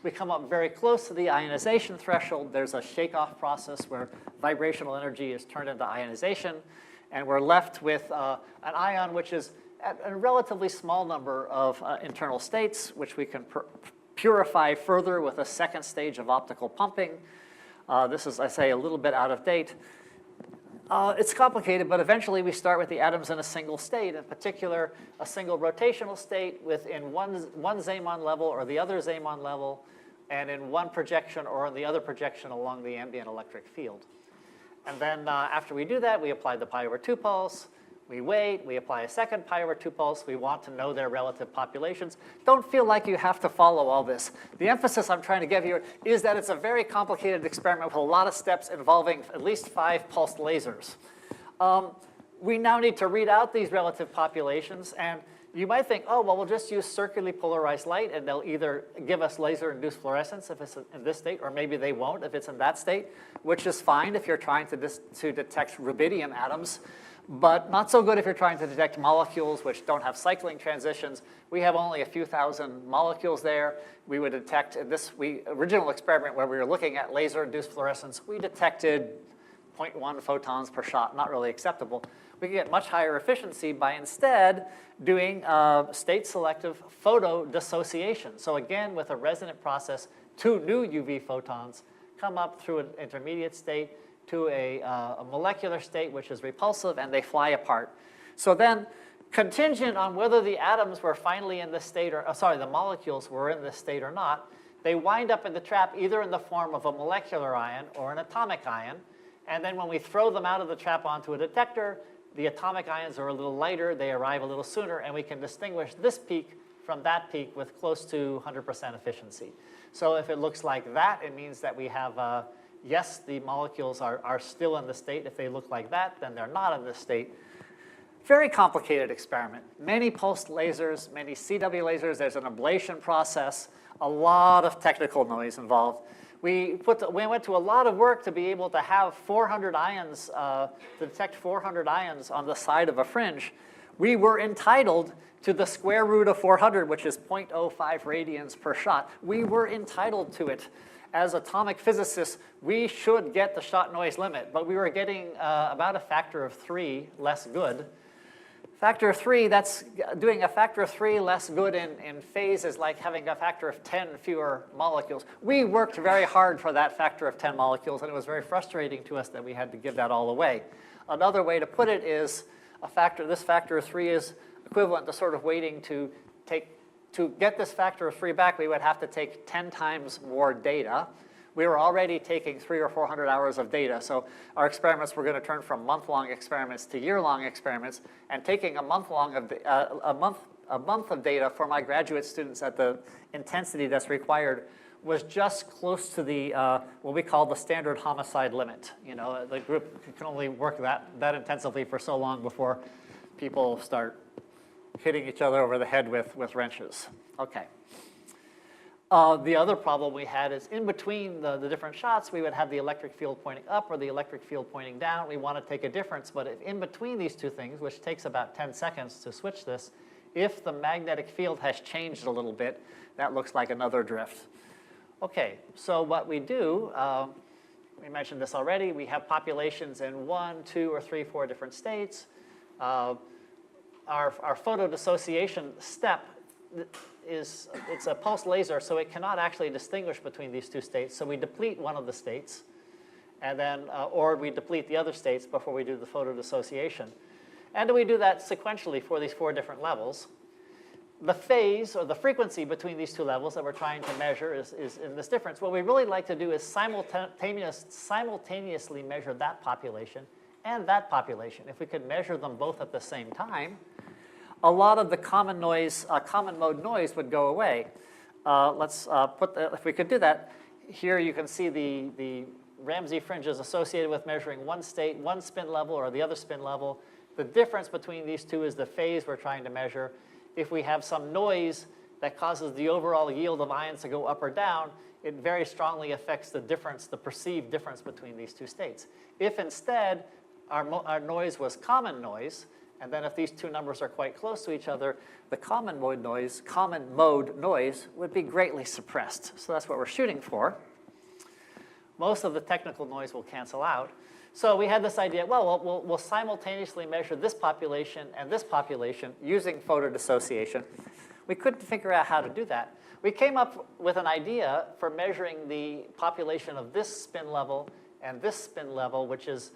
We come up very close to the ionization threshold. There's a shake-off process where vibrational energy is turned into ionization. And we're left with an ion which is at a relatively small number of internal states, which we can purify further with a second stage of optical pumping. This is, I say, a little bit out of date. It's complicated, but eventually we start with the atoms in a single state, in particular, a single rotational state within one Zeeman level or the other Zeeman level, and in one projection or in the other projection along the ambient electric field. And then after we do that, we apply the pi/2 pulse. We wait. We apply a second pi/2 pulse. We want to know their relative populations. Don't feel like you have to follow all this. The emphasis I'm trying to give here is that it's a very complicated experiment with a lot of steps involving at least 5 pulsed lasers. We now need to read out these relative populations. And you might think, oh, well, we'll just use circularly polarized light, and they'll either give us laser-induced fluorescence if it's in this state, or maybe they won't if it's in that state, which is fine if you're trying to detect rubidium atoms, but not so good if you're trying to detect molecules which don't have cycling transitions. We have only a few thousand molecules there. We would detect in this original experiment where we were looking at laser-induced fluorescence, we detected 0.1 photons per shot, not really acceptable. We can get much higher efficiency by instead doing state-selective photo dissociation. So again, with a resonant process, 2 new UV photons come up through an intermediate state to a molecular state, which is repulsive, and they fly apart. So then, contingent on whether the atoms were finally in this state, or the molecules were in this state or not, they wind up in the trap either in the form of a molecular ion or an atomic ion. And then when we throw them out of the trap onto a detector, the atomic ions are a little lighter, they arrive a little sooner, and we can distinguish this peak from that peak with close to 100% efficiency. So if it looks like that, it means that we have, yes, the molecules are still in the state. If they look like that, then they're not in this state. Very complicated experiment. Many pulsed lasers, many CW lasers. There's an ablation process, a lot of technical noise involved. We went to a lot of work to be able to have 400 ions, to detect 400 ions on the side of a fringe. We were entitled to the square root of 400, which is 0.05 radians per shot. We were entitled to it. As atomic physicists, we should get the shot noise limit, but we were getting about a factor of 3 less good. Factor of 3, that's doing a factor of 3 less good in phase is like having a factor of 10 fewer molecules. We worked very hard for that factor of 10 molecules, and it was very frustrating to us that we had to give that all away. Another way to put it is this factor of 3 is equivalent to sort of waiting to get this factor of 3 back, we would have to take 10 times more data. We were already taking 300 or 400 hours of data, so our experiments were going to turn from month-long experiments to year-long experiments, and taking a month of data for my graduate students at the intensity that's required was just close to the what we call the standard homicide limit. You know, the group can only work that intensively for so long before people start hitting each other over the head with wrenches. Okay. The other problem we had is in between the different shots, we would have the electric field pointing up or the electric field pointing down. We want to take a difference, but if in between these two things, which takes about 10 seconds to switch this, If the magnetic field has changed a little bit, that looks like another drift. Okay, so what we do, we mentioned this already, we have populations in 1, 2, or 3, 4 different states. Our photo dissociation step it's a pulse laser, so it cannot actually distinguish between these two states. So we deplete one of the states, and then, or we deplete the other states before we do the photo dissociation. And we do that sequentially for these 4 different levels. The phase, or the frequency between these 2 levels that we're trying to measure is in this difference. What we really like to do is simultaneously measure that population and that population. If we could measure them both at the same time, a lot of the common noise, common mode noise would go away. If we could do that, here you can see the Ramsey fringes associated with measuring one state, one spin level, or the other spin level. The difference between these two is the phase we're trying to measure. If we have some noise that causes the overall yield of ions to go up or down, it very strongly affects the difference, the perceived difference between these two states. If instead our noise was common noise, and then if these two numbers are quite close to each other, the common mode noise would be greatly suppressed. So that's what we're shooting for. Most of the technical noise will cancel out. So we had this idea, well, we'll simultaneously measure this population and this population using photo dissociation. We couldn't figure out how to do that. We came up with an idea for measuring the population of this spin level and this spin level, which is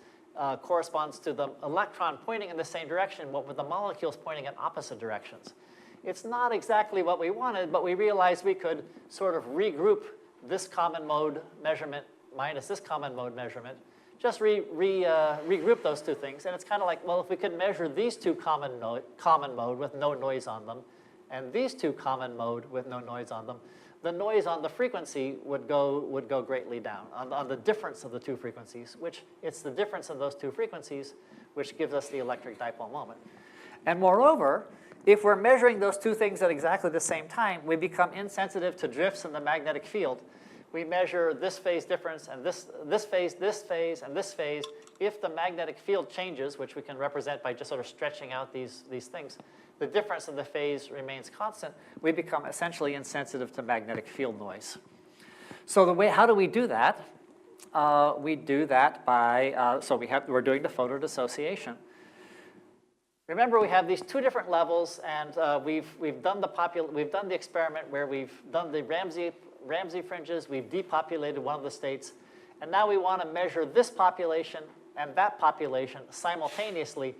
corresponds to the electron pointing in the same direction, but with the molecules pointing in opposite directions. It's not exactly what we wanted, but we realized we could sort of regroup this common mode measurement minus this common mode measurement, just regroup those two things. And it's kind of like, well, if we could measure these two common mode with no noise on them, and these two common mode with no noise on them, the noise on the frequency would go greatly down on the difference of the two frequencies, which it's the difference of those two frequencies which gives us the electric dipole moment. And moreover, if we're measuring those two things at exactly the same time, we become insensitive to drifts in the magnetic field. We measure this phase difference and this phase, and this phase. If the magnetic field changes, which we can represent by just sort of stretching out these things, the difference in the phase remains constant, we become essentially insensitive to magnetic field noise. So how do we do that? We do that by, we're doing the photo dissociation. Remember, we have these 2 different levels, and we've done the experiment where we've done the Ramsey fringes, we've depopulated one of the states, and now we want to measure this population and that population simultaneously.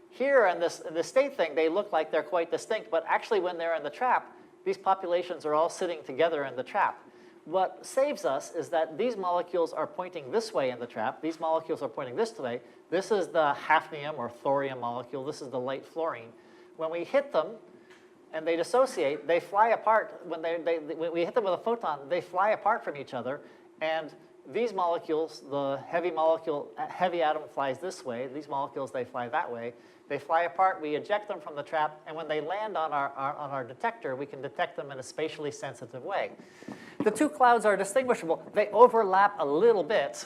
Here in the state thing, they look like they're quite distinct, but actually when they're in the trap, these populations are all sitting together in the trap. What saves us is that these molecules are pointing this way in the trap. These molecules are pointing this way. This is the hafnium or thorium molecule. This is the light fluorine. When we hit them and they dissociate, they fly apart. When we hit them with a photon, they fly apart from each other. And these molecules, the heavy atom flies this way. These molecules, they fly that way. They fly apart, we eject them from the trap, and when they land on our detector, we can detect them in a spatially sensitive way. The two clouds are distinguishable. They overlap a little bit,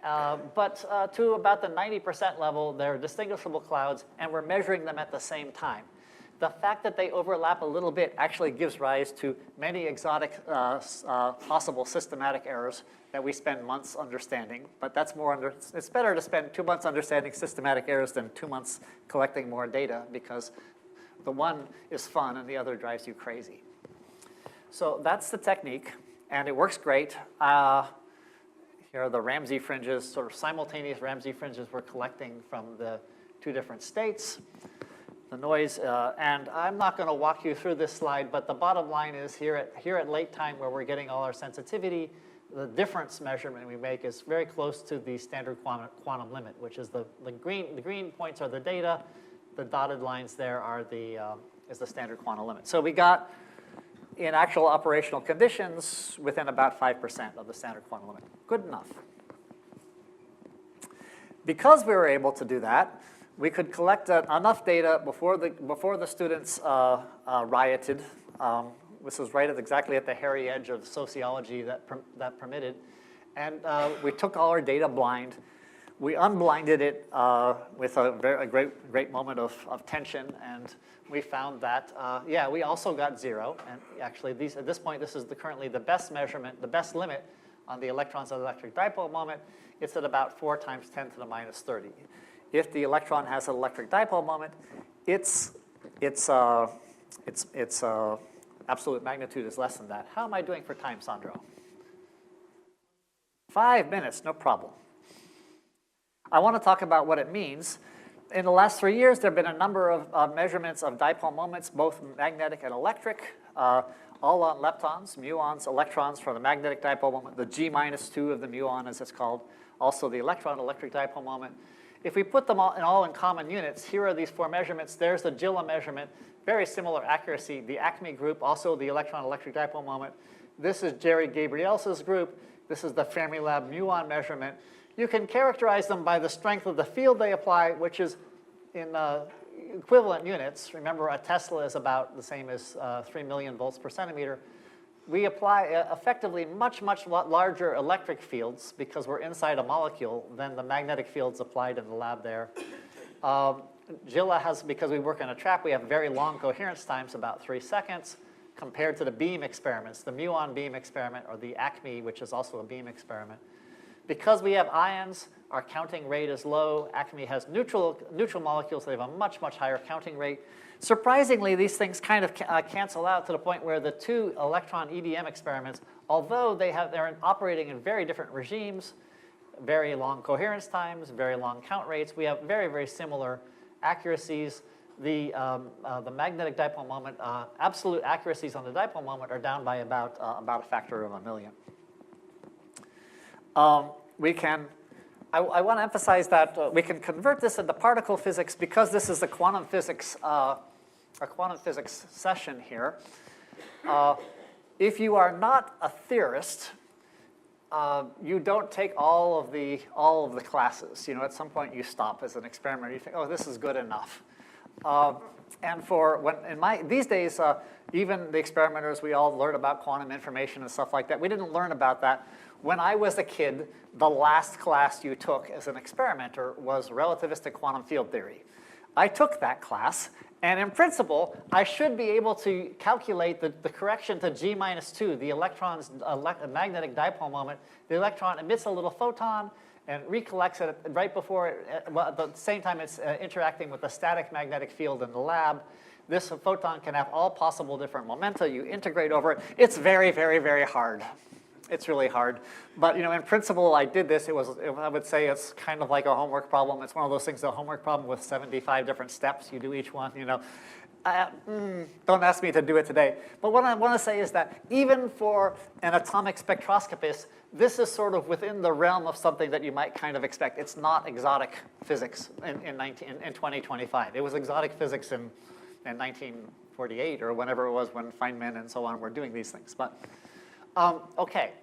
but to about the 90% level, they're distinguishable clouds, and we're measuring them at the same time. The fact that they overlap a little bit actually gives rise to many exotic possible systematic errors that we spend months understanding, but that's it's better to spend 2 months understanding systematic errors than 2 months collecting more data, because the one is fun and the other drives you crazy. So that's the technique, and it works great. Here are the Ramsey fringes, sort of simultaneous Ramsey fringes we're collecting from the 2 different states. The noise, and I'm not going to walk you through this slide, but the bottom line is here at late time where we're getting all our sensitivity, the difference measurement we make is very close to the standard quantum limit, which is the green points are the data, the dotted lines there are is the standard quantum limit. So we got, in actual operational conditions, within about 5% of the standard quantum limit. Good enough. Because we were able to do that, we could collect enough data before the students rioted. This was right exactly at the hairy edge of sociology that permitted. And we took all our data blind. We unblinded it with a great moment of tension, and we found that, yeah, we also got 0. And actually, at this point, this is currently the best measurement, the best limit on the electron's electric dipole moment. It's at about 4 times 10 to the minus 30. If the electron has an electric dipole moment, its absolute magnitude is less than that. How am I doing for time, Sandro? 5 minutes, no problem. I want to talk about what it means. In the last 3 years, there have been a number of measurements of dipole moments, both magnetic and electric, all on leptons, muons, electrons for the magnetic dipole moment, the G-2 of the muon, as it's called, also the electron electric dipole moment. If we put them all in common units, here are these 4 measurements. There's the Gilla measurement, very similar accuracy. The Acme group, also the electron electric dipole moment. This is Jerry Gabriels's group. This is the Fermilab muon measurement. You can characterize them by the strength of the field they apply, which is in equivalent units. Remember, a Tesla is about the same as 3 million volts per centimeter. We apply effectively much larger electric fields because we're inside a molecule than the magnetic fields applied in the lab there. Gilla has, because we work in a trap, we have very long coherence times, about 3 seconds, compared to the beam experiments, the muon beam experiment or the Acme, which is also a beam experiment. Because we have ions, our counting rate is low. Acme has neutral molecules, so they have a much higher counting rate. Surprisingly, these things kind of cancel out to the point where the 2 electron EDM experiments, although they're operating in very different regimes, very long coherence times, very long count rates, we have very similar accuracies. The magnetic dipole moment, absolute accuracies on the dipole moment are down by about a factor of 1,000,000. I want to emphasize that we can convert this into particle physics because this is a quantum physics session here. If you are not a theorist, you don't take all of the classes. You know, at some point you stop as an experimenter. You think, oh, this is good enough. And these days, even the experimenters, we all learn about quantum information and stuff like that. We didn't learn about that. When I was a kid, the last class you took as an experimenter was relativistic quantum field theory. I took that class, and in principle, I should be able to calculate the correction to G-2, the electron's magnetic dipole moment. The electron emits a little photon and recollects it right before at the same time it's interacting with the static magnetic field in the lab. This photon can have all possible different momenta. You integrate over it. It's very hard. It's really hard. But you know, in principle, I did this. I would say it's kind of like a homework problem. It's one of those things, a homework problem with 75 different steps. You do each one, you know. Don't ask me to do it today. But what I want to say is that even for an atomic spectroscopist, this is sort of within the realm of something that you might kind of expect. It's not exotic physics in 2025. It was exotic physics in 1948 or whenever it was when Feynman and so on were doing these things. But okay,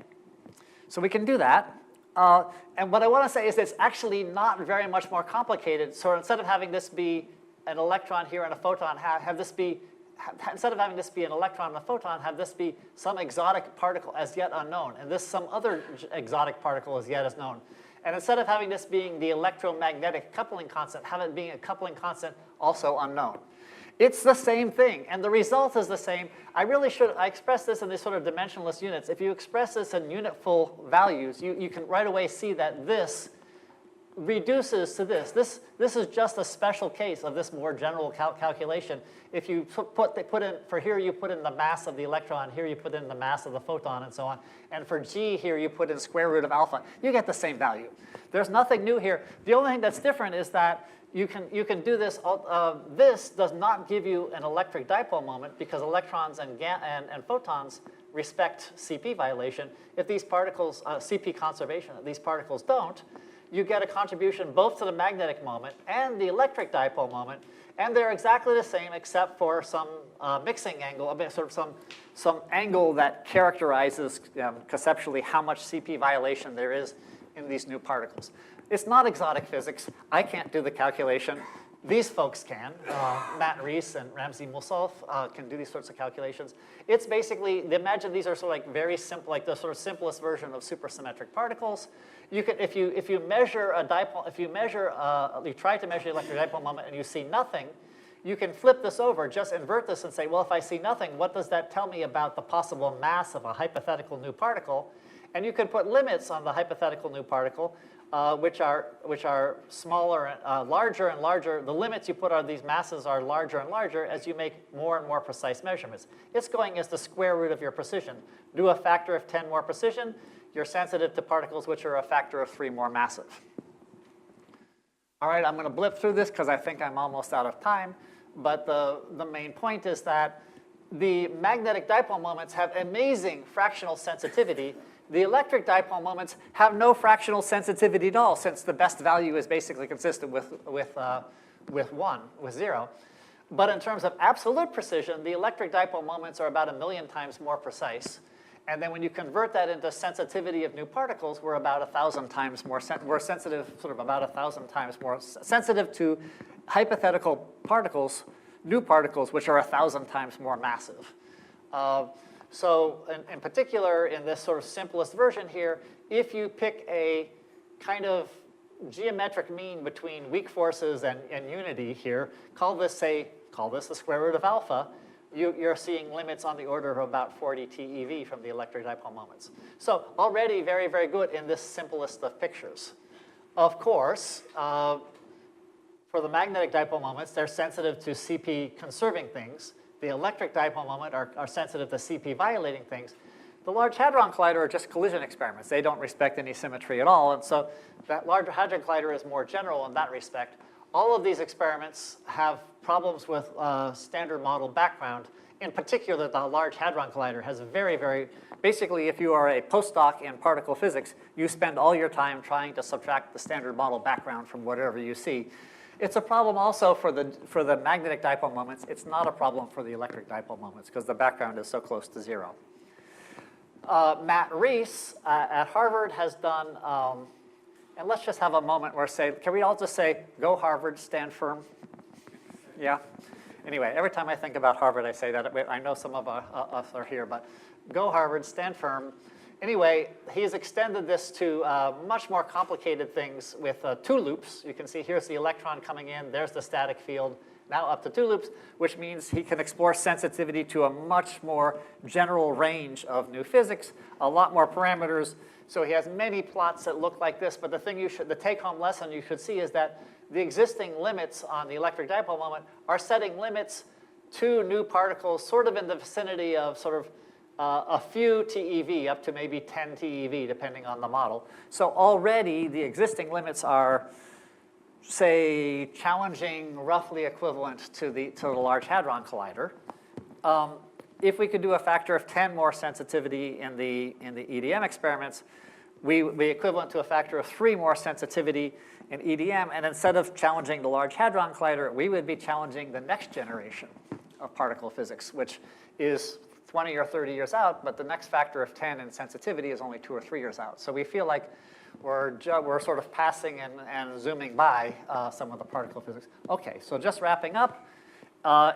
so we can do that. And what I want to say is it's actually not very much more complicated. So instead of having this be an electron here and a photon, instead of having this be an electron and a photon, have this be some exotic particle as yet unknown, and this some other exotic particle as yet is known. And instead of having this being the electromagnetic coupling constant, have it being a coupling constant also unknown. It's the same thing, and the result is the same. I express this in these sort of dimensionless units. If you express this in unitful values, you can right away see that this reduces to this. This is just a special case of this more general calculation. If you here you put in the mass of the electron, here you put in the mass of the photon, and so on. And for G here you put in square root of alpha. You get the same value. There's nothing new here. The only thing that's different is that you can do this. This does not give you an electric dipole moment because electrons and photons respect CP violation. If these particles, CP conservation, these particles don't, you get a contribution both to the magnetic moment and the electric dipole moment, and they're exactly the same except for some mixing angle, sort of some angle that characterizes conceptually how much CP violation there is in these new particles. It's not exotic physics. I can't do the calculation. These folks can. Matt Rees and Ramzi Moussalf can do these sorts of calculations. It's basically, imagine these are sort of like very simple, like the sort of simplest version of supersymmetric particles. You can, if you measure a dipole, you try to measure the electric dipole moment and you see nothing, you can flip this over, just invert this and say, well, if I see nothing, what does that tell me about the possible mass of a hypothetical new particle? And you can put limits on the hypothetical new particle, which are smaller, larger and larger. The limits you put on these masses are larger and larger as you make more and more precise measurements. It's going as the square root of your precision. Do a factor of 10 more precision, you're sensitive to particles which are a factor of 3 more massive. All right, I'm going to blip through this because I think I'm almost out of time. But the main point is that the magnetic dipole moments have amazing fractional sensitivity. The electric dipole moments have no fractional sensitivity at all, since the best value is basically consistent with 0. But in terms of absolute precision, the electric dipole moments are about 1,000,000 times more precise. And then when you convert that into sensitivity of new particles, we're about 1,000 times more, we're sensitive, sort of about 1,000 times more sensitive to hypothetical particles, new particles, which are 1,000 times more massive. So in particular, in this sort of simplest version here, if you pick a kind of geometric mean between weak forces and unity here, call this the square root of alpha, you're seeing limits on the order of about 40 TeV from the electric dipole moments. So already very, very good in this simplest of pictures. Of course, for the magnetic dipole moments, they're sensitive to CP conserving things. The electric dipole moment are sensitive to CP violating things. The Large Hadron Collider are just collision experiments. They don't respect any symmetry at all. And so that Large Hadron Collider is more general in that respect. All of these experiments have problems with standard model background. In particular, the Large Hadron Collider has basically, if you are a postdoc in particle physics, you spend all your time trying to subtract the standard model background from whatever you see. It's a problem also for the magnetic dipole moments. It's not a problem for the electric dipole moments because the background is so close to 0. Matt Rees at Harvard has done, and let's just have a moment where can we all just say, go Harvard, stand firm? Yeah? Anyway, every time I think about Harvard, I say that. I know some of us are here, but go Harvard, stand firm. Anyway, he's extended this to much more complicated things with 2 loops. You can see here's the electron coming in, there's the static field, now up to 2 loops, which means he can explore sensitivity to a much more general range of new physics, a lot more parameters. So he has many plots that look like this, but the take-home lesson you should see is that the existing limits on the electric dipole moment are setting limits to new particles sort of in the vicinity of sort of a few TeV, up to maybe 10 TeV, depending on the model. So already the existing limits are, say, challenging, roughly equivalent to the Large Hadron Collider. If we could do a factor of 10 more sensitivity in the EDM experiments, we would be equivalent to a factor of 3 more sensitivity in EDM. And instead of challenging the Large Hadron Collider, we would be challenging the next generation of particle physics, which is 20 or 30 years out, but the next factor of 10 in sensitivity is only 2 or 3 years out. So we feel like we're sort of passing and zooming by some of the particle physics. Okay, so just wrapping up.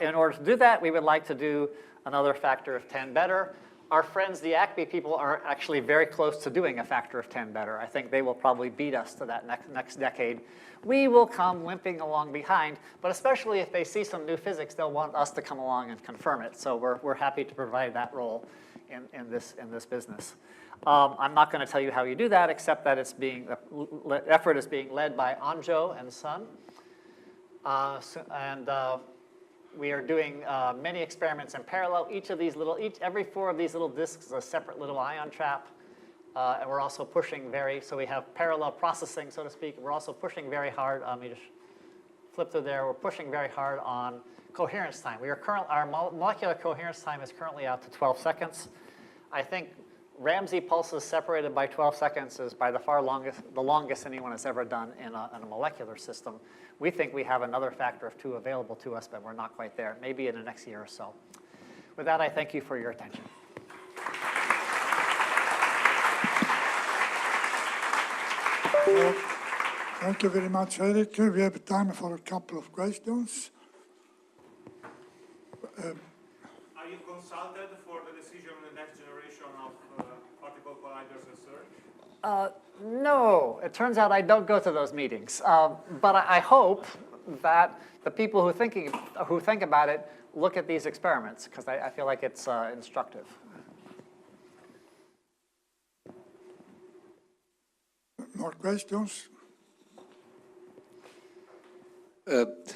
In order to do that, we would like to do another factor of 10 better. Our friends, the ACME people, are actually very close to doing a factor of 10 better. I think they will probably beat us to that next decade. We will come limping along behind, but especially if they see some new physics, they'll want us to come along and confirm it. So we're happy to provide that role in this business. I'm not going to tell you how you do that, except that the effort is being led by Anjo and Son. We are doing many experiments in parallel. Every 4 of these little disks is a separate little ion trap. And we're also pushing so we have parallel processing, so to speak. We're also pushing very hard. Let me just flip through there. We're pushing very hard on coherence time. Our molecular coherence time is currently out to 12 seconds. I think Ramsey pulses separated by 12 seconds is by the longest anyone has ever done in a molecular system. We think we have another factor of 2 available to us, but we're not quite there. Maybe in the next year or so. With that, I thank you for your attention. Thank you very much, Eric. We have time for a couple of questions. Are you consulted for the decision on the next generation of particle colliders research? No, it turns out I don't go to those meetings. But I hope that the people who think about it look at these experiments, because I feel like it's instructive. More questions?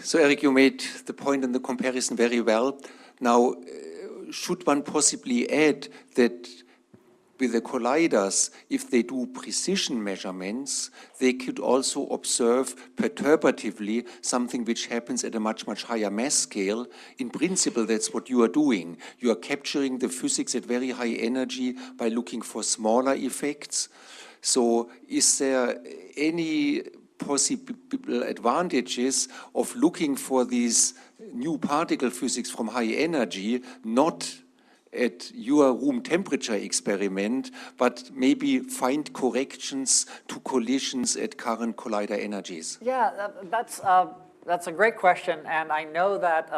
So Eric, you made the point in the comparison very well. Now, should one possibly add that with the colliders, if they do precision measurements, they could also observe perturbatively something which happens at a much, much higher mass scale? In principle, that's what you are doing. You are capturing the physics at very high energy by looking for smaller effects. So is there any possible advantages of looking for these new particle physics from high energy, not at your room temperature experiment, but maybe find corrections to collisions at current collider energies? Yeah, that's a great question, and I know that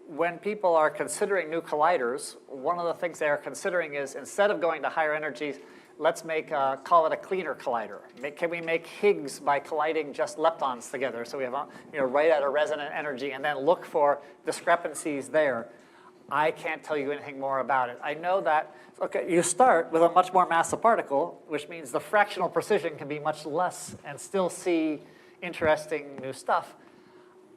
when people are considering new colliders, one of the things they are considering is, instead of going to higher energies, let's call it a cleaner collider. Can we make Higgs by colliding just leptons together? So we have, right at a resonant energy, and then look for discrepancies there. I can't tell you anything more about it. I know that, okay, you start with a much more massive particle, which means the fractional precision can be much less and still see interesting new stuff.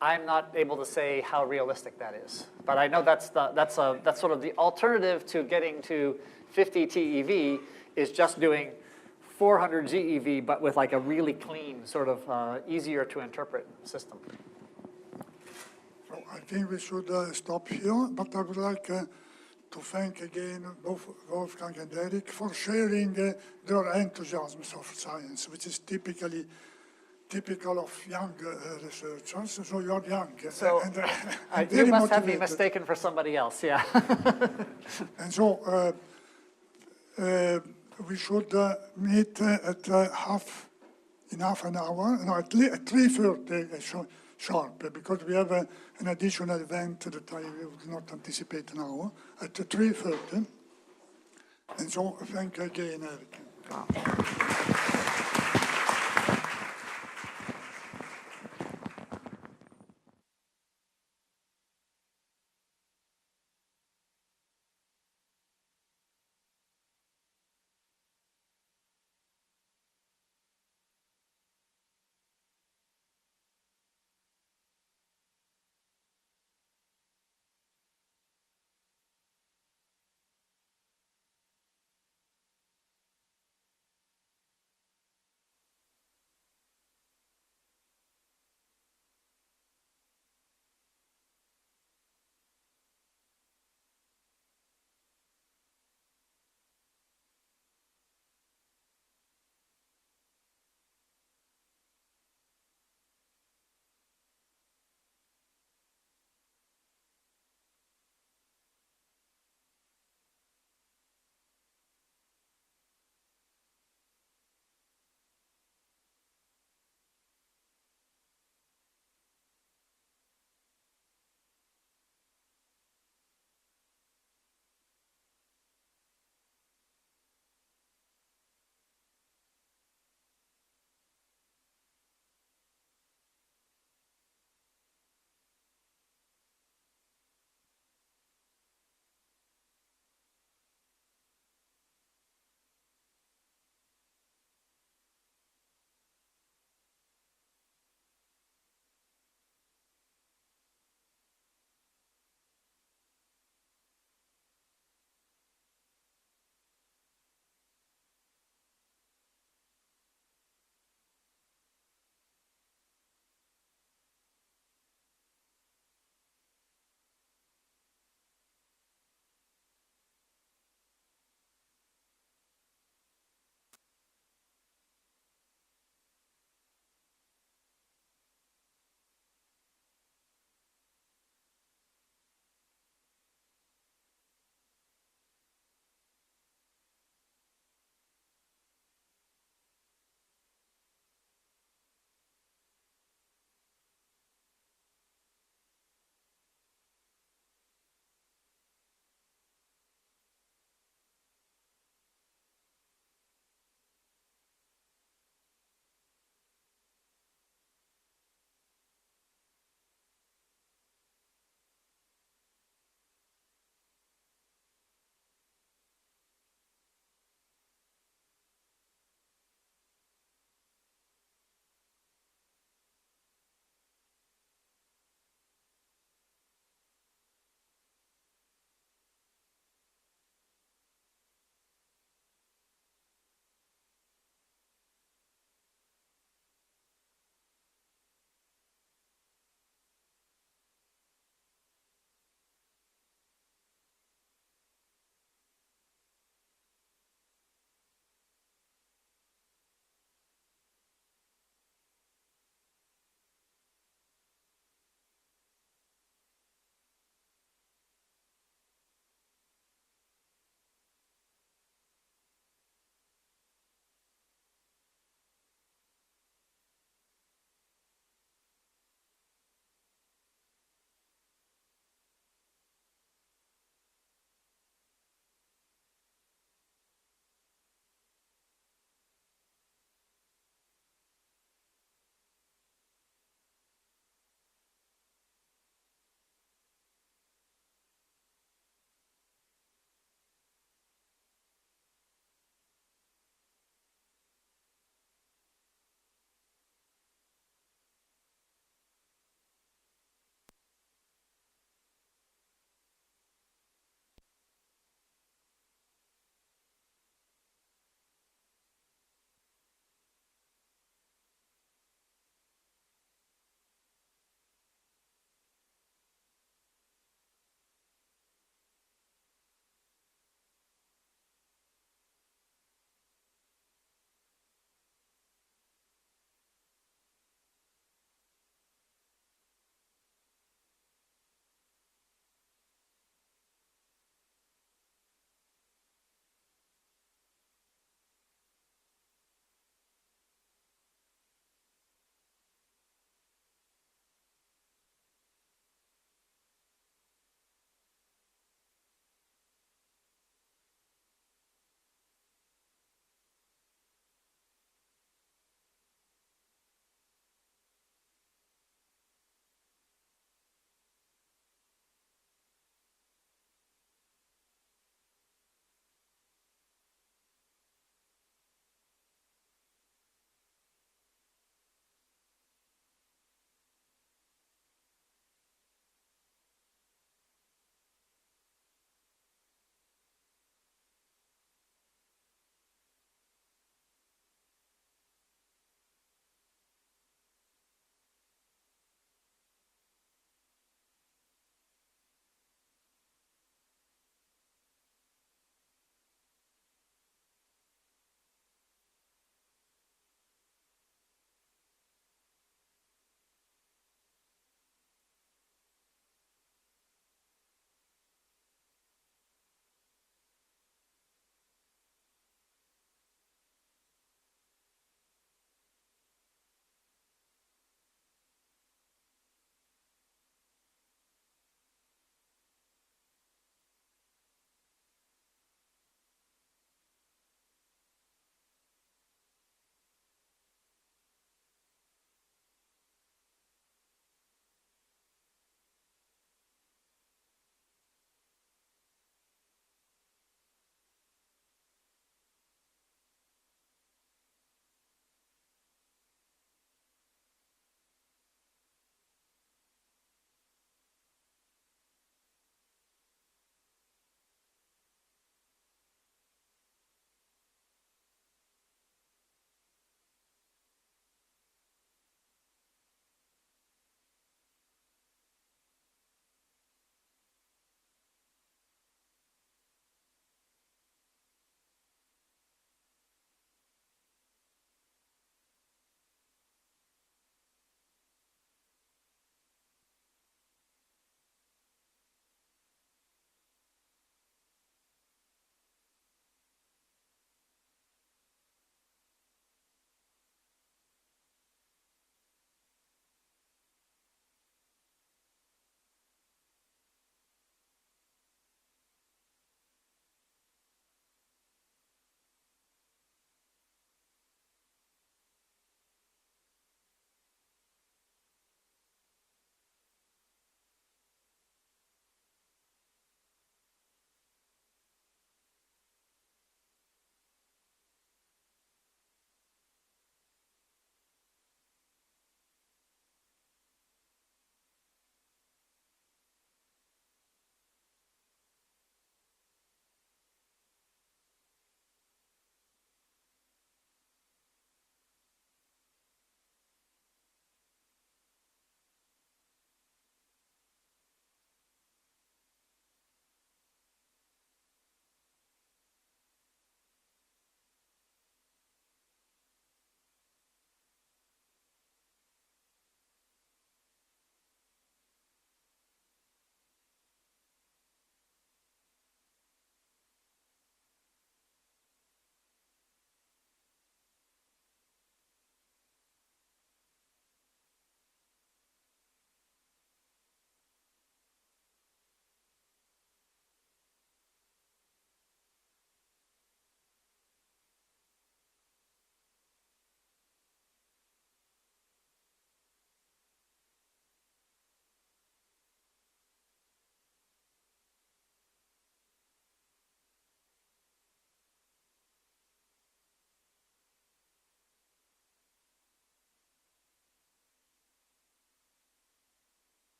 I'm not able to say how realistic that is. But I know that's sort of the alternative to getting to 50 TeV, is just doing 400 GeV, but with like a really clean, sort of easier to interpret system. So I think we should stop here, but I would like to thank again both Wolfgang and Eric for sharing their enthusiasm of science, which is typical of young researchers. So you're young. So and you must motivated. have me mistaken for somebody else, yeah. And so we should meet at in half an hour, no, at 3:30 sharp, because we have an additional event that I would not anticipate now, at 3:30. And so thank you again, Eric.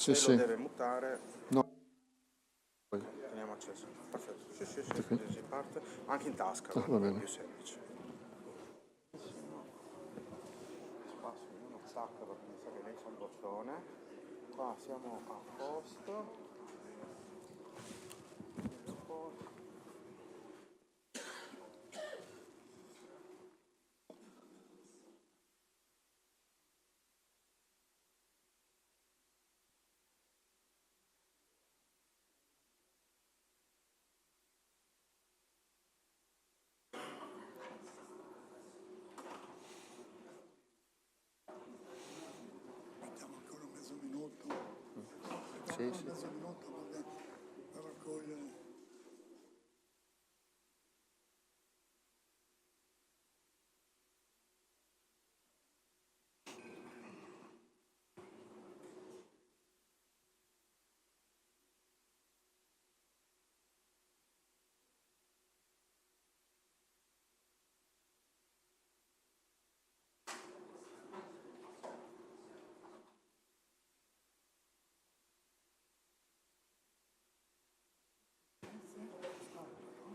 Se sì. lo deve mutare. No. Teniamo acceso. Perfetto. Sì, così si parte. Anche in tasca, Va bene. è più semplice. Spasso uno stacca perché mi sa che lei c'è un bottone. Qua siamo a posto. Sì, sì.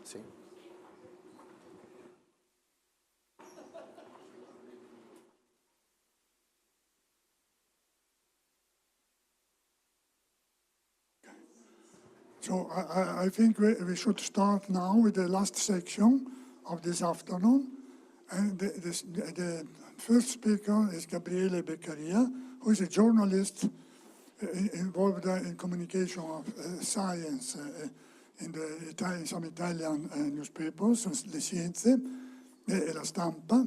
Sì. So I think we should start now with the last section of this afternoon. And the first speaker is Gabriele Beccaria, who is a journalist involved in communication of science in some Italian newspapers, Le Scienze e La Stampa,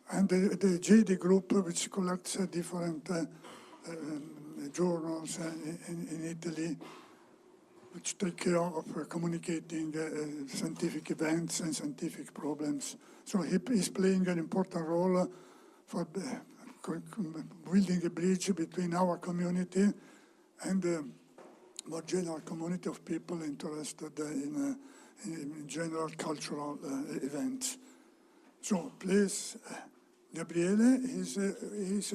and the JD Group, which collects different journals in Italy, which take care of communicating scientific events and scientific problems. So he is playing an important role for building a bridge between our community and the more general community of people interested in general cultural events. So please, Gabriele is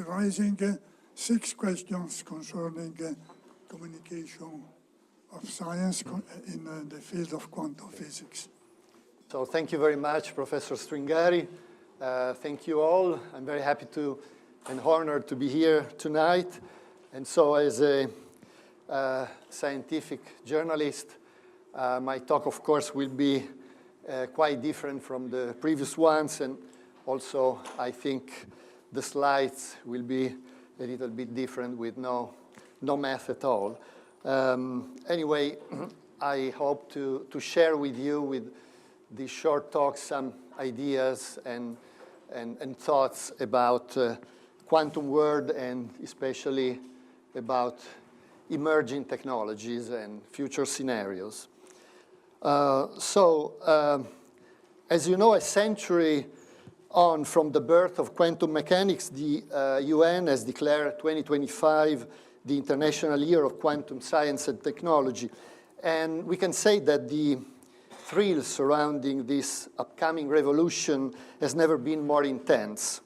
raising 6 questions concerning communication of science in the field of quantum physics. So thank you very much, Professor Stringari. Thank you all. I'm very happy and honored to be here tonight. And so as a scientific journalist, my talk, of course, will be quite different from the previous ones. And also, I think the slides will be a little bit different with no math at all. Anyway, I hope to share with you with this short talk some ideas and thoughts about quantum world and especially about emerging technologies and future scenarios. As you know, a century on from the birth of quantum mechanics, the UN has declared 2025 the International Year of Quantum Science and Technology. And we can say that the thrill surrounding this upcoming revolution has never been more intense.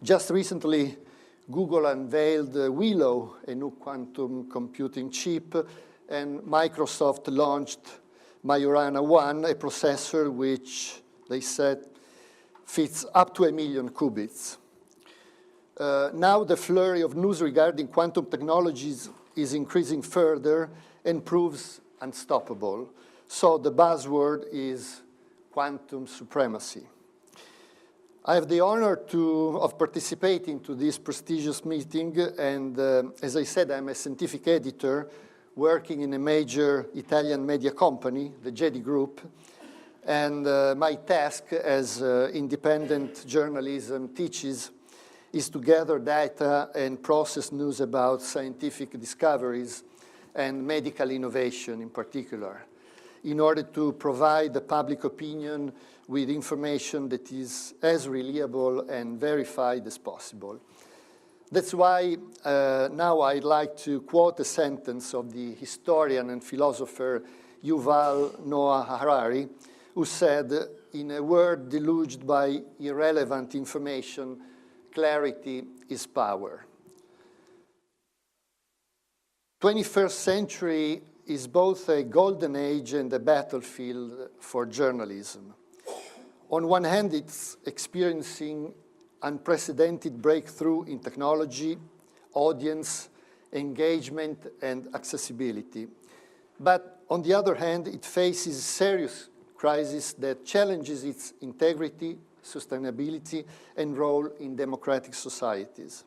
Just recently, Google unveiled Willow, a new quantum computing chip, and Microsoft launched Majorana 1, a processor which, they said, fits up to 1 million qubits. Now the flurry of news regarding quantum technologies is increasing further and proves unstoppable. So the buzzword is quantum supremacy. I have the honor of participating to this prestigious meeting, and as I said, I'm a scientific editor working in a major Italian media company, the JD Group, and my task as independent journalism teaches is to gather data and process news about scientific discoveries and medical innovation in particular, in order to provide the public opinion with information that is as reliable and verified as possible. That's why now I'd like to quote a sentence of the historian and philosopher Yuval Noah Harari, who said, "In a world deluged by irrelevant information, clarity is power." 21st century is both a golden age and a battlefield for journalism. On one hand, it's experiencing unprecedented breakthrough in technology, audience, engagement, and accessibility. But on the other hand, it faces serious crisis that challenges its integrity, sustainability, and role in democratic societies.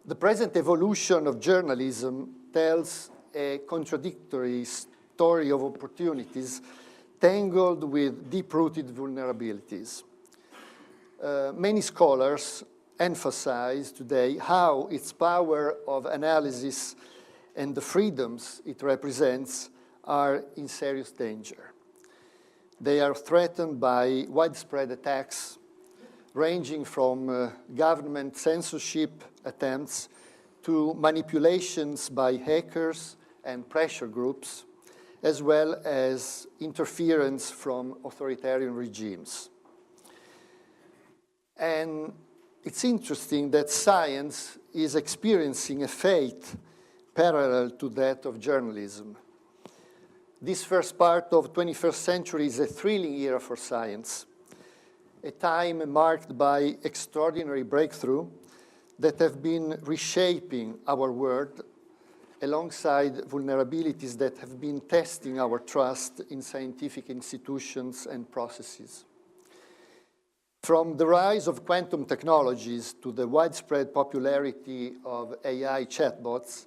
The present evolution of journalism tells a contradictory story of opportunities tangled with deep-rooted vulnerabilities. Many scholars emphasize today how its power of analysis and the freedoms it represents are in serious danger. They are threatened by widespread attacks, ranging from government censorship attempts to manipulations by hackers and pressure groups, as well as interference from authoritarian regimes. And it's interesting that science is experiencing a fate parallel to that of journalism. This first part of the 21st century is a thrilling era for science, a time marked by extraordinary breakthrough that have been reshaping our world alongside vulnerabilities that have been testing our trust in scientific institutions and processes. From the rise of quantum technologies to the widespread popularity of AI chatbots,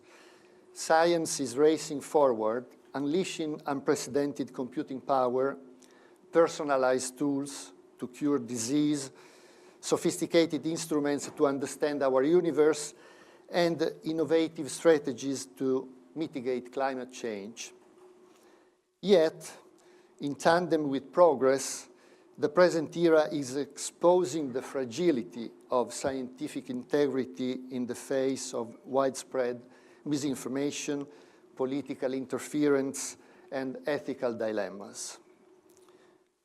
science is racing forward, unleashing unprecedented computing power, personalized tools to cure disease, sophisticated instruments to understand our universe, and innovative strategies to mitigate climate change. Yet, in tandem with progress, the present era is exposing the fragility of scientific integrity in the face of widespread misinformation, political interference, and ethical dilemmas.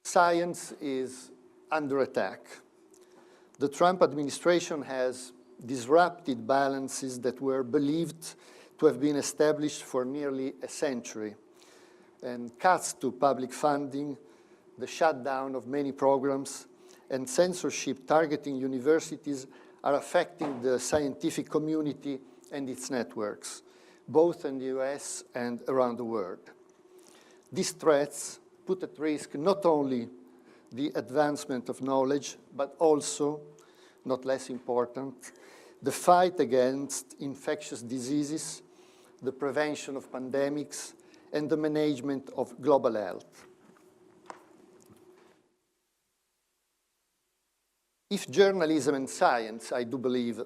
Science is under attack. The Trump administration has disrupted balances that were believed to have been established for nearly a century, and cuts to public funding, the shutdown of many programs, and censorship targeting universities are affecting the scientific community and its networks, both in the US and around the world. These threats put at risk not only the advancement of knowledge, but also, not less important, the fight against infectious diseases, the prevention of pandemics, and the management of global health. If journalism and science, I do believe,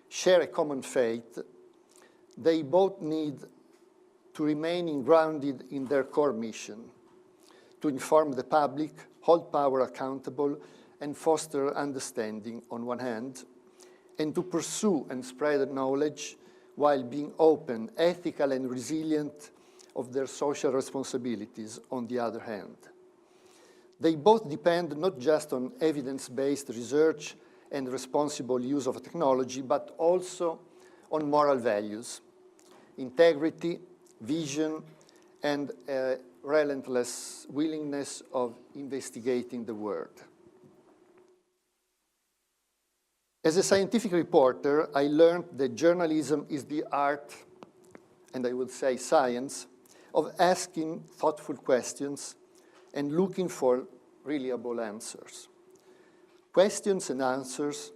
share a common fate, they both need to remain grounded in their core mission, to inform the public, hold power accountable, and foster understanding on one hand, and to pursue and spread knowledge while being open, ethical, and resilient of their social responsibilities on the other hand. They both depend not just on evidence-based research and responsible use of technology, but also on moral values, integrity, vision, and a relentless willingness of investigating the world. As a scientific reporter, I learned that journalism is the art, and I would say science, of asking thoughtful questions and looking for reliable answers. Questions and answers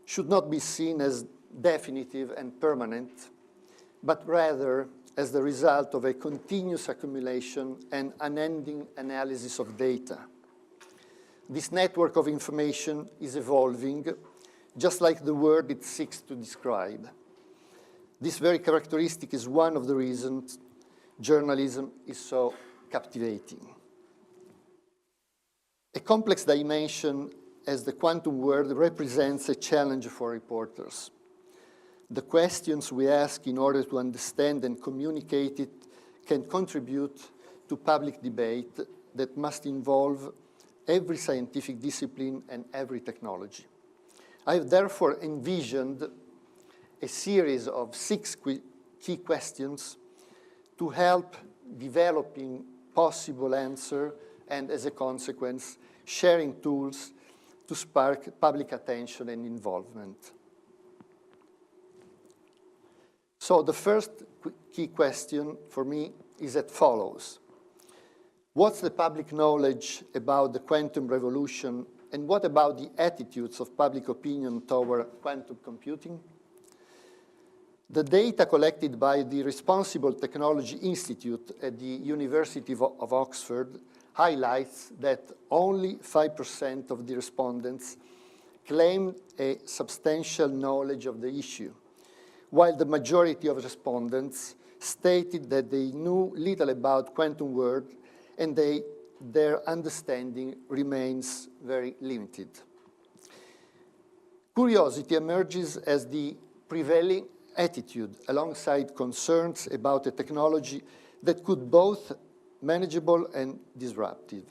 should not be seen as definitive and permanent, but rather as the result of a continuous accumulation and unending analysis of data. This network of information is evolving, just like the word it seeks to describe. This very characteristic is one of the reasons journalism is so captivating. A complex dimension as the quantum world represents a challenge for reporters. The questions we ask in order to understand and communicate it can contribute to public debate that must involve every scientific discipline and every technology. I have therefore envisioned a series of 6 key questions to help developing possible answer and, as a consequence, sharing tools to spark public attention and involvement. So the first key question for me is as follows. What's the public knowledge about the quantum revolution, and what about the attitudes of public opinion toward quantum computing? The data collected by the Responsible Technology Institute at the University of Oxford highlights that only 5% of the respondents claimed a substantial knowledge of the issue, while the majority of respondents stated that they knew little about quantum world and their understanding remains very limited. Curiosity emerges as the prevailing attitude alongside concerns about a technology that could both manageable and disruptive.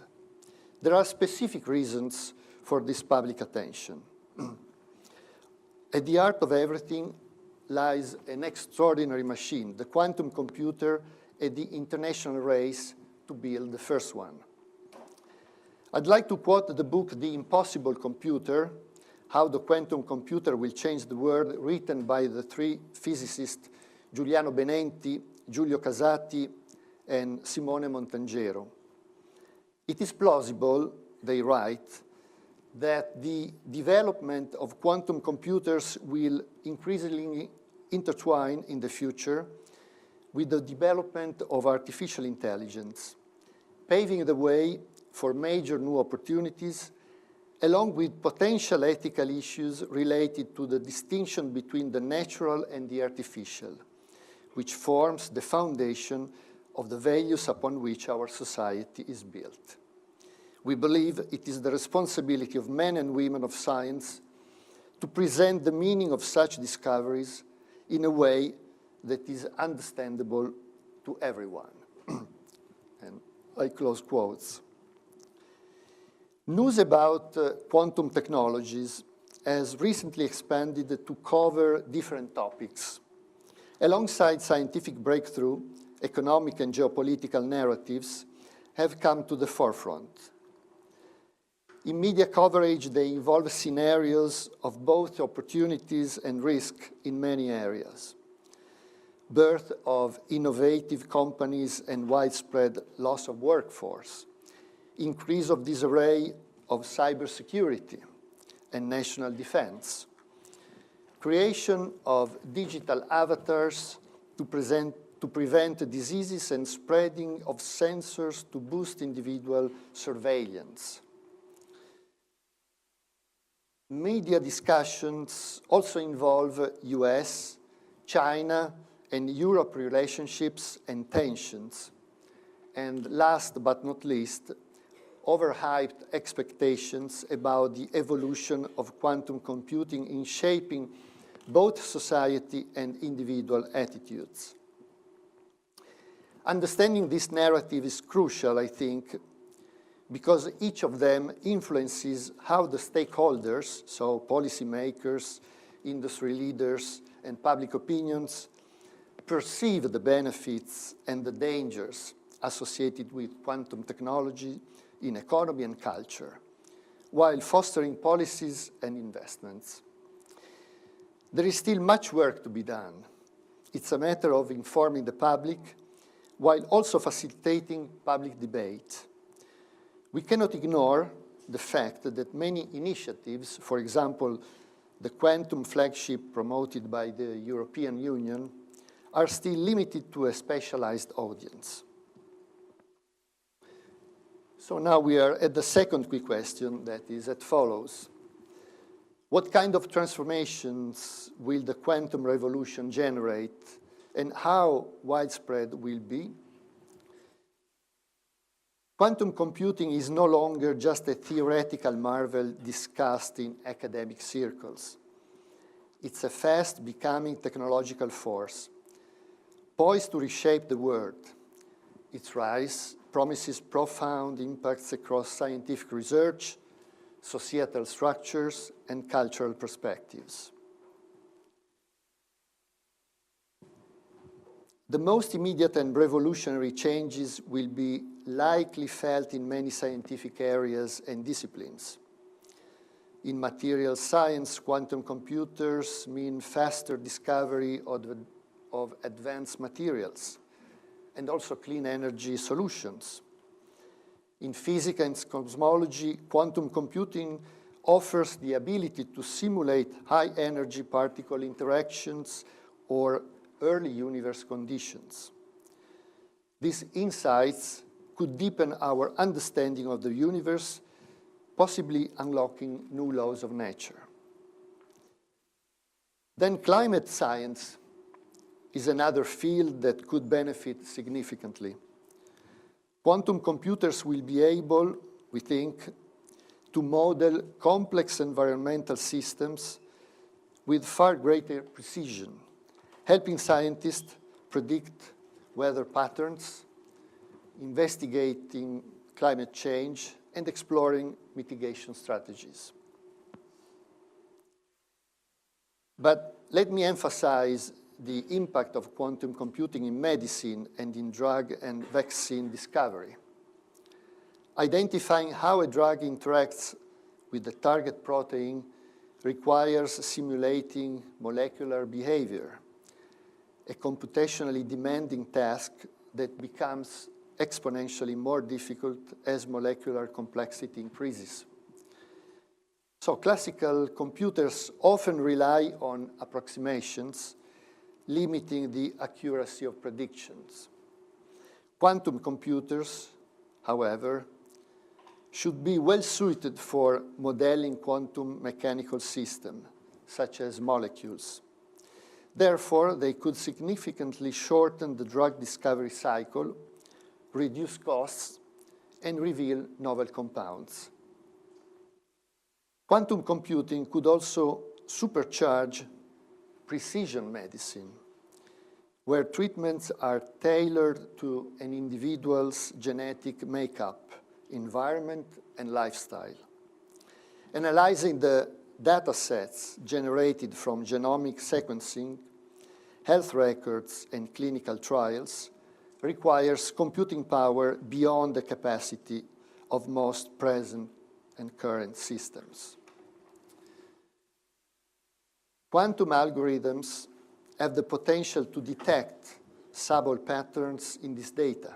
There are specific reasons for this public attention. At the heart of everything lies an extraordinary machine, the quantum computer, and the international race to build the first one. I'd like to quote the book, The Impossible Computer, How the Quantum Computer Will Change the World, written by the three physicists, Giuliano Benenti, Giulio Casati, and Simone Montangero. It is plausible, they write, that the development of quantum computers will increasingly intertwine in the future with the development of artificial intelligence, paving the way for major new opportunities, along with potential ethical issues related to the distinction between the natural and the artificial, which forms the foundation of the values upon which our society is built. We believe it is the responsibility of men and women of science to present the meaning of such discoveries in a way that is understandable to everyone. And I close quotes. News about quantum technologies has recently expanded to cover different topics. Alongside scientific breakthrough, economic and geopolitical narratives have come to the forefront. In media coverage, they involve scenarios of both opportunities and risk in many areas. Birth of innovative companies and widespread loss of workforce, increase of disarray of cybersecurity and national defense, creation of digital avatars to prevent diseases and spreading of sensors to boost individual surveillance. Media discussions also involve US, China, and Europe relationships and tensions. And last but not least, overhyped expectations about the evolution of quantum computing in shaping both society and individual attitudes. Understanding this narrative is crucial, I think, because each of them influences how the stakeholders, so policymakers, industry leaders, and public opinions, perceive the benefits and the dangers associated with quantum technology in economy and culture, while fostering policies and investments. There is still much work to be done. It's a matter of informing the public, while also facilitating public debate. We cannot ignore the fact that many initiatives, for example, the quantum flagship promoted by the European Union, are still limited to a specialized audience. So now we are at the second quick question that is as follows. What kind of transformations will the quantum revolution generate, and how widespread will be? Quantum computing is no longer just a theoretical marvel discussed in academic circles. It's a fast becoming technological force, poised to reshape the world. Its rise promises profound impacts across scientific research, societal structures, and cultural perspectives. The most immediate and revolutionary changes will be likely felt in many scientific areas and disciplines. In material science, quantum computers mean faster discovery of advanced materials and also clean energy solutions. In physics and cosmology, quantum computing offers the ability to simulate high-energy particle interactions or early universe conditions. These insights could deepen our understanding of the universe, possibly unlocking new laws of nature. Then climate science is another field that could benefit significantly. Quantum computers will be able, we think, to model complex environmental systems with far greater precision, helping scientists predict weather patterns, investigating climate change, and exploring mitigation strategies. But let me emphasize the impact of quantum computing in medicine and in drug and vaccine discovery. Identifying how a drug interacts with the target protein requires simulating molecular behavior, a computationally demanding task that becomes exponentially more difficult as molecular complexity increases. So classical computers often rely on approximations, limiting the accuracy of predictions. Quantum computers, however, should be well suited for modeling quantum mechanical systems, such as molecules. Therefore, they could significantly shorten the drug discovery cycle, reduce costs, and reveal novel compounds. Quantum computing could also supercharge precision medicine, where treatments are tailored to an individual's genetic makeup, environment, and lifestyle. Analyzing the data sets generated from genomic sequencing, health records, and clinical trials requires computing power beyond the capacity of most present and current systems. Quantum algorithms have the potential to detect subtle patterns in this data,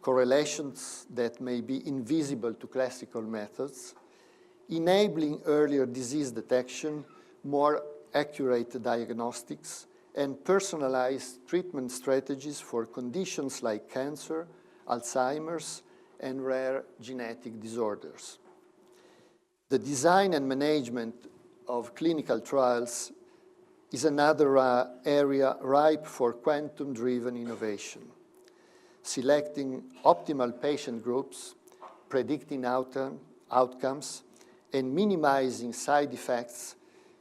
correlations that may be invisible to classical methods, enabling earlier disease detection, more accurate diagnostics, and personalized treatment strategies for conditions like cancer, Alzheimer's, and rare genetic disorders. The design and management of clinical trials is another area ripe for quantum-driven innovation. Selecting optimal patient groups, predicting outcomes, and minimizing side effects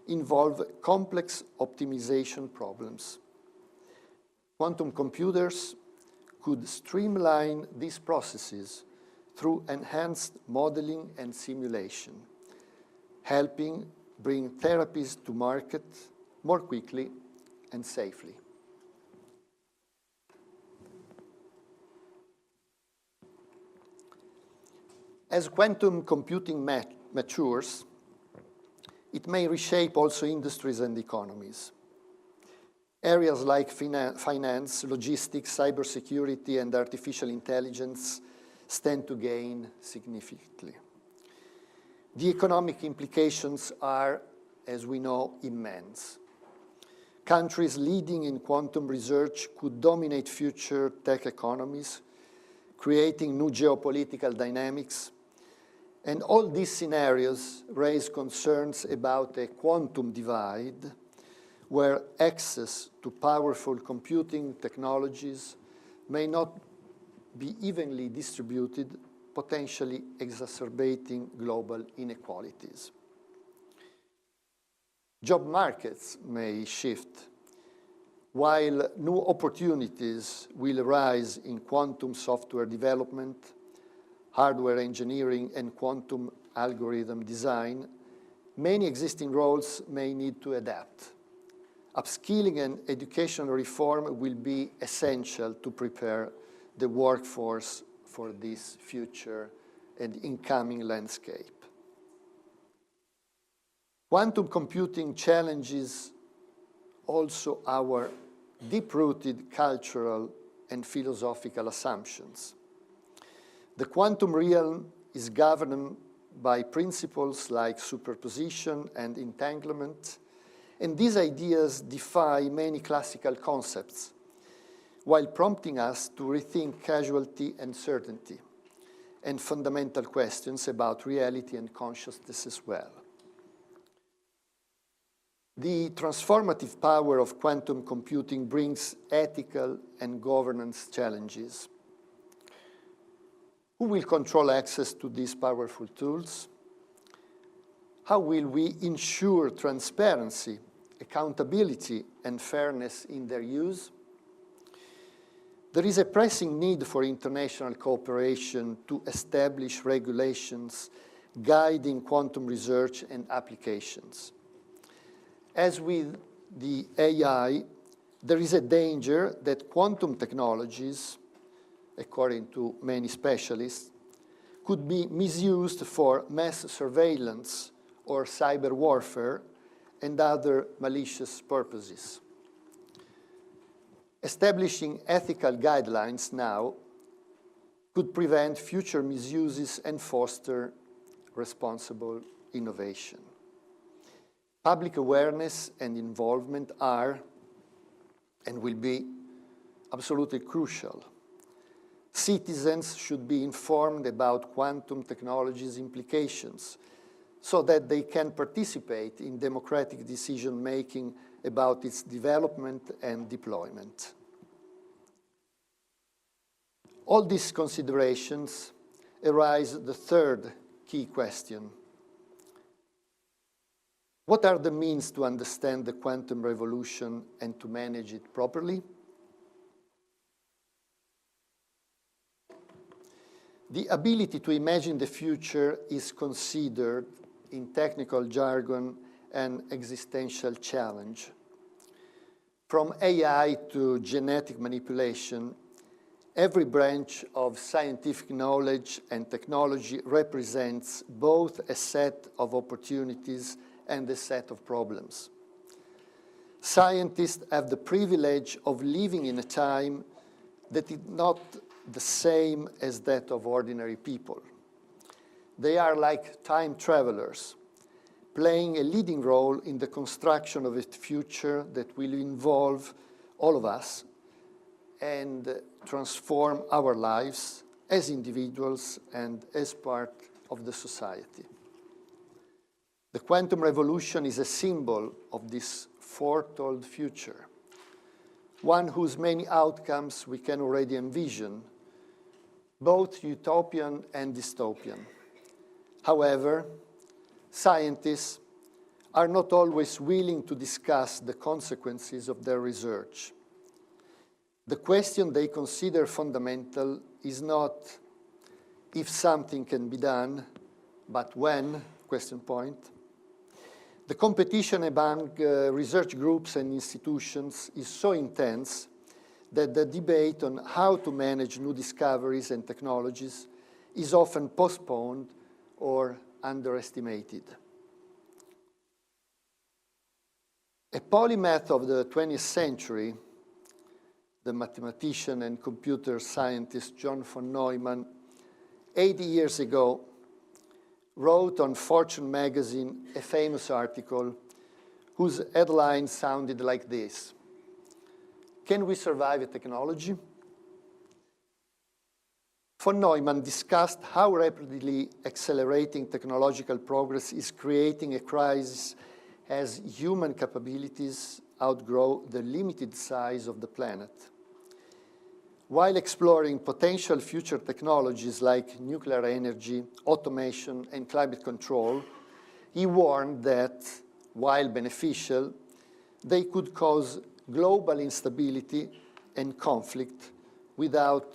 involve complex optimization problems. Quantum computers could streamline these processes through enhanced modeling and simulation, helping bring therapies to market more quickly and safely. As quantum computing matures, it may reshape also industries and economies. Areas like finance, logistics, cybersecurity, and artificial intelligence stand to gain significantly. The economic implications are, as we know, immense. Countries leading in quantum research could dominate future tech economies, creating new geopolitical dynamics. And all these scenarios raise concerns about a quantum divide, where access to powerful computing technologies may not be evenly distributed, potentially exacerbating global inequalities. Job markets may shift. While new opportunities will arise in quantum software development, hardware engineering, and quantum algorithm design, many existing roles may need to adapt. upskilling and educational reform will be essential to prepare the workforce for this future and incoming landscape. Quantum computing challenges also our deep-rooted cultural and philosophical assumptions. The quantum realm is governed by principles like superposition and entanglement, and these ideas defy many classical concepts, while prompting us to rethink causality and certainty, and fundamental questions about reality and consciousness as well. The transformative power of quantum computing brings ethical and governance challenges. Who will control access to these powerful tools? How will we ensure transparency, accountability, and fairness in their use? There is a pressing need for international cooperation to establish regulations guiding quantum research and applications. As with the AI, there is a danger that quantum technologies, according to many specialists, could be misused for mass surveillance or cyber warfare and other malicious purposes. Establishing ethical guidelines now could prevent future misuses and foster responsible innovation. Public awareness and involvement are and will be absolutely crucial. Citizens should be informed about quantum technology's implications so that they can participate in democratic decision-making about its development and deployment. All these considerations arise the third key question. What are the means to understand the quantum revolution and to manage it properly? The ability to imagine the future is considered, in technical jargon, an existential challenge. From AI to genetic manipulation, every branch of scientific knowledge and technology represents both a set of opportunities and a set of problems. Scientists have the privilege of living in a time that is not the same as that of ordinary people. They are like time travelers, playing a leading role in the construction of a future that will involve all of us and transform our lives as individuals and as part of the society. The quantum revolution is a symbol of this foretold future, one whose many outcomes we can already envision, both utopian and dystopian. However, scientists are not always willing to discuss the consequences of their research. The question they consider fundamental is not if something can be done, but when, question point. The competition among research groups and institutions is so intense that the debate on how to manage new discoveries and technologies is often postponed or underestimated. A polymath of the 20th century, the mathematician and computer scientist John von Neumann, 80 years ago, wrote on Fortune magazine a famous article whose headline sounded like this: "Can we survive a technology?" Von Neumann discussed how rapidly accelerating technological progress is creating a crisis as human capabilities outgrow the limited size of the planet. While exploring potential future technologies like nuclear energy, automation, and climate control, he warned that, while beneficial, they could cause global instability and conflict without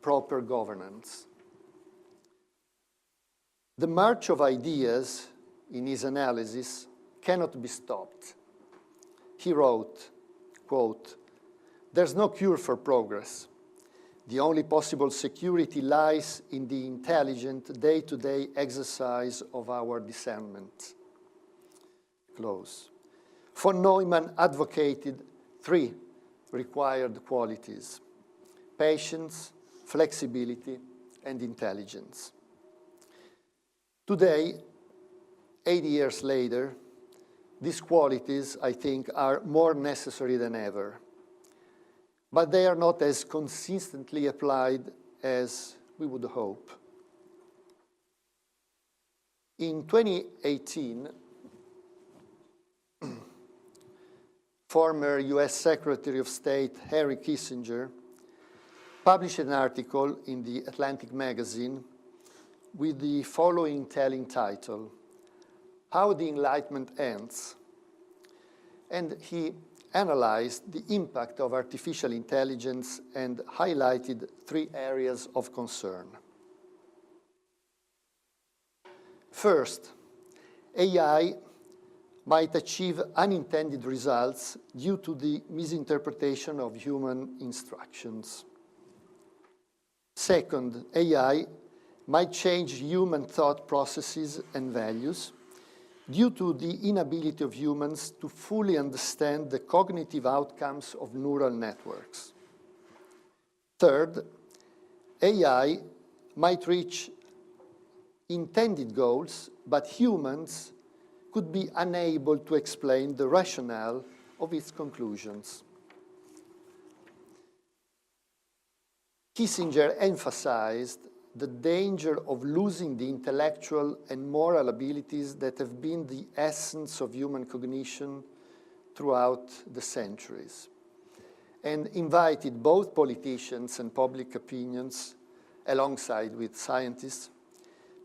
proper governance. The march of ideas, in his analysis, cannot be stopped. he wrote, quote, "There's no cure for progress. The only possible security lies in the intelligent day-to-day exercise of our discernment." Close. Von Neumann advocated 3 required qualities: patience, flexibility, and intelligence. Today, 80 years later, these qualities, I think, are more necessary than ever. But they are not as consistently applied as we would hope. In 2018, former US Secretary of State Henry Kissinger published an article in the Atlantic magazine with the following telling title, "How the Enlightenment Ends." And he analyzed the impact of artificial intelligence and highlighted 3 areas of concern. First, AI might achieve unintended results due to the misinterpretation of human instructions. Second, AI might change human thought processes and values due to the inability of humans to fully understand the cognitive outcomes of neural networks. Third, AI might reach intended goals, but humans could be unable to explain the rationale of its conclusions. Kissinger emphasized the danger of losing the intellectual and moral abilities that have been the essence of human cognition throughout the centuries, and invited both politicians and public opinions, alongside with scientists,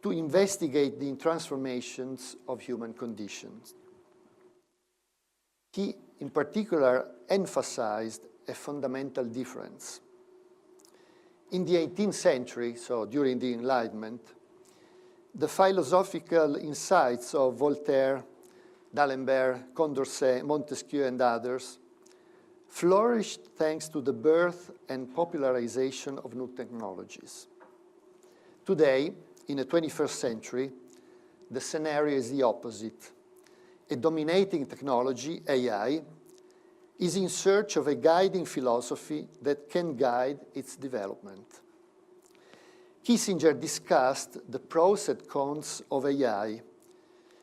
to investigate the transformations of human conditions. He, in particular, emphasized a fundamental difference. In the 18th century, so during the Enlightenment, the philosophical insights of Voltaire, D'Alembert, Condorcet, Montesquieu, and others flourished thanks to the birth and popularization of new technologies. Today, in the 21st century, the scenario is the opposite. A dominating technology, AI, is in search of a guiding philosophy that can guide its development. Kissinger discussed the pros and cons of AI,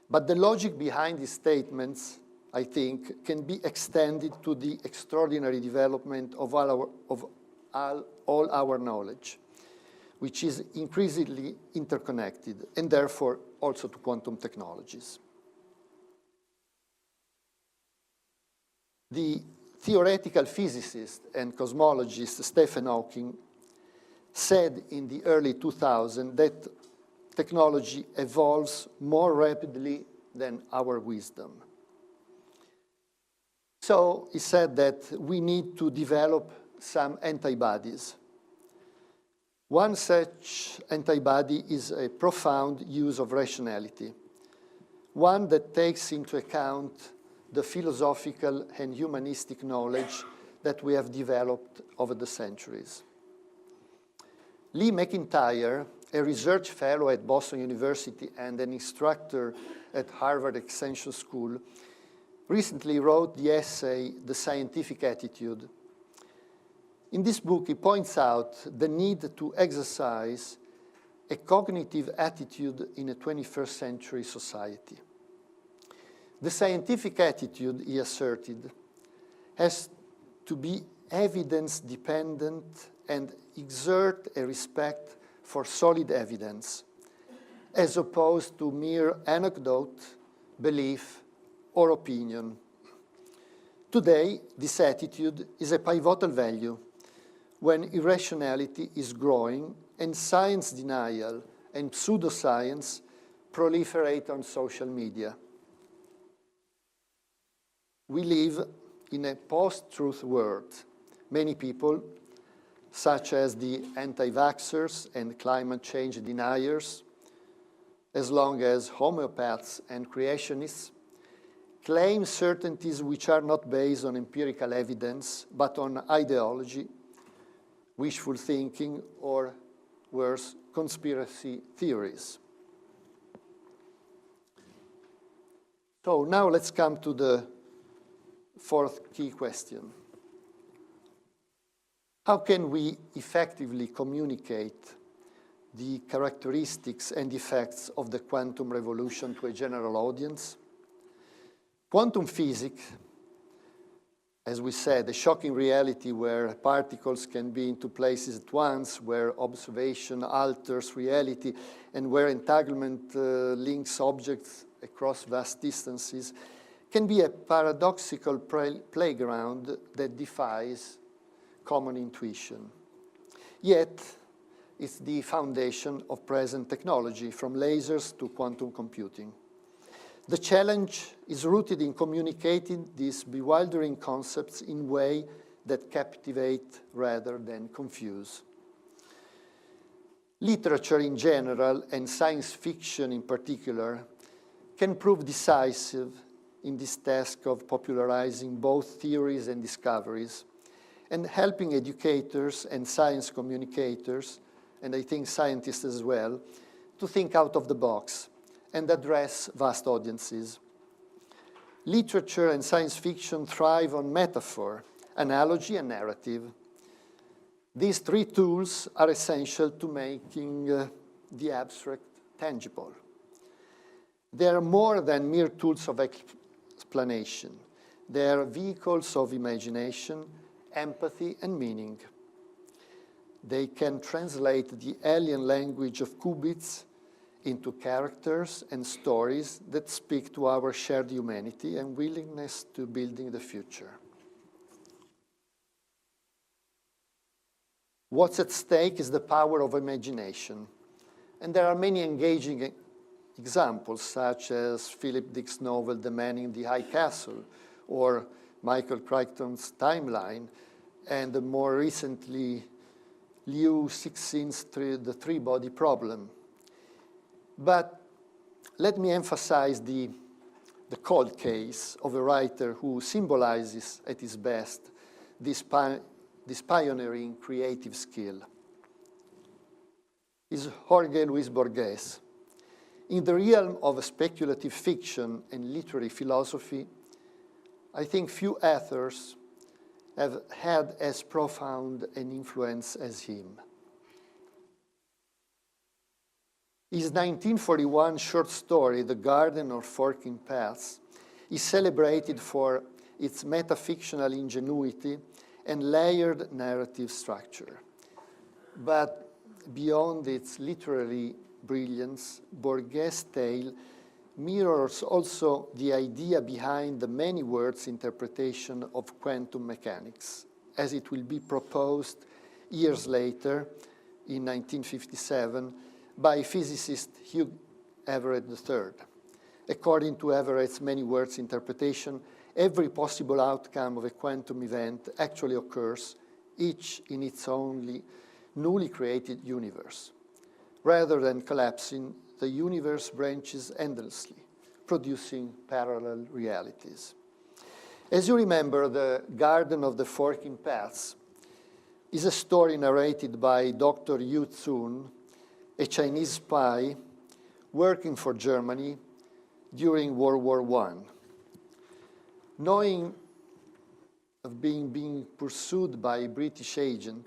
but the logic behind his statements, I think, can be extended to the extraordinary development of all our knowledge, which is increasingly interconnected, and therefore also to quantum technologies. The theoretical physicist and cosmologist Stephen Hawking said in the early 2000s that technology evolves more rapidly than our wisdom. So he said that we need to develop some antibodies. One such antibody is a profound use of rationality, one that takes into account the philosophical and humanistic knowledge that we have developed over the centuries. Lee McIntyre, a research fellow at Boston University and an instructor at Harvard Extension School, recently wrote the essay, "The Scientific Attitude." In this book, he points out the need to exercise a cognitive attitude in a 21st century society. The scientific attitude, he asserted, has to be evidence-dependent and exert a respect for solid evidence, as opposed to mere anecdote, belief, or opinion. Today, this attitude is a pivotal value when irrationality is growing and science denial and pseudoscience proliferate on social media. We live in a post-truth world. Many people, such as the anti-vaxxers and climate change deniers, as long as homeopaths and creationists, claim certainties which are not based on empirical evidence, but on ideology, wishful thinking, or worse, conspiracy theories. So now let's come to the fourth key question. How can we effectively communicate the characteristics and effects of the quantum revolution to a general audience? Quantum physics, as we said, a shocking reality where particles can be in two places at once, where observation alters reality, and where entanglement links objects across vast distances, can be a paradoxical playground that defies common intuition. Yet, it's the foundation of present technology, from lasers to quantum computing. The challenge is rooted in communicating these bewildering concepts in ways that captivate rather than confuse. Literature in general, and science fiction in particular, can prove decisive in this task of popularizing both theories and discoveries, and helping educators and science communicators, and I think scientists as well, to think out of the box and address vast audiences. Literature and science fiction thrive on metaphor, analogy, and narrative. These three tools are essential to making the abstract tangible. They are more than mere tools of explanation. They are vehicles of imagination, empathy, and meaning. They can translate the alien language of qubits into characters and stories that speak to our shared humanity and willingness to building the future. What's at stake is the power of imagination. And there are many engaging examples, such as Philip Dick's novel, The Man in the High Castle, or Michael Crichton's Timeline, and more recently, Liu Cixin's The Three-Body Problem. But let me emphasize the cold case of a writer who symbolizes at his best this pioneering creative skill. Is Jorge Luis Borges. In the realm of speculative fiction and literary philosophy, I think few authors have had as profound an influence as him. His 1941 short story, The Garden of Forking Paths, is celebrated for its metafictional ingenuity and layered narrative structure. But beyond its literary brilliance, Borges' tale mirrors also the idea behind the many words interpretation of quantum mechanics, as it will be proposed years later, in 1957, by physicist Hugh Everett III. According to Everett's many words interpretation, every possible outcome of a quantum event actually occurs, each in its own newly created universe. Rather than collapsing, the universe branches endlessly, producing parallel realities. As you remember, The Garden of the Forking Paths is a story narrated by Dr. Yu Tsun, a Chinese spy working for Germany during World War I. Knowing of being pursued by a British agent,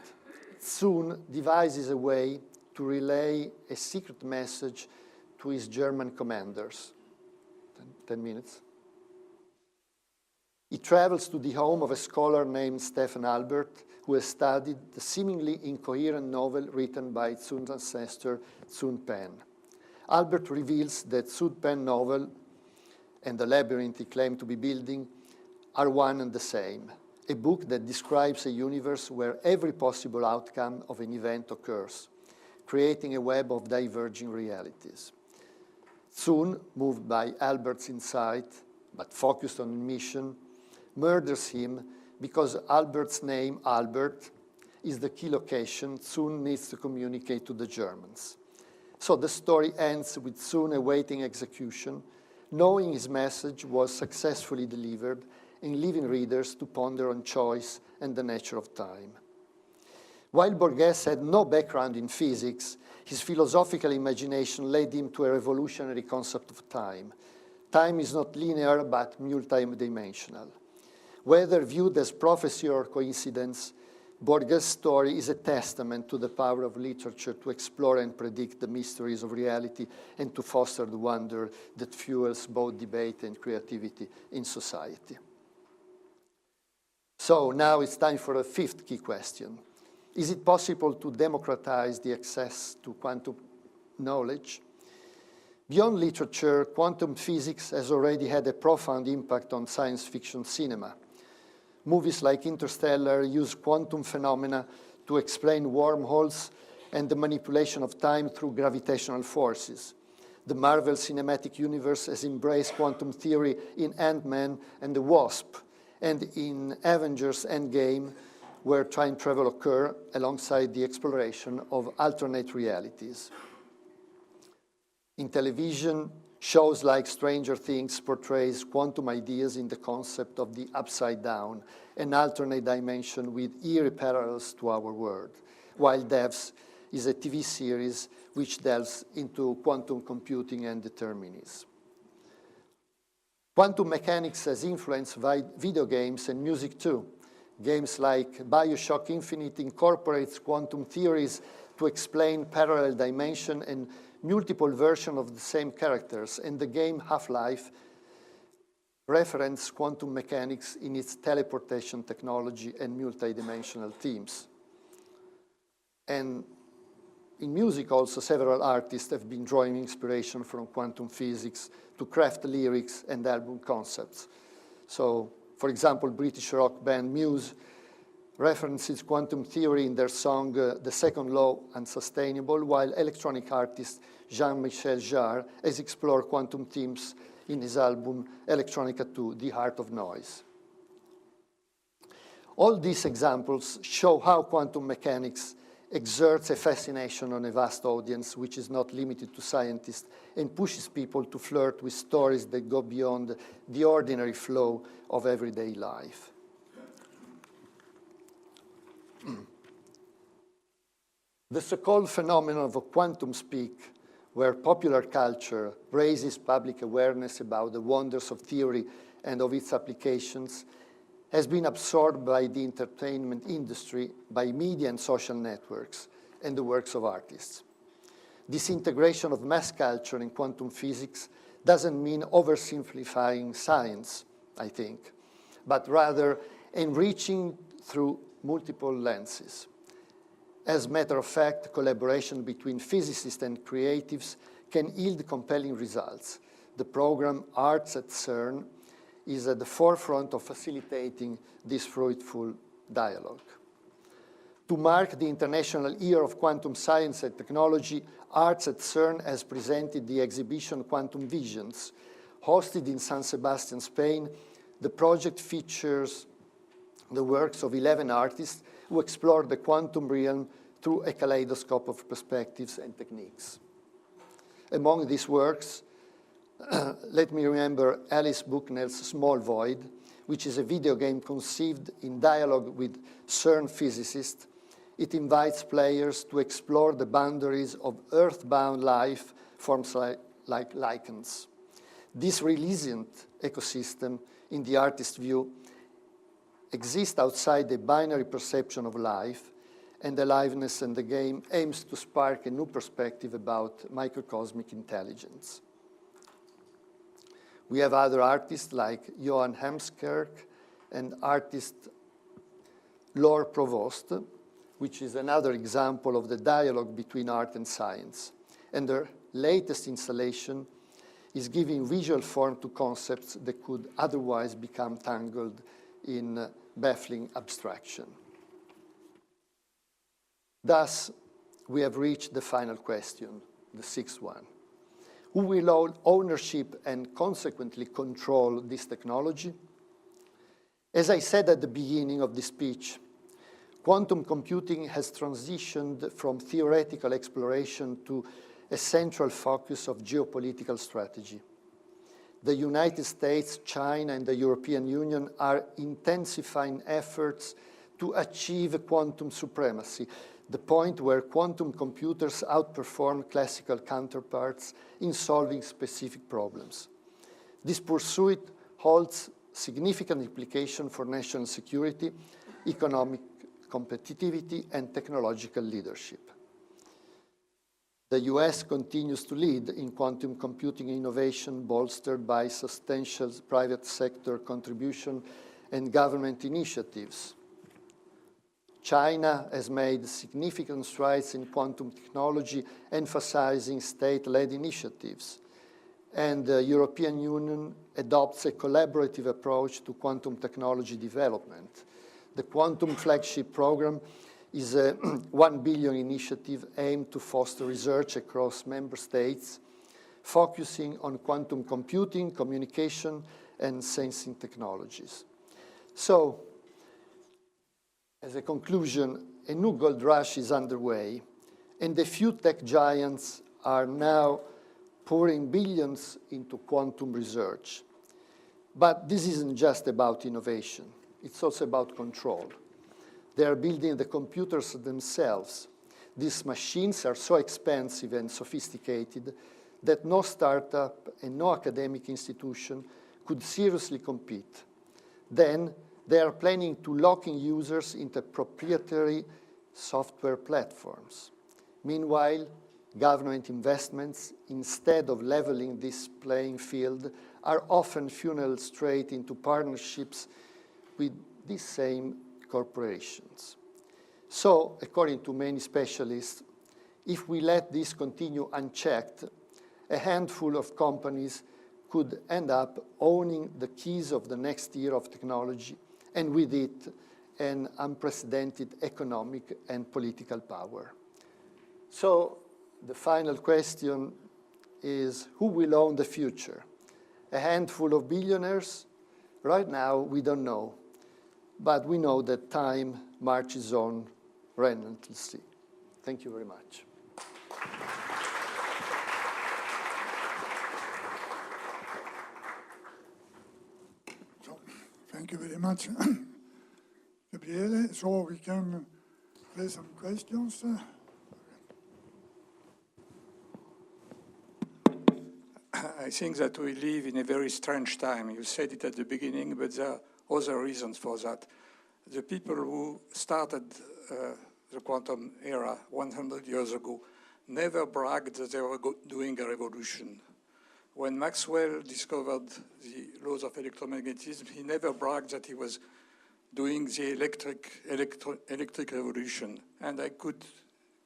Tsun devises a way to relay a secret message to his German commanders. 10 minutes. He travels to the home of a scholar named Stefan Albert, who has studied the seemingly incoherent novel written by Tsun's ancestor, Tsun Pen. Albert reveals that Tsun Pen's novel and the labyrinth he claimed to be building are one and the same, a book that describes a universe where every possible outcome of an event occurs, creating a web of diverging realities. Tsun, moved by Albert's insight, but focused on mission, murders him because Albert's name, Albert, is the key location Tsun needs to communicate to the Germans. So the story ends with Tsun awaiting execution, knowing his message was successfully delivered and leaving readers to ponder on choice and the nature of time. While Borges had no background in physics, his philosophical imagination led him to a revolutionary concept of time. Time is not linear, but multidimensional. Whether viewed as prophecy or coincidence, Borges' story is a testament to the power of literature to explore and predict the mysteries of reality and to foster the wonder that fuels both debate and creativity in society. So now it's time for a fifth key question. Is it possible to democratize the access to quantum knowledge? Beyond literature, quantum physics has already had a profound impact on science fiction cinema. Movies like Interstellar use quantum phenomena to explain wormholes and the manipulation of time through gravitational forces. The Marvel Cinematic Universe has embraced quantum theory in Ant-Man and the Wasp, and in Avengers Endgame, where time travel occurs alongside the exploration of alternate realities. In television, shows like Stranger Things portrays quantum ideas in the concept of the upside down, an alternate dimension with eerie parallels to our world, while Devs is a TV series which delves into quantum computing and determinism. Quantum mechanics has influenced video games and music too. Games like BioShock Infinite incorporates quantum theories to explain parallel dimension and multiple versions of the same characters, and the game Half-Life references quantum mechanics in its teleportation technology and multidimensional themes. And in music also, several artists have been drawing inspiration from quantum physics to craft lyrics and album concepts. So, for example, British rock band Muse references quantum theory in their song The Second Law, Unsustainable, while electronic artist Jean-Michel Jarre has explored quantum themes in his album Electronica 2, The Heart of Noise. All these examples show how quantum mechanics exerts a fascination on a vast audience, which is not limited to scientists, and pushes people to flirt with stories that go beyond the ordinary flow of everyday life. The so-called phenomenon of quantum speak, where popular culture raises public awareness about the wonders of theory and of its applications, has been absorbed by the entertainment industry, by media and social networks, and the works of artists. This integration of mass culture in quantum physics doesn't mean oversimplifying science, I think, but rather enriching through multiple lenses. As a matter of fact, collaboration between physicists and creatives can yield compelling results. The program Arts at CERN is at the forefront of facilitating this fruitful dialogue. To mark the International Year of Quantum Science and Technology, Arts at CERN has presented the exhibition Quantum Visions. Hosted in San Sebastian, Spain, the project features the works of 11 artists who explore the quantum realm through a kaleidoscope of perspectives and techniques. Among these works, let me remember Alice Bucknell's Small Void, which is a video game conceived in dialogue with CERN physicists. It invites players to explore the boundaries of earthbound life forms like lichens. This resilient ecosystem, in the artist's view, exists outside the binary perception of life, and aliveness in the game aims to spark a new perspective about microcosmic intelligence. We have other artists like Johan Hemskerk and artist Laure Provost, which is another example of the dialogue between art and science. And their latest installation is giving visual form to concepts that could otherwise become tangled in baffling abstraction. Thus, we have reached the final question, the sixth one. Who will own ownership and consequently control this technology? As I said at the beginning of this speech, quantum computing has transitioned from theoretical exploration to a central focus of geopolitical strategy. the United States, China, and the European Union are intensifying efforts to achieve quantum supremacy, the point where quantum computers outperform classical counterparts in solving specific problems. This pursuit holds significant implication for national security, economic competitivity, and technological leadership. The US continues to lead in quantum computing innovation, bolstered by substantial private sector contribution and government initiatives. China has made significant strides in quantum technology, emphasizing state-led initiatives. And the European Union adopts a collaborative approach to quantum technology development. The Quantum Flagship Program is a 1 billion initiative aimed to foster research across member states, focusing on quantum computing, communication, and sensing technologies. So, as a conclusion, a new gold rush is underway, and a few tech giants are now pouring billions into quantum research. But this isn't just about innovation. It's also about control. They are building the computers themselves. These machines are so expensive and sophisticated that no startup and no academic institution could seriously compete. Then, they are planning to lock in users into proprietary software platforms. Meanwhile, government investments, instead of leveling this playing field, are often funneled straight into partnerships with these same corporations. So, according to many specialists, if we let this continue unchecked, a handful of companies could end up owning the keys of the next era of technology, and with it, an unprecedented economic and political power. So, the final question is, who will own the future? A handful of billionaires? Right now, we don't know. But we know that time marches on relentlessly. Thank you very much. So, thank you very much, Gabriele. So we can raise some questions. I think that we live in a very strange time. You said it at the beginning, but there are other reasons for that. The people who started the quantum era 100 years ago never bragged that they were doing a revolution. When Maxwell discovered the laws of electromagnetism, he never bragged that he was doing the electric revolution. And I could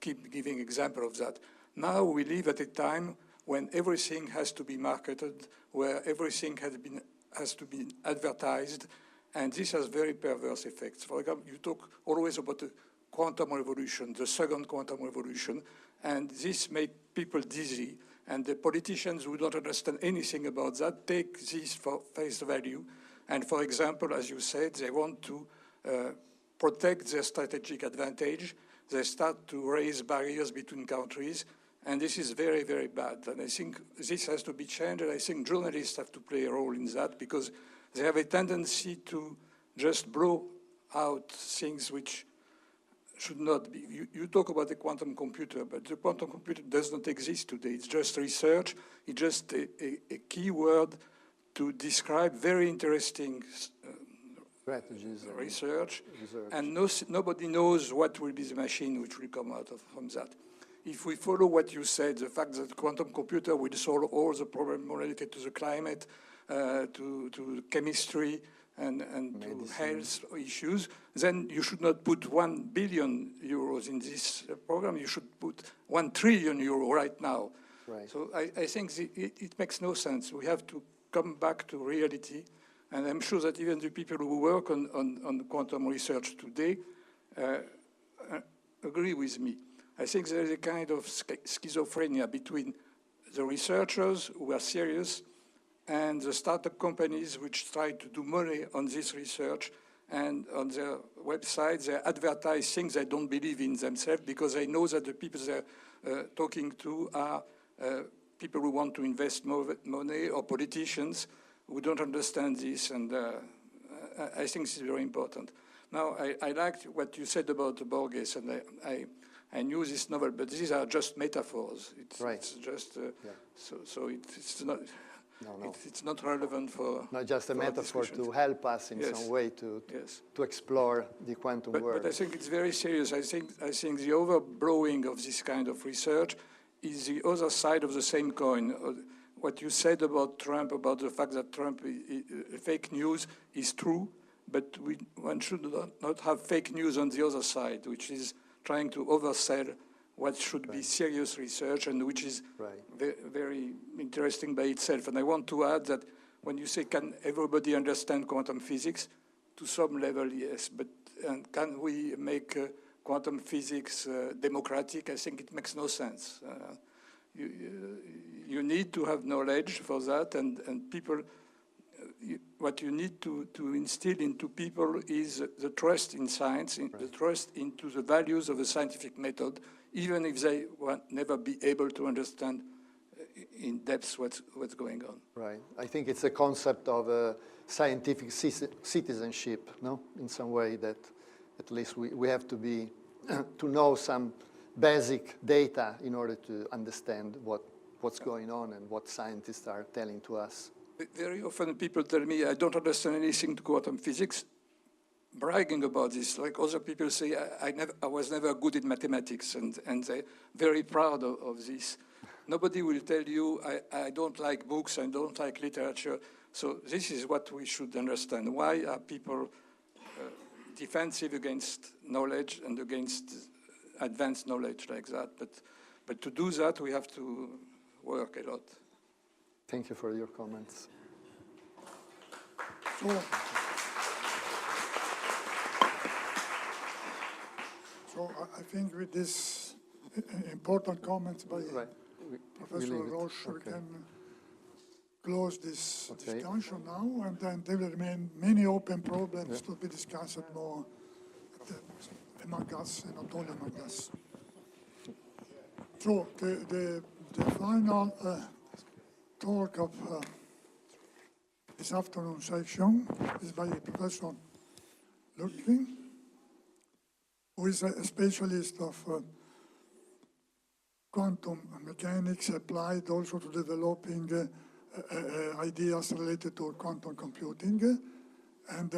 keep giving example of that. Now we live at a time when everything has to be marketed, where everything has to be advertised, and this has very perverse effects. For example, you talk always about the quantum revolution, the second quantum revolution, and this made people dizzy, and the politicians who don't understand anything about that take this for face value. And for example, as you said, they want to protect their strategic advantage. They start to raise barriers between countries, and this is very, very bad. And I think this has to be changed, and I think journalists have to play a role in that, because they have a tendency to just blow out things which should not be. You talk about the quantum computer, but the quantum computer does not exist today. It's just research. It's just a keyword to describe very interesting strategies research. And nobody knows what will be the machine which will come out from that. If we follow what you said, the fact that the quantum computer will solve all the problems related to the climate, to chemistry, and to health issues, then you should not put 1 billion euros in this program. You should put 1 trillion euro right now. Right. So I think it makes no sense. We have to come back to reality, and I'm sure that even the people who work on quantum research today agree with me. I think there is a kind of schizophrenia between the researchers who are serious and the startup companies which try to do money on this research, and on their websites they advertise things they don't believe in themselves, because they know that the people they're talking to are people who want to invest more money or politicians who don't understand this, and I think this is very important. Now, I liked what you said about the Borges, and I knew this novel, but these are just metaphors. It's just, so it's not... No. It's not relevant for... Not just a metaphor to help us in some way to explore the quantum world. But I think it's very serious. I think the overblowing of this kind of research is the other side of the same coin. What you said about Trump, about the fact that Trump fake news is true, but one should not have fake news on the other side, which is trying to oversell what should be serious research and which is very interesting by itself. And I want to add that when you say, can everybody understand quantum physics? To some level, yes, but can we make quantum physics democratic? I think it makes no sense. You need to have knowledge for that, and people, what you need to instill into people is the trust in science, the trust into the values of the scientific method, even if they will never be able to understand in depth what's going on. Right. I think it's a concept of scientific citizenship, no? In some way that at least we have to be, to know some basic data in order to understand what's going on and what scientists are telling to us. Very often people tell me, I don't understand anything to quantum physics, bragging about this, like other people say, I was never good in mathematics, and they're very proud of this. Nobody will tell you, I don't like books, I don't like literature. So this is what we should understand. Why are people defensive against knowledge and against advanced knowledge like that? But to do that, we have to work a lot. Thank you for your comments. So I think with this important comments by Professor Roche, we can close this discussion now, and then there will remain many open problems to be discussed more among us and not only among us. So the final talk of this afternoon session is by Professor Ludwig, who is a specialist of quantum mechanics applied also to developing ideas related to quantum computing. And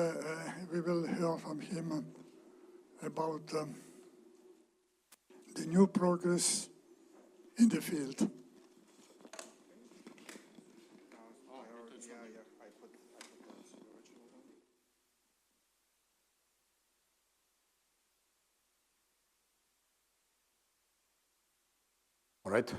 we will hear from him about the new progress in the field. All right.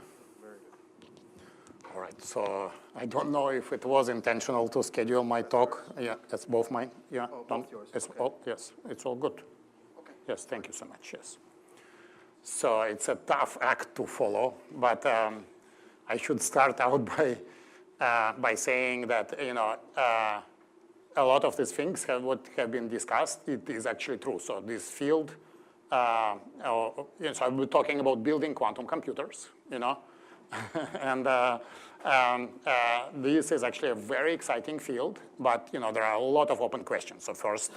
All right. So I don't know if it was intentional to schedule my talk. Yeah, that's both mine. Yeah. Oh, both yours. It's okay. all, yes, it's all good. Okay. Yes, thank you so much. Yes. So it's a tough act to follow, but I should start out by saying that a lot of these things have been discussed. It is actually true. So this field. So I'll be talking about building quantum computers, and this is actually a very exciting field, but there are a lot of open questions. So first,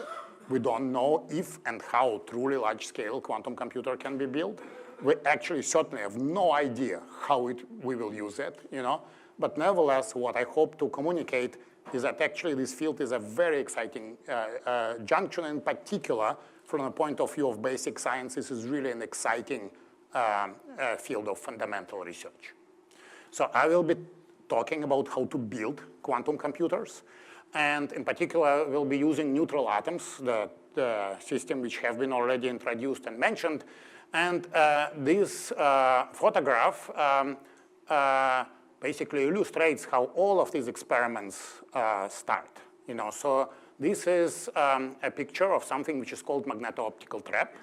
we don't know if and how truly large-scale quantum computer can be built. We actually certainly have no idea how we will use it, But nevertheless, what I hope to communicate is that actually this field is a very exciting junction, in particular, from the point of view of basic science. This is really an exciting field of fundamental research. So I will be talking about how to build quantum computers. And in particular, we'll be using neutral atoms, the system which have been already introduced and mentioned. And this photograph basically illustrates how all of these experiments start. So this is a picture of something which is called magneto-optical trap,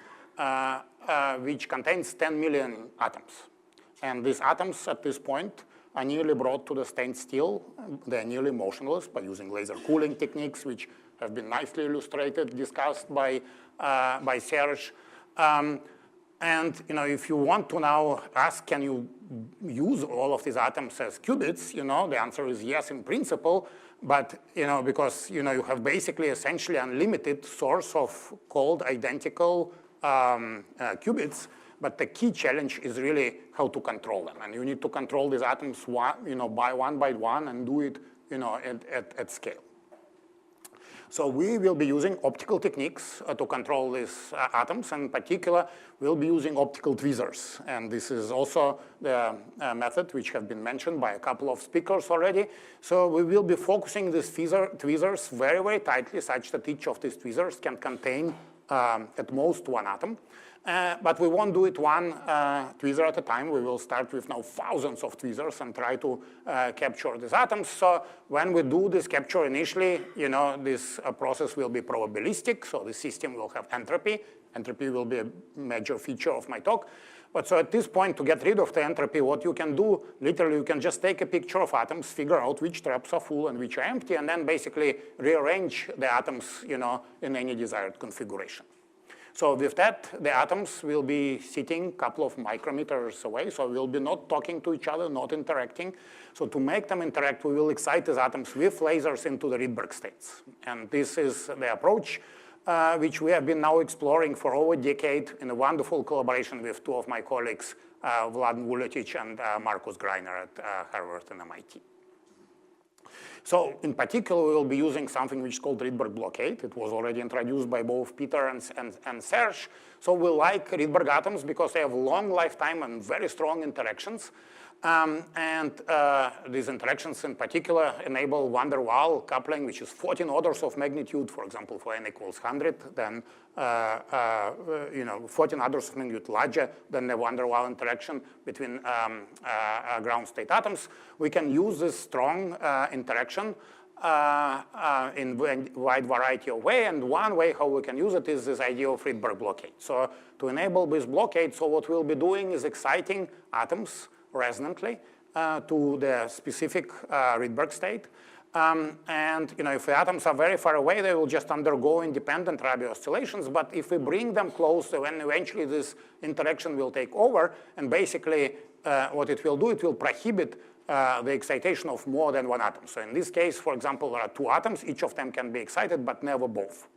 which contains 10 million atoms. And these atoms at this point are nearly brought to the standstill. They're nearly motionless by using laser cooling techniques, which have been nicely illustrated, discussed by Serge. And if you want to now ask, can you use all of these atoms as qubits? The answer is yes in principle. But because you have basically essentially unlimited source of cold identical qubits. But the key challenge is really how to control them. And you need to control these atoms by one and do it at scale. So we will be using optical techniques to control these atoms. And in particular, we'll be using optical tweezers. And this is also the method which have been mentioned by a couple of speakers already. So we will be focusing these tweezers very, very tightly, such that each of these tweezers can contain at most one atom. But we won't do it one tweezer at a time. We will start with now thousands of tweezers and try to capture these atoms. So when we do this capture initially, this process will be probabilistic. So the system will have entropy. Entropy will be a major feature of my talk. But so at this point, to get rid of the entropy, what you can do, literally, you can just take a picture of atoms, figure out which traps are full and which are empty, and then basically rearrange the atoms, in any desired configuration. So with that, the atoms will be sitting a couple of micrometers away. So we'll be not talking to each other, not interacting. So to make them interact, we will excite these atoms with lasers into the Rydberg states. And this is the approach which we have been now exploring for over a decade in a wonderful collaboration with two of my colleagues, Vlad Vuletic and Markus Greiner at Harvard and MIT. So in particular, we will be using something which is called Rydberg blockade. It was already introduced by both Peter and Serge. So we like Rydberg atoms because they have long lifetime and very strong interactions. These interactions in particular enable van der Waal coupling, which is 14 orders of magnitude. For example, for n equals 100, then 14 orders of magnitude larger than the van der Waal interaction between ground state atoms. We can use this strong interaction in a wide variety of ways. And one way how we can use it is this idea of Rydberg blockade. So to enable this blockade, so what we'll be doing is exciting atoms resonantly to the specific Rydberg state. If the atoms are very far away, they will just undergo independent Rabi oscillations. But if we bring them close, then eventually this interaction will take over. And basically, what it will do, it will prohibit the excitation of more than one atom. So in this case, for example, there are two atoms. Each of them can be excited, but never both.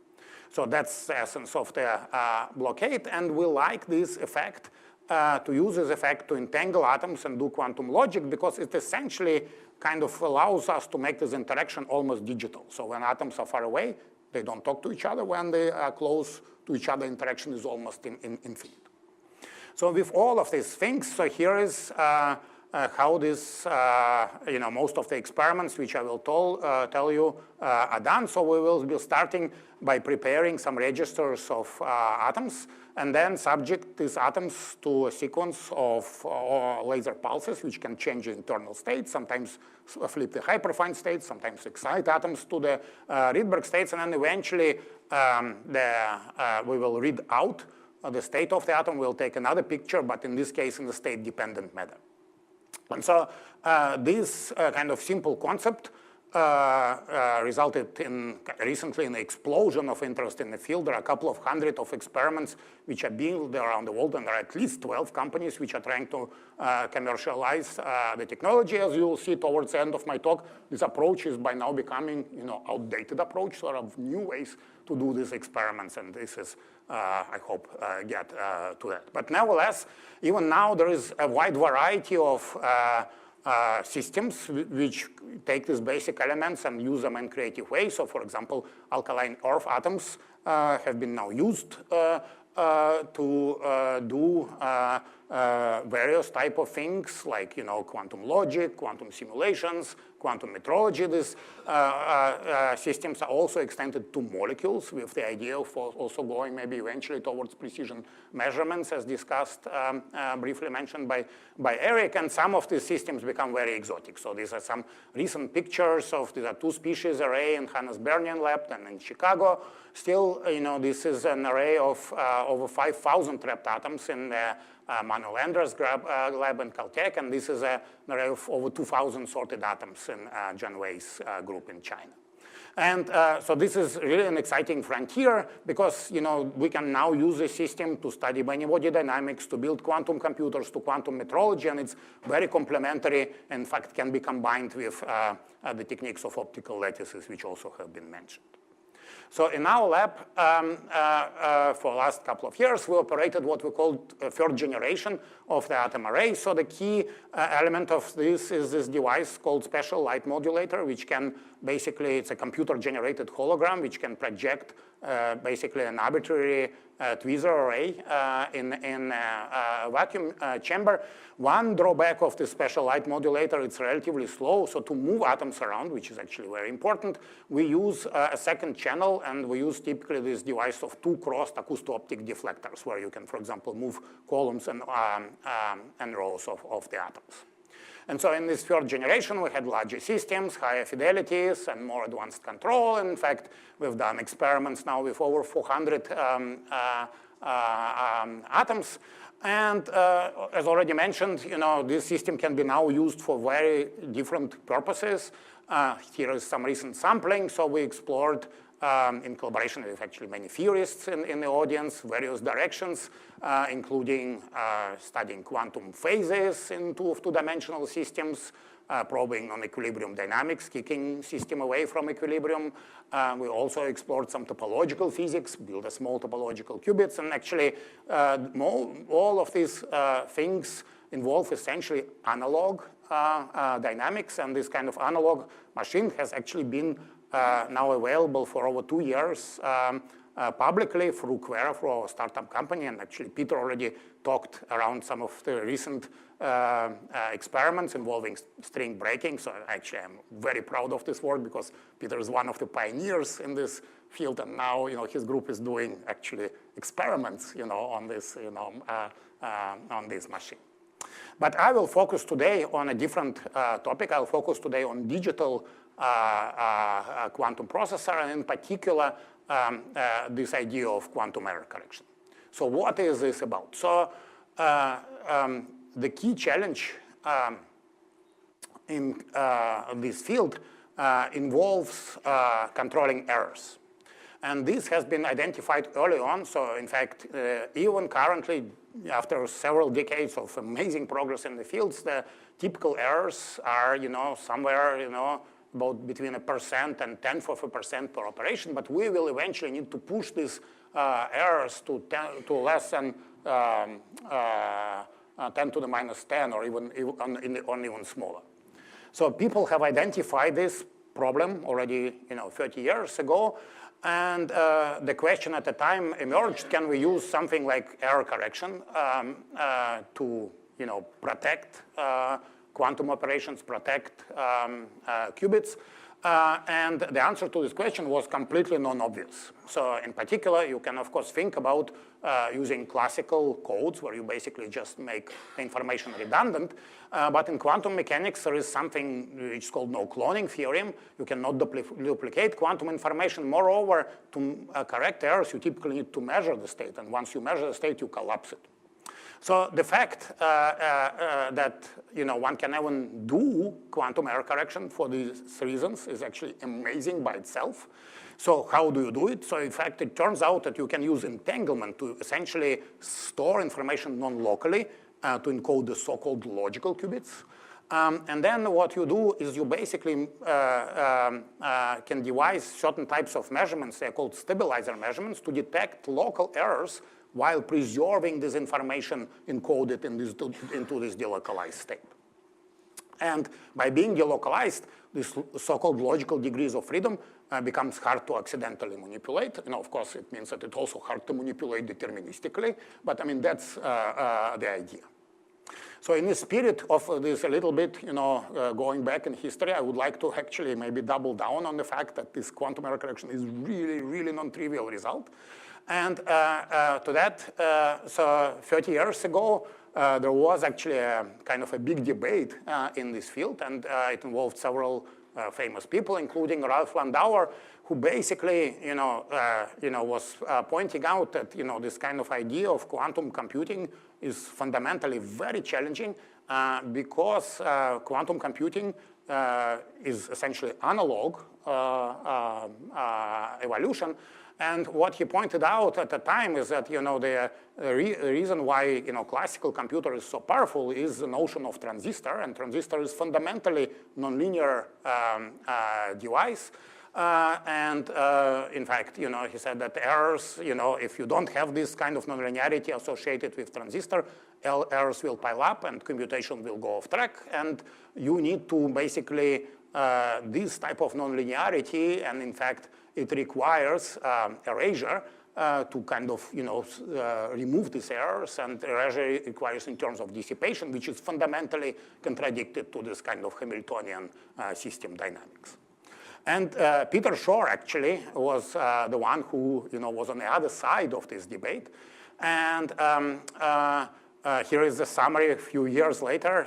So that's the essence of the blockade. And we like this effect, to use this effect to entangle atoms and do quantum logic, because it essentially kind of allows us to make this interaction almost digital. So when atoms are far away, they don't talk to each other. When they are close to each other, interaction is almost infinite. So with all of these things, so here is how this, most of the experiments which I will tell you are done. So we will be starting by preparing some registers of atoms, and then subject these atoms to a sequence of laser pulses, which can change the internal state, sometimes flip the hyperfine states, sometimes excite atoms to the Rydberg states, and then eventually we will read out the state of the atom. We'll take another picture, but in this case, in the state-dependent manner. And so this kind of simple concept resulted recently in an explosion of interest in the field. There are a couple of hundred of experiments which are being around the world, and there are at least 12 companies which are trying to commercialize the technology. As you will see towards the end of my talk, this approach is by now becoming outdated approach. So there are new ways to do these experiments, and this is, I hope, get to that. But nevertheless, even now there is a wide variety of systems which take these basic elements and use them in creative ways. So, for example, alkaline earth atoms have been now used to do various type of things like quantum logic, quantum simulations, quantum metrology. These systems are also extended to molecules with the idea of also going maybe eventually towards precision measurements, as discussed, briefly mentioned by Eric. And some of these systems become very exotic. So these are some recent pictures of these are two species array in Hannes Bernian lab and in Chicago. Still, this is an array of over 5,000 trapped atoms in the Manuel Endres lab in Caltech, and this is an array of over 2,000 sorted atoms in Zhang Wei's group in China. And so this is really an exciting frontier because we can now use this system to study many-body dynamics, to build quantum computers, to quantum metrology, and it's very complementary. In fact, can be combined with the techniques of optical lattices, which also have been mentioned. So in our lab, for the last couple of years, we operated what we called a third generation of the atom array. So the key element of this is this device called special light modulator, which can basically, it's a computer-generated hologram, which can project basically an arbitrary tweezer array in a vacuum chamber. One drawback of the special light modulator, it's relatively slow. So to move atoms around, which is actually very important, we use a second channel, and we use typically this device of 2 crossed acousto-optic deflectors, where you can, for example, move columns and rows of the atoms. And so in this third generation, we had larger systems, higher fidelities, and more advanced control. In fact, we've done experiments now with over 400 atoms. And as already mentioned, this system can be now used for very different purposes. Here is some recent sampling. So we explored, in collaboration with actually many theorists in the audience, various directions, including studying quantum phases in two-dimensional systems, probing on equilibrium dynamics, kicking system away from equilibrium. We also explored some topological physics, built a small topological qubits, and actually all of these things involve essentially analog dynamics, and this kind of analog machine has actually been now available for over 2 years publicly through Quera, through our startup company, and actually Peter already talked around some of the recent experiments involving string breaking. So actually I'm very proud of this work because Peter is one of the pioneers in this field, and now his group is doing actually experiments on this on this machine. But I will focus today on a different topic. I'll focus today on digital quantum processor, and in particular this idea of quantum error correction. So what is this about? So the key challenge in this field involves controlling errors. And this has been identified early on. So in fact, even currently, after several decades of amazing progress in the fields, the typical errors are, somewhere, about between 1% and 0.1% per operation. But we will eventually need to push these errors to less than 10 to the minus 10, or even smaller. So people have identified this problem already, 30 years ago. And the question at the time emerged: can we use something like error correction to, protect quantum operations, protect qubits? And the answer to this question was completely non-obvious. So in particular, you can, of course, think about using classical codes where you basically just make the information redundant. But in quantum mechanics, there is something which is called no-cloning theorem. You cannot duplicate quantum information. Moreover, to correct errors, you typically need to measure the state. And once you measure the state, you collapse it. So the fact that one can even do quantum error correction for these reasons is actually amazing by itself. So how do you do it? So in fact, it turns out that you can use entanglement to essentially store information non-locally to encode the so-called logical qubits. And then what you do is you basically can devise certain types of measurements. They're called stabilizer measurements to detect local errors while preserving this information encoded into this delocalized state. And by being delocalized, this so-called logical degrees of freedom becomes hard to accidentally manipulate. And of course, it means that it's also hard to manipulate deterministically. But I mean, that's the idea. So in the spirit of this a little bit, going back in history, I would like to actually maybe double down on the fact that this quantum error correction is really, really non-trivial result. And to that, so 30 years ago, there was actually a kind of a big debate in this field, and it involved several famous people, including Ralph Landauer, who basically, was pointing out that, this kind of idea of quantum computing is fundamentally very challenging because quantum computing is essentially analog evolution. And what he pointed out at the time is that, the reason why, classical computer is so powerful is the notion of transistor, and transistor is fundamentally nonlinear device. In fact, he said that errors, if you don't have this kind of nonlinearity associated with transistor, errors will pile up and computation will go off track. And you need to basically, this type of nonlinearity, and in fact, it requires erasure to kind of, remove these errors, and erasure requires in terms of dissipation, which is fundamentally contradicted to this kind of Hamiltonian system dynamics. And Peter Shor actually was the one who, was on the other side of this debate. And here is the summary a few years later,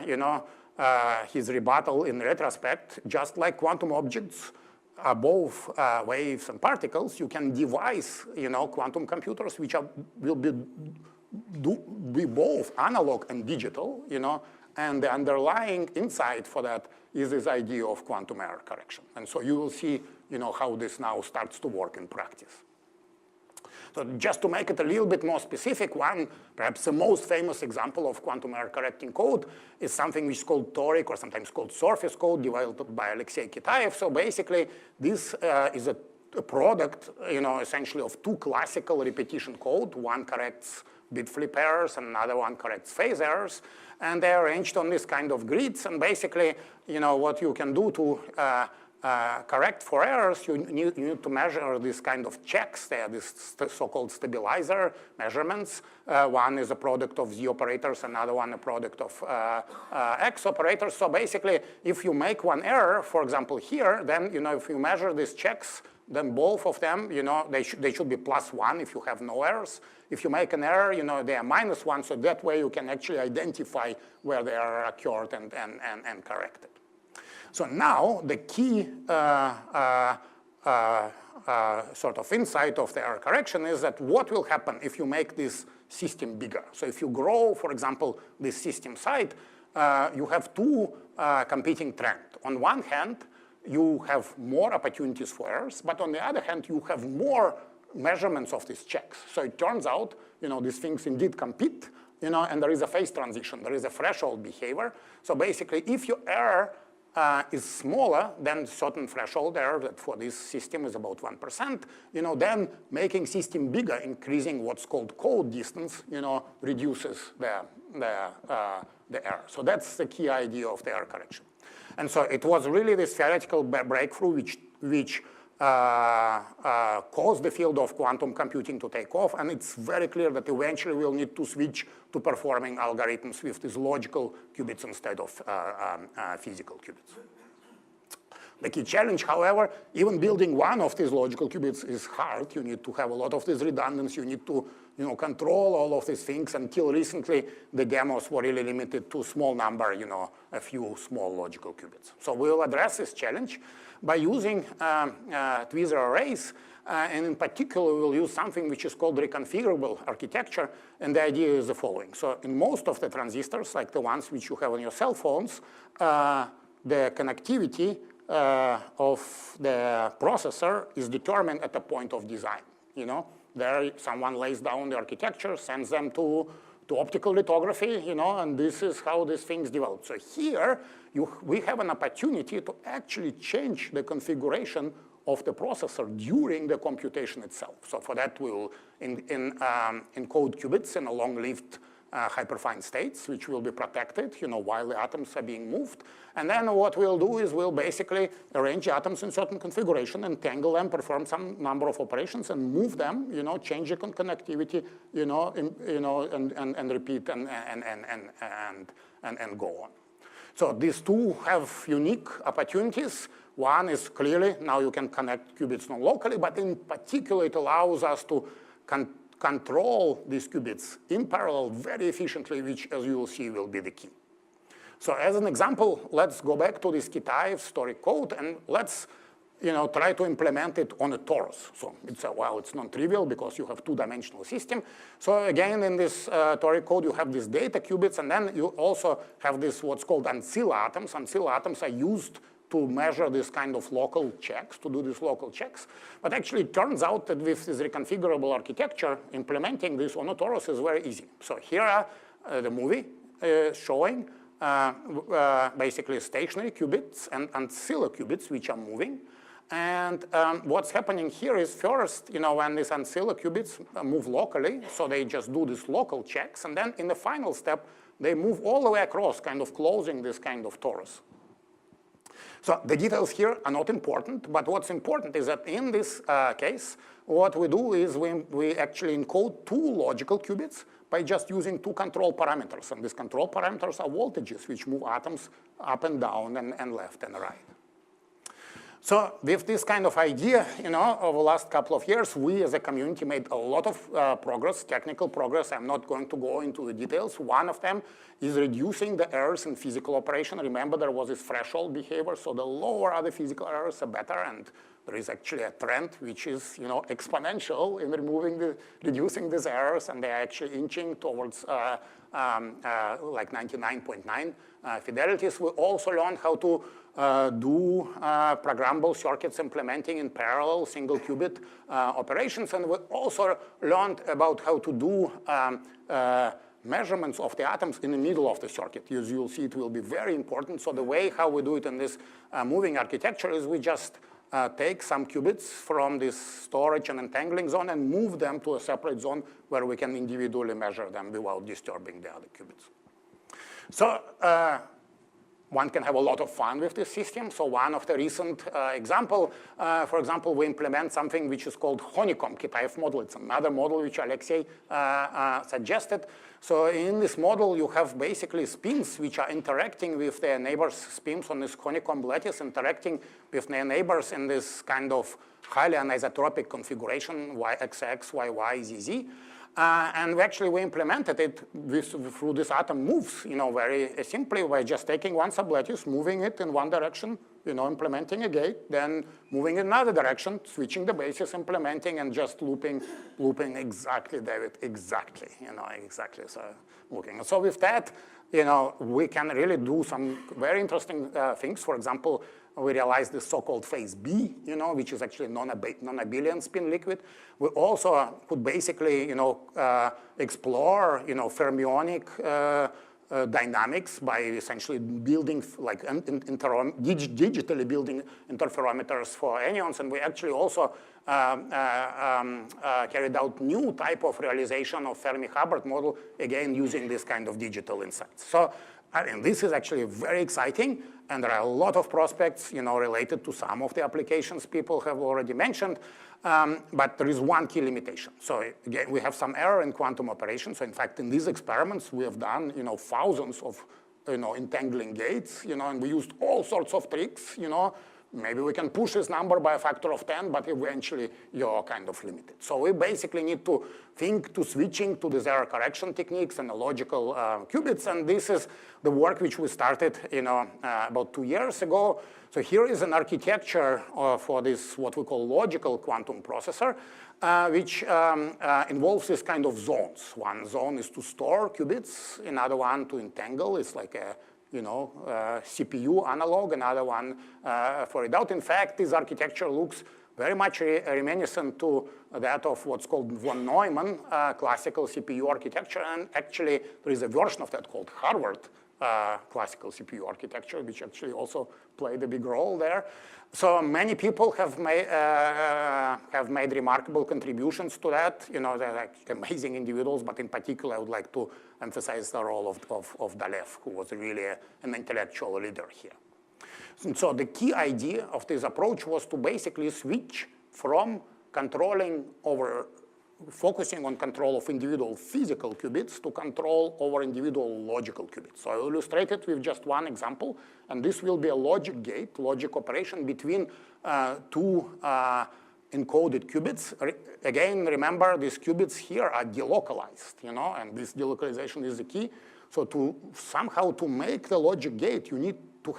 his rebuttal in retrospect. Just like quantum objects are both waves and particles, you can devise, quantum computers which will be both analog and digital, and the underlying insight for that is this idea of quantum error correction. And so you will see, how this now starts to work in practice. So just to make it a little bit more specific, perhaps the most famous example of quantum error correcting code is something which is called toric, or sometimes called surface code, developed by Alexei Kitaev. So basically, this is a product, essentially of two classical repetition code. One corrects bit flip errors, and another one corrects phase errors. And they're arranged on this kind of grids. And basically, what you can do to correct for errors, you need to measure this kind of checks. They are this so-called stabilizer measurements. One is a product of Z operators, another one a product of X operators. So basically, if you make one error, for example here, then if you measure these checks, then both of them, they should be +1 if you have no errors. If you make an error, they are -1. So that way you can actually identify where they are occurred and corrected. So now the key sort of insight of the error correction is that what will happen if you make this system bigger. So if you grow, for example, this system side, you have two competing trends. On one hand, you have more opportunities for errors, but on the other hand, you have more measurements of these checks. So it turns out, these things indeed compete, and there is a phase transition. There is a threshold behavior. So basically, if your error is smaller than certain threshold error that for this system is about 1%, then making system bigger, increasing what's called code distance, reduces the error. So that's the key idea of the error correction. And so it was really this theoretical breakthrough which caused the field of quantum computing to take off. And it's very clear that eventually we'll need to switch to performing algorithms with these logical qubits instead of physical qubits. The key challenge, however, even building one of these logical qubits is hard. You need to have a lot of this redundancy. You need to control all of these things. Until recently, the demos were really limited to a small number, a few small logical qubits. So we'll address this challenge by using tweezer arrays. And in particular, we'll use something which is called reconfigurable architecture. And the idea is the following. So in most of the transistors, like the ones which you have on your cell phones, the connectivity of the processor is determined at the point of design. There someone lays down the architecture, sends them to optical lithography, and this is how these things develop. So here, we have an opportunity to actually change the configuration of the processor during the computation itself. So for that, we will encode qubits in a long-lived hyperfine states, which will be protected, while the atoms are being moved. And then what we'll do is we'll basically arrange atoms in certain configuration, entangle them, perform some number of operations, and move them, change the connectivity, and repeat and go on. So these two have unique opportunities. One is clearly now you can connect qubits non-locally, but in particular it allows us to control these qubits in parallel very efficiently, which, as you will see, will be the key. So as an example, let's go back to this Kitaev story code, and let's try to implement it on a torus. So it's non-trivial because you have two-dimensional system. So again, in this toric code, you have these data qubits, and then you also have this what's called ancilla atoms. Ancilla atoms are used to measure this kind of local checks, to do these local checks. But actually, it turns out that with this reconfigurable architecture, implementing this on a torus is very easy. So here are the movie showing basically stationary qubits and ancilla qubits, which are moving. And what's happening here is first, when these ancilla qubits move locally, so they just do these local checks, and then in the final step, they move all the way across, kind of closing this kind of torus. So the details here are not important, but what's important is that in this case, what we do is we actually encode two logical qubits by just using two control parameters. And these control parameters are voltages, which move atoms up and down and left and right. So with this kind of idea, over the last couple of years, we as a community made a lot of progress, technical progress. I'm not going to go into the details. One of them is reducing the errors in physical operation. Remember, there was this threshold behavior, so the lower are the physical errors, the better. And there is actually a trend which is, exponential in reducing these errors, and they're actually inching towards like 99.9 fidelities. We also learned how to do programmable circuits implementing in parallel single qubit operations. And we also learned about how to do measurements of the atoms in the middle of the circuit. As you'll see, it will be very important. So the way how we do it in this moving architecture is we just take some qubits from this storage and entangling zone and move them to a separate zone where we can individually measure them without disturbing the other qubits. So one can have a lot of fun with this system. So one of the recent example, for example, we implement something which is called honeycomb Kitaev model. It's another model which Alexei suggested. So in this model, you have basically spins which are interacting with their neighbors' spins on this honeycomb lattice, interacting with their neighbors in this kind of highly anisotropic configuration, XX, YY, ZZ. And we implemented it through this atom moves, very simply by just taking one sublattice, moving it in one direction, implementing a gate, then moving in another direction, switching the bases, implementing, and just looping exactly, David, exactly, exactly. So looking. So with that, we can really do some very interesting things. For example, we realized the so-called phase B, which is actually non-abelian spin liquid. We also could basically, explore, fermionic dynamics by essentially building, like digitally building interferometers for anyons. And we actually also carried out new type of realization of Fermi-Hubbard model, again, using this kind of digital insights. So this is actually very exciting, and there are a lot of prospects, related to some of the applications people have already mentioned, but there is one key limitation. So again, we have some error in quantum operations. So in fact, in these experiments, we have done, thousands of, entangling gates, and we used all sorts of tricks, Maybe we can push this number by a factor of 10, but eventually you're kind of limited. So we basically need to think to switching to these error correction techniques and the logical qubits. And this is the work which we started, about 2 years ago. So here is an architecture for this, what we call logical quantum processor, which involves this kind of zones. One zone is to store qubits, another one to entangle. It's like a CPU analog, another one for readout. In fact, this architecture looks very much reminiscent to that of what's called von Neumann classical CPU architecture. And actually, there is a version of that called Harvard classical CPU architecture, which actually also played a big role there. So many people have made remarkable contributions to that. They're like amazing individuals, but in particular, I would like to emphasize the role of Dalev, who was really an intellectual leader here. And so the key idea of this approach was to basically switch from focusing on control of individual physical qubits to control over individual logical qubits. So I will illustrate it with just one example, and this will be a logic gate, logic operation between two encoded qubits. Again, remember, these qubits here are delocalized, and this delocalization is the key. So somehow to make the logic gate, you need to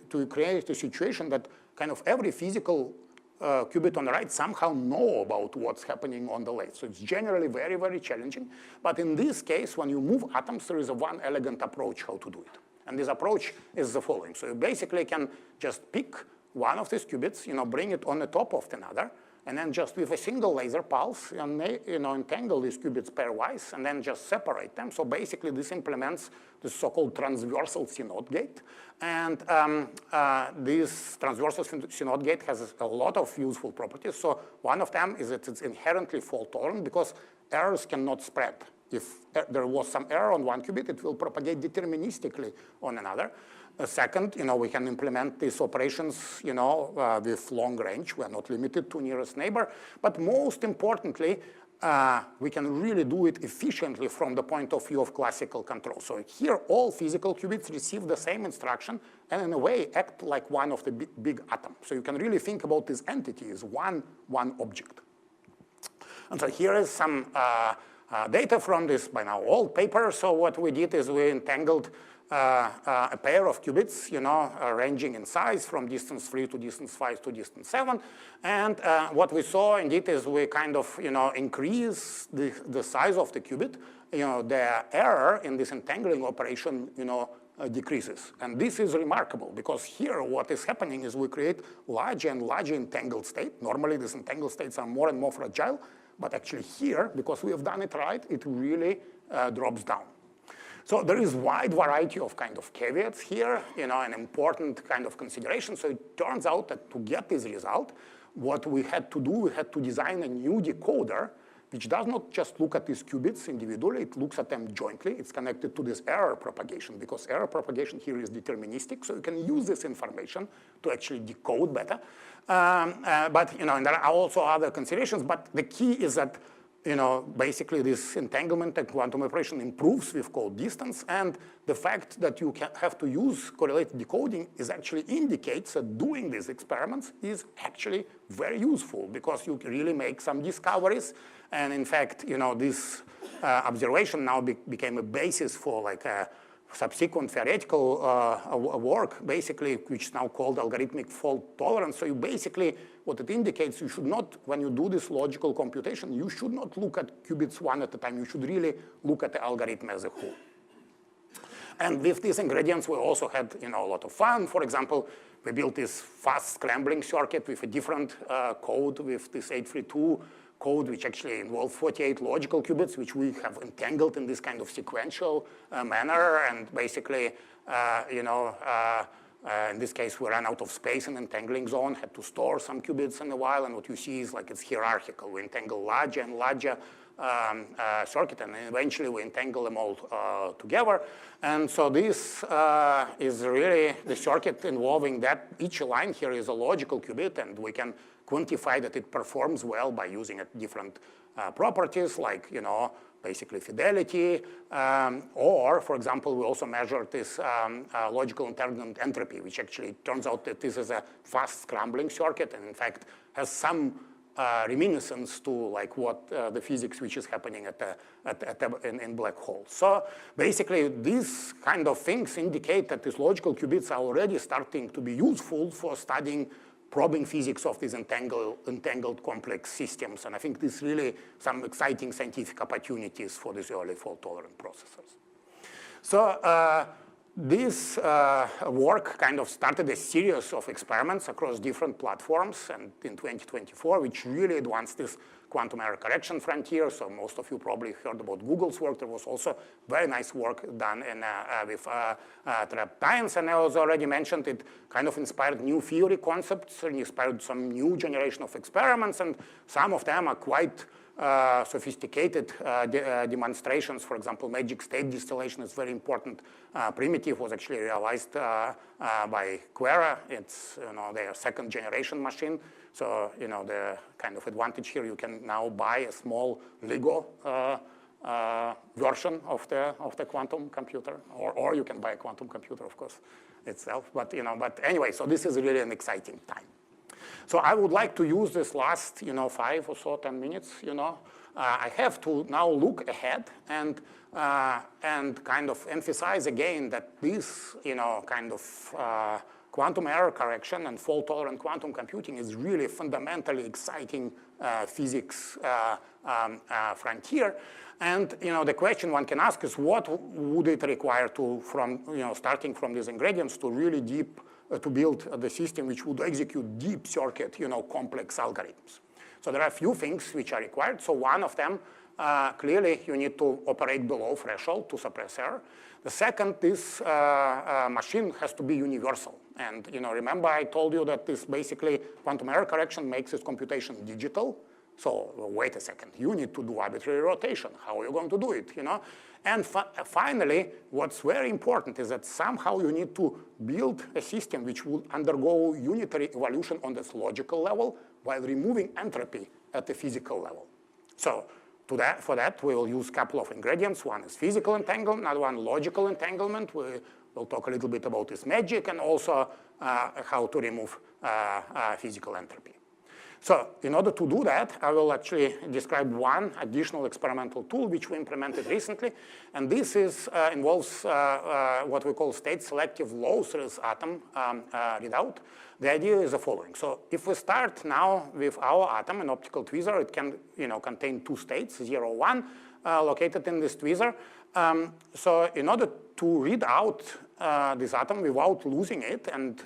to create a situation that kind of every physical qubit on the right somehow know about what's happening on the left. So it's generally very, very challenging. But in this case, when you move atoms, there is one elegant approach how to do it. And this approach is the following. So you basically can just pick one of these qubits, bring it on the top of another, and then just with a single laser pulse, entangle these qubits pairwise, and then just separate them. So basically, this implements the so-called transversal CNOT gate. And this transversal CNOT gate has a lot of useful properties. So one of them is that it's inherently fault-tolerant because errors cannot spread. If there was some error on one qubit, it will propagate deterministically on another. Second, we can implement these operations, with long range. We are not limited to nearest neighbor. But most importantly, we can really do it efficiently from the point of view of classical control. So here, all physical qubits receive the same instruction and in a way act like one of the big atoms. So you can really think about this entity as one object. And so here is some data from this by now old paper. So what we did is we entangled a pair of qubits, ranging in size from distance 3 to distance 5 to distance 7. And what we saw indeed is we kind of, increase the size of the qubit. The error in this entangling operation, decreases. And this is remarkable because here what is happening is we create larger and larger entangled state. Normally these entangled states are more and more fragile, but actually here, because we have done it right, it really drops down. So there is wide variety of kind of caveats here, an important kind of consideration. So it turns out that to get this result, what we had to do, we had to design a new decoder, which does not just look at these qubits individually, it looks at them jointly. It's connected to this error propagation, because error propagation here is deterministic, so you can use this information to actually decode better. But and there are also other considerations, but the key is that basically this entanglement and quantum operation improves with code distance, and the fact that you have to use correlated decoding actually indicates that doing these experiments is actually very useful because you really make some discoveries. And in fact, this observation now became a basis for like a subsequent theoretical work, basically, which is now called algorithmic fault tolerance. So you basically, what it indicates, you should not, when you do this logical computation, you should not look at qubits one at a time. You should really look at the algorithm as a whole. And with these ingredients, we also had a lot of fun. For example, we built this fast scrambling circuit with a different code with this 832 code, which actually involved 48 logical qubits, which we have entangled in this kind of sequential manner. And basically, in this case, we ran out of space in entangling zone, had to store some qubits in a while. And what you see is like it's hierarchical. We entangle larger and larger circuit, and eventually we entangle them all together. And so this is really the circuit involving that each line here is a logical qubit, and we can quantify that it performs well by using different properties like, basically fidelity, or, for example, we also measured this logical entanglement entropy, which actually turns out that this is a fast scrambling circuit, and in fact has some reminiscence to like what the physics which is happening in black holes. So basically, these kind of things indicate that these logical qubits are already starting to be useful for studying probing physics of these entangled complex systems. And I think this really some exciting scientific opportunities for these early fault-tolerant processors. So this work kind of started a series of experiments across different platforms, and in 2024, which really advanced this quantum error correction frontier. So most of you probably heard about Google's work. There was also very nice work done with trapped ions, and I also already mentioned it kind of inspired new theory concepts and inspired some new generation of experiments, and some of them are quite sophisticated demonstrations. For example, magic state distillation is very important. Primitive was actually realized by Quera. It's their second generation machine. So the kind of advantage here, you can now buy a small Lego version of the quantum computer, or you can buy a quantum computer, of course, itself. But but anyway, so this is really an exciting time. So I would like to use this last 5 or so 10 minutes. I have to now look ahead and kind of emphasize again that this kind of quantum error correction and fault-tolerant quantum computing is really fundamentally exciting physics frontier. And the question one can ask is, what would it require starting from these ingredients to really to build the system which would execute deep circuit, complex algorithms? So there are a few things which are required. So one of them, clearly, you need to operate below threshold to suppress error. The second, this machine has to be universal. And remember I told you that this basically quantum error correction makes this computation digital. So wait a second, you need to do arbitrary rotation. How are you going to do it? And finally, what's very important is that somehow you need to build a system which will undergo unitary evolution on this logical level while removing entropy at the physical level. So for that, we will use a couple of ingredients. One is physical entanglement, another one logical entanglement. We'll talk a little bit about this magic and also how to remove physical entropy. So in order to do that, I will actually describe one additional experimental tool which we implemented recently. And this involves what we call state-selective low-series atom readout. The idea is the following. So if we start now with our atom, an optical tweezer, it can contain two states, 0, 1, located in this tweezer. So in order to read out this atom without losing it, and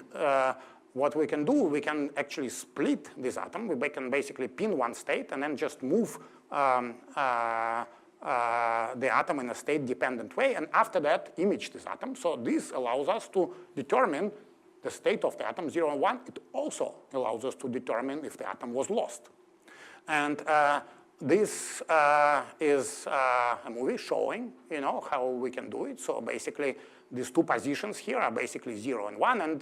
what we can do, we can actually split this atom. We can basically pin one state and then just move the atom in a state-dependent way, and after that, image this atom. So this allows us to determine the state of the atom 0 and 1. It also allows us to determine if the atom was lost. And this is a movie showing, how we can do it. So basically, these two positions here are basically 0 and 1, and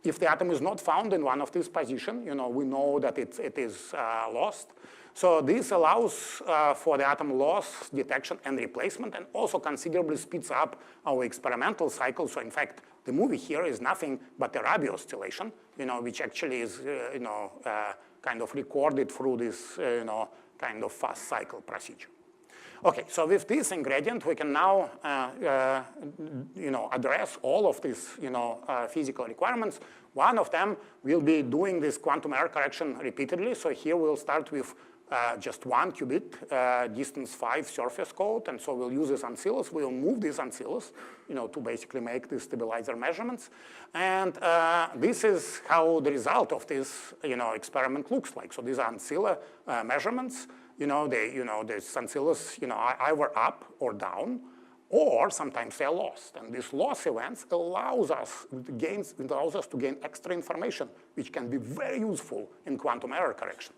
if the atom is not found in one of these positions, we know that it is lost. So this allows for the atom loss detection and replacement, and also considerably speeds up our experimental cycle. So in fact, the movie here is nothing but a Rabi oscillation, which actually is, kind of recorded through this, kind of fast cycle procedure. Okay, so with this ingredient, we can now, address all of these, physical requirements. One of them will be doing this quantum error correction repeatedly. So here we'll start with just 1 qubit, distance 5 surface code, and so we'll use this oscillus. We'll move these oscillus, to basically make the stabilizer measurements. And this is how the result of this, experiment looks like. So these are oscilla measurements. The oscillus, either up or down, or sometimes they're lost. And these loss events allows us to gain extra information, which can be very useful in quantum error correction.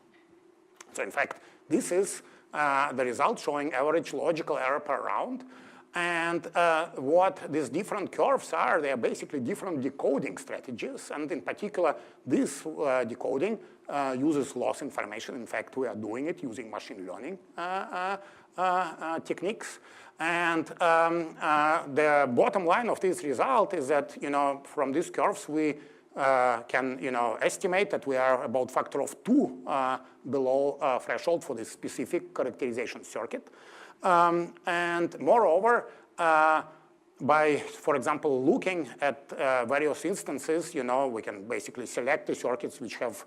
So in fact, this is the result showing average logical error per round. And what these different curves are, they are basically different decoding strategies. And in particular, this decoding uses loss information. In fact, we are doing it using machine learning techniques. And the bottom line of this result is that, from these curves, we can, estimate that we are about factor of 2 below threshold for this specific characterization circuit. And moreover, by, for example, looking at various instances, we can basically select the circuits which have,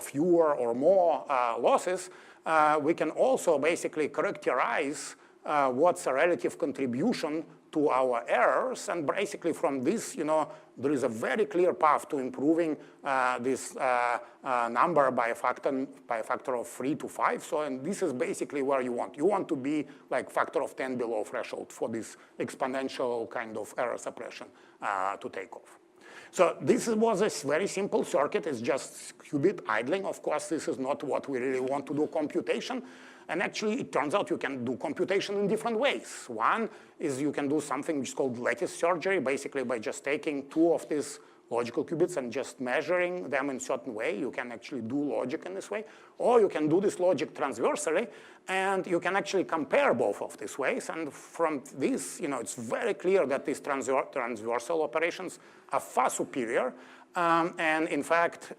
fewer or more losses. We can also basically characterize what's a relative contribution to our errors. And basically from this, there is a very clear path to improving this number by a factor of 3 to 5. So, and this is basically where you want. You want to be like factor of 10 below threshold for this exponential kind of error suppression to take off. So this was a very simple circuit. It's just qubit idling. Of course, this is not what we really want to do computation. And actually, it turns out you can do computation in different ways. One is you can do something which is called lattice surgery, basically by just taking 2 of these logical qubits and just measuring them in a certain way. You can actually do logic in this way. Or you can do this logic transversally, and you can actually compare both of these ways. And from this, it's very clear that these transversal operations are far superior. And in fact,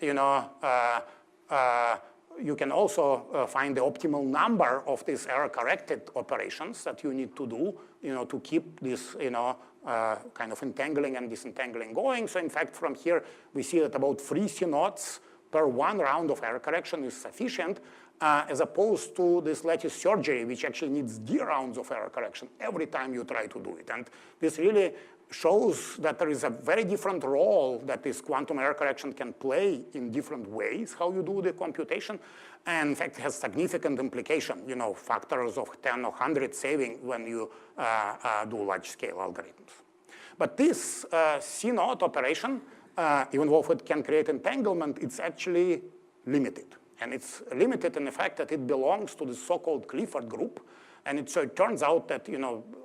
you can also find the optimal number of these error-corrected operations that you need to do, to keep this, kind of entangling and disentangling going. So in fact, from here, we see that about 3 C-nodes per 1 round of error correction is sufficient, as opposed to this lattice surgery, which actually needs D rounds of error correction every time you try to do it. And this really shows that there is a very different role that this quantum error correction can play in different ways, how you do the computation. And in fact, it has significant implication, factors of 10 or 100 saving when you do large-scale algorithms. But this C-node operation, even though it can create entanglement, it's actually limited. And it's limited in the fact that it belongs to the so-called Clifford group. And so it turns out that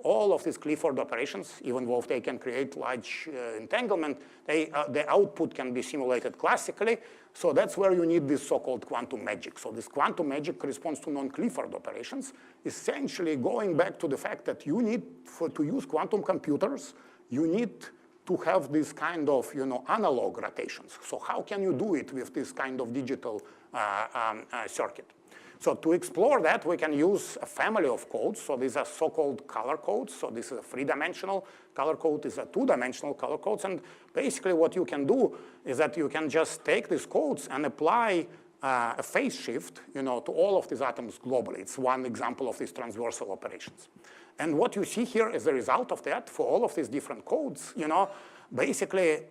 all of these Clifford operations, even though they can create large entanglement, the output can be simulated classically. So that's where you need this so-called quantum magic. So this quantum magic corresponds to non-Clifford operations, essentially going back to the fact that you need, to use quantum computers, you need to have this kind of analog rotations. So how can you do it with this kind of digital circuit? So to explore that, we can use a family of codes. So these are so-called color codes. So this is a 3-dimensional color code, is a 2-dimensional color codes. And basically what you can do is that you can just take these codes and apply a phase shift to all of these atoms globally. It's one example of these transversal operations. And what you see here is the result of that for all of these different codes, basically,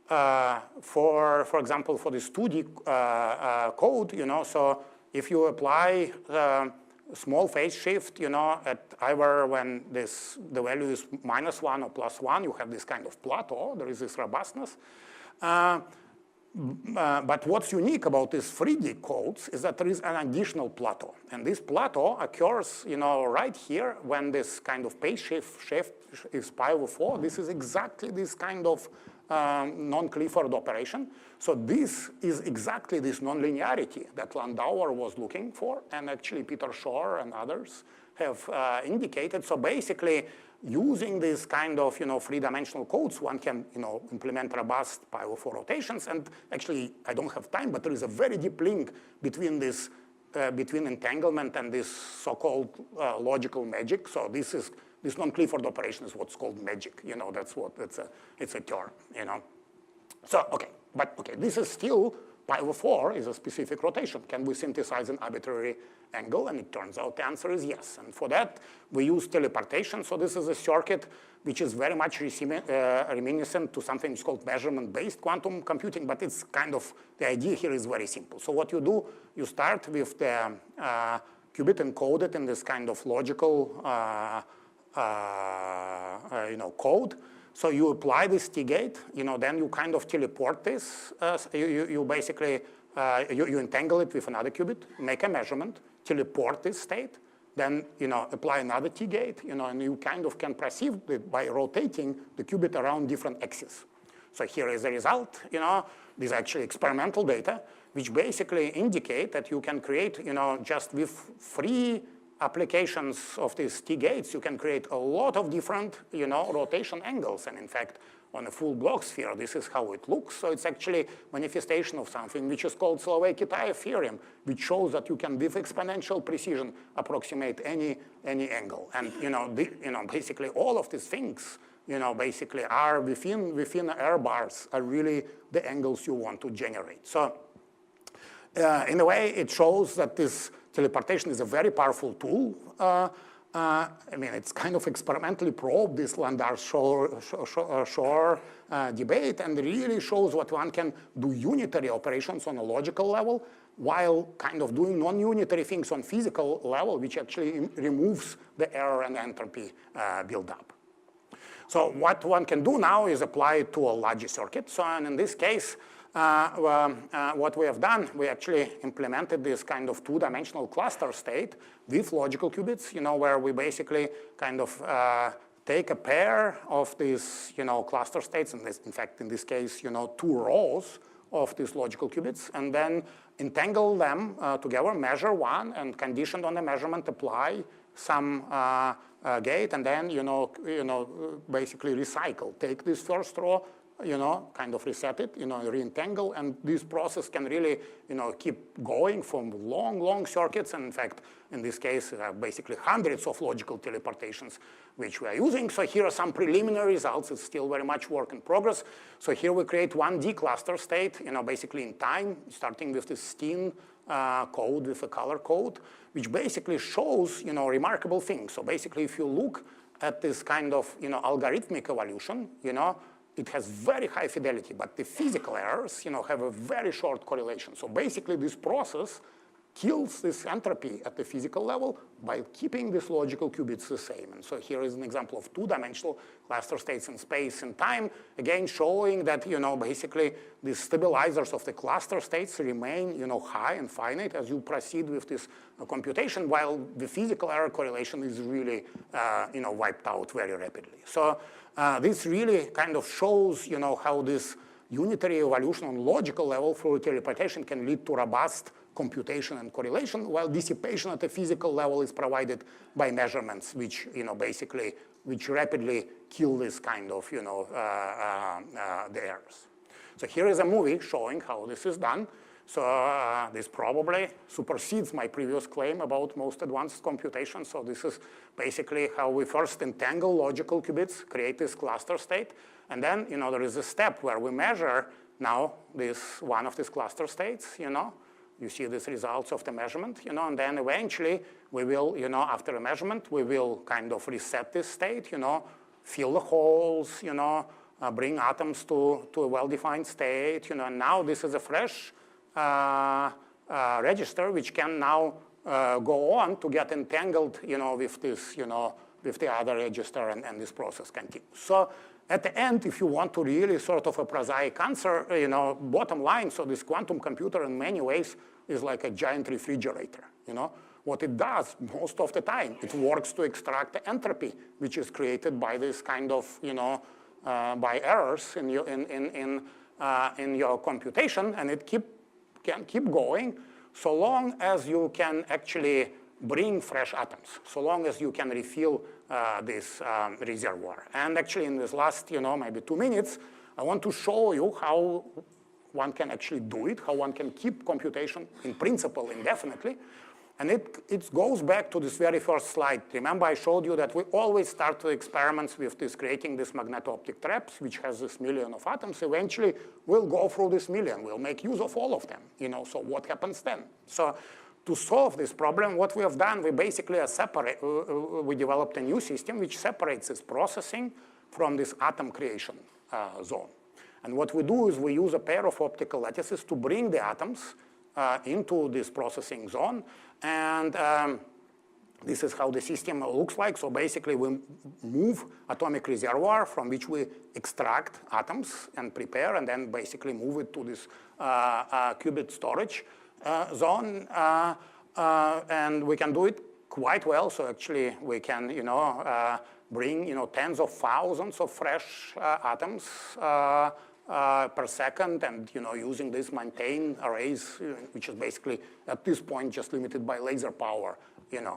for example, for this 2D code, so if you apply small phase shift, at either when the value is -1 or +1, you have this kind of plateau. There is this robustness. But what's unique about these 3D codes is that there is an additional plateau. And this plateau occurs, right here when this kind of phase shift is pi/4. This is exactly this kind of non-Clifford operation. So this is exactly this nonlinearity that Landauer was looking for, and actually Peter Shor and others have indicated. So basically, using this kind of 3-dimensional codes, one can implement robust pi/4 rotations. And actually, I don't have time, but there is a very deep link between this between entanglement and this so-called logical magic. So this non-Clifford operation is what's called magic. That's what it's a term. So this is still pi/4 is a specific rotation. Can we synthesize an arbitrary angle? And it turns out the answer is yes. And for that, we use teleportation. So this is a circuit which is very much reminiscent to something called measurement-based quantum computing, but it's kind of, the idea here is very simple. So what you do, you start with the qubit encoded in this kind of logical code. So you apply this T-gate, then you kind of teleport this. You basically, you entangle it with another qubit, make a measurement, teleport this state, then, apply another T-gate, and you kind of can perceive it by rotating the qubit around different axes. So here is the result, these are actually experimental data, which basically indicate that you can create, just with 3 applications of these T-gates, you can create a lot of different, rotation angles. And in fact, on a full Bloch sphere, this is how it looks. So it's actually manifestation of something which is called Solovey-Kitaev theorem, which shows that you can, with exponential precision, approximate any angle. And basically all of these things, basically are within error bars are really the angles you want to generate. So in a way, it shows that this teleportation is a very powerful tool. It's kind of experimentally probed this Landau-Shor debate, and really shows what one can do unitary operations on a logical level, while kind of doing non-unitary things on physical level, which actually removes the error and entropy buildup. So what one can do now is apply it to a larger circuit. So and in this case, what we have done, we actually implemented this kind of 2-dimensional cluster state with logical qubits, where we basically kind of take a pair of these, cluster states, and in fact, in this case, 2 rows of these logical qubits, and then entangle them together, measure one, and conditioned on the measurement, apply some gate, and then basically recycle. Take this first row, kind of reset it, re-entangle, and this process can really, keep going from long circuits. And in fact, in this case, basically hundreds of logical teleportations which we are using. So here are some preliminary results. It's still very much work in progress. So here we create 1D cluster state, basically in time, starting with this STEAM code with a color code, which basically shows, remarkable things. So basically, if you look at this kind of, algorithmic evolution, it has very high fidelity, but the physical errors, have a very short correlation. So basically, this process kills this entropy at the physical level by keeping these logical qubits the same. And so here is an example of two-dimensional cluster states in space and time, again showing that, basically the stabilizers of the cluster states remain, high and finite as you proceed with this computation, while the physical error correlation is really, wiped out very rapidly. So this really kind of shows, how this unitary evolution on logical level through teleportation can lead to robust computation and correlation, while dissipation at the physical level is provided by measurements, which which rapidly kill this kind of the errors. So here is a movie showing how this is done. So this probably supersedes my previous claim about most advanced computation. So this is basically how we first entangle logical qubits, create this cluster state, and then there is a step where we measure now this one of these cluster states. You see these results of the measurement, and then eventually we will, after a measurement, we will kind of reset this state, fill the holes, bring atoms to a well-defined state, and now this is a fresh register which can now go on to get entangled, with this, with the other register, and this process continues. So at the end, if you want to really sort of a prosaic answer, bottom line, so this quantum computer in many ways is like a giant refrigerator, What it does most of the time, it works to extract the entropy, which is created by this kind of, by errors in your computation, and it can keep going so long as you can actually bring fresh atoms, so long as you can refill this reservoir. And actually in this last, maybe 2 minutes, I want to show you how one can actually do it, how one can keep computation in principle indefinitely. And it goes back to this very first slide. Remember I showed you that we always start the experiments with this creating this magneto-optic traps, which has this million of atoms. Eventually, we'll go through this million. We'll make use of all of them. So what happens then? So to solve this problem, what we have done, we basically we developed a new system which separates this processing from this atom creation zone. And what we do is we use a pair of optical lattices to bring the atoms into this processing zone. And this is how the system looks like. So basically, we move atomic reservoir from which we extract atoms and prepare, and then basically move it to this qubit storage zone. And we can do it quite well. So actually, we can, bring, tens of thousands of fresh atoms per second, and using these maintain arrays, which is basically at this point just limited by laser power.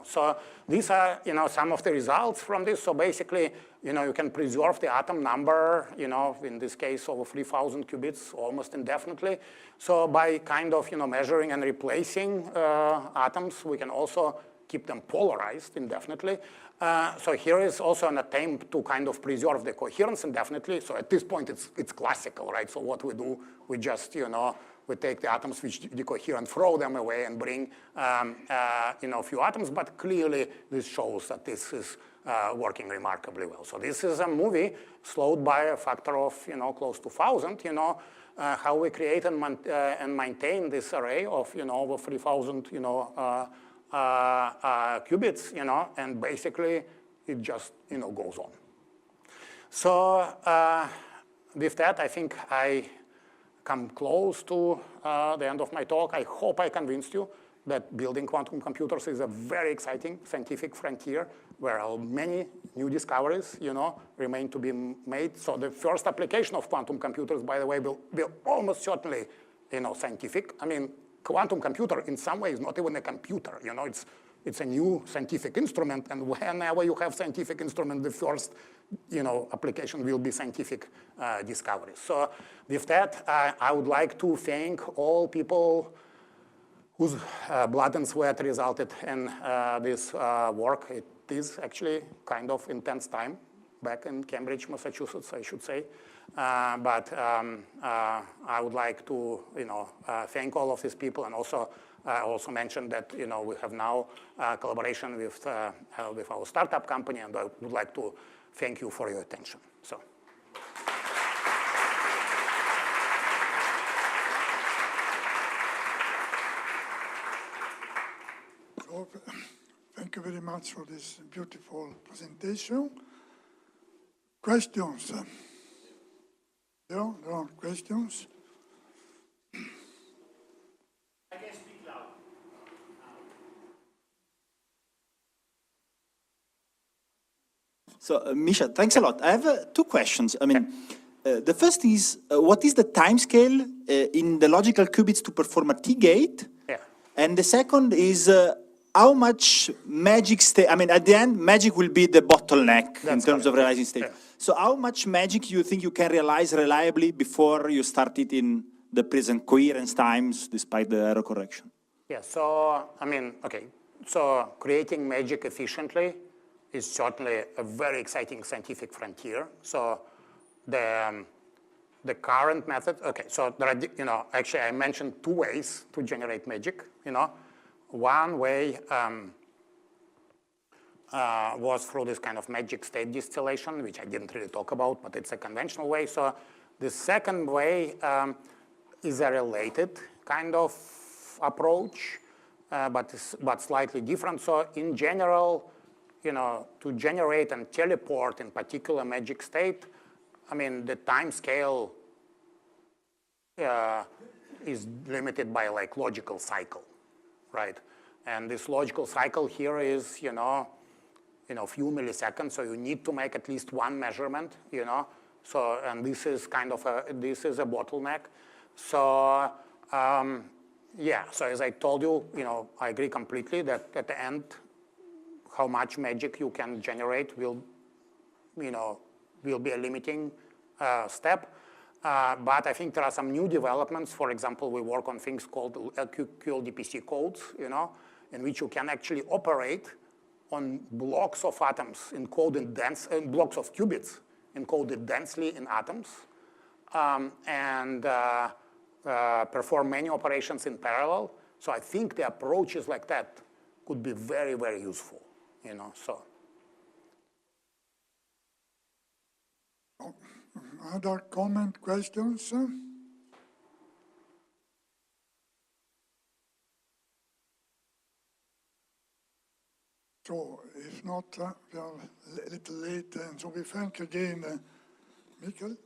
So these are some of the results from this. So basically, you can preserve the atom number, in this case over 3,000 qubits almost indefinitely. So by kind of measuring and replacing atoms, we can also keep them polarized indefinitely. So here is also an attempt to kind of preserve the coherence indefinitely. So at this point, it's classical, right? So what we do, we just, we take the atoms which decohere and throw them away and bring, a few atoms. But clearly, this shows that this is working remarkably well. So this is a movie slowed by a factor of, close to 1,000, how we create and maintain this array of, over 3,000, qubits, and basically it just, goes on. So with that, I think I come close to the end of my talk. I hope I convinced you that building quantum computers is a very exciting scientific frontier where many new discoveries, remain to be made. So the first application of quantum computers, by the way, will almost certainly, scientific. I mean, quantum computer in some ways is not even a computer, it's it's a new scientific instrument, and whenever you have scientific instrument, the first application will be scientific discovery. So with that, I would like to thank all people whose blood and sweat resulted in this work. It is actually kind of intense time back in Cambridge, Massachusetts, I should say. But I would like to thank all of these people, and also mention that we have now collaboration with our startup company, and I would like to thank you for your attention. So. Thank you very much for this beautiful presentation. Questions? There are questions? I can speak loud. So, Misha, thanks a lot. I have two questions. I mean, the first is, what is the time scale in the logical qubits to perform a T-gate? Yeah. And the second is, how much magic I mean, at the end, magic will be the bottleneck in terms of realizing state. Yeah. So how much magic you think you can realize reliably before you start it in the present coherence times, despite the error correction? Yeah, so, I mean, okay. So creating magic efficiently is certainly a very exciting scientific frontier. So the current method, okay, so there are, actually I mentioned two ways to generate magic, One way was through this kind of magic state distillation, which I didn't really talk about, but it's a conventional way. So the second way is a related kind of approach, but slightly different. So in general, to generate and teleport in particular magic state, I mean, the time scale is limited by like logical cycle. Right, and this logical cycle here is, few milliseconds. So you need to make at least one measurement, So, and this is kind of a bottleneck. So, yeah. So as I told you, I agree completely that at the end, how much magic you can generate will be a limiting step. But I think there are some new developments. For example, we work on things called QLDPC codes, in which you can actually operate on blocks of atoms encoded blocks of qubits encoded densely in atoms, and perform many operations in parallel. So I think the approaches like that could be very, very useful, so. Other comment, questions? So if not, we are a little late, and so we thank again Mikkel.